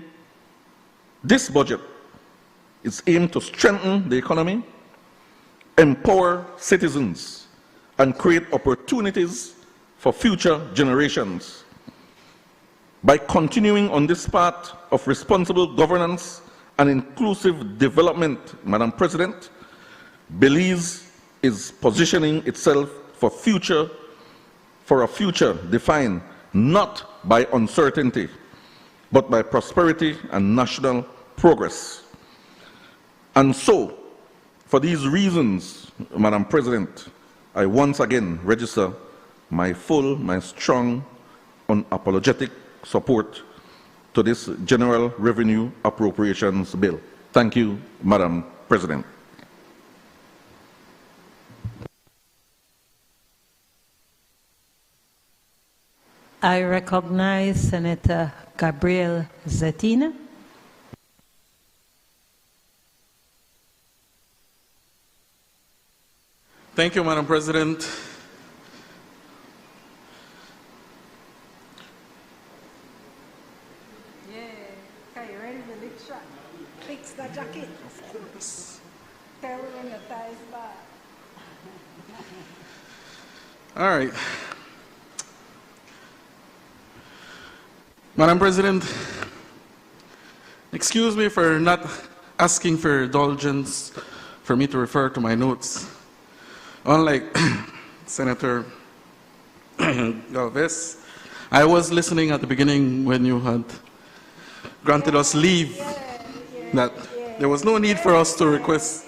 this budget is aimed to strengthen the economy, empower citizens, and create opportunities for future generations. By continuing on this path of responsible governance and inclusive development, Madam President, Belize is positioning itself for a future defined not by uncertainty, but by prosperity and national progress. And so, for these reasons, Madam President, I once again register my strong, unapologetic support to this General Revenue Appropriations Bill. Thank you, Madam President. I recognize Senator Gabriel Zetina. Thank you, Madam President. All right. Madam President, excuse me for not asking for indulgence for me to refer to my notes. Unlike Senator Galvez, I was listening at the beginning when you had granted us leave that there was no need for us to request,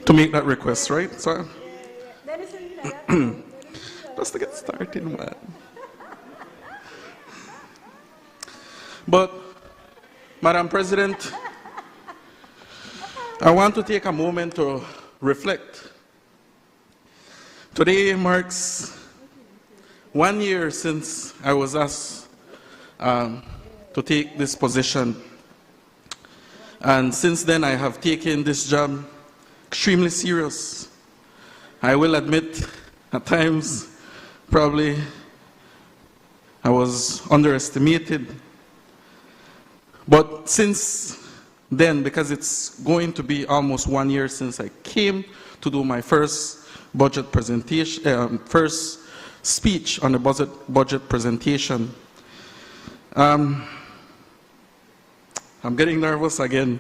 to make that request, right? So, just to get started, man. But, Madam President, I want to take a moment to reflect. Today marks 1 year since I was asked to take this position. And since then, I have taken this job extremely serious. I will admit, at times, probably I was underestimated. But since then, because it's going to be almost 1 year since I came to do my first budget presentation, first speech on the budget presentation, I'm getting nervous again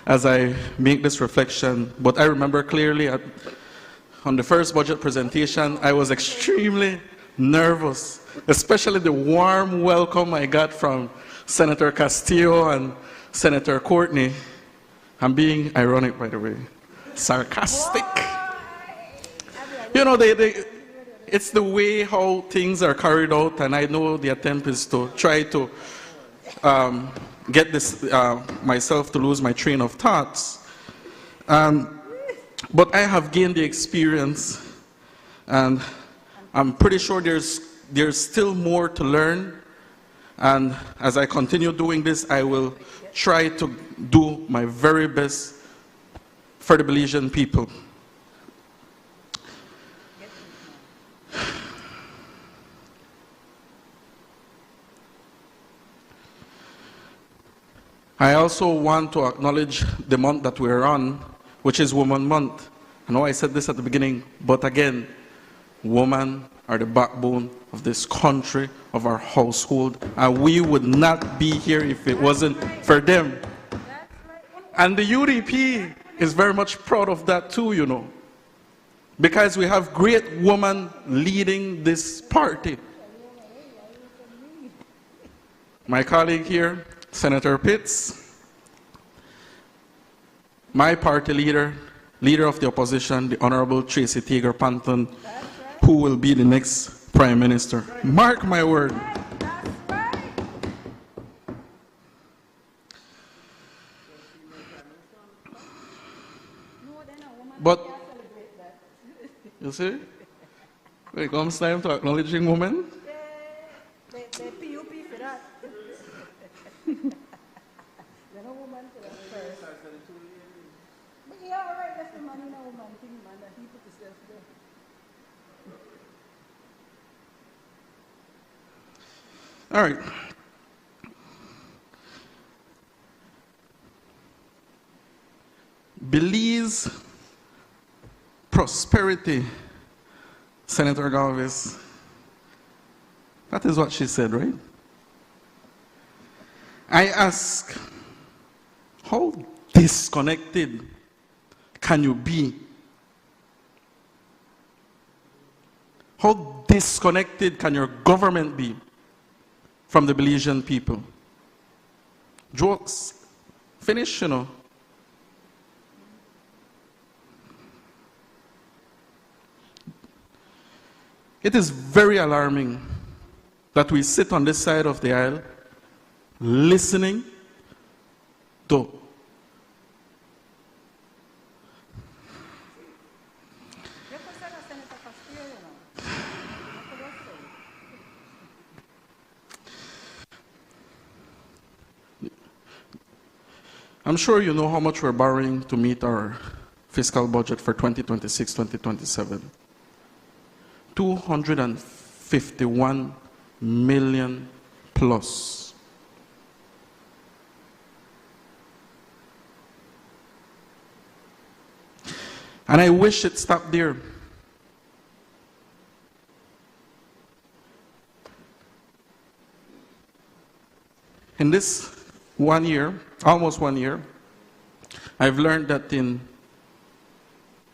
as I make this reflection, but I remember clearly on the first budget presentation, I was extremely nervous, especially the warm welcome I got from Senator Castillo and Senator Courtney. I'm being ironic, by the way, sarcastic. You know, it's the way how things are carried out, and I know the attempt is to try to get this myself to lose my train of thoughts. But I have gained the experience, and I'm pretty sure there's still more to learn. And as I continue doing this, I will try to do my very best for the Belizean people. I also want to acknowledge the month that we're on, which is Women Month. I know I said this at the beginning, but again, women are the backbone of this country, of our household, and we would not be here if it wasn't for them. And the UDP is very much proud of that too, you know, because we have great women leading this party. My colleague here, Senator Pitts, my party leader, leader of the opposition, the Honorable Tracy Tager-Panton, who will be the next Prime Minister. Mark my word. But, you see, when it comes time to acknowledging women, all right. Belize prosperity, Senator Galvez. That is what she said, right? I ask, how disconnected can you be? How disconnected can your government be from the Belizean people? Jokes finish, you know. It is very alarming that we sit on this side of the aisle listening to I'm sure you know how much we're borrowing to meet our fiscal budget for 2026-2027. 251 million plus. And I wish it stopped there. In this 1 year, almost 1 year, I've learned that in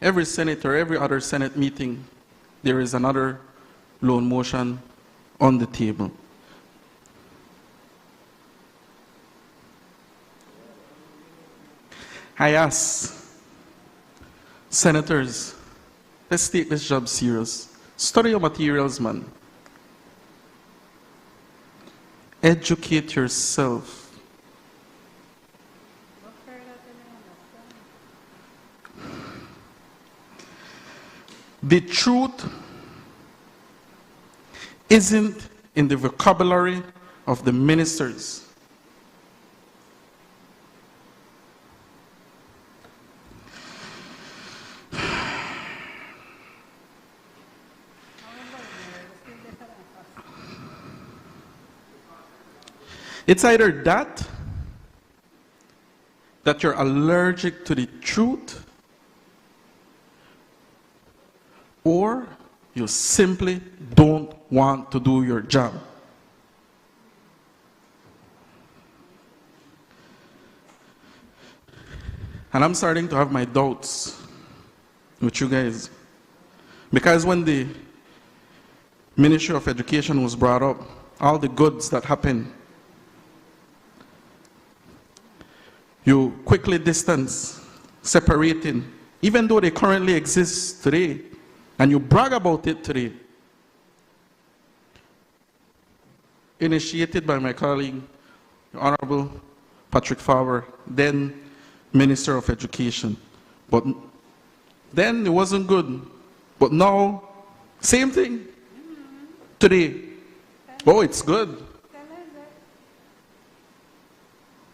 every Senate or every other Senate meeting, there is another loan motion on the table. I ask senators, let's take this job serious. Study your materials, man. Educate yourself. The truth isn't in the vocabulary of the ministers. It's either that you're allergic to the truth, or you simply don't want to do your job. And I'm starting to have my doubts with you guys. Because when the Ministry of Education was brought up, all the goods that happened, you quickly distance, separating, even though they currently exist today, and you brag about it today. Initiated by my colleague, Honorable Patrick Faber, then Minister of Education. But then it wasn't good. But now, same thing. Today, oh, it's good.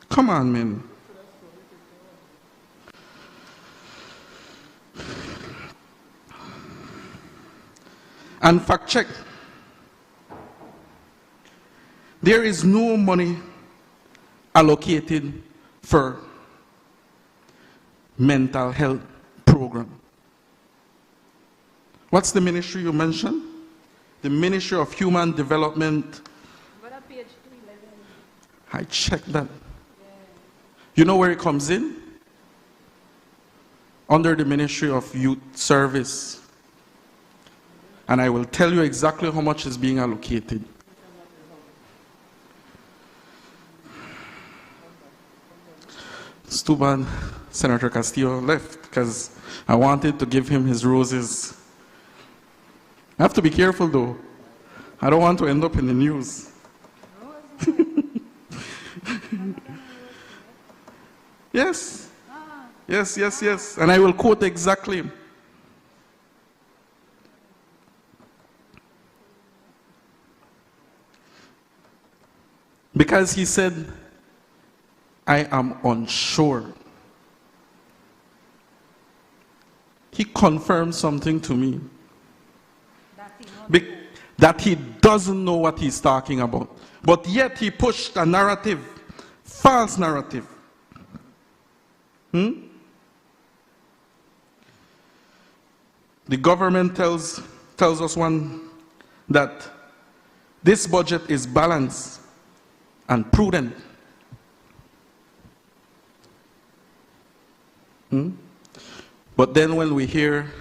Come on, man. And fact check. There is no money allocated for mental health program. What's the ministry you mentioned? The Ministry of Human Development. I checked that. You know where it comes in? Under the Ministry of Youth Service. And I will tell you exactly how much is being allocated. It's too bad Senator Castillo left, because I wanted to give him his roses. I have to be careful though. I don't want to end up in the news. Yes. Yes, yes, yes. And I will quote exactly. Because he said, I am unsure. He confirmed something to me. That he doesn't know what he's talking about. But yet he pushed a narrative, false narrative. The government tells us that this budget is balanced and prudent. But then when we hear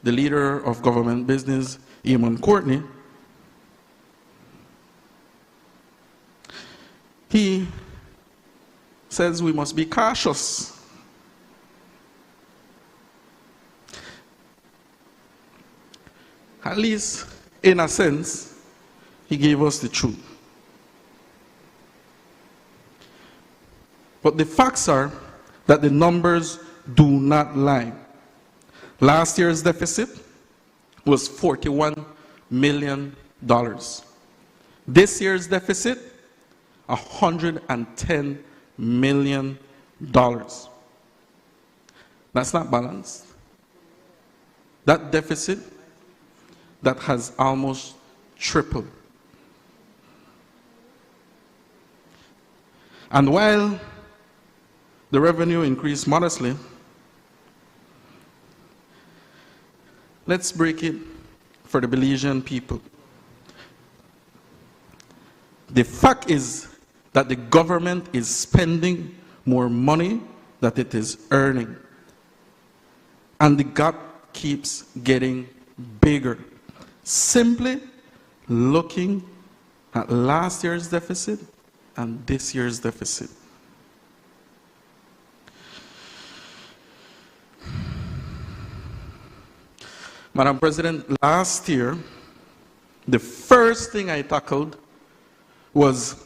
the leader of government business, Eamon Courtney, he says we must be cautious. At least, in a sense, he gave us the truth. But the facts are that the numbers do not lie. Last year's deficit was $41 million. This year's deficit, $110 million. That's not balanced. That deficit, that has almost tripled. And while the revenue increased modestly, let's break it for the Belizean people. The fact is that the government is spending more money than it is earning. And the gap keeps getting bigger. Simply looking at last year's deficit and this year's deficit. Madam President, last year, the first thing I tackled was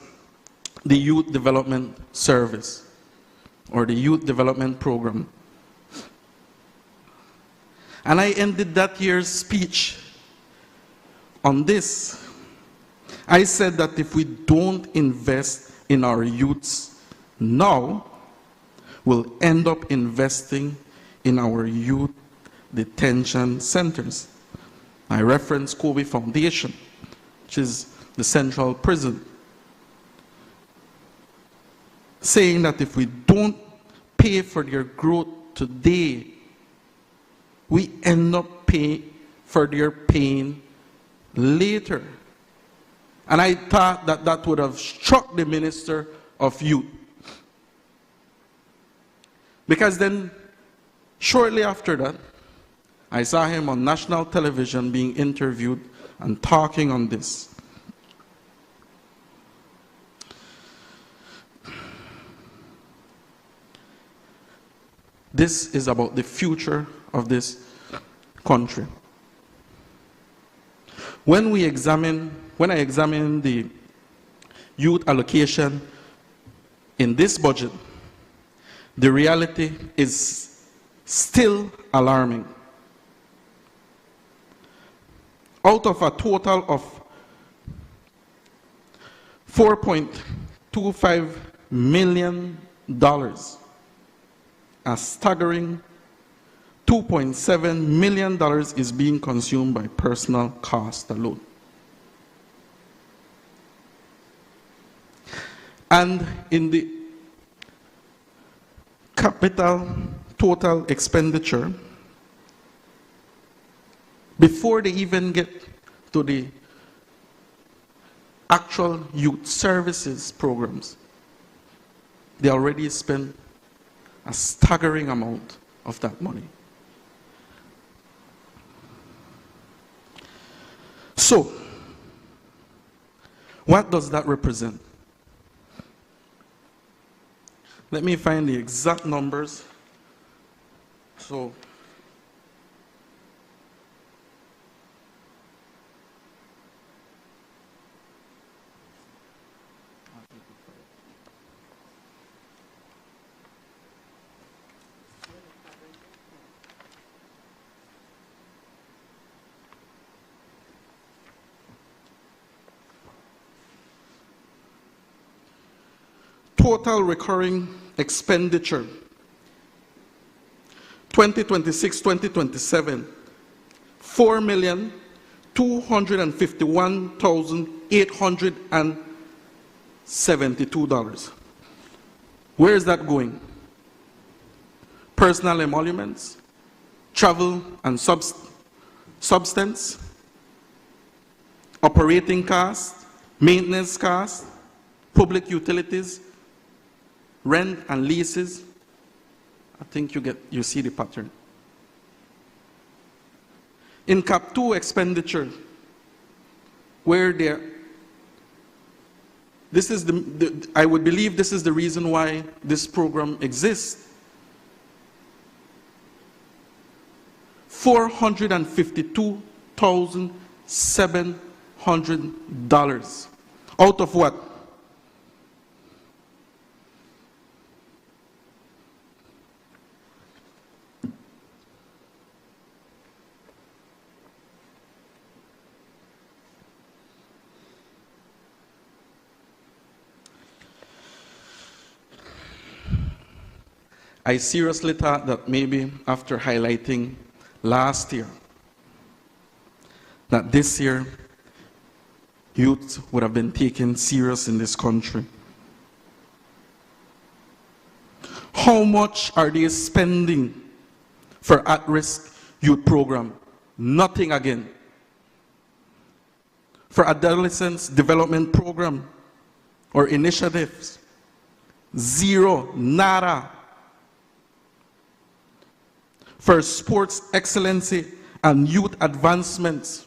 the Youth Development Service, or the Youth Development Program. And I ended that year's speech on this. I said that if we don't invest in our youths now, we'll end up investing in our youth detention centers. I reference Kobe Foundation, which is the central prison, saying that if we don't pay for their growth today, we end up paying for their pain later. And I thought that that would have struck the Minister of Youth. Because then, shortly after that, I saw him on national television being interviewed and talking on this. This is about the future of this country. When I examine the youth allocation in this budget, the reality is still alarming. Out of a total of $4.25 million, a staggering $2.7 million is being consumed by personal cost alone. And in the capital total expenditure, before they even get to the actual youth services programs, they already spend a staggering amount of that money. So, what does that represent? Let me find the exact numbers. So, total recurring expenditure 2026-2027, $4,251,872. Where is that going? Personal emoluments, travel and substance, operating costs, maintenance costs, public utilities, rent and leases. I think you see the pattern. In Cap 2 expenditure, where this is I would believe this is the reason why this program exists. $452,700. Out of what? I seriously thought that maybe after highlighting last year, that this year youth would have been taken serious in this country. How much are they spending for at-risk youth program? Nothing again. For adolescents development program, or initiatives. Zero, nada. For sports excellency and youth advancements,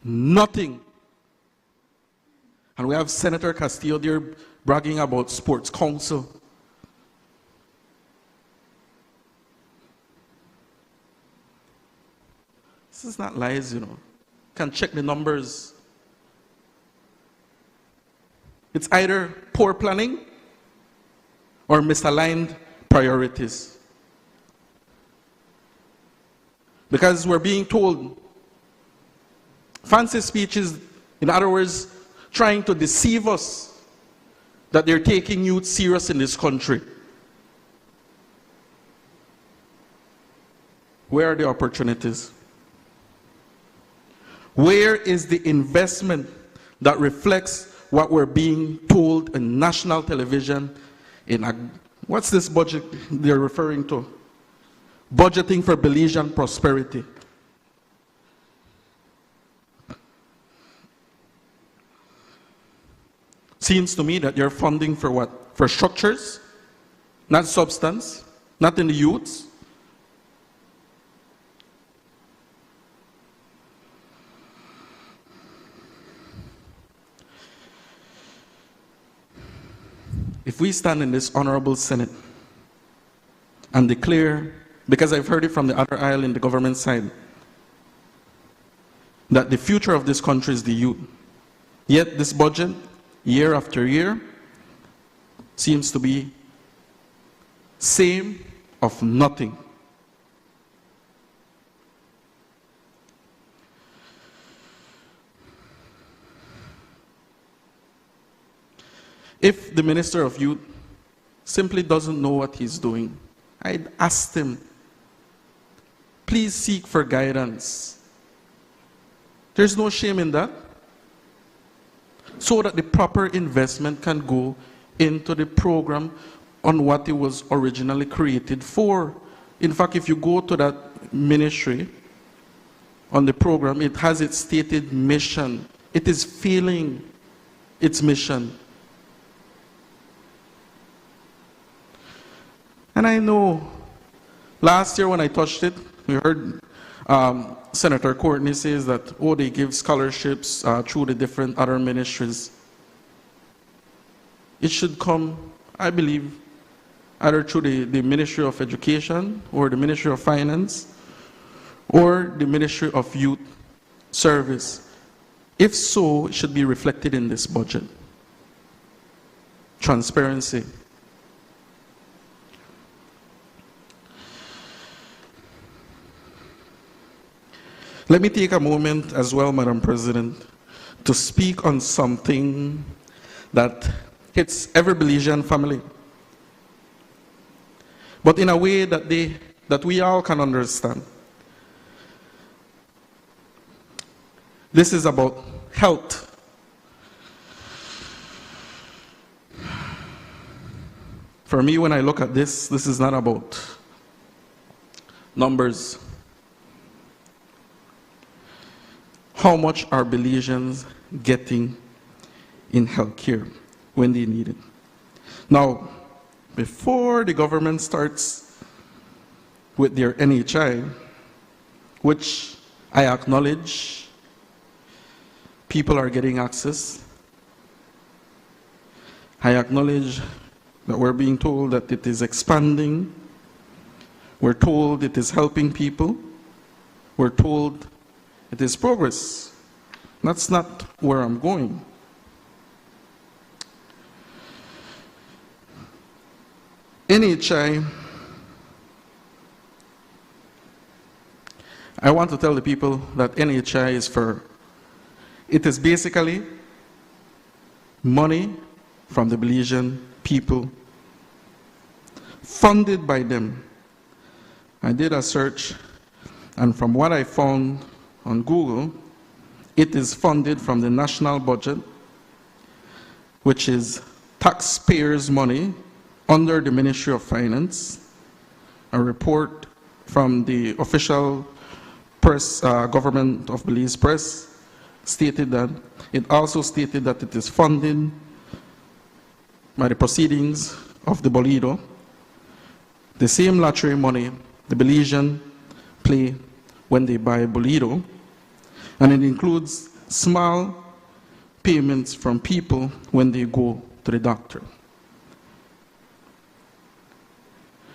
nothing. And we have Senator Castillo there bragging about Sports Council. This is not lies, you know. Can check the numbers. It's either poor planning or misaligned priorities. Because we're being told fancy speeches, in other words, trying to deceive us that they're taking youth serious in this country. Where are the opportunities? Where is the investment that reflects what we're being told in national television? What's this budget they're referring to? Budgeting for Belizean prosperity. Seems to me that you're funding for what? For structures, not substance, not in the youths. If we stand in this honorable Senate and declare, because I've heard it from the other aisle in the government side, that the future of this country is the youth, yet this budget, year after year, seems to be same of nothing. If the Minister of Youth simply doesn't know what he's doing, I'd ask him, please seek for guidance. There's no shame in that. So that the proper investment can go into the program on what it was originally created for. In fact, if you go to that ministry on the program, it has its stated mission. It is failing its mission. And I know, last year when I touched it, we heard Senator Courtney says that, oh, they give scholarships through the different other ministries. It should come, I believe, either through the Ministry of Education or the Ministry of Finance or the Ministry of Youth Service. If so, it should be reflected in this budget. Transparency. Let me take a moment as well, Madam President, to speak on something that hits every Belizean family, but in a way that we all can understand. This is about health. For me, when I look at this is not about numbers. How much are Belizeans getting in health care when they need it? Now, before the government starts with their NHI, which I acknowledge people are getting access, I acknowledge that we're being told that it is expanding, we're told it is helping people, we're told it is progress. That's not where I'm going. NHI, I want to tell the people that NHI is it is basically money from the Belizean people, funded by them. I did a search, and from what I found on Google, it is funded from the national budget, which is taxpayers' money under the Ministry of Finance. A report from the official press, government of Belize press stated that, it also stated that it is funded by the proceedings of the Bolido, the same lottery money the Belizean play when they buy Bolido, and it includes small payments from people when they go to the doctor.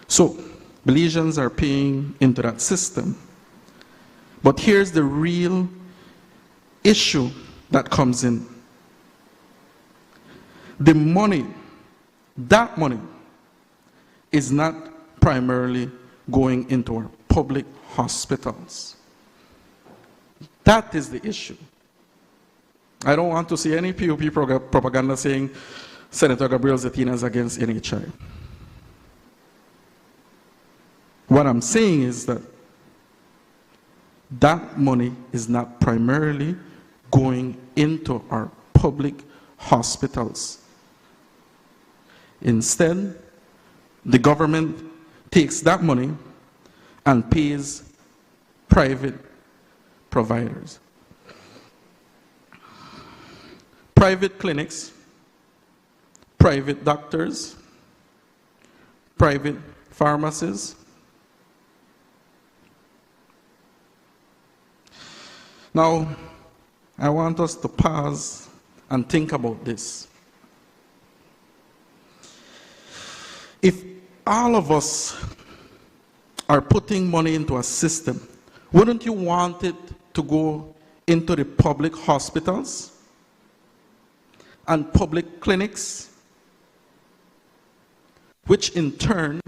So, Belizeans are paying into that system. But here's the real issue that comes in. The money, that money, is not primarily going into our public hospitals. That is the issue. I don't want to see any POP propaganda saying Senator Gabriel Zetina is against NHI. What I'm saying is that that money is not primarily going into our public hospitals. Instead, the government takes that money and pays private providers. Private clinics, private doctors, private pharmacies. Now, I want us to pause and think about this. If all of us are putting money into a system, wouldn't you want it to go into the public hospitals and public clinics, which in turn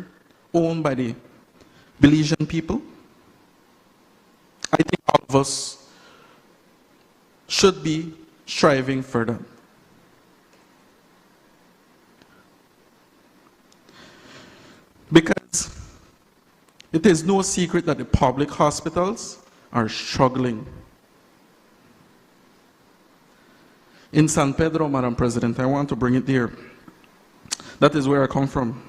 owned by the Belizean people? I think all of us should be striving for that. Because it is no secret that the public hospitals are struggling. In San Pedro, Madam President, I want to bring it here. That is where I come from.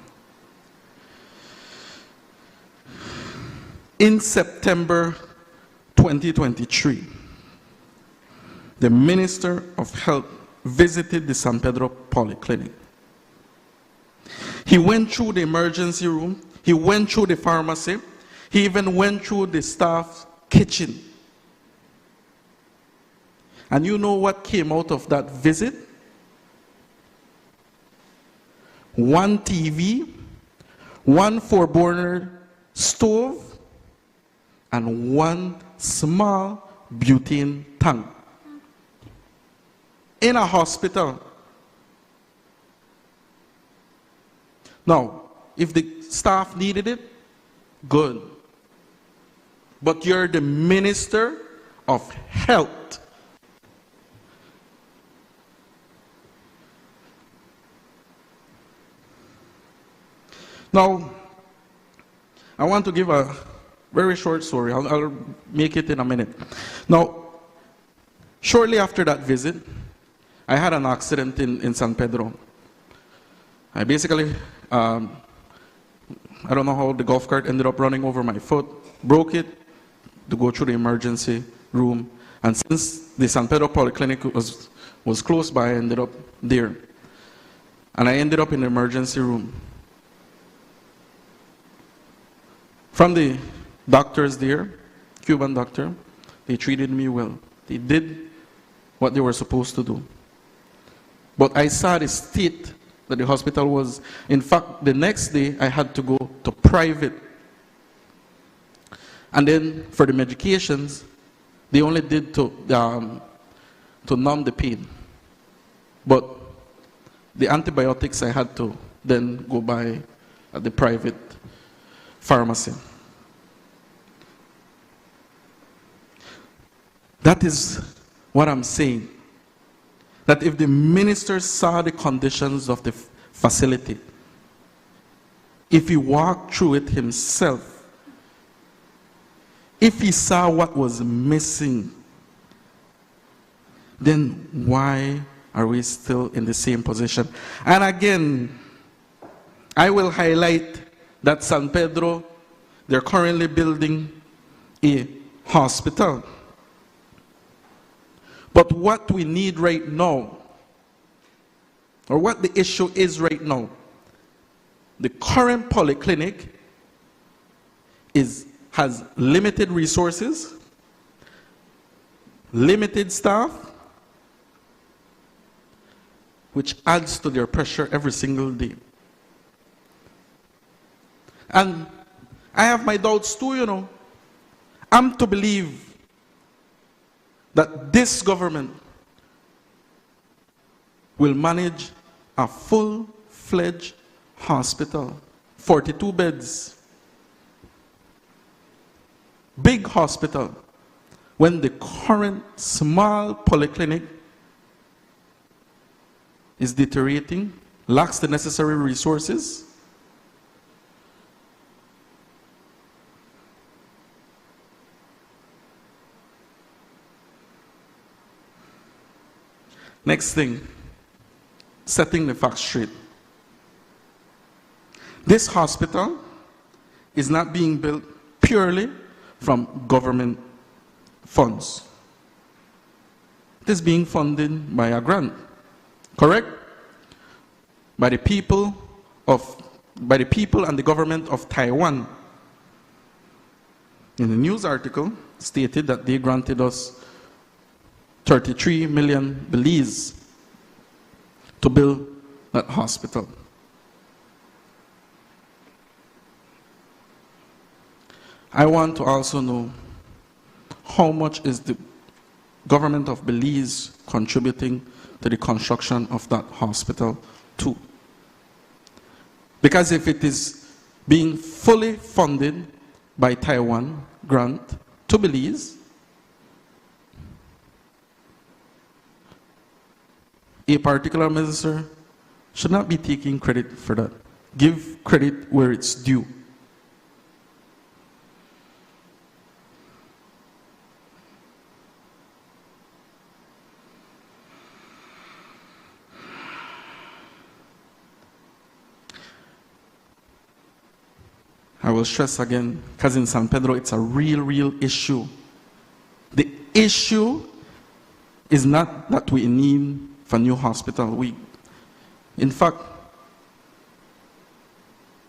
In September 2023, the Minister of Health visited the San Pedro Polyclinic. He went through the emergency room, he went through the pharmacy, he even went through the staff kitchen. And you know what came out of that visit? One TV, one 4-burner stove, and one small butane tank. In a hospital. Now, if the staff needed it, good. But you're the Minister of Health. Now, I want to give a very short story. I'll make it in a minute. Now, shortly after that visit, I had an accident in San Pedro. I basically, I don't know how the golf cart ended up running over my foot, broke it to go through the emergency room. And since the San Pedro Polyclinic was close by, I ended up there. And I ended up in the emergency room. From the doctors there, Cuban doctor, they treated me well. They did what they were supposed to do. But I saw the state that the hospital was. In fact, the next day, I had to go to private. And then for the medications, they only did to numb the pain. But the antibiotics I had to then go buy at the private pharmacy. That is what I'm saying. That if the minister saw the conditions of the facility, if he walked through it himself, if he saw what was missing, then why are we still in the same position? And again, I will highlight that San Pedro, they're currently building a hospital. But what we need right now, or what the issue is right now, the current polyclinic has limited resources, limited staff, which adds to their pressure every single day. And I have my doubts too, you know. I'm to believe that this government will manage a full-fledged hospital, 42 beds, big hospital, when the current small polyclinic is deteriorating, lacks the necessary resources. Next thing, setting the facts straight. This hospital is not being built purely from government funds. It is being funded by a grant, correct? By the people and the government of Taiwan. In the news article stated that they granted us 33 million Belize to build that hospital. I want to also know how much is the government of Belize contributing to the construction of that hospital too. Because if it is being fully funded by Taiwan grant to Belize, a particular minister should not be taking credit for that. Give credit where it's due. I will stress again, because in San Pedro it's a real issue. The issue is not that we need a new hospital. In fact,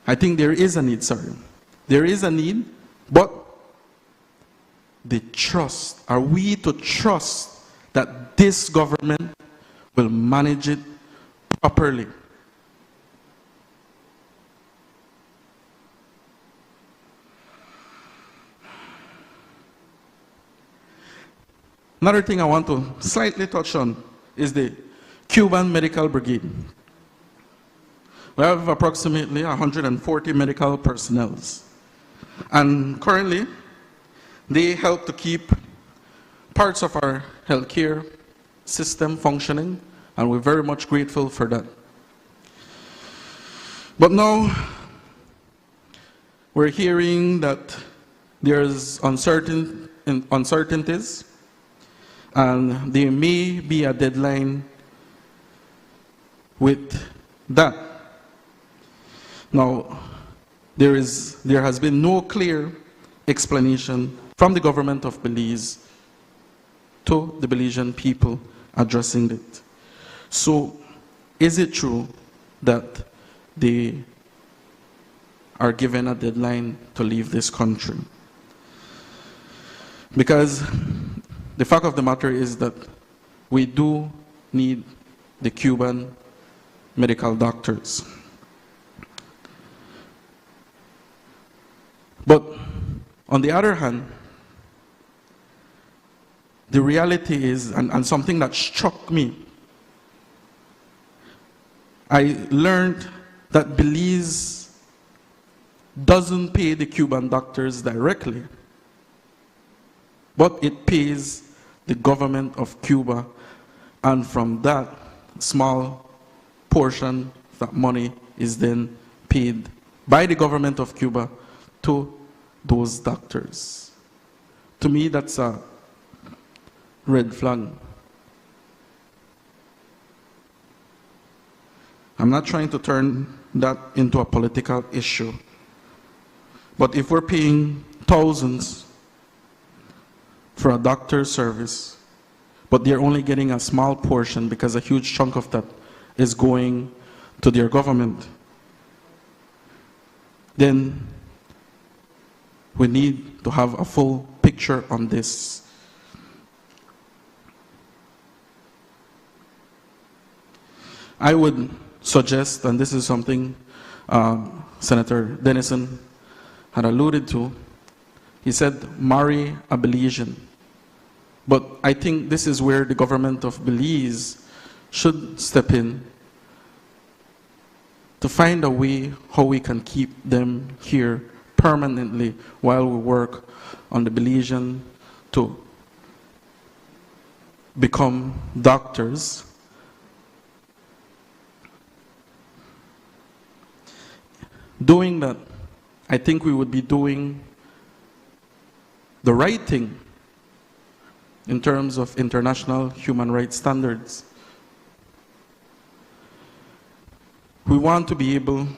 I think there is a need, sorry. There is a need, but the trust, are we to trust that this government will manage it properly? Another thing I want to slightly touch on is the Cuban Medical Brigade. We have approximately 140 medical personnel. And currently, they help to keep parts of our healthcare system functioning, and we're very much grateful for that. But now, we're hearing that there's uncertainties, and there may be a deadline with that. Now, there has been no clear explanation from the government of Belize to the Belizean people addressing it. So, is it true that they are given a deadline to leave this country? Because the fact of the matter is that we do need the Cuban medical doctors. But on the other hand, the reality is, and something that struck me, I learned that Belize doesn't pay the Cuban doctors directly, but it pays the government of Cuba, and from that small portion, that money is then paid by the government of Cuba to those doctors. To me, that's a red flag. I'm not trying to turn that into a political issue, but if we're paying thousands for a doctor's service, but they're only getting a small portion because a huge chunk of that is going to their government. Then we need to have a full picture on this. I would suggest, and this is something Senator Dennison had alluded to, he said, marry a Belizean. But I think this is where the government of Belize should step in to find a way how we can keep them here permanently while we work on the Belizean to become doctors. Doing that, I think we would be doing the right thing in terms of international human rights standards. We want to be able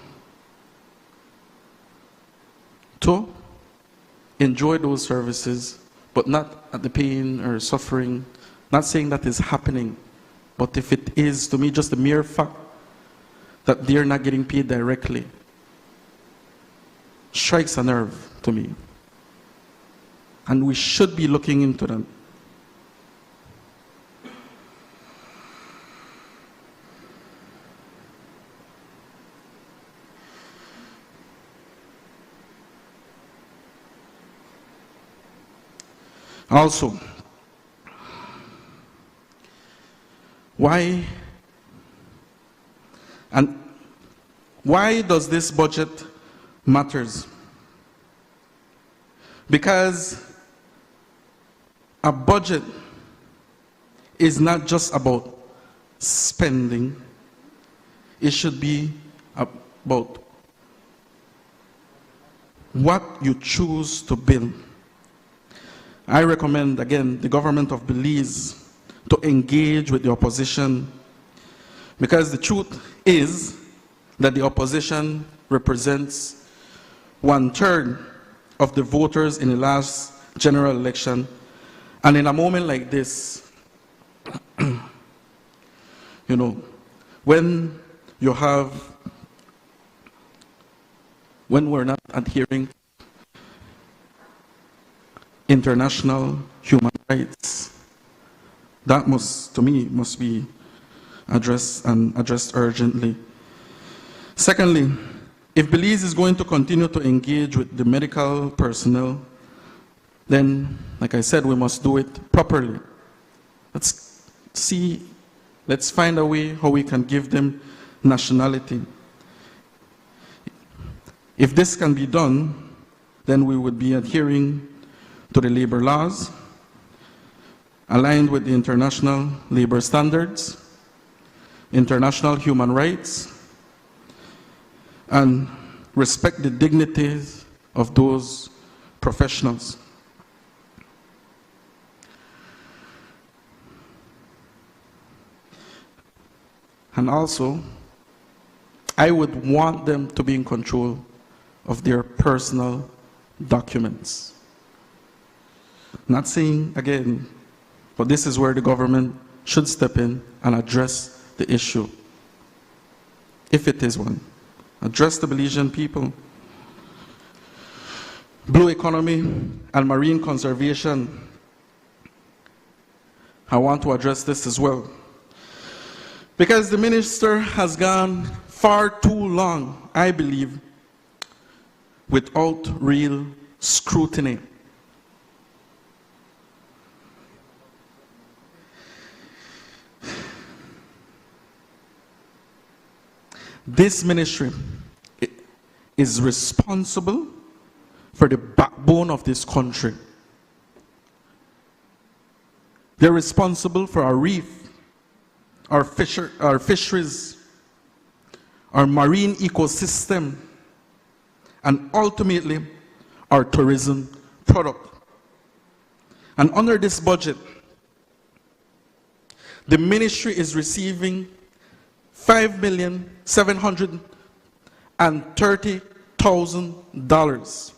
to enjoy those services, but not at the pain or suffering. Not saying that is happening, but if it is, to me, just the mere fact that they're not getting paid directly strikes a nerve to me. And we should be looking into that. Also, why does this budget matters? Because a budget is not just about spending. It should be about what you choose to build. I recommend, again, the government of Belize to engage with the opposition, because the truth is that the opposition represents 1/3 of the voters in the last general election. And in a moment like this, you know, when we're not adhering international human rights, that to me, must be addressed urgently. Secondly, if Belize is going to continue to engage with the medical personnel, then, like I said, we must do it properly. Let's find a way how we can give them nationality. If this can be done, then we would be adhering to the labor laws, aligned with the international labor standards, international human rights, and respect the dignities of those professionals. And also, I would want them to be in control of their personal documents. Not saying, again, but this is where the government should step in and address the issue, if it is one. Address the Belizean people. Blue economy and marine conservation. I want to address this as well. Because the minister has gone far too long, I believe, without real scrutiny. This ministry is responsible for the backbone of this country. They're responsible for our reef, our fisheries, our marine ecosystem, and ultimately our tourism product. And under this budget, the ministry is receiving $5,730,000.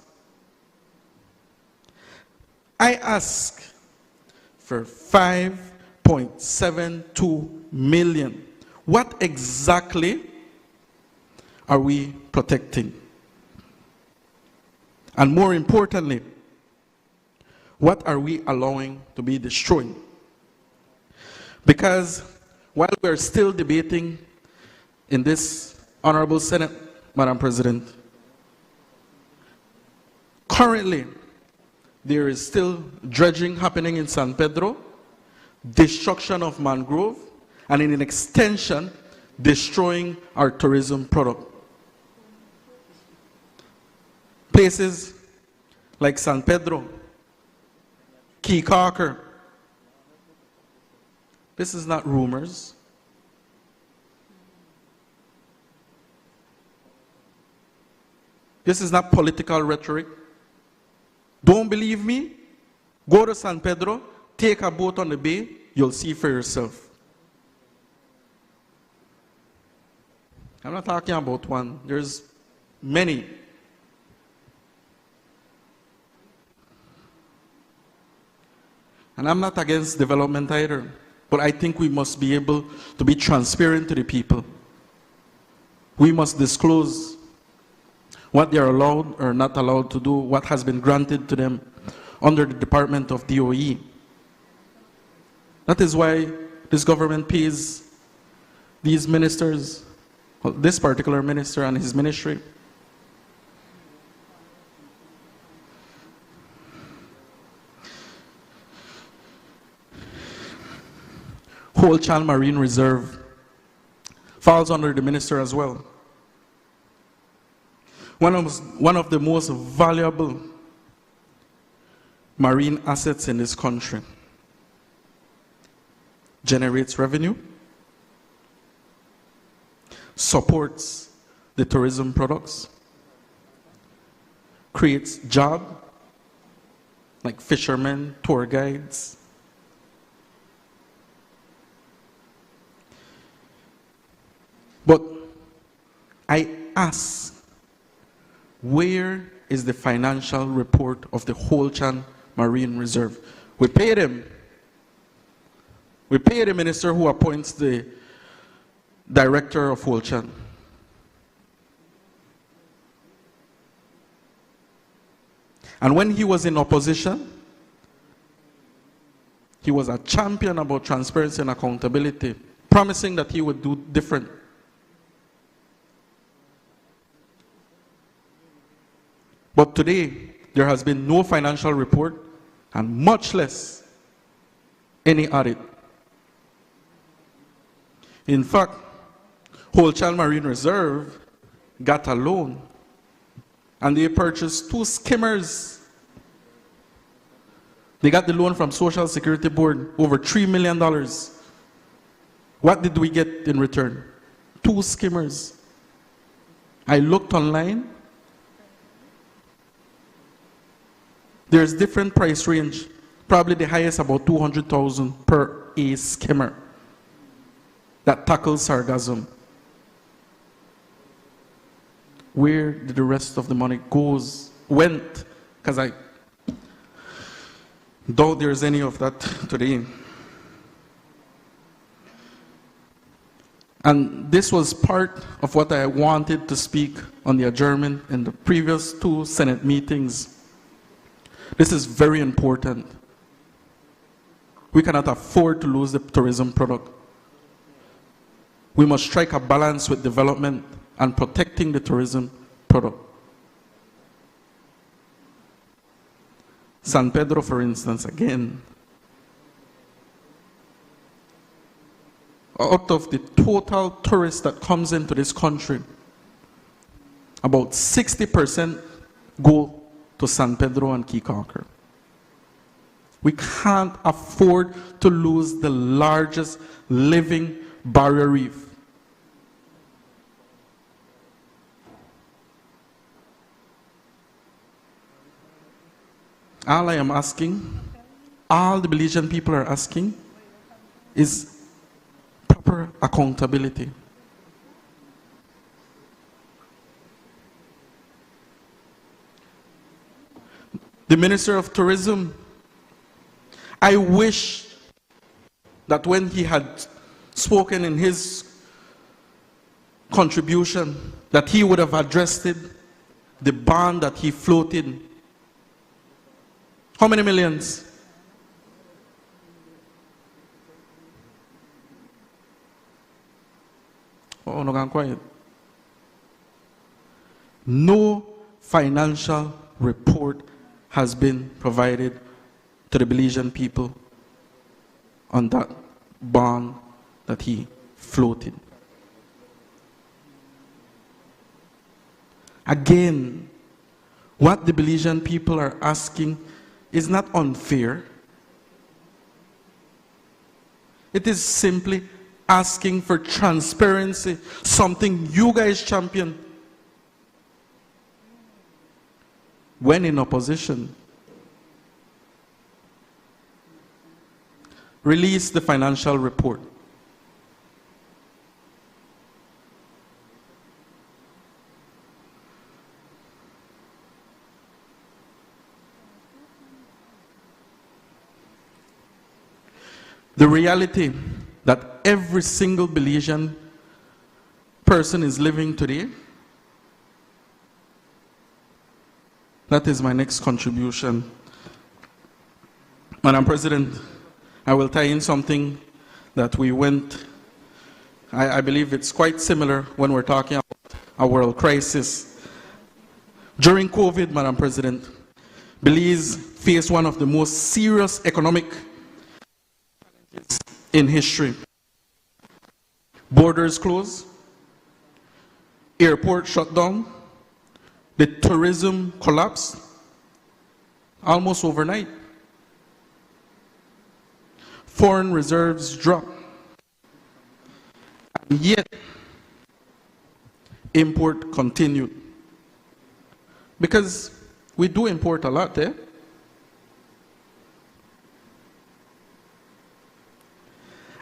I ask for 5% 1.72 million. What exactly are we protecting? And more importantly, what are we allowing to be destroyed? Because while we're still debating in this Honorable Senate, Madam President, currently there is still dredging happening in San Pedro, destruction of mangrove, and in an extension, destroying our tourism product. Places like San Pedro, Key Carker. This is not rumors. This is not political rhetoric. Don't believe me? Go to San Pedro, take a boat on the bay, you'll see for yourself. I'm not talking about one. There's many. And I'm not against development either, but I think we must be able to be transparent to the people. We must disclose what they are allowed or not allowed to do, what has been granted to them under the Department of DOE. That is why this government pays these ministers, well, this particular minister and his ministry. Whole Child Marine Reserve falls under the minister as well. One of the most valuable marine assets in this country. Generates revenue, supports the tourism products, creates jobs like fishermen, tour guides. But I ask, where is the financial report of the Whole Child Marine Reserve? We paid him. We pay the minister who appoints the director of Whole Child. And when he was in opposition, he was a champion about transparency and accountability, promising that he would do different. But today, there has been no financial report and much less any audit. In fact, Whole Child Marine Reserve got a loan and they purchased 2 skimmers. They got the loan from Social Security Board, over $3 million. What did we get in return? 2 skimmers. I looked online. There's different price range. Probably the highest about $200,000 per a skimmer that tackles sargassum. Where did the rest of the money went? Because I doubt there's any of that today. And this was part of what I wanted to speak on the adjournment in the previous 2 Senate meetings. This is very important. We cannot afford to lose the tourism product. We must strike a balance with development and protecting the tourism product. San Pedro, for instance, again, out of the total tourists that comes into this country, about 60% go to San Pedro and Key Carker. We can't afford to lose the largest living barrier reef. All I am asking, all the Belizean people are asking, is proper accountability. The Minister of Tourism, I wish that when he had spoken in his contribution, that he would have addressed it, the bond that he floated. How many millions? Oh, no, I'm quiet. No financial report has been provided to the Belizean people on that bond that he floated. Again, what the Belizean people are asking is not unfair. It is simply asking for transparency, something you guys champion when in opposition. Release the financial report. The reality that every single Belizean person is living today, that is my next contribution. Madam President, I will tie in something that we went, I believe it's quite similar when we're talking about a world crisis. During COVID, Madam President, Belize faced one of the most serious economic in history. Borders closed, airport shut down, the tourism collapsed almost overnight. Foreign reserves dropped. And yet, import continued. Because we do import a lot, eh?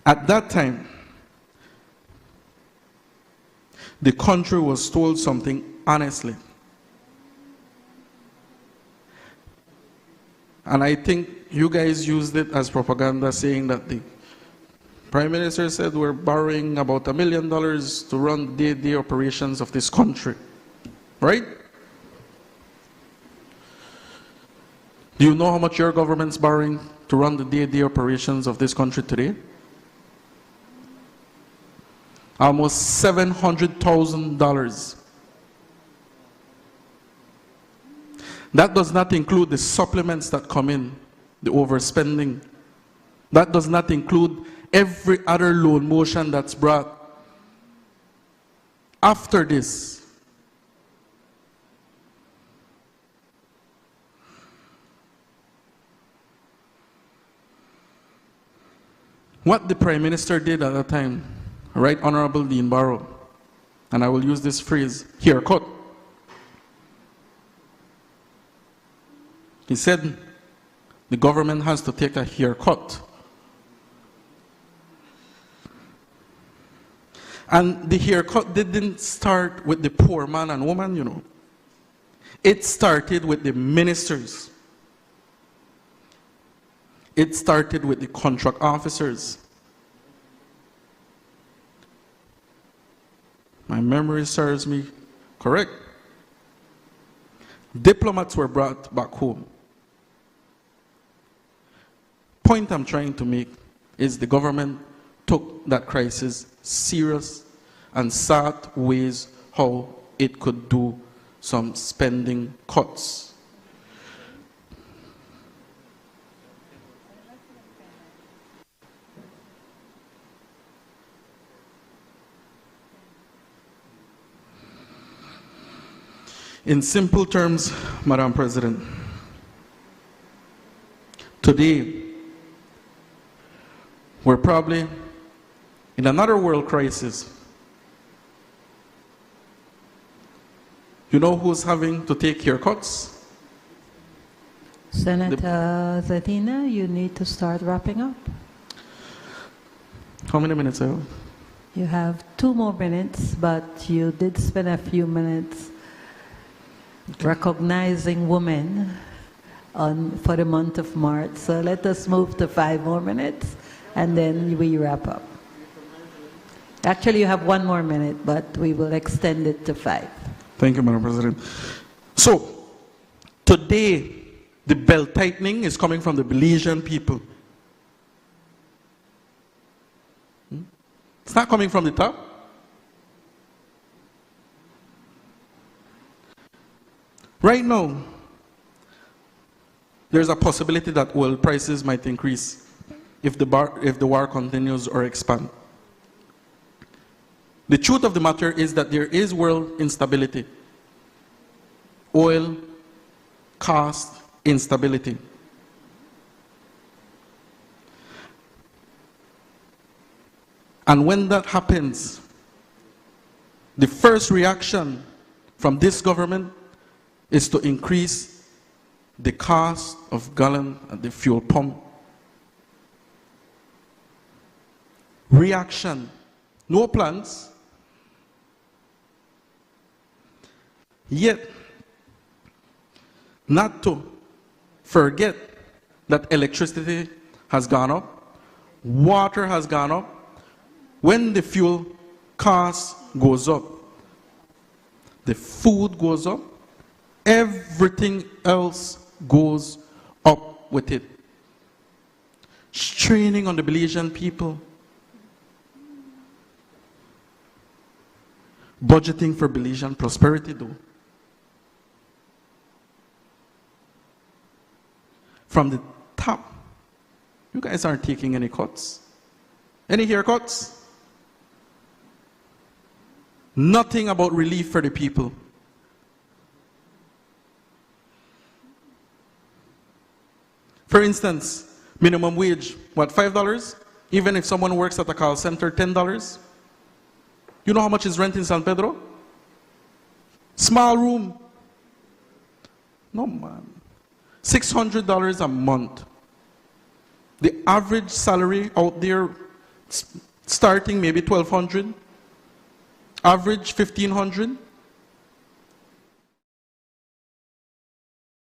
At that time, the country was told something honestly. And I think you guys used it as propaganda, saying that the Prime Minister said we're borrowing about $1 million to run the day-to-day operations of this country. Right? Do you know how much your government's borrowing to run the day-to-day operations of this country today? Almost $700,000. That does not include the supplements that come in, the overspending. That does not include every other loan motion that's brought after this. What the Prime Minister did at that time, Right Honorable Dean Barrow, and I will use this phrase, haircut. He said the government has to take a haircut. And the haircut didn't start with the poor man and woman, you know. It started with the ministers. It started with the contract officers. My memory serves me correct. Diplomats were brought back home. Point I'm trying to make is the government took that crisis serious and sought ways how it could do some spending cuts. In simple terms, Madam President, today we're probably in another world crisis. You know who's having to take haircuts? Senator Zadina, you need to start wrapping up. How many minutes I have? You have 2 more minutes, but you did spend a few minutes recognizing women for the month of March. So let us move to 5 more minutes and then we wrap up. Actually, you have 1 more minute, but we will extend it to 5. Thank you, Madam President. So, today, the belt tightening is coming from the Belizean people. It's not coming from the top. Right now, there's a possibility that oil prices might increase if the war continues or expand. The truth of the matter is that there is world instability. Oil, cost, instability. And when that happens, the first reaction from this government is to increase the cost of gallon at the fuel pump. Reaction, no plans. Yet, not to forget that electricity has gone up, water has gone up. When the fuel cost goes up, the food goes up, everything else goes up with it. Straining on the Belizean people. Budgeting for Belizean prosperity, though. From the top, you guys aren't taking any cuts. Any haircuts? Nothing about relief for the people. For instance, minimum wage, what, $5? Even if someone works at a call center, $10? You know how much is rent in San Pedro? Small room. No, man. $600 a month. The average salary out there, starting maybe $1,200. Average $1,500.